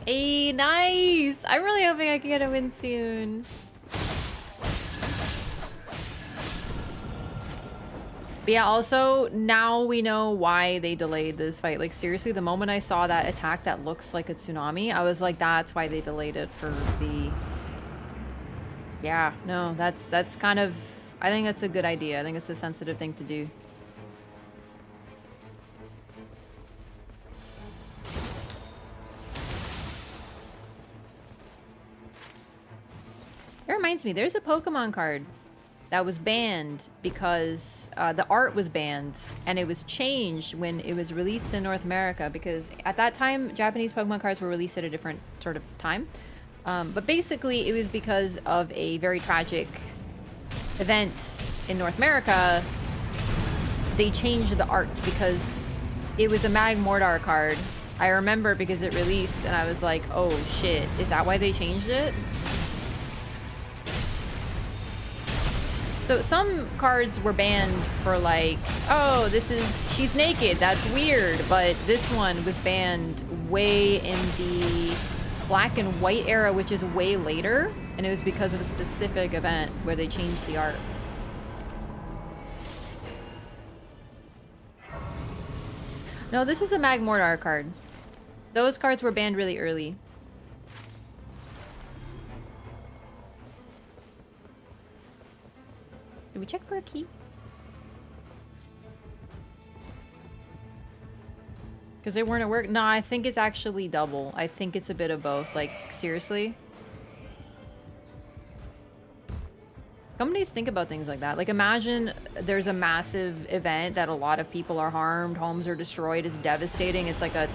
A: Hey, nice! I'm really hoping I can get a win soon. But yeah, also, now we know why they delayed this fight. Like, seriously, the moment I saw that attack that looks like a tsunami, I was like, that's why they delayed it for the... Yeah, no, that's kind of... I think that's a good idea. I think it's a sensitive thing to do. It reminds me, there's a Pokemon card that was banned because the art was banned, and it was changed when it was released in North America, because at that time Japanese Pokemon cards were released at a different sort of time. But basically it was because of a very tragic event in North America. They changed the art because it was a Magmortar card. I remember because it released and I was like, oh shit, is that why they changed it? So some cards were banned for like, oh, she's naked, that's weird. But this one was banned way in the black and white era, which is way later. And it was because of a specific event where they changed the art. No, this is a Magmortar card. Those cards were banned really early. Did we check for a key? Because they weren't at work? No, I think it's actually double. I think it's a bit of both. Like, seriously? Companies think about things like that. Like, imagine there's a massive event that a lot of people are harmed, homes are destroyed, it's devastating, it's like a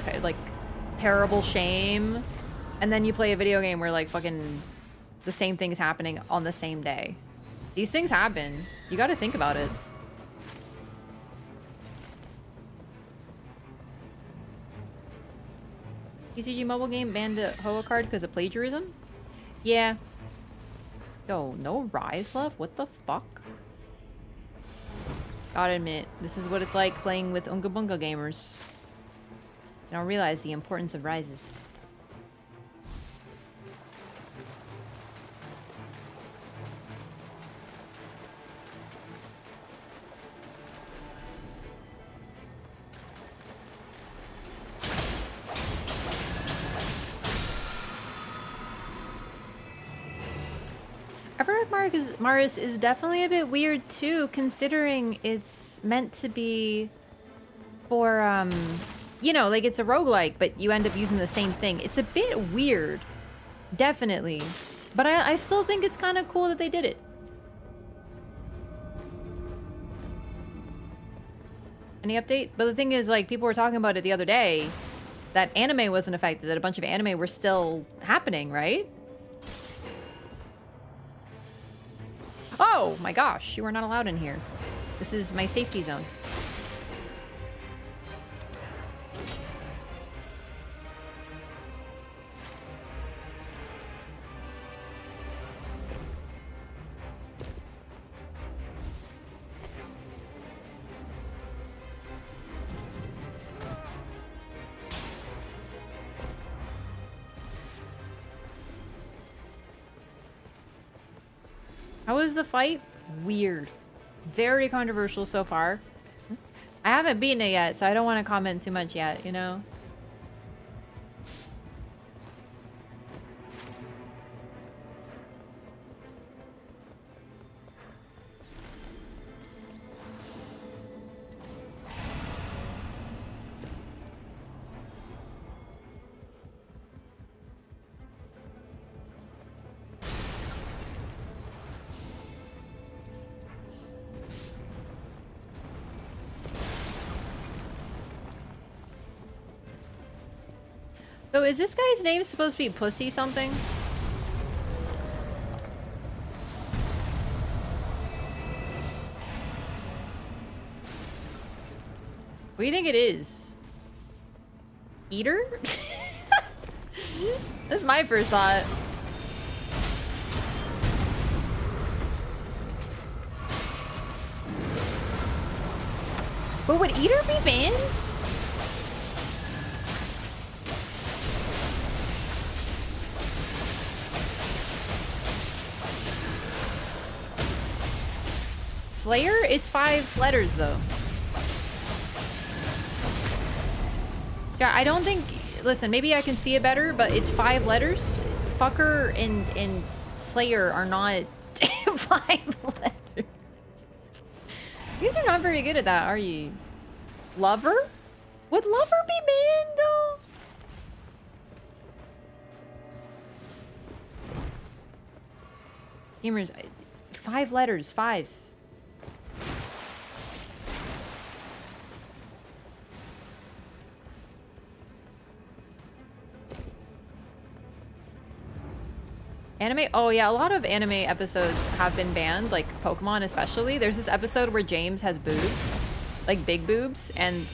A: terrible shame. And then you play a video game where, like, fucking the same thing is happening on the same day. These things happen. You gotta think about it. TCG mobile game banned the Hoa card because of plagiarism? Yeah. Yo, no Rise love? What the fuck? Gotta admit, this is what it's like playing with Unga Bunga gamers. I don't realize the importance of Rises. Everdark Maris is definitely a bit weird too, considering it's meant to be for, you know, like it's a roguelike, but you end up using the same thing. It's a bit weird, definitely. But I still think it's kind of cool that they did it. Any update? But the thing is, like, people were talking about it the other day, that anime wasn't affected, that a bunch of anime were still happening, right? Oh my gosh, you are not allowed in here. This is my safety zone. How was the fight? Weird. Very controversial so far. I haven't beaten it yet, so I don't want to comment too much yet, you know? So is this guy's name supposed to be Pussy something? What do you think it is? Eater? That's my first thought. But would Eater be banned? Slayer? It's 5 letters though. Yeah, I don't think... Listen, maybe I can see it better, but it's 5 letters. Fucker and Slayer are not 5 letters. You guys are not very good at that, are you? Lover? Would Lover be banned though? Gamers, 5 letters, 5. Anime? Oh yeah, a lot of anime episodes have been banned, like Pokemon especially. There's this episode where James has boobs, like big boobs, and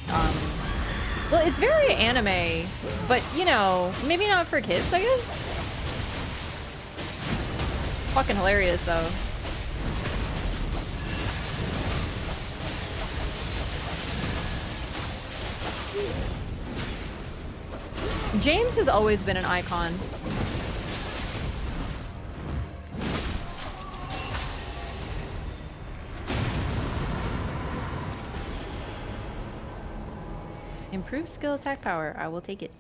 A: well, it's very anime, but you know, maybe not for kids, I guess. Fucking hilarious though. James has always been an icon. Improved skill attack power. I will take it.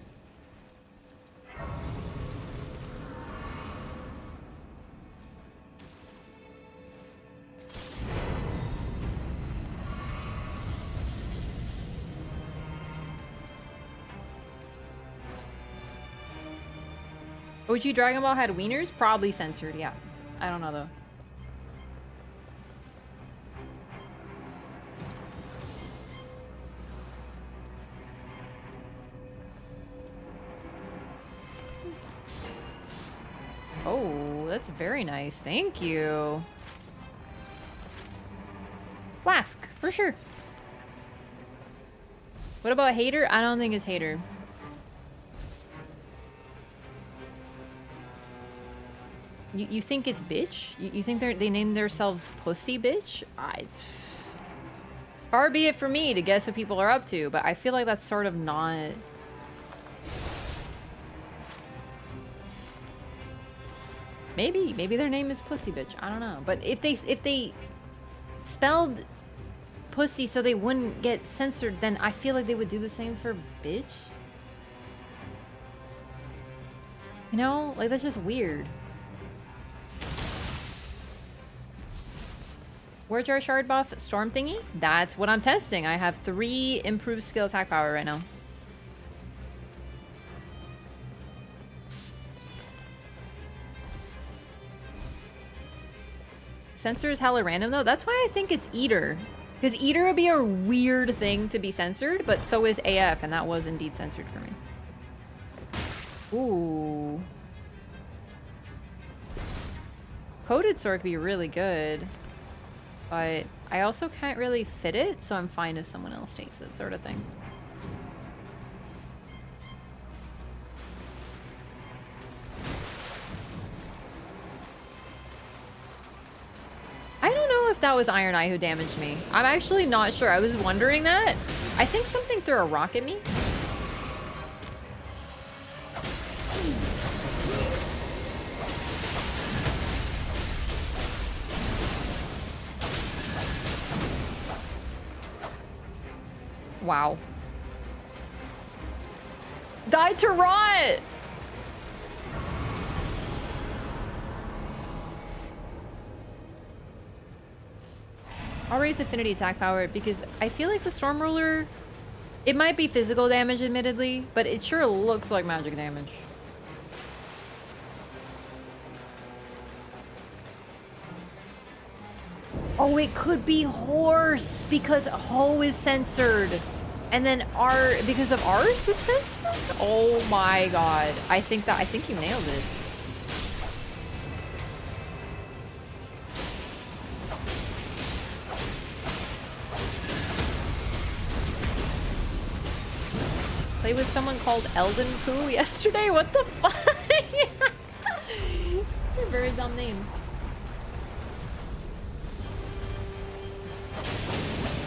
A: OG Dragon Ball had wieners? Probably censored, yeah. I don't know though. Oh, that's very nice. Thank you. Flask, for sure. What about Hater? I don't think it's Hater. You think it's bitch? You think they named themselves Pussy Bitch? Far be it for me to guess what people are up to, but I feel like that's sort of not... Maybe their name is Pussy Bitch. I don't know. But if they spelled pussy so they wouldn't get censored, then I feel like they would do the same for bitch. You know? Like, that's just weird. Where's our shard buff? Storm thingy? That's what I'm testing. I have 3 improved skill attack power right now. Censor is hella random though. That's why I think it's Eater. Because Eater would be a weird thing to be censored, but so is AF, and that was indeed censored for me. Ooh. Coated sword could be really good. But I also can't really fit it, so I'm fine if someone else takes it, sort of thing. I don't know if that was Iron Eye who damaged me. I'm actually not sure. I was wondering that. I think something threw a rock at me. Wow. Died to rot! I'll raise affinity attack power because I feel like the Storm Ruler, it might be physical damage admittedly, but it sure looks like magic damage. Oh, it could be horse because Ho is censored. And then R, because of ours, it's censored? Oh my god. I think you nailed it. Played with someone called Elden Poo yesterday? What the fuck? These are very dumb names.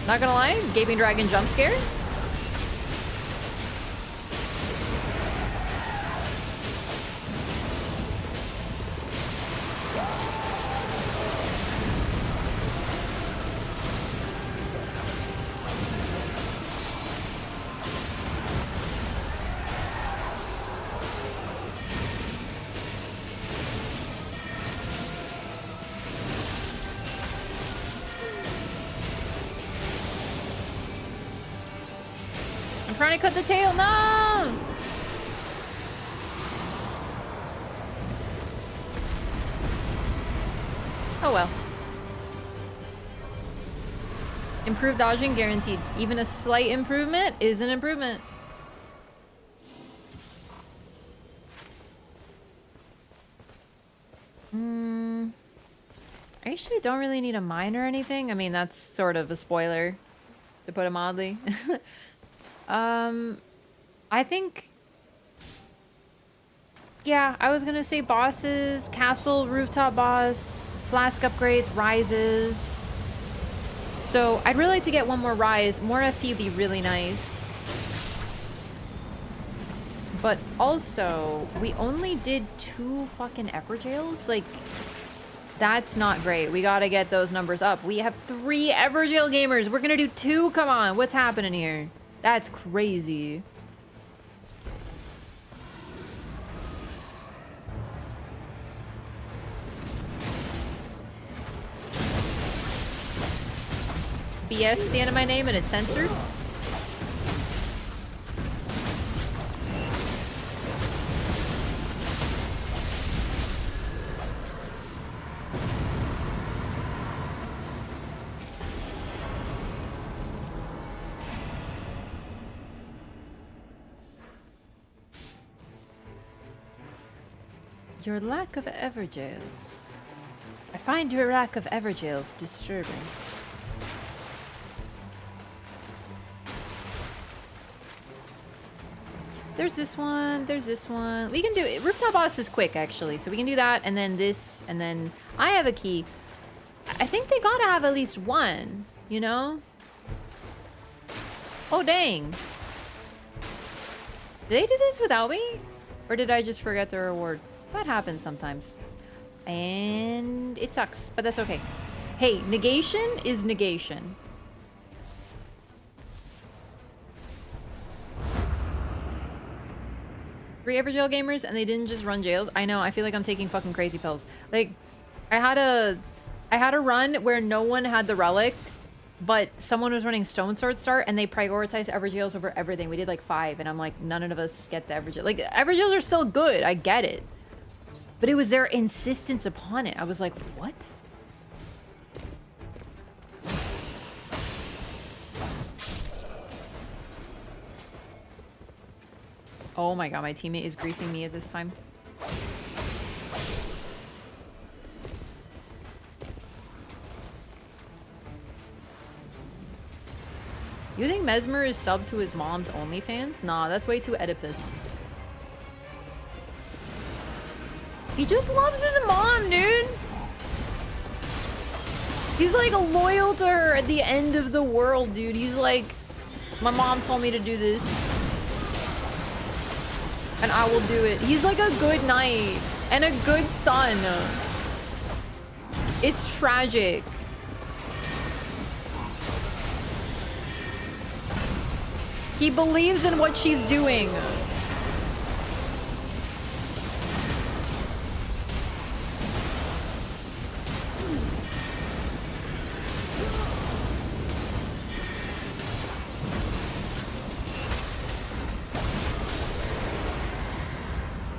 A: Not gonna lie, Gaping Dragon jump scare. I'm trying to cut the tail. No! Oh well. Improved dodging guaranteed. Even a slight improvement is an improvement. I actually don't really need a mine or anything. I mean, that's sort of a spoiler, to put it mildly. I think... Yeah, I was gonna say bosses, castle, rooftop boss, flask upgrades, rises. So I'd really like to get one more rise. More FP would be really nice. But also, we only did 2 fucking Everjails? Like, that's not great. We gotta get those numbers up. We have 3 Everjail gamers. We're gonna do 2? Come on, what's happening here? That's crazy. BS at the end of my name and it's censored? Your lack of Everjails. I find your lack of Everjails disturbing. There's this one. There's this one. We can do it. Rooftop boss is quick, actually. So we can do that, and then this, and then I have a key. I think they gotta have at least one, you know? Oh, dang. Did they do this without me? Or did I just forget the reward? That happens sometimes. And it sucks, but that's okay. Hey, negation is negation. Three Everjail gamers and they didn't just run jails. I know, I feel like I'm taking fucking crazy pills. Like, I had a run where no one had the relic, but someone was running Stone Sword Start and they prioritized Everjails over everything. We did like 5 and I'm like, none of us get the Everjail. Like, Everjails are still good, I get it. But it was their insistence upon it. I was like, what? Oh my god, my teammate is griefing me at this time. You think Mesmer is subbed to his mom's OnlyFans? Nah, that's way too Oedipus. He just loves his mom, dude! He's like loyal to her at the end of the world, dude. He's like, my mom told me to do this. And I will do it. He's like a good knight and a good son. It's tragic. He believes in what she's doing.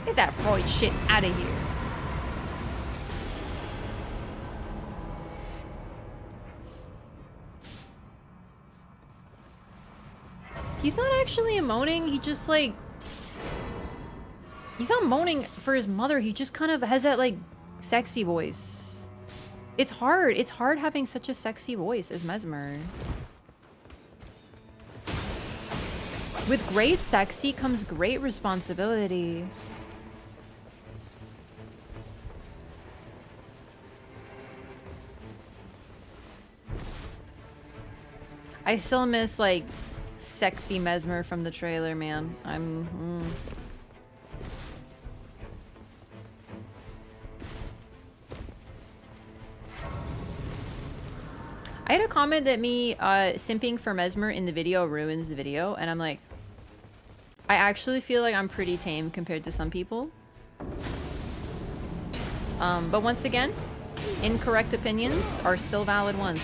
A: Get that Freud shit out of here. He's not actually moaning, he just like... He's not moaning for his mother, he just kind of has that like sexy voice. It's hard having such a sexy voice as Mesmer. With great sexy comes great responsibility. I still miss like sexy Mesmer from the trailer, man. I had a comment that me simping for Mesmer in the video ruins the video, and I'm like, I actually feel like I'm pretty tame compared to some people. But once again, incorrect opinions are still valid ones.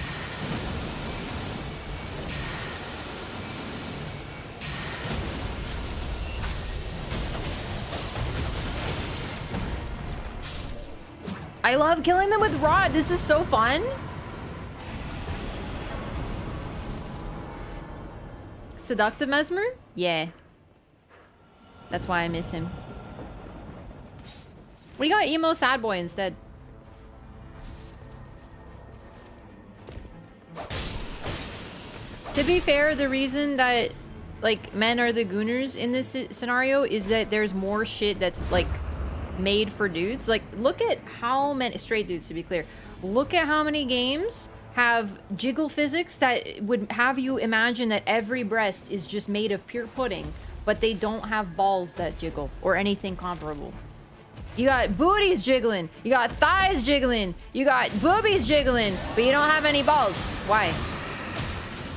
A: I love killing them with Rod. This is so fun. Seductive Mesmer? Yeah. That's why I miss him. What do you got emo sad boy instead? To be fair, the reason that like men are the gooners in this scenario is that there's more shit that's like made for dudes. Like, look at how many straight dudes, to be clear, look at how many games have jiggle physics that would have you imagine that every breast is just made of pure pudding, but they don't have balls that jiggle or anything comparable. You got booties jiggling, you got thighs jiggling, you got boobies jiggling, but you don't have any balls. Why?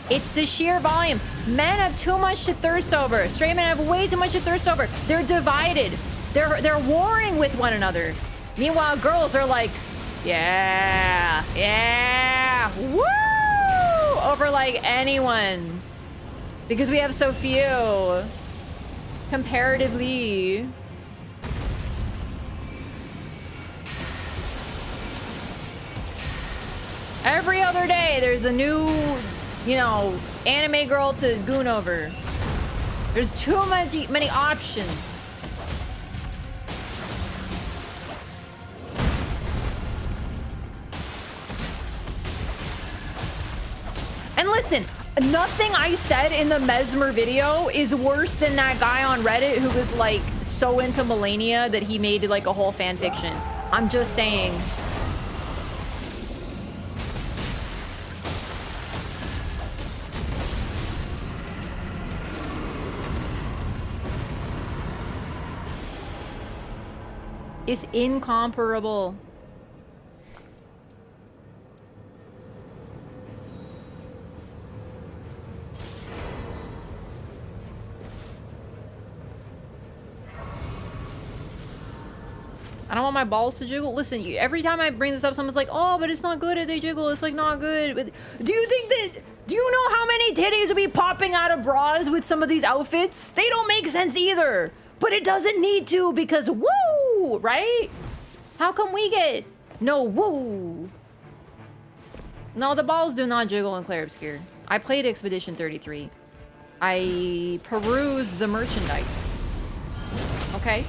A: It's the sheer volume. Men have too much to thirst over. Straight men have way too much to thirst over. They're divided. They're warring with one another. Meanwhile, girls are like, yeah, yeah, woo, over like anyone. Because we have so few, comparatively. Every other day, there's a new, you know, anime girl to goon over. There's too many options. And listen, Nothing I said in the Mesmer video is worse than that guy on Reddit who was like so into Melania that he made like a whole fan fiction. I'm just saying. It's incomparable. I don't want my balls to jiggle. Listen, every time I bring this up, someone's like, oh, but it's not good if they jiggle. It's like not good. But do you think that, do you know how many titties will be popping out of bras with some of these outfits? They don't make sense either. But it doesn't need to because woo, right? How come we get no woo? No, the balls do not jiggle in Clair Obscure. I played Expedition 33. I perused the merchandise. Okay?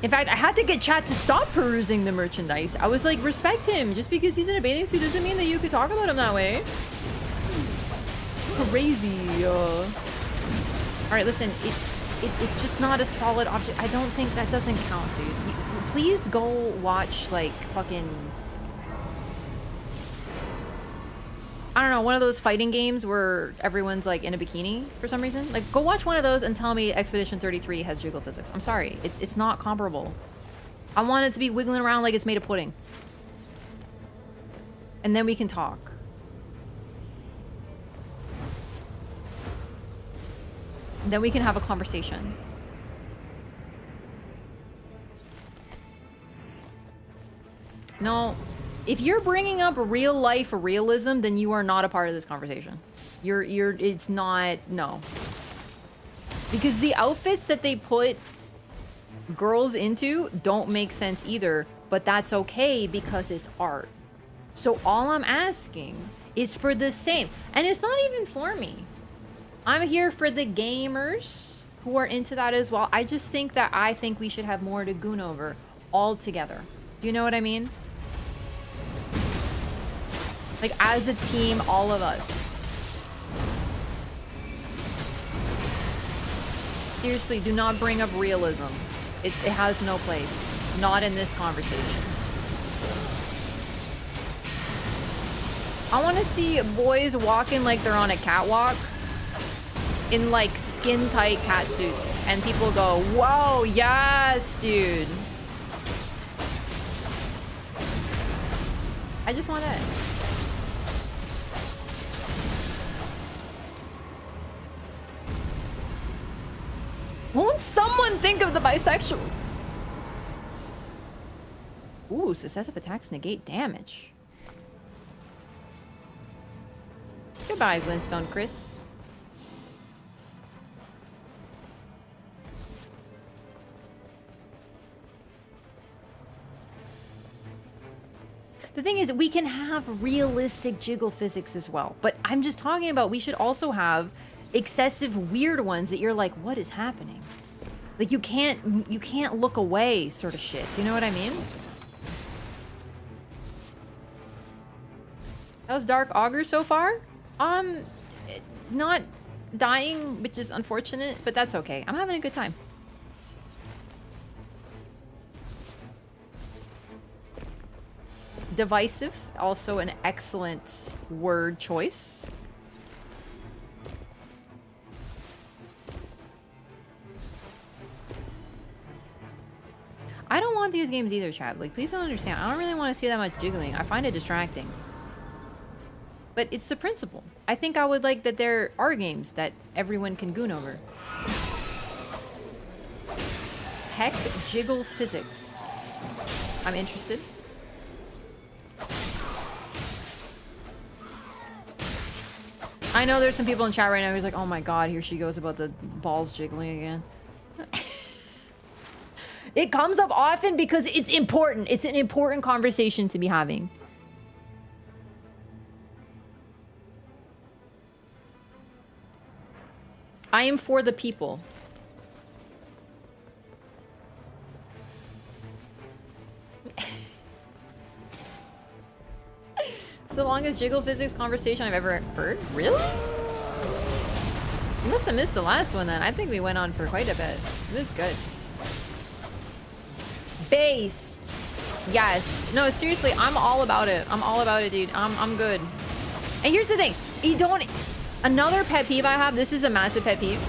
A: In fact, I had to get chat to stop perusing the merchandise. I was like, respect him. Just because he's in a bathing suit doesn't mean that you could talk about him that way. Crazy. All right, listen. It's just not a solid object. I don't think that doesn't count, dude. Please go watch, like, fucking... I don't know, one of those fighting games where everyone's, like, in a bikini for some reason. Like, go watch one of those and tell me Expedition 33 has jiggle physics. I'm sorry. It's not comparable. I want it to be wiggling around like it's made of pudding. And then we can talk. Then we can have a conversation. No, if you're bringing up real life realism, then you are not a part of this conversation. It's not, no. Because the outfits that they put girls into don't make sense either, but that's okay because it's art. So all I'm asking is for the same, and it's not even for me. I'm here for the gamers who are into that as well. I just think that I think we should have more to goon over all together. Do you know what I mean? Like, as a team, all of us. Seriously, do not bring up realism. It has no place. Not in this conversation. I want to see boys walking like they're on a catwalk in like skin tight cat suits and people go, whoa, yes, dude. I just want it. Won't someone think of the bisexuals? Ooh, successive attacks negate damage. Goodbye, Glintstone Chris. The thing is, we can have realistic jiggle physics as well. But I'm just talking about we should also have excessive weird ones that you're like, what is happening? Like you can't look away sort of shit. You know what I mean? How's Dark Augur so far? Not dying, which is unfortunate, but that's okay. I'm having a good time. Divisive, also an excellent word choice. I don't want these games either, chat. Like, please don't understand. I don't really want to see that much jiggling. I find it distracting. But it's the principle. I think I would like that there are games that everyone can goon over. Heck, jiggle physics. I'm interested. I know there's some people in chat right now who's like, oh my god, here she goes about the balls jiggling again. It comes up often because it's important. It's an important conversation to be having. I am for the people. It's the longest jiggle physics conversation I've ever heard. Really? You must have missed the last one then. I think we went on for quite a bit. This is good. Based. Yes. No, seriously, I'm all about it. I'm all about it, dude. I'm good. And here's the thing. You don't... Another pet peeve I have, this is a massive pet peeve.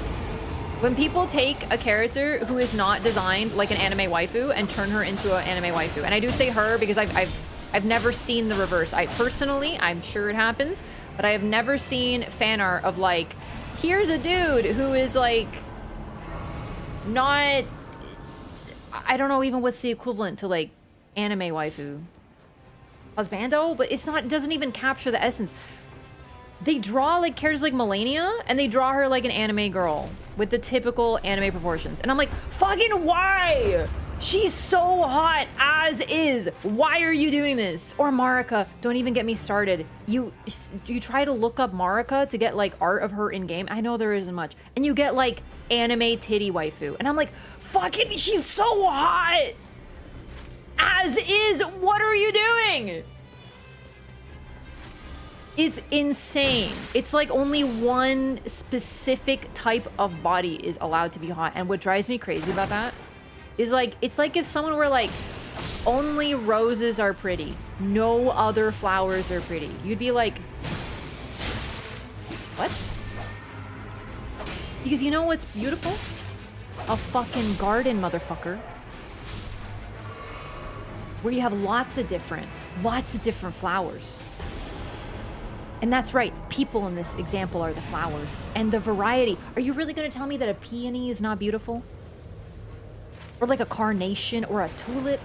A: When people take a character who is not designed like an anime waifu and turn her into an anime waifu. And I do say her because I've never seen the reverse. I'm sure it happens, but I have never seen fan art of like, here's a dude who is like not, I don't know even what's the equivalent to like anime waifu. Husbando? But it's not, it doesn't even capture the essence. They draw like characters like Melania and they draw her like an anime girl with the typical anime proportions. And I'm like, fucking why? She's so hot as is. Why are you doing this? Or Marika, don't even get me started. You try to look up Marika to get like art of her in game. I know there isn't much. And you get like anime titty waifu. And I'm like, fucking, she's so hot as is. What are you doing? It's insane. It's like only one specific type of body is allowed to be hot. And what drives me crazy about that is like, it's like if someone were like, only roses are pretty, no other flowers are pretty. You'd be like, what? Because you know what's beautiful? A fucking garden, motherfucker. Where you have lots of different flowers. And that's right, people in this example are the flowers. And the variety. Are you really gonna tell me that a peony is not beautiful? Or like a carnation or a tulip?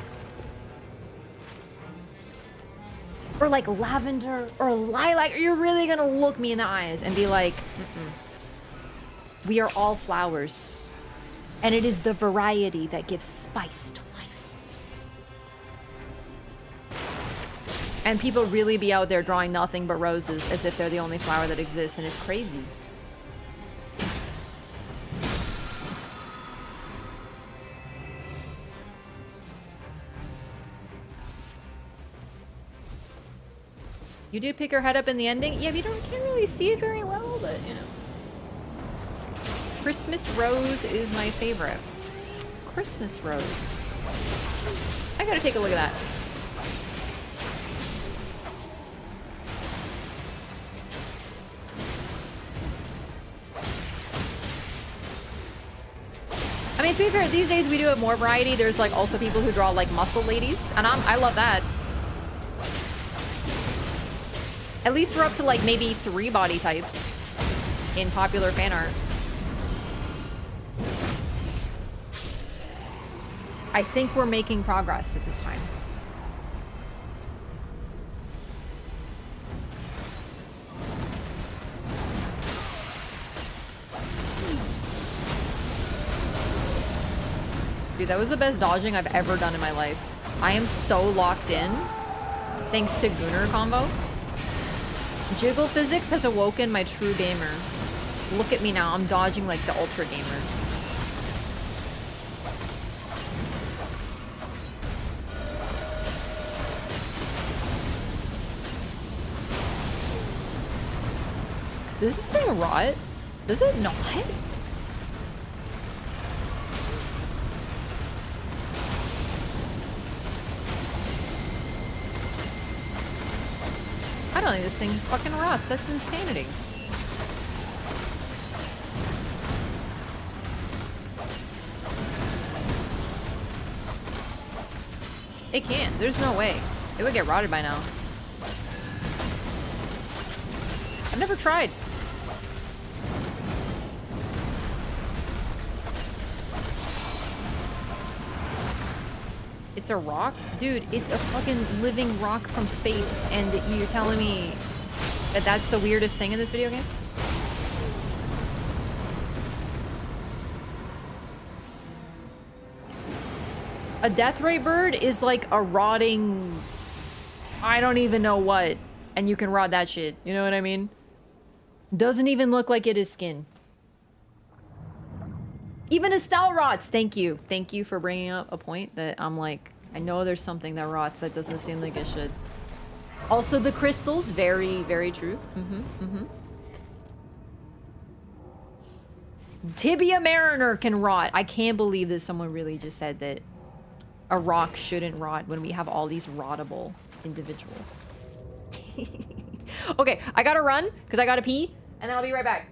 A: Or like lavender or lilac? Are you really gonna look me in the eyes and be like, we are all flowers. And it is the variety that gives spice to life. And people really be out there drawing nothing but roses as if they're the only flower that exists, and it's crazy. You do pick her head up in the ending? Yeah, but can't really see it very well, but you know. Christmas Rose is my favorite. Christmas Rose. I gotta take a look at that. I mean, to be fair, these days we do have more variety. There's like also people who draw like muscle ladies, and I love that. At least we're up to like maybe 3 body types in popular fan art. I think we're making progress at this time. Dude, that was the best dodging I've ever done in my life. I am so locked in, thanks to Gunnar combo. Jiggle physics has awoken my true gamer. Look at me now, I'm dodging like the ultra gamer. Does this thing rot? Does it not? I don't think this thing fucking rots. That's insanity. It can't. There's no way. It would get rotted by now. I've never tried. It's a rock? Dude, it's a fucking living rock from space, and you're telling me that that's the weirdest thing in this video game? A death ray bird is like a rotting... I don't even know what. And you can rot that shit. You know what I mean? Doesn't even look like it is skin. Even Estelle rots. Thank you. Thank you for bringing up a point that I'm like, I know there's something that rots that doesn't seem like it should. Also the crystals, very, very true. Tibia Mariner can rot. I can't believe that someone really just said that a rock shouldn't rot when we have all these rottable individuals. Okay, I gotta run because I gotta pee, and then I'll be right back.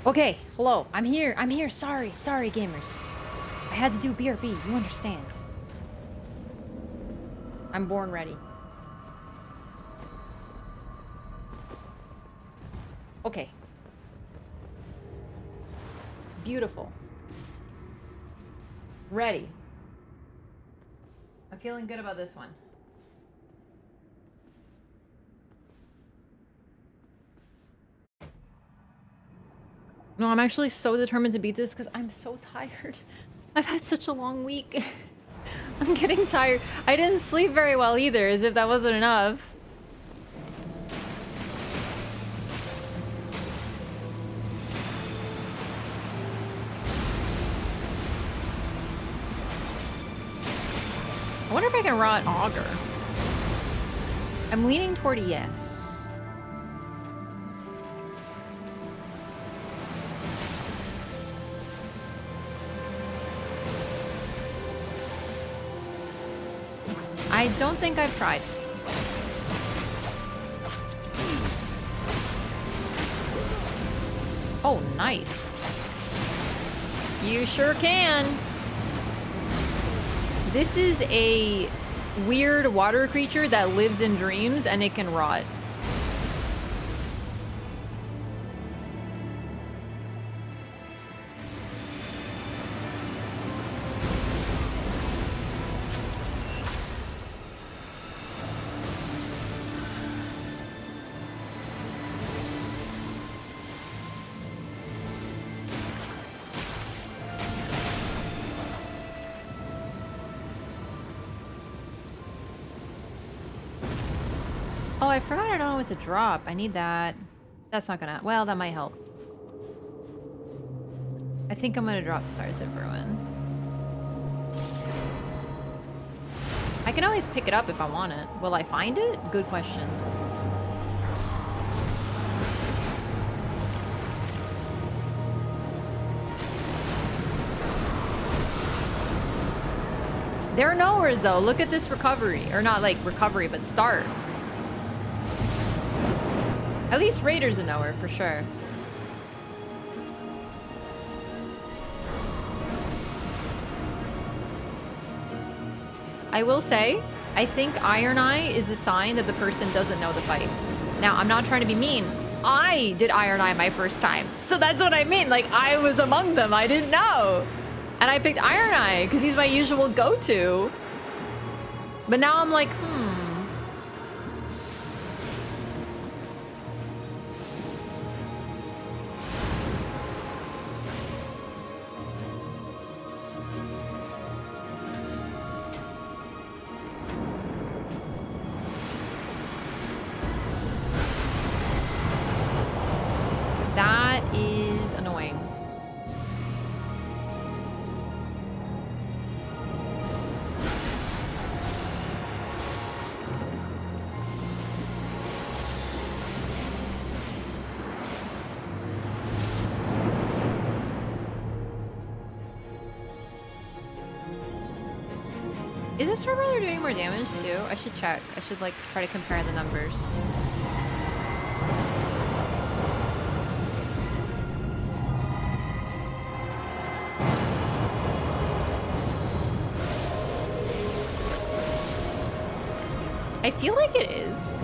A: Okay, hello, I'm here, sorry, gamers. I had to do BRB, you understand. I'm born ready. Okay. Beautiful. Ready. I'm feeling good about this one. No, I'm actually so determined to beat this because I'm so tired. I've had such a long week. I'm getting tired. I didn't sleep very well either, as if that wasn't enough. I wonder if I can rot Augur. I'm leaning toward a yes. I don't think I've tried. Oh, nice. You sure can. This is a weird water creature that lives in dreams and it can rot. Oh, I forgot I don't know what to drop. I need that. That's not gonna... Well, that might help. I think I'm gonna drop Stars of Ruin. I can always pick it up if I want it. Will I find it? Good question. They're nowheres though. Look at this recovery. Or not like recovery, but start. At least Raiders are nowhere for sure. I will say, I think Iron Eye is a sign that the person doesn't know the fight. Now, I'm not trying to be mean. I did Iron Eye my first time. So that's what I mean. Like, I was among them. I didn't know. And I picked Iron Eye because he's my usual go-to. But now I'm like, that is annoying. Is this Starbrother doing more damage too? I should check. I should like try to compare the numbers. I feel like it is.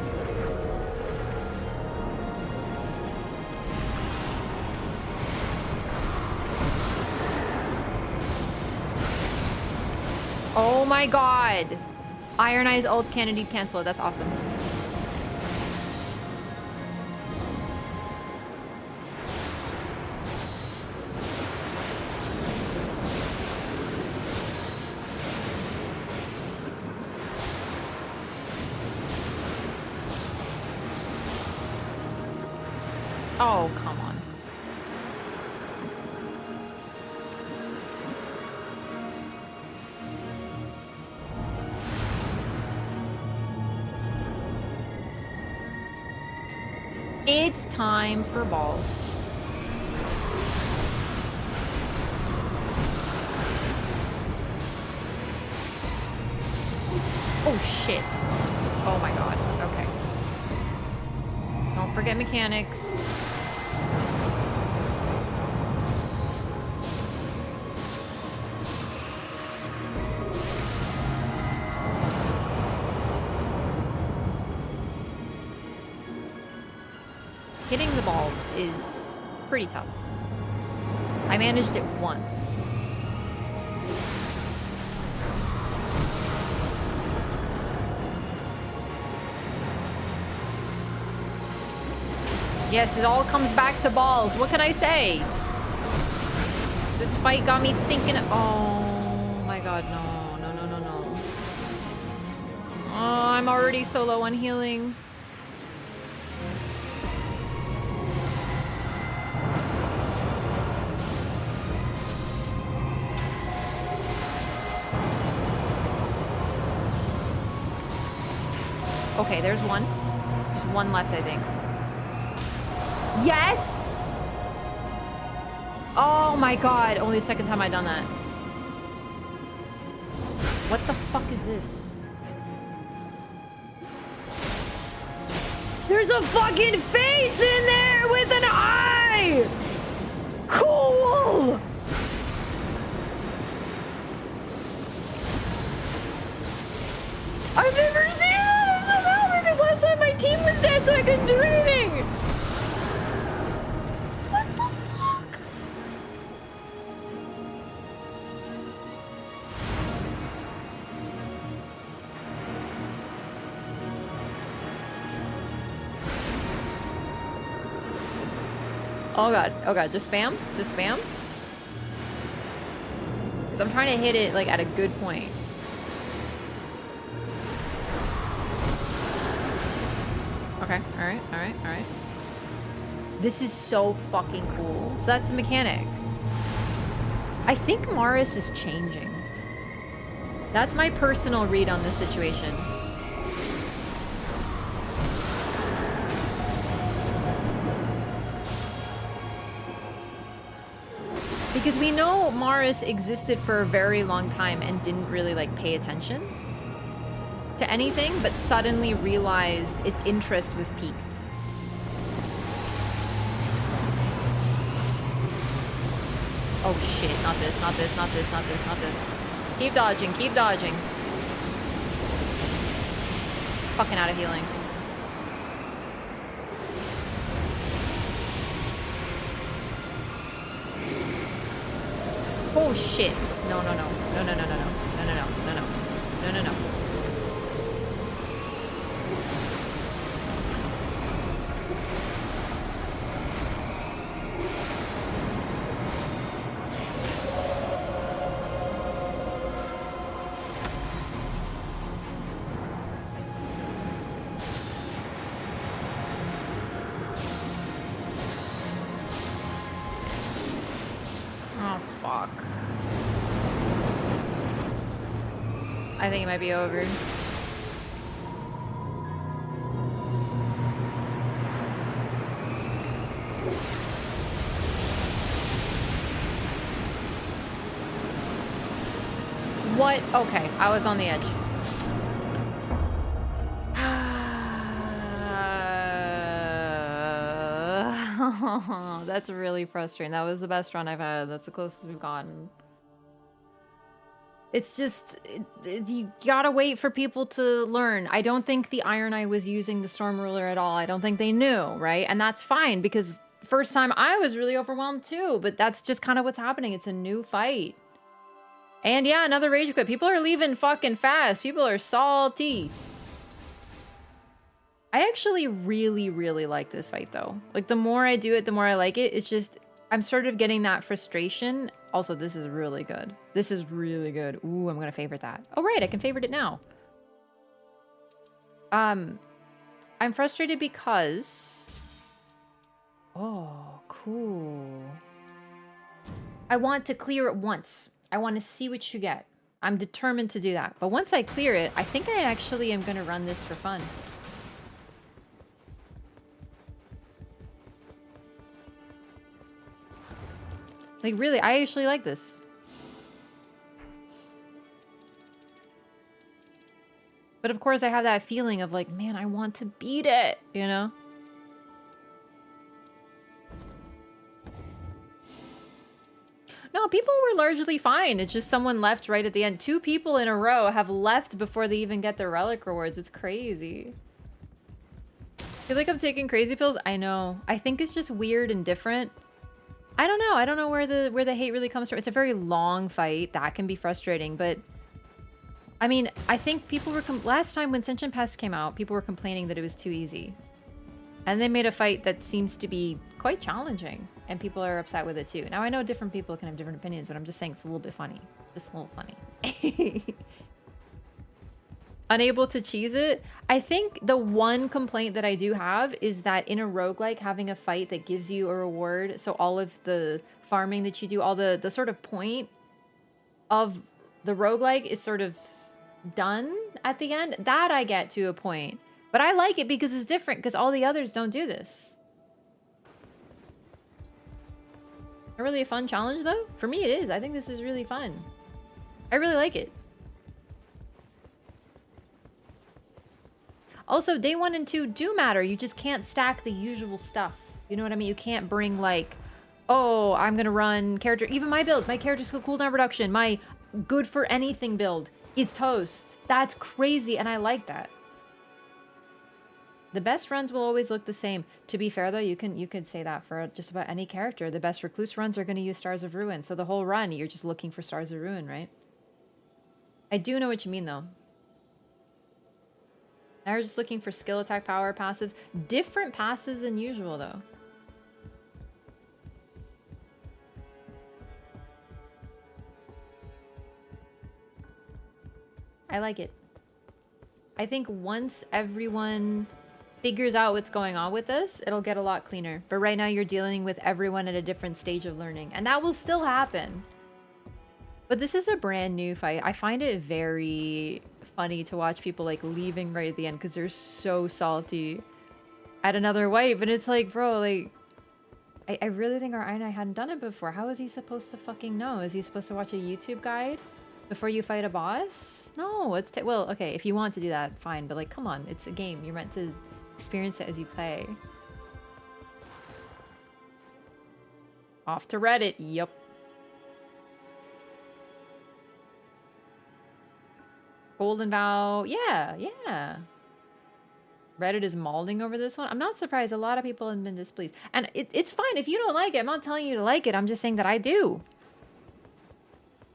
A: Oh my god. Iron Eye's ult can indeed cancel it. That's awesome. Oh, come on. It's time for balls. Oh shit. Oh my god. Okay. Don't forget mechanics. Hitting the balls is pretty tough. I managed it once. Yes, it all comes back to balls. What can I say? This fight got me thinking. Oh my god, no, no, no, no, no. Oh, I'm already so low on healing. Okay, there's one. Just one left, I think. Yes! Oh my god, only the second time I've done that. What the fuck is this? There's a fucking face in there with an eye! Cool! I've never seen that somehow because last time my team was dead so I couldn't do anything! What the fuck? Oh god, just spam? Just spam? Because I'm trying to hit it like at a good point. Okay, alright, alright, alright. This is so fucking cool. So that's the mechanic. I think Morris is changing. That's my personal read on this situation. Because we know Morris existed for a very long time and didn't really like pay attention to anything, but suddenly realized its interest was piqued. Oh shit, not this, not this, not this, not this, not this. Keep dodging, keep dodging. Fucking out of healing. Oh shit. No, no, no. No, no, no, no, no. No, no, no, no, no. No, no, no. Oh, fuck. I think it might be over. What? Okay, I was on the edge. That's really frustrating. That was the best run I've had. That's the closest we've gotten. It's just, you gotta wait for people to learn. I don't think the Iron Eye was using the Storm Ruler at all. I don't think they knew, right? And that's fine, because first time I was really overwhelmed too, but that's just kind of what's happening. It's a new fight. And yeah, another rage quit. People are leaving fucking fast. People are salty. I actually really, really like this fight though. Like the more I do it, the more I like it. It's just, I'm sort of getting that frustration. Also, this is really good. This is really good. Ooh, I'm gonna favorite that. Oh right, I can favorite it now. I'm frustrated because... Oh, cool. I want to clear it once. I want to see what you get. I'm determined to do that. But once I clear it, I think I actually am gonna run this for fun. Like, really, I actually like this. But of course, I have that feeling of like, man, I want to beat it, you know? No, people were largely fine. It's just someone left right at the end. 2 people in a row have left before they even get their relic rewards. It's crazy. I feel like I'm taking crazy pills. I know. I think it's just weird and different. I don't know. I don't know where the hate really comes from. It's a very long fight. That can be frustrating, but I mean, I think people were last time when Sentient Pest came out, people were complaining that it was too easy. And they made a fight that seems to be quite challenging, and people are upset with it too. Now I know different people can have different opinions, but I'm just saying it's a little bit funny. Just a little funny. Unable to cheese it. I think the one complaint that I do have is that in a roguelike, having a fight that gives you a reward, so all of the farming that you do, all the sort of point of the roguelike is sort of done at the end. That I get to a point. But I like it because it's different, because all the others don't do this. Not really a fun challenge though? For me it is. I think this is really fun. I really like it. Also, day 1 and 2 do matter. You just can't stack the usual stuff. You know what I mean? You can't bring like, oh, I'm gonna run character. Even my build, my character skill cooldown reduction, my good for anything build is toast. That's crazy, and I like that. The best runs will always look the same. To be fair though, you could say that for just about any character. The best recluse runs are going to use Stars of Ruin. So the whole run, you're just looking for Stars of Ruin, right? I do know what you mean though. Now we're just looking for skill, attack, power, passives. Different passives than usual though. I like it. I think once everyone figures out what's going on with this, it'll get a lot cleaner. But right now you're dealing with everyone at a different stage of learning, and that will still happen. But this is a brand new fight. I find it very funny to watch people like leaving right at the end because they're so salty at another wipe. And it's like, bro, like, I really think our Iron Eye hadn't done it before. How is he supposed to fucking know? Is he supposed to watch a YouTube guide before you fight a boss? No, it's well, okay, if you want to do that, fine. But like, come on, it's a game. You're meant to experience it as you play. Off to Reddit. Yup. Golden Vow. Yeah. Reddit is mauling over this one. I'm not surprised. A lot of people have been displeased. And it's fine if you don't like it. I'm not telling you to like it. I'm just saying that I do.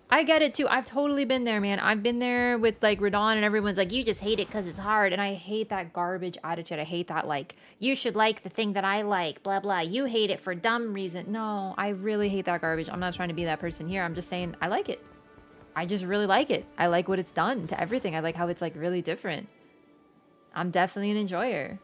A: I get it too. I've totally been there, man. I've been there with like Radon and everyone's like, you just hate it because it's hard. And I hate that garbage attitude. I hate that like, you should like the thing that I like, blah, blah. You hate it for dumb reason. No, I really hate that garbage. I'm not trying to be that person here. I'm just saying I like it. I just really like it. I like what it's done to everything. I like how it's like really different. I'm definitely an enjoyer.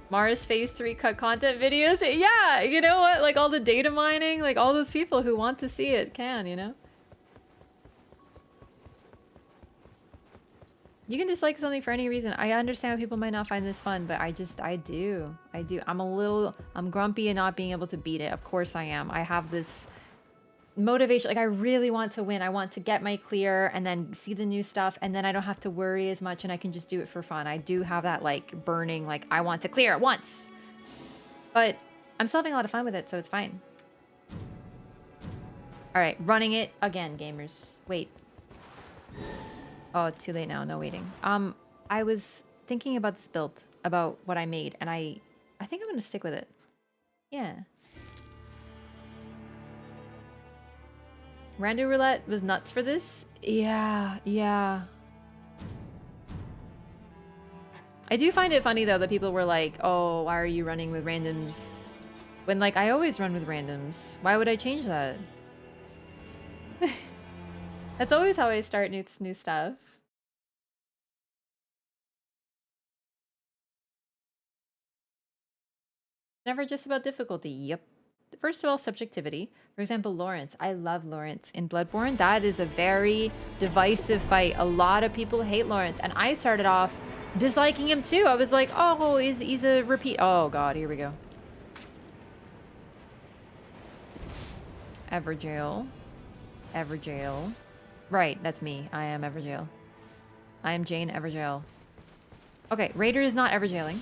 A: Mars Phase 3 cut content videos. Yeah, you know what? Like all the data mining, like all those people who want to see it can, you know? You can dislike something for any reason. I understand people might not find this fun, but I do. I'm grumpy and not being able to beat it. Of course I am. I have this motivation. Like I really want to win. I want to get my clear and then see the new stuff, and then I don't have to worry as much and I can just do it for fun. I do have that like burning, like I want to clear it once. But I'm still having a lot of fun with it, so it's fine. All right, running it again, gamers. Wait. Oh, too late now. No waiting. I was thinking about this build, about what I made, and I think I'm gonna stick with it. Yeah. Rando roulette was nuts for this. Yeah, yeah. I do find it funny though that people were like, "Oh, why are you running with randoms?" When like I always run with randoms. Why would I change that? That's always how I start new stuff. Never just about difficulty. Yep. First of all, subjectivity. For example, Lawrence. I love Lawrence in Bloodborne. That is a very divisive fight. A lot of people hate Lawrence, and I started off disliking him too. I was like, oh, he's a repeat. Oh god, here we go. Everjail. Everjail. Right, that's me. I am Everjail. I am Jane Everjail. Okay, Raider is not Everjailing.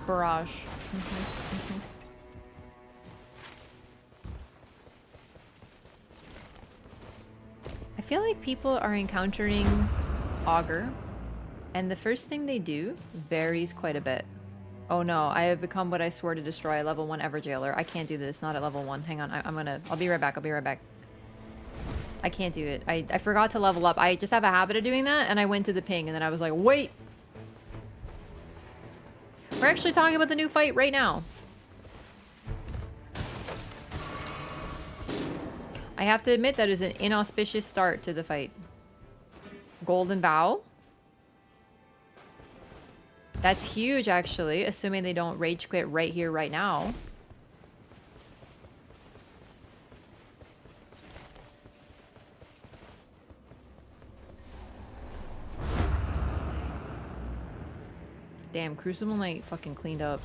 A: Barrage. I feel like people are encountering Augur, and the first thing they do varies quite a bit. Oh no, I have become what I swore to destroy, level 1 Everjailer. I can't do this, not at level 1. Hang on, I'll be right back, I'll be right back. I can't do it. I forgot to level up. I just have a habit of doing that, and I went to the ping, and then I was like, wait! We're actually talking about the new fight right now. I have to admit that is an inauspicious start to the fight. Golden Vow. That's huge, actually, assuming they don't rage quit right here, right now. Damn, Crucible Knight fucking cleaned up.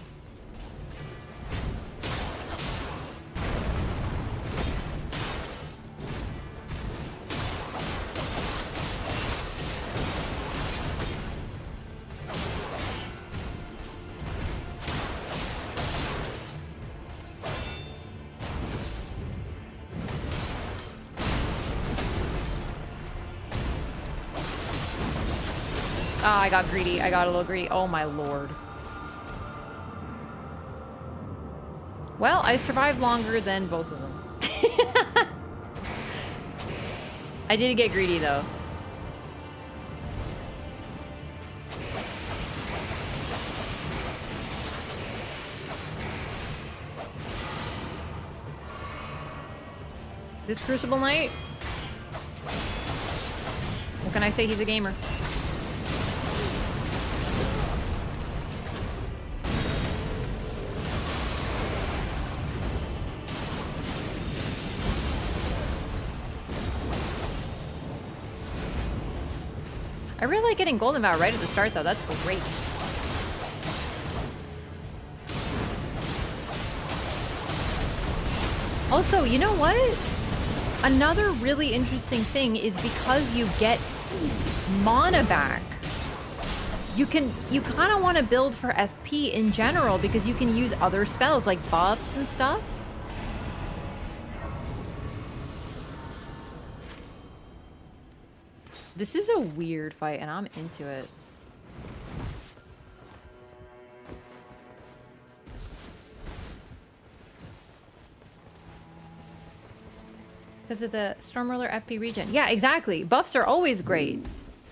A: Ah, I got greedy. I got a little greedy. Oh my lord. Well, I survived longer than both of them. I did get greedy though. This Crucible Knight? What can I say? He's a gamer. I really like getting Golden Vow right at the start, though. That's great. Also, you know what? Another really interesting thing is because you get mana back, you kind of want to build for FP in general because you can use other spells like buffs and stuff. This is a weird fight, and I'm into it. Because of the Stormruler FP regen. Yeah, exactly. Buffs are always great.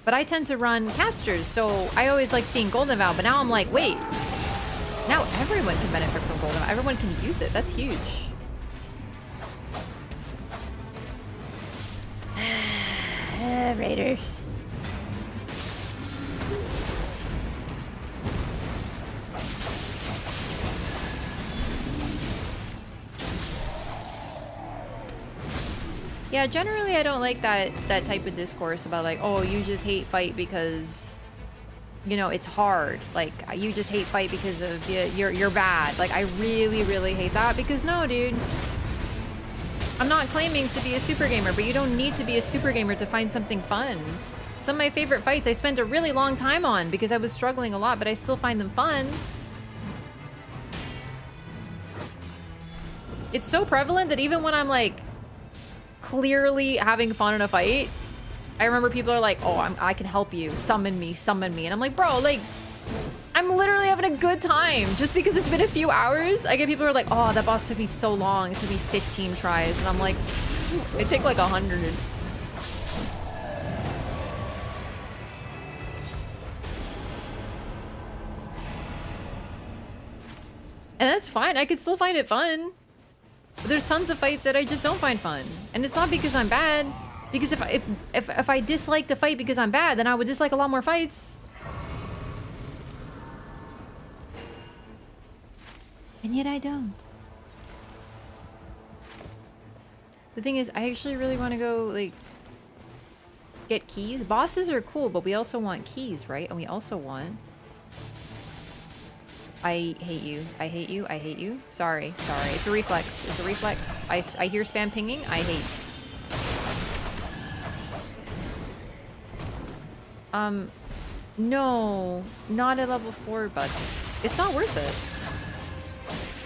A: But I tend to run casters, so I always like seeing Golden Vow. But now I'm like, wait. Now everyone can benefit from Golden Vow. Everyone can use it. That's huge. Raider. Yeah, generally I don't like that type of discourse about like, oh, you just hate fight because, you know, it's hard. Like, you just hate fight because of you're bad. Like, I really, really hate that because no, dude. I'm not claiming to be a super gamer, but you don't need to be a super gamer to find something fun. Some of my favorite fights I spent a really long time on because I was struggling a lot, but I still find them fun. It's so prevalent that even when I'm like clearly having fun in a fight, I remember people are like, oh, I can help you. Summon me. And I'm like, bro, like, I'm literally having a good time. Just because it's been a few hours, I get people who are like, oh, that boss took me so long. It took me 15 tries. And I'm like, it take like 100. And that's fine. I could still find it fun. But there's tons of fights that I just don't find fun. And it's not because I'm bad. Because if I disliked a fight because I'm bad, then I would dislike a lot more fights. And yet I don't. The thing is, I actually really want to go, like, get keys. Bosses are cool, but we also want keys, right? And we also want... I hate you. I hate you. I hate you. Sorry. Sorry. It's a reflex. It's a reflex. I hear spam pinging. I hate. No. Not at level 4, but it's not worth it.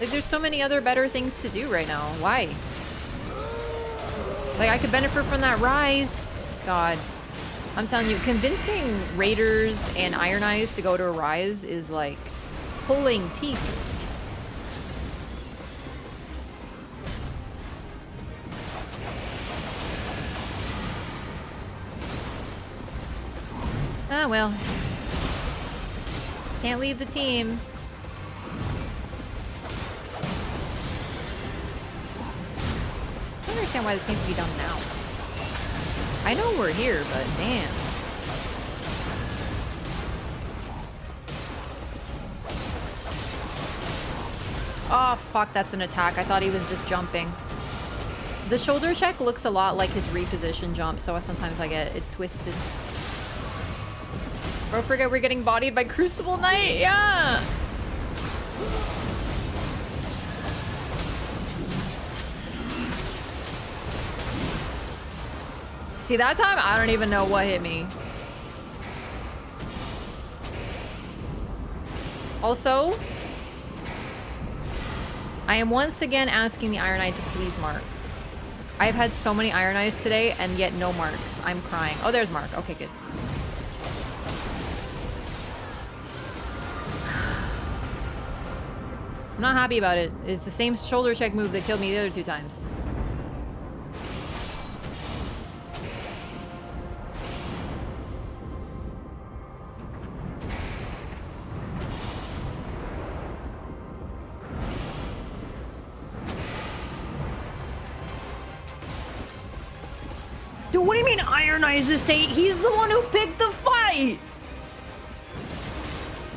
A: Like, there's so many other better things to do right now. Why? Like, I could benefit from that rise. God. I'm telling you, convincing raiders and Iron Eyes to go to a rise is like pulling teeth. Ah, well. Can't leave the team. I don't understand why this needs to be done now. I know we're here, but damn. Oh, fuck, that's an attack. I thought he was just jumping. The shoulder check looks a lot like his reposition jump, so sometimes I get it twisted. Don't forget we're getting bodied by Crucible Knight, yeah! See, that time, I don't even know what hit me. Also, I am once again asking the Iron Eye to please mark. I've had so many Iron Eyes today, and yet no marks. I'm crying. Oh, there's Mark. Okay, good. I'm not happy about it. It's the same shoulder check move that killed me the other 2 times. Dude, what do you mean Iron Eyes is saying he's the one who picked the fight?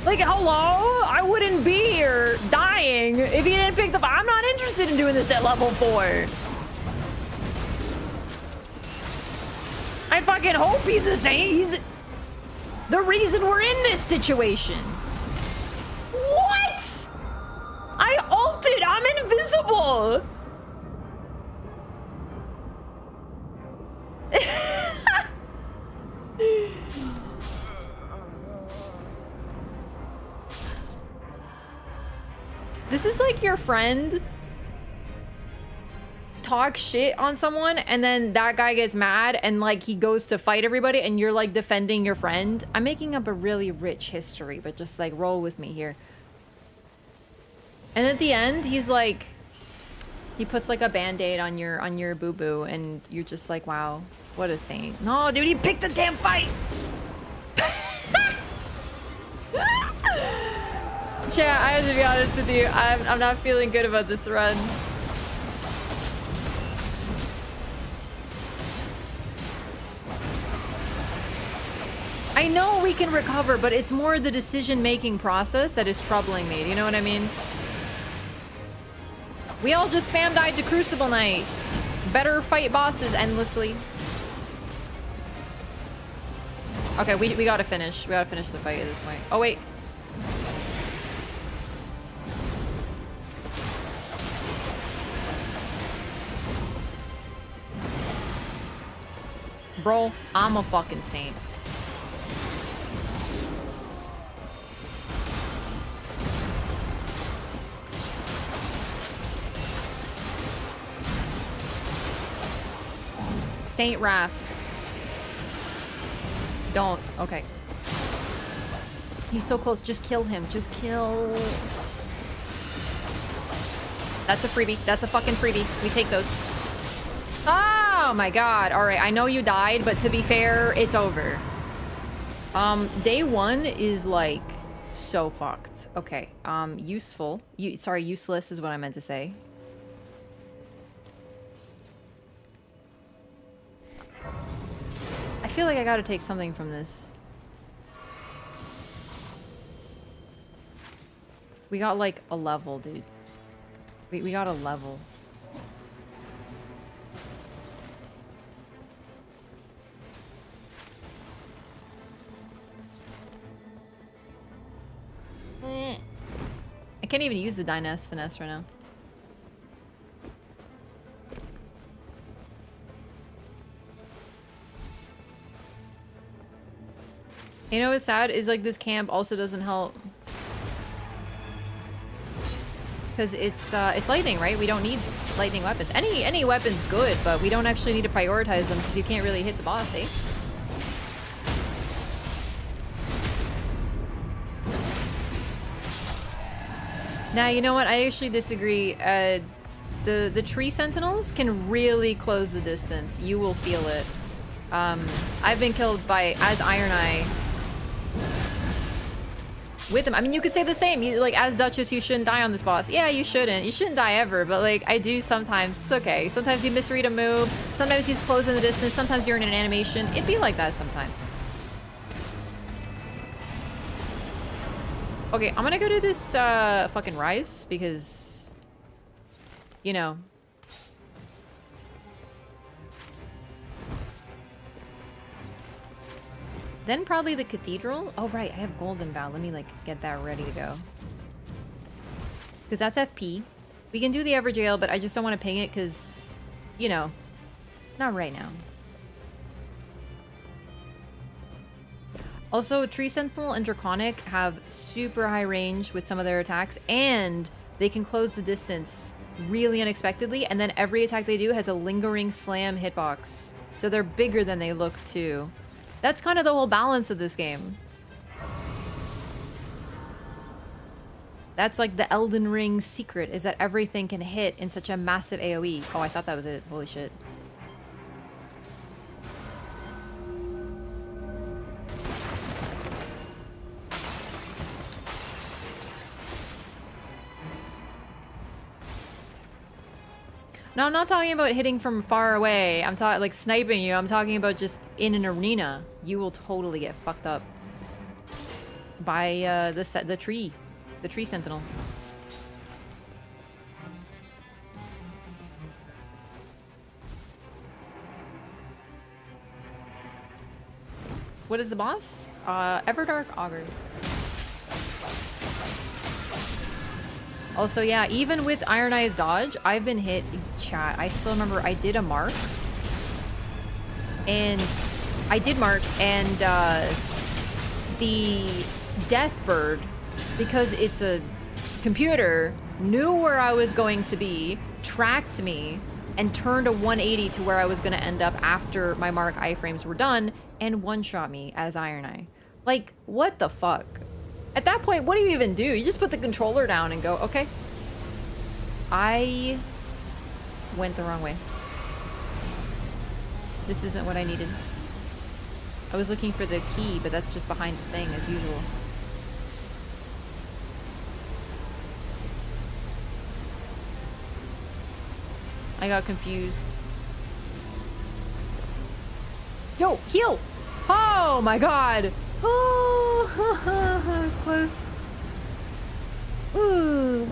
A: Like, hello? I wouldn't be here dying if he didn't pick the fight. I'm not interested in doing this at level 4. I fucking hope he's the same. He's the reason we're in this situation. What? I ulted. I'm invisible. This is like your friend talks shit on someone and then that guy gets mad and like he goes to fight everybody and you're like defending your friend. I'm making up a really rich history, but just like roll with me here. And at the end, he's like, he puts like a band-aid on your boo-boo and you're just like, wow, what a saint. No, dude, he picked the damn fight. Chat, I have to be honest with you. I'm not feeling good about this run. I know we can recover, but it's more the decision-making process that is troubling me. Do you know what I mean? We all just spam died to Crucible Knight. Better fight bosses endlessly. Okay, we gotta finish. We gotta finish the fight at this point. Oh, wait. Bro, I'm a fucking saint. Saint Raph. Don't. Okay. He's so close. Just kill him. Just kill. That's a freebie. That's a fucking freebie. We take those. Oh my god. Alright, I know you died, but to be fair, it's over. Day 1 is like so fucked. Okay. Useful. Sorry, useless is what I meant to say. I feel like I gotta take something from this. We got like a level, dude. We got a level. I can't even use the Dynast Finesse right now. You know what's sad is like this camp also doesn't help. Because it's lightning, right? We don't need lightning weapons. Any weapon's good, but we don't actually need to prioritize them because you can't really hit the boss, eh? Now, you know what? I actually disagree. The tree sentinels can really close the distance. You will feel it. I've been killed as Iron Eye with them. I mean, you could say the same. You, like, as Duchess, you shouldn't die on this boss. Yeah, you shouldn't. You shouldn't die ever, but, like, I do sometimes. It's okay. Sometimes you misread a move. Sometimes he's closing the distance. Sometimes you're in an animation. It'd be like that sometimes. Okay, I'm gonna go to this, fucking Rise, because, you know. Then probably the Cathedral. Oh, right, I have Golden Vow. Let me, like, get that ready to go. Because that's FP. We can do the Everjail, but I just don't want to ping it because, you know, not right now. Also, Tree Sentinel and Draconic have super high range with some of their attacks, and they can close the distance really unexpectedly, and then every attack they do has a lingering slam hitbox. So they're bigger than they look, too. That's kind of the whole balance of this game. That's like the Elden Ring secret, is that everything can hit in such a massive AoE. Oh, I thought that was it. Holy shit. No, I'm not talking about hitting from far away. I'm talking like sniping you. I'm talking about just in an arena. You will totally get fucked up by the tree sentinel. What is the boss? Everdark Augur. Also, yeah, even with Iron Eye's dodge, I've been hit. Chat, I still remember I did a mark. And I did mark, and the Death Bird, because it's a computer, knew where I was going to be, tracked me, and turned a 180 to where I was going to end up after my mark iframes were done, and one-shot me as Iron Eye. Like, what the fuck? At that point, what do you even do? You just put the controller down and go, okay. I went the wrong way. This isn't what I needed. I was looking for the key, but that's just behind the thing, as usual. I got confused. Yo, heal! Oh my god! Oh, that was close. Ooh.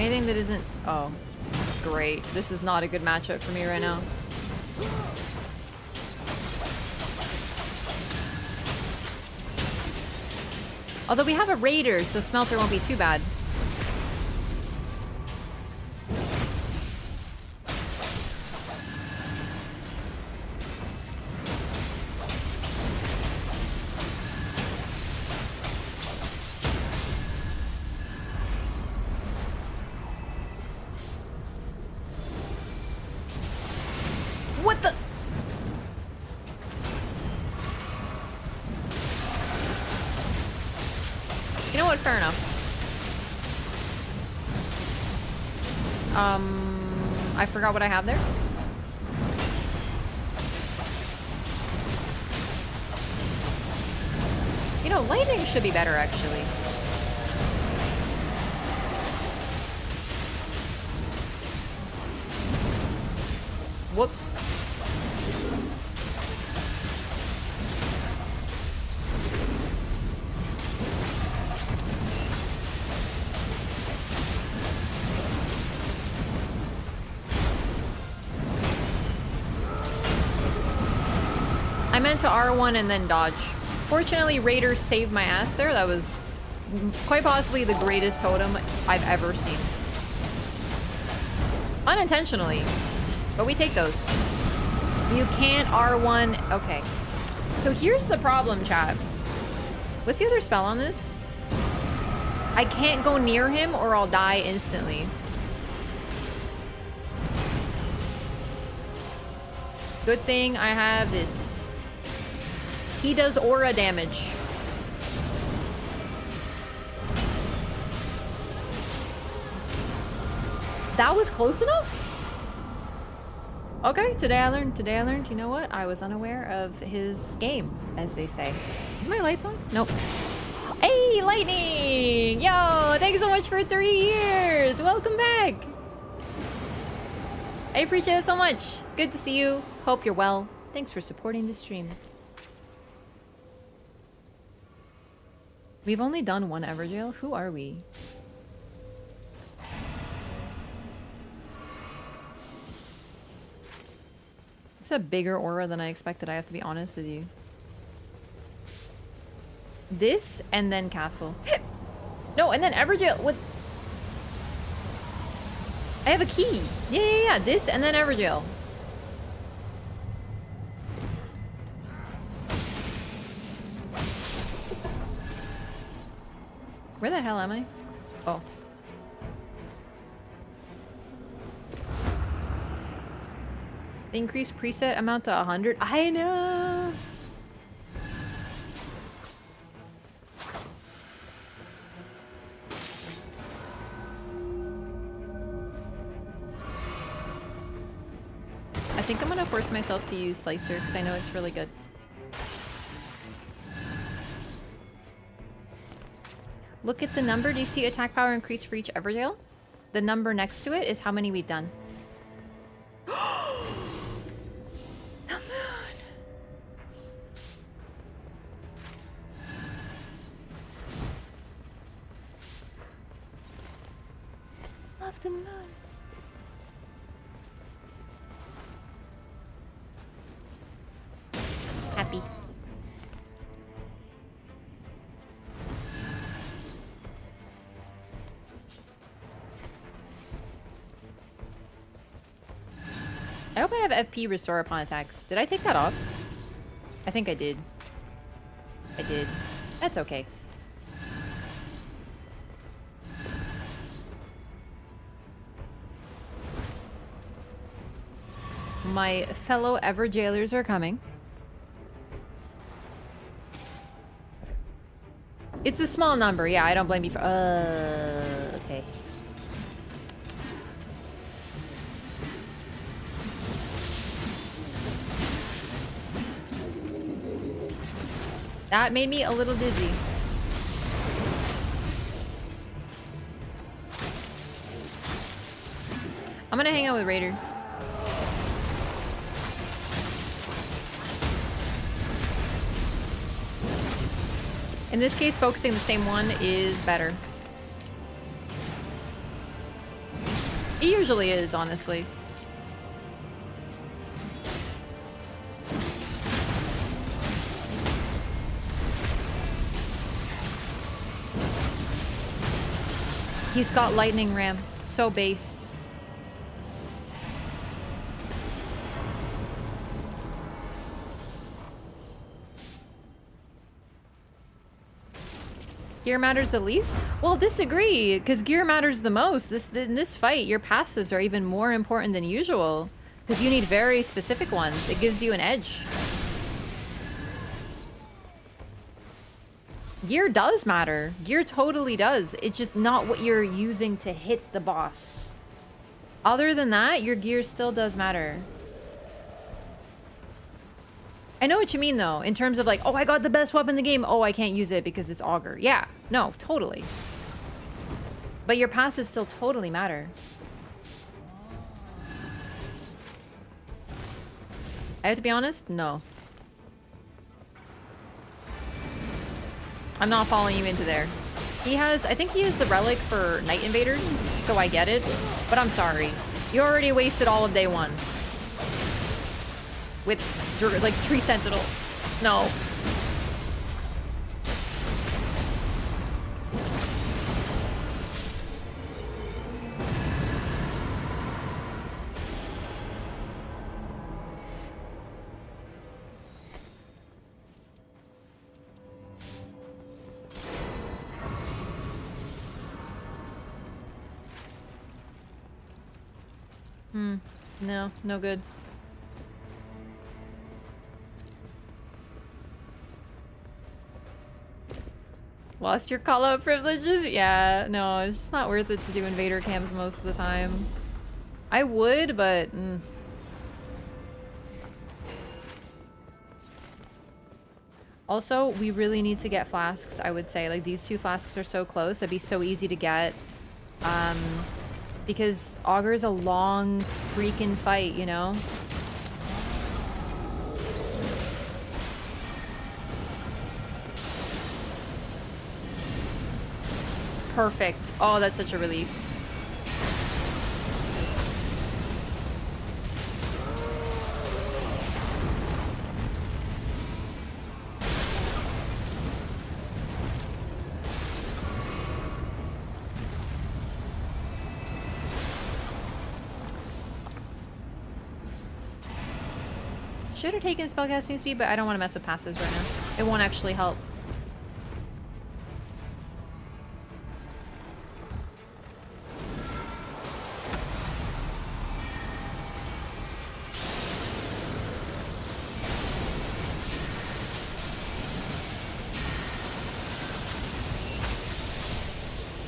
A: anything that isn't... Oh, great. This is not a good matchup for me right now. Although we have a raider, so smelter won't be too bad. What the? You know what? Fair enough. I forgot what I have there. You know, lightning should be better, actually. Whoops. I meant to R1 and then dodge. Fortunately, Raiders saved my ass there. That was quite possibly the greatest totem I've ever seen. Unintentionally. But we take those. You can't R1. Okay. So here's the problem, chat. What's the other spell on this? I can't go near him or I'll die instantly. Good thing I have this. He does aura damage. That was close enough? Okay, today I learned, you know what? I was unaware of his game, as they say. Is my lights off? Nope. Hey, Lightning! Yo, thanks so much for 3 years! Welcome back! I appreciate it so much. Good to see you. Hope you're well. Thanks for supporting the stream. We've only done one Everjail. Who are we? It's a bigger aura than I expected, I have to be honest with you. This, and then castle. No, and then Everjail. What? I have a key. Yeah. This, and then Everjail. Where the hell am I? Oh. The increased preset amount to 100. I know. I think I'm gonna force myself to use Slicer because I know it's really good. Look at the number. Do you see attack power increase for each Everjail? The number next to it is how many we've done. The moon! Love the moon. Happy. I hope I have FP restore upon attacks. Did I take that off? I think I did. I did. That's okay. My fellow Everjailers are coming. It's a small number. Yeah, I don't blame you for... okay. That made me a little dizzy. I'm gonna hang out with Raider. In this case, focusing the same one is better. He usually is, honestly. He's got lightning ram. So based. Gear matters the least? Well, disagree, because gear matters the most. In this fight, your passives are even more important than usual, because you need very specific ones. It gives you an edge. Gear does matter. Gear totally does. It's just not what you're using to hit the boss. Other than that, your gear still does matter. I know what you mean, though, in terms of like, oh, I got the best weapon in the game. Oh, I can't use it because it's Augur. Yeah, no, totally. But your passives still totally matter. I have to be honest, no. I'm not following you into there. He has, I think he has the relic for Night Invaders, so I get it. But I'm sorry. You already wasted all of day one. With, like, Tree Sentinel. No. No, no good. Lost your call-out privileges? Yeah, no, it's just not worth it to do invader cams most of the time. I would, but... Also, we really need to get flasks, I would say. Like, these two flasks are so close. It'd be so easy to get. Because Augur is a long freaking fight, you know? Perfect. Oh, that's such a relief. Should have taken spellcasting speed, but I don't want to mess with passives right now. It won't actually help.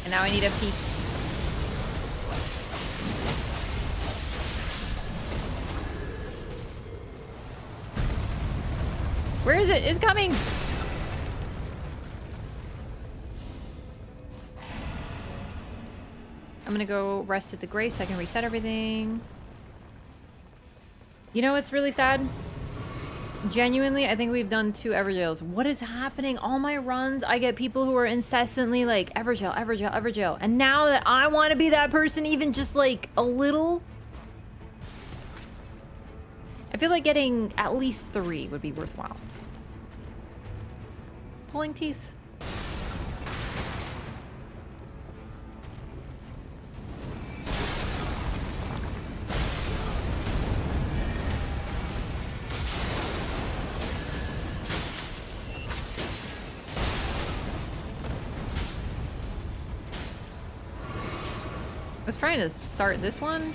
A: And now I need a peek. Where is it? It's coming! I'm gonna go rest at the Grace so I can reset everything. You know what's really sad? Genuinely, I think we've done 2 Everjails. What is happening? All my runs, I get people who are incessantly like, Everjail, Everjail, Everjail. And now that I want to be that person even just like a little... I feel like getting at least 3 would be worthwhile. Pulling teeth. I was trying to start this one.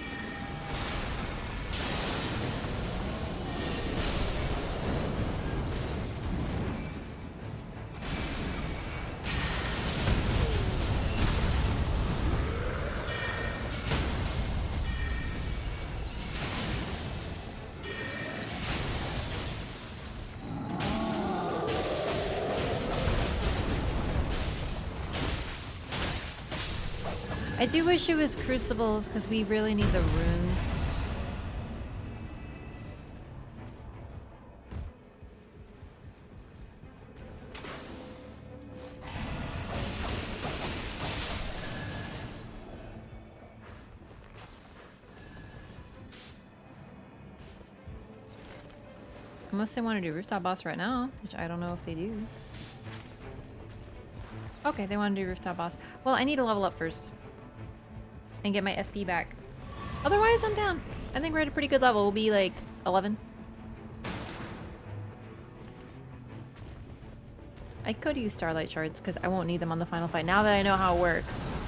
A: I do wish it was Crucibles, because we really need the runes. Unless they want to do rooftop boss right now, which I don't know if they do. Okay, they want to do rooftop boss. Well, I need to level up first. And get my FP back. Otherwise, I'm down. I think we're at a pretty good level. We'll be like 11. I could use Starlight Shards because I won't need them on the final fight now that I know how it works.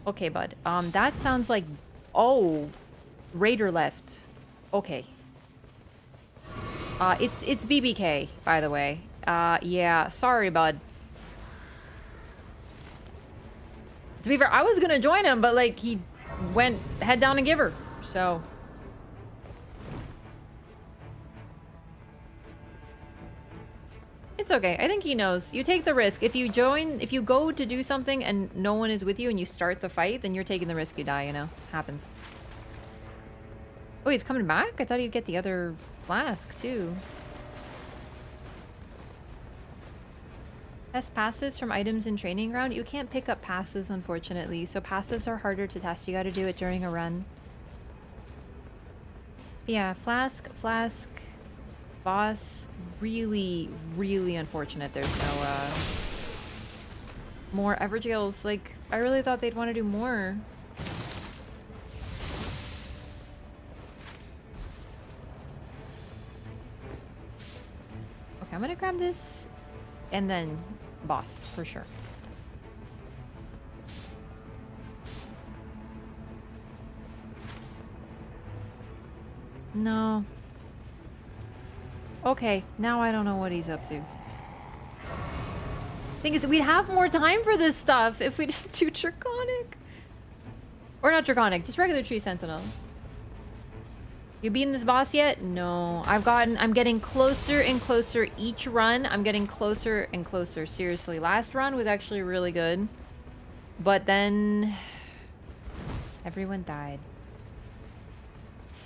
A: Okay, bud. That sounds like... Oh! Raider left. Okay. It's BBK, by the way. Yeah. Sorry, bud. To be fair, I was gonna join him, but, like, he went head down and give her. So... It's okay. I think he knows. You take the risk. If you go to do something and no one is with you and you start the fight, then you're taking the risk you die, you know? Happens. Oh, he's coming back? I thought he'd get the other flask, too. Test passives from items in training ground? You can't pick up passives, unfortunately. So passives are harder to test. You gotta do it during a run. Yeah, flask, boss. Really, really unfortunate there's no, more Everjails. Like, I really thought they'd want to do more. Okay, I'm gonna grab this and then boss for sure. No. Okay, now I don't know what he's up to. Thing is, we'd have more time for this stuff if we didn't do Draconic. Or not Draconic, just regular Tree Sentinel. You beaten this boss yet? No. I'm getting closer and closer each run. I'm getting closer and closer. Seriously, last run was actually really good. But then... everyone died.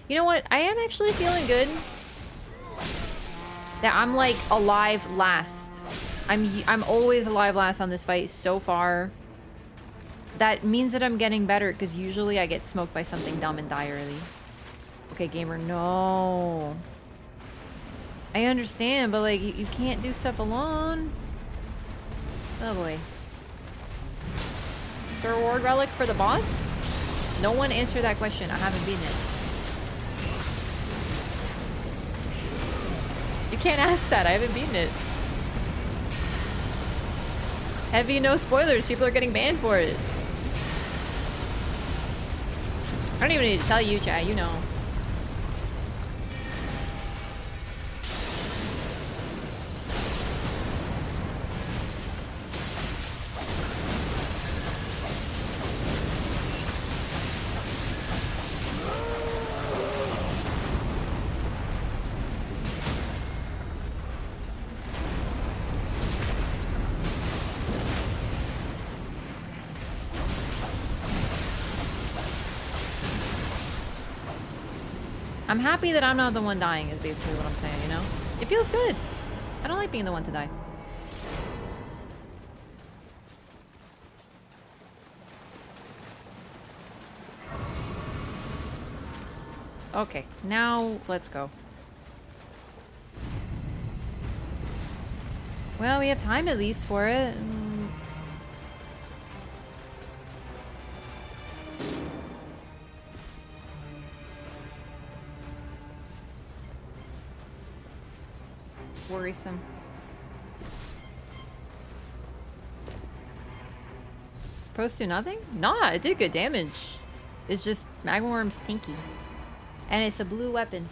A: You know what? I am actually feeling good. That I'm like alive last. I'm always alive last on this fight so far. That means that I'm getting better because usually I get smoked by something dumb and die early. Okay, gamer, no. I understand, but like you can't do stuff alone. Oh boy. The reward relic for the boss? No one answered that question. I haven't beaten it. You can't ask that. I haven't beaten it. Heavy no spoilers. People are getting banned for it. I don't even need to tell you, chat. You know. I'm happy that I'm not the one dying is basically what I'm saying, you know? It feels good. I don't like being the one to die. Okay, now let's go. Well, we have time at least for it. Worrisome. Pros do nothing? Nah, it did good damage. It's just Magmorm's tinky. And it's a blue weapon.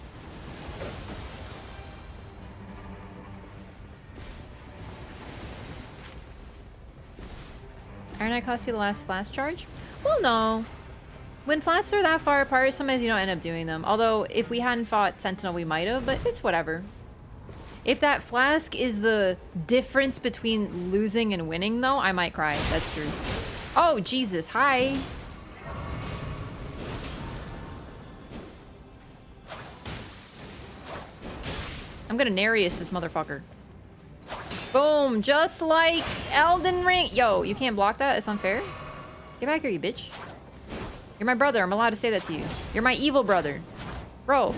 A: Iron Eye cost you the last flask charge? Well, no. When flasks are that far apart, sometimes you don't end up doing them. Although, if we hadn't fought Sentinel, we might have, but it's whatever. If that flask is the difference between losing and winning, though, I might cry. That's true. Oh, Jesus. Hi. I'm gonna Nereus this motherfucker. Boom. Just like Elden Ring. Yo, you can't block that? It's unfair. Get back here, you bitch. You're my brother. I'm allowed to say that to you. You're my evil brother. Bro.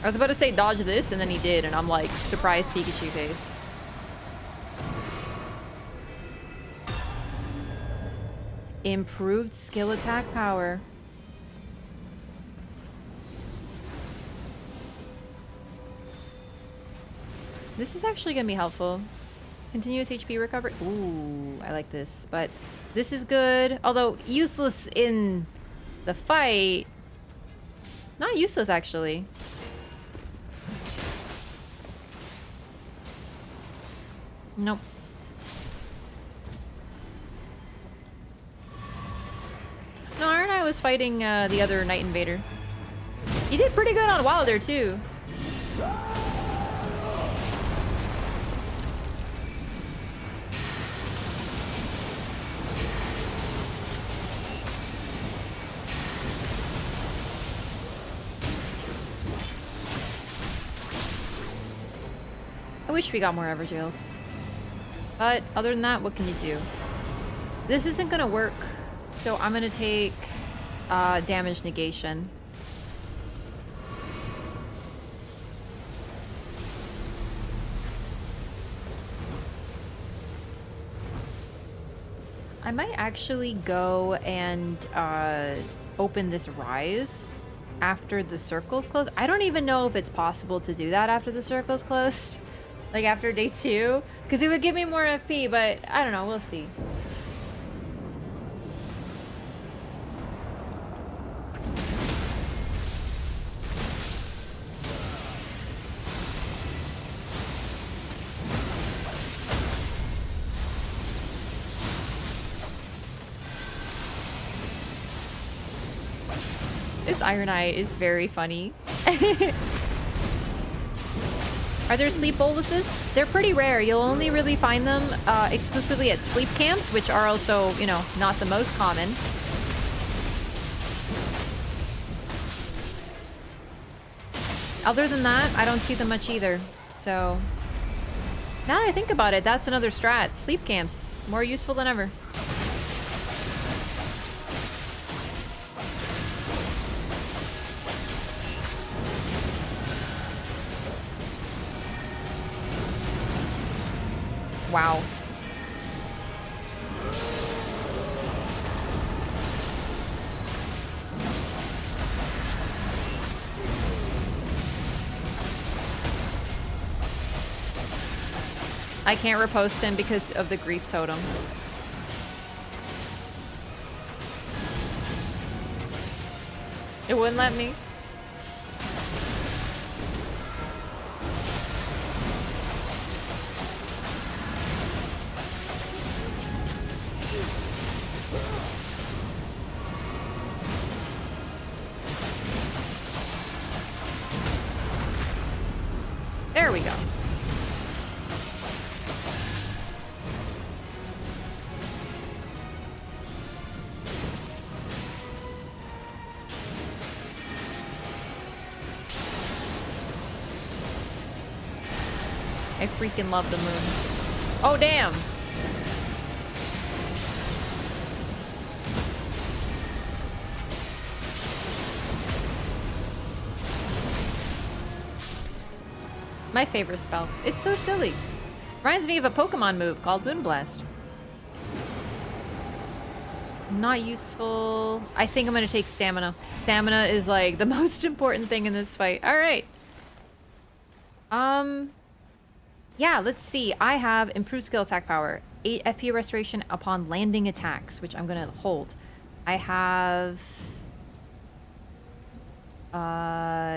A: I was about to say dodge this, and then he did, and I'm like, surprise Pikachu face. Improved skill attack power. This is actually gonna be helpful. Continuous HP recovery. Ooh, I like this, but this is good. Although useless in the fight. Not useless, actually. Nope. No, aren't I was fighting the other Night Invader. He did pretty good on Wilder, too. I wish we got more Everjails. But other than that, what can you do? This isn't gonna work, so I'm gonna take damage negation. I might actually go and open this Rise after the circle's closed. I don't even know if it's possible to do that after the circle's closed. Like after day 2, because it would give me more FP, but I don't know, we'll see. This Iron Eye is very funny. Are there sleep boluses? They're pretty rare. You'll only really find them exclusively at sleep camps, which are also, you know, not the most common. Other than that, I don't see them much either. So, now that I think about it, that's another strat. Sleep camps. More useful than ever. Wow. I can't repost him because of the grief totem. It wouldn't let me. There we go. I freaking love the moon. Oh, damn. My favorite spell. It's so silly. Reminds me of a Pokemon move called Moonblast. Not useful. I think I'm gonna take stamina. Stamina is like the most important thing in this fight. All right. Yeah, let's see. I have improved skill attack power, 8 FP restoration upon landing attacks, which I'm gonna hold. I have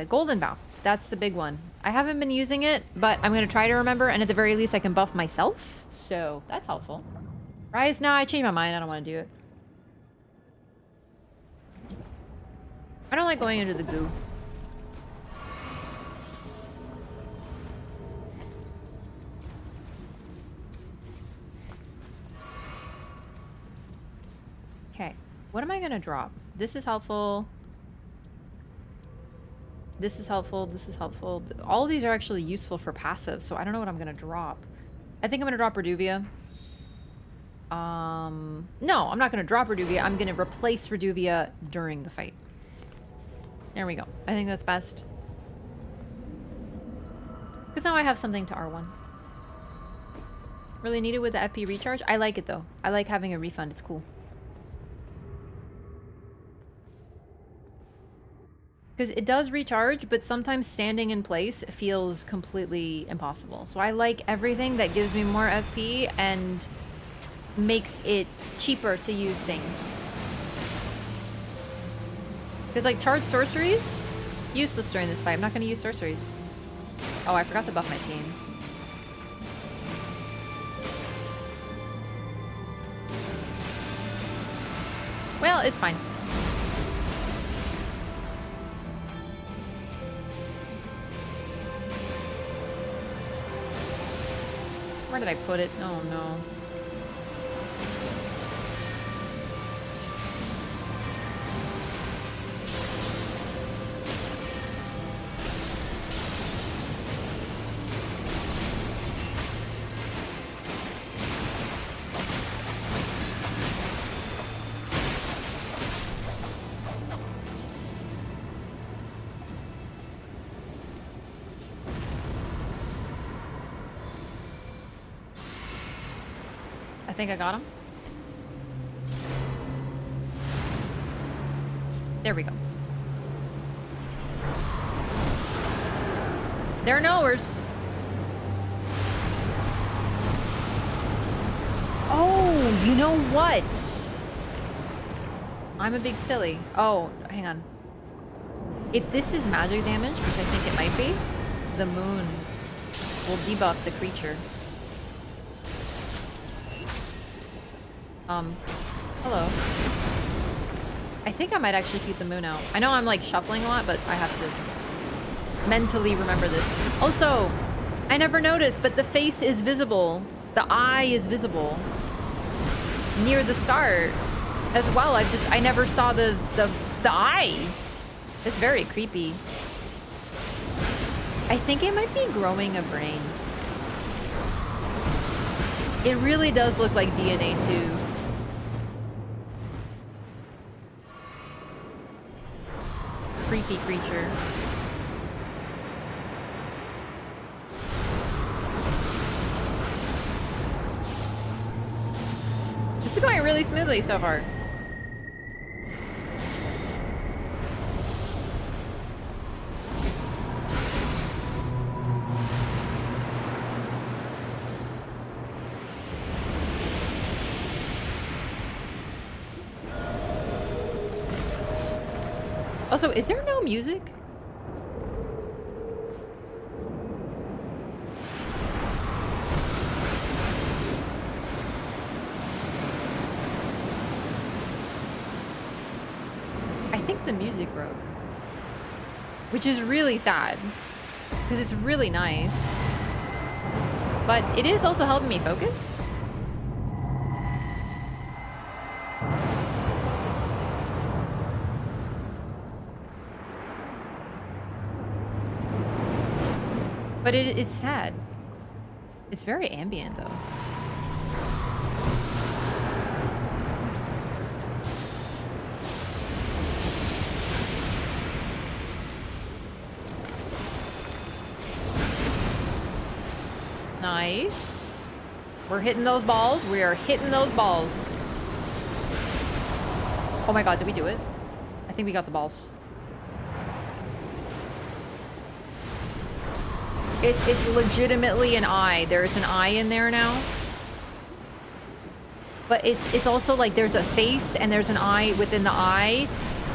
A: Golden Bow. That's the big one. I haven't been using it, but I'm gonna try to remember, and at the very least I can buff myself. So that's helpful. Rise? No, I changed my mind. I don't want to do it. I don't like going into the goo. Okay, what am I gonna drop? This is helpful. This is helpful. This is helpful. All of these are actually useful for passive, so I don't know what I'm gonna drop. I think I'm gonna drop Reduvia. No, I'm not gonna drop Reduvia. I'm gonna replace Reduvia during the fight. There we go. I think that's best. Because now I have something to R1. Really needed with the FP recharge? I like it though. I like having a refund. It's cool. Because it does recharge, but sometimes standing in place feels completely impossible. So I like everything that gives me more FP and makes it cheaper to use things. Because like charged sorceries, useless during this fight. I'm not going to use sorceries. Oh, I forgot to buff my team. Well, it's fine. Where did I put it? Oh no. I think I got him. There we go. They're knowers. Oh, you know what? I'm a big silly. Oh, hang on. If this is magic damage, which I think it might be, the moon will debuff the creature. Hello. I think I might actually keep the moon out. I know I'm like shuffling a lot, but I have to mentally remember this. Also, I never noticed, but the face is visible. The eye is visible near the start as well. I never saw the eye. It's very creepy. I think it might be growing a brain. It really does look like DNA too. Creepy creature. This is going really smoothly so far. Also, is there no music? I think the music broke. Which is really sad. Because it's really nice. But it is also helping me focus. But it's sad. It's very ambient, though. Nice. We're hitting those balls. We are hitting those balls. Oh my god, did we do it? I think we got the balls. It's legitimately an eye. There's an eye in there now. But it's also like there's a face and there's an eye within the eye.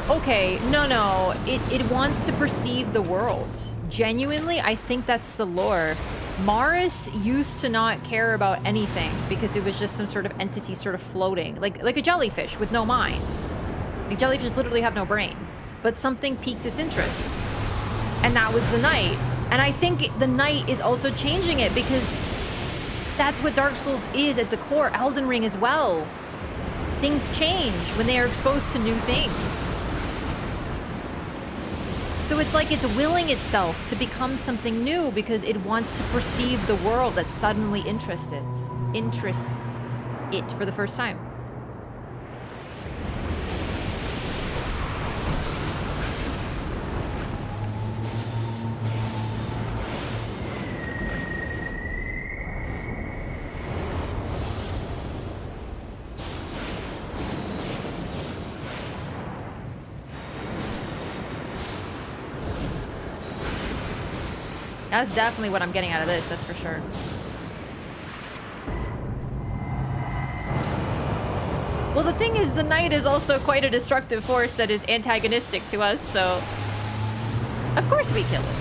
A: Okay, no. It wants to perceive the world. Genuinely, I think that's the lore. Maris used to not care about anything because it was just some sort of entity sort of floating. Like a jellyfish with no mind. Like jellyfish literally have no brain. But something piqued its interest. And that was the night. And I think the night is also changing it because that's what Dark Souls is at the core. Elden Ring as well. Things change when they are exposed to new things. So it's like it's willing itself to become something new because it wants to perceive the world that suddenly interests it for the first time. That's definitely what I'm getting out of this, that's for sure. Well, the thing is, the knight is also quite a destructive force that is antagonistic to us, so... Of course we kill it.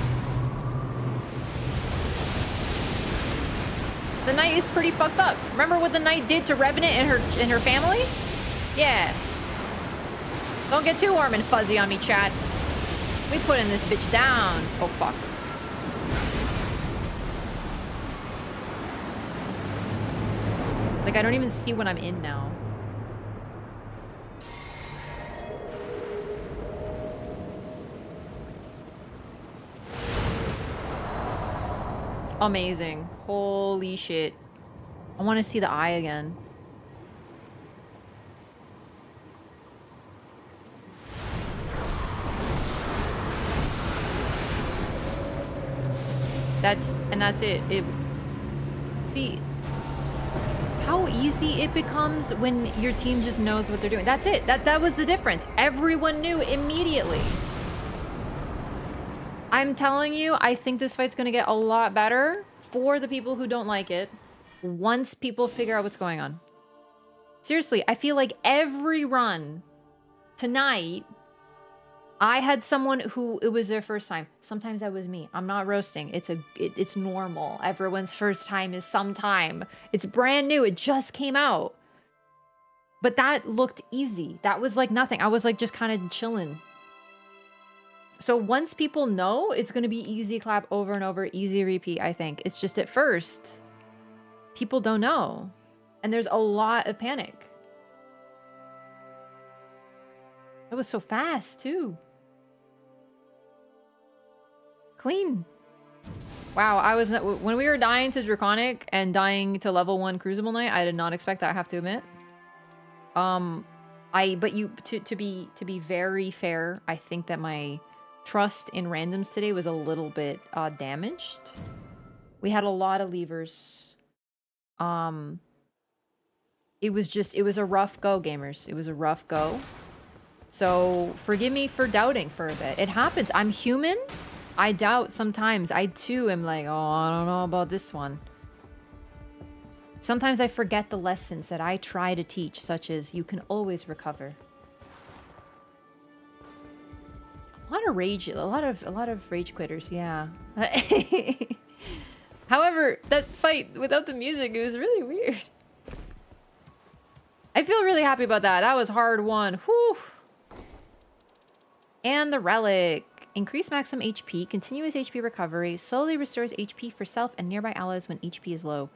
A: The knight is pretty fucked up. Remember what the knight did to Revenant and her family? Yeah. Don't get too warm and fuzzy on me, chat. We putting this bitch down. Oh, fuck. Like, I don't even see what I'm in now. Amazing. Holy shit. I want to see the eye again. That's it. See how easy it becomes when your team just knows what they're doing. That's it. That was the difference. Everyone knew immediately. I'm telling you, I think this fight's gonna get a lot better for the people who don't like it once people figure out what's going on. Seriously, I feel like every run tonight, I had someone who it was their first time. Sometimes that was me. I'm not roasting. It's normal. Everyone's first time is sometime. It's brand new. It just came out. But that looked easy. That was like nothing. I was like just kind of chilling. So once people know, it's going to be easy clap over and over, easy repeat, I think. It's just at first, people don't know. And there's a lot of panic. That was so fast, too. Clean. Wow, I was... When we were dying to Draconic and dying to level 1 Crucible Knight, I did not expect that, I have to admit. To be very fair, I think that my... trust in randoms today was a little bit damaged. We had a lot of levers. It was a rough go, gamers. It was a rough go. So forgive me for doubting for a bit. It happens. I'm human. I doubt sometimes. I too am like, oh, I don't know about this one. Sometimes I forget the lessons that I try to teach, such as you can always recover. A lot of rage quitters, yeah. However, that fight without the music, it was really weird. I feel really happy about that. That was hard won. Whew. And the relic. Increase maximum HP, continuous HP recovery, slowly restores HP for self and nearby allies when HP is low.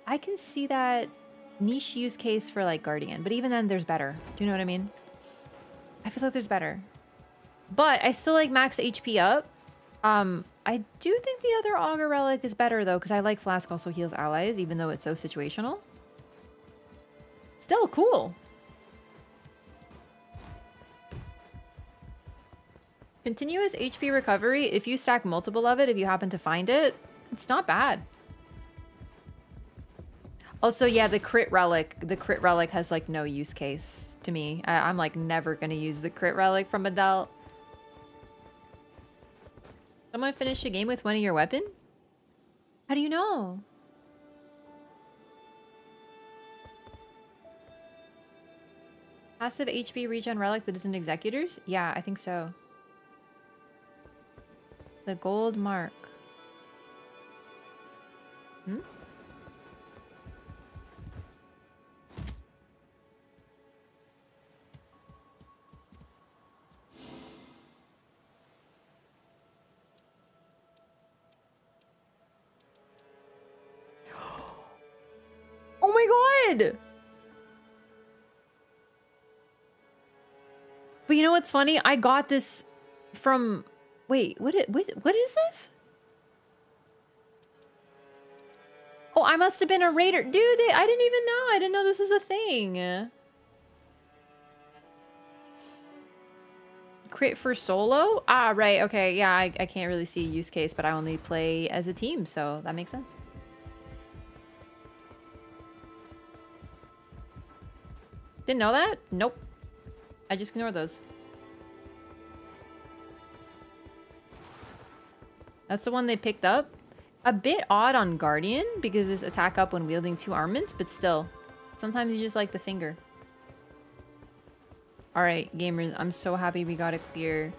A: I can see that niche use case for like Guardian, but even then there's better. Do you know what I mean? I feel like there's better. But I still like max HP up. I do think the other Augur relic is better though, because I like Flask also heals allies, even though it's so situational. Still cool. Continuous HP recovery, if you stack multiple of it, if you happen to find it, it's not bad. Also, yeah, the crit relic has like no use case to me. I'm like never gonna use the crit relic from Adele. Someone finish a game with one of your weapon? How do you know? Passive HP regen relic that isn't executors? Yeah, I think so. The gold mark. Hmm? Oh my god! But you know what's funny? I got this from... Wait, what is this? Oh, I must have been a raider. Dude, I didn't even know. I didn't know this was a thing. Crit for solo? Ah, right. Okay, yeah, I can't really see a use case, but I only play as a team, so that makes sense. Didn't know that? Nope. I just ignore those. That's the one they picked up. A bit odd on Guardian because it's attack up when wielding 2 armaments, but still. Sometimes you just like the finger. Alright, gamers, I'm so happy we got it clear.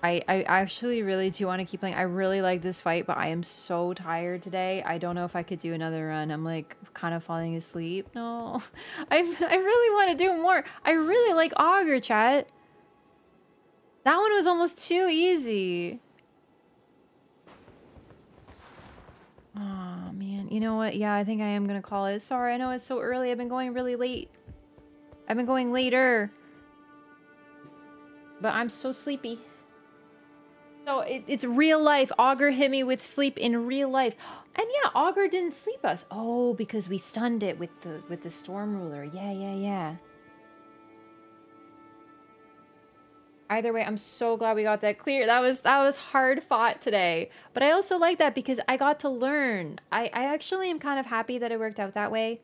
A: I actually really do want to keep playing. I really like this fight, but I am so tired today. I don't know if I could do another run. I'm like kind of falling asleep. No, I really want to do more. I really like Augur, chat. That one was almost too easy. Oh man, you know what? Yeah, I think I am gonna call it. Sorry, I know it's so early. I've been going really late. I've been going later. But I'm so sleepy. So it's real life. Augur hit me with sleep in real life. And yeah, Augur didn't sleep us. Oh, because we stunned it with the storm ruler. Yeah. Either way, I'm so glad we got that clear. That was hard fought today. But I also like that because I got to learn. I actually am kind of happy that it worked out that way.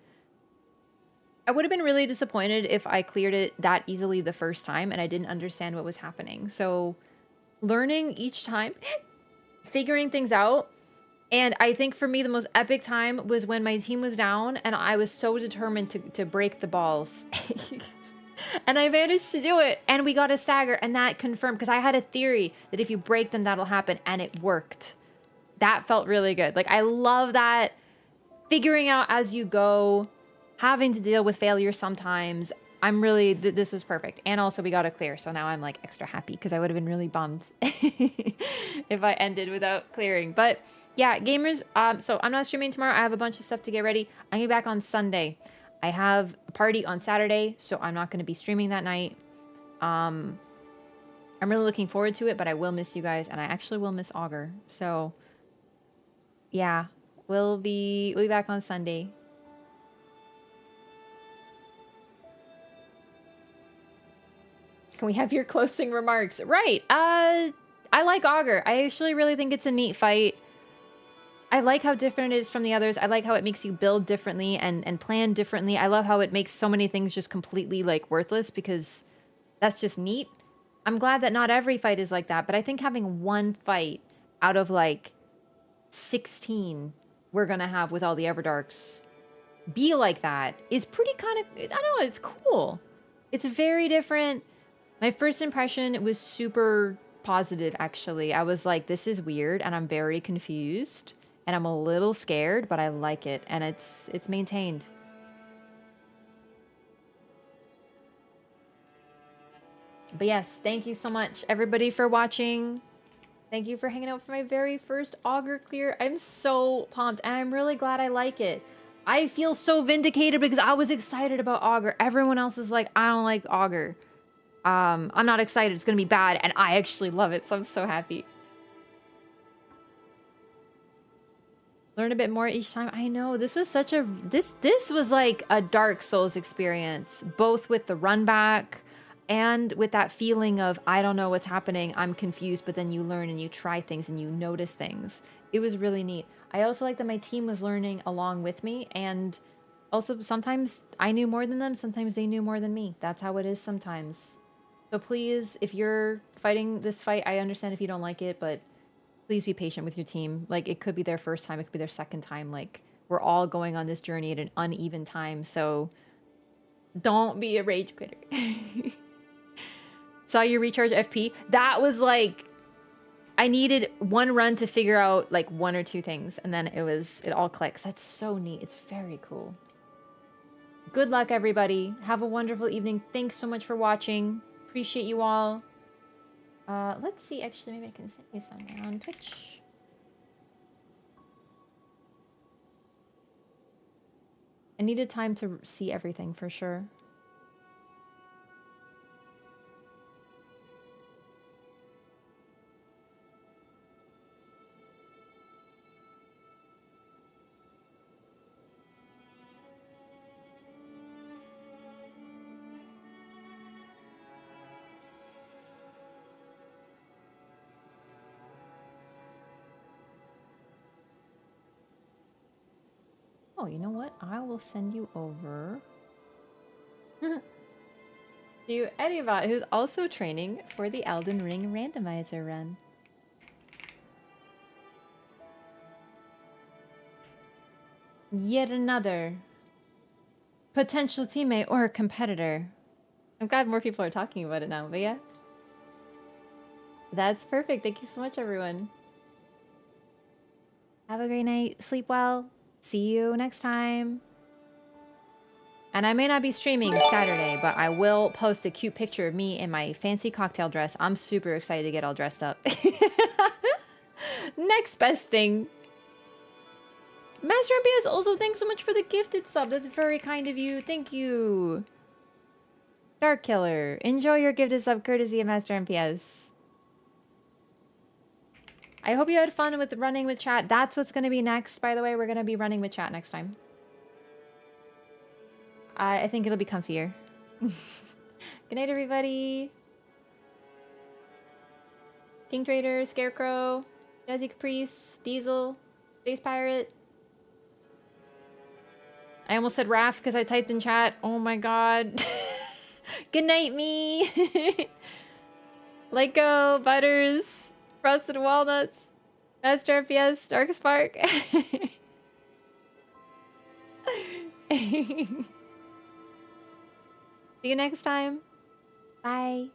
A: I would have been really disappointed if I cleared it that easily the first time and I didn't understand what was happening. So learning each time, figuring things out. And I think for me, the most epic time was when my team was down and I was so determined to break the balls. And I managed to do it. And we got a stagger and that confirmed because I had a theory that if you break them, that'll happen. And it worked. That felt really good. Like, I love that figuring out as you go, having to deal with failure sometimes. I'm really, this was perfect. And also we got it clear. So now I'm like extra happy because I would have been really bummed if I ended without clearing. But yeah, gamers, so I'm not streaming tomorrow. I have a bunch of stuff to get ready. I'm gonna be back on Sunday. I have a party on Saturday, so I'm not going to be streaming that night. I'm really looking forward to it, but I will miss you guys, and I actually will miss Augur. So yeah, we'll be back on Sunday. Can we have your closing remarks? Right. I like Augur. I actually really think it's a neat fight. I like how different it is from the others. I like how it makes you build differently and plan differently. I love how it makes so many things just completely like worthless because that's just neat. I'm glad that not every fight is like that, but I think having one fight out of like 16 we're gonna have with all the Everdarks be like that is pretty kind of, I don't know, it's cool. It's very different. My first impression was super positive, actually. I was like, this is weird and I'm very confused. And I'm a little scared, but I like it. And it's maintained. But yes, thank you so much, everybody, for watching. Thank you for hanging out for my very first Augur clear. I'm so pumped, and I'm really glad I like it. I feel so vindicated because I was excited about Augur. Everyone else is like, I don't like Augur. I'm not excited. It's going to be bad, and I actually love it, so I'm so happy. Learn a bit more each time. I know, this was such a... This was like a Dark Souls experience, both with the run back and with that feeling of, I don't know what's happening, I'm confused, but then you learn and you try things and you notice things. It was really neat. I also like that my team was learning along with me, and also sometimes I knew more than them, sometimes they knew more than me. That's how it is sometimes. So please, if you're fighting this fight, I understand if you don't like it, but please be patient with your team. Like, it could be their first time, it could be their second time. Like, we're all going on this journey at an uneven time, so don't be a rage quitter. Saw you recharge FP. That was like, I needed one run to figure out like one or two things, and then it all clicks. That's so neat. It's very cool. Good luck, everybody. Have a wonderful evening. Thanks so much for watching. Appreciate you all. Let's see. Actually, maybe I can send you somewhere on Twitch. I needed time to see everything for sure. Oh, you know what? I will send you over. To Edibot, who's also training for the Elden Ring randomizer run. Yet another potential teammate or competitor. I'm glad more people are talking about it now, but yeah. That's perfect. Thank you so much, everyone. Have a great night. Sleep well. See you next time. And I may not be streaming Saturday, but I will post a cute picture of me in my fancy cocktail dress. I'm super excited to get all dressed up. Next best thing. Master MPS, also thanks so much for the gifted sub. That's very kind of you. Thank you. Dark Killer, enjoy your gifted sub courtesy of Master MPS. I hope you had fun with running with chat. That's what's going to be next, by the way. We're going to be running with chat next time. I think it'll be comfier. Good night, everybody. King Trader, Scarecrow, Jazzy Caprice, Diesel, Space Pirate. I almost said Raph because I typed in chat. Oh my god. Good night, me. Let go, Butters, Frosted Walnuts, Master FPS, Dark Spark. See you next time. Bye.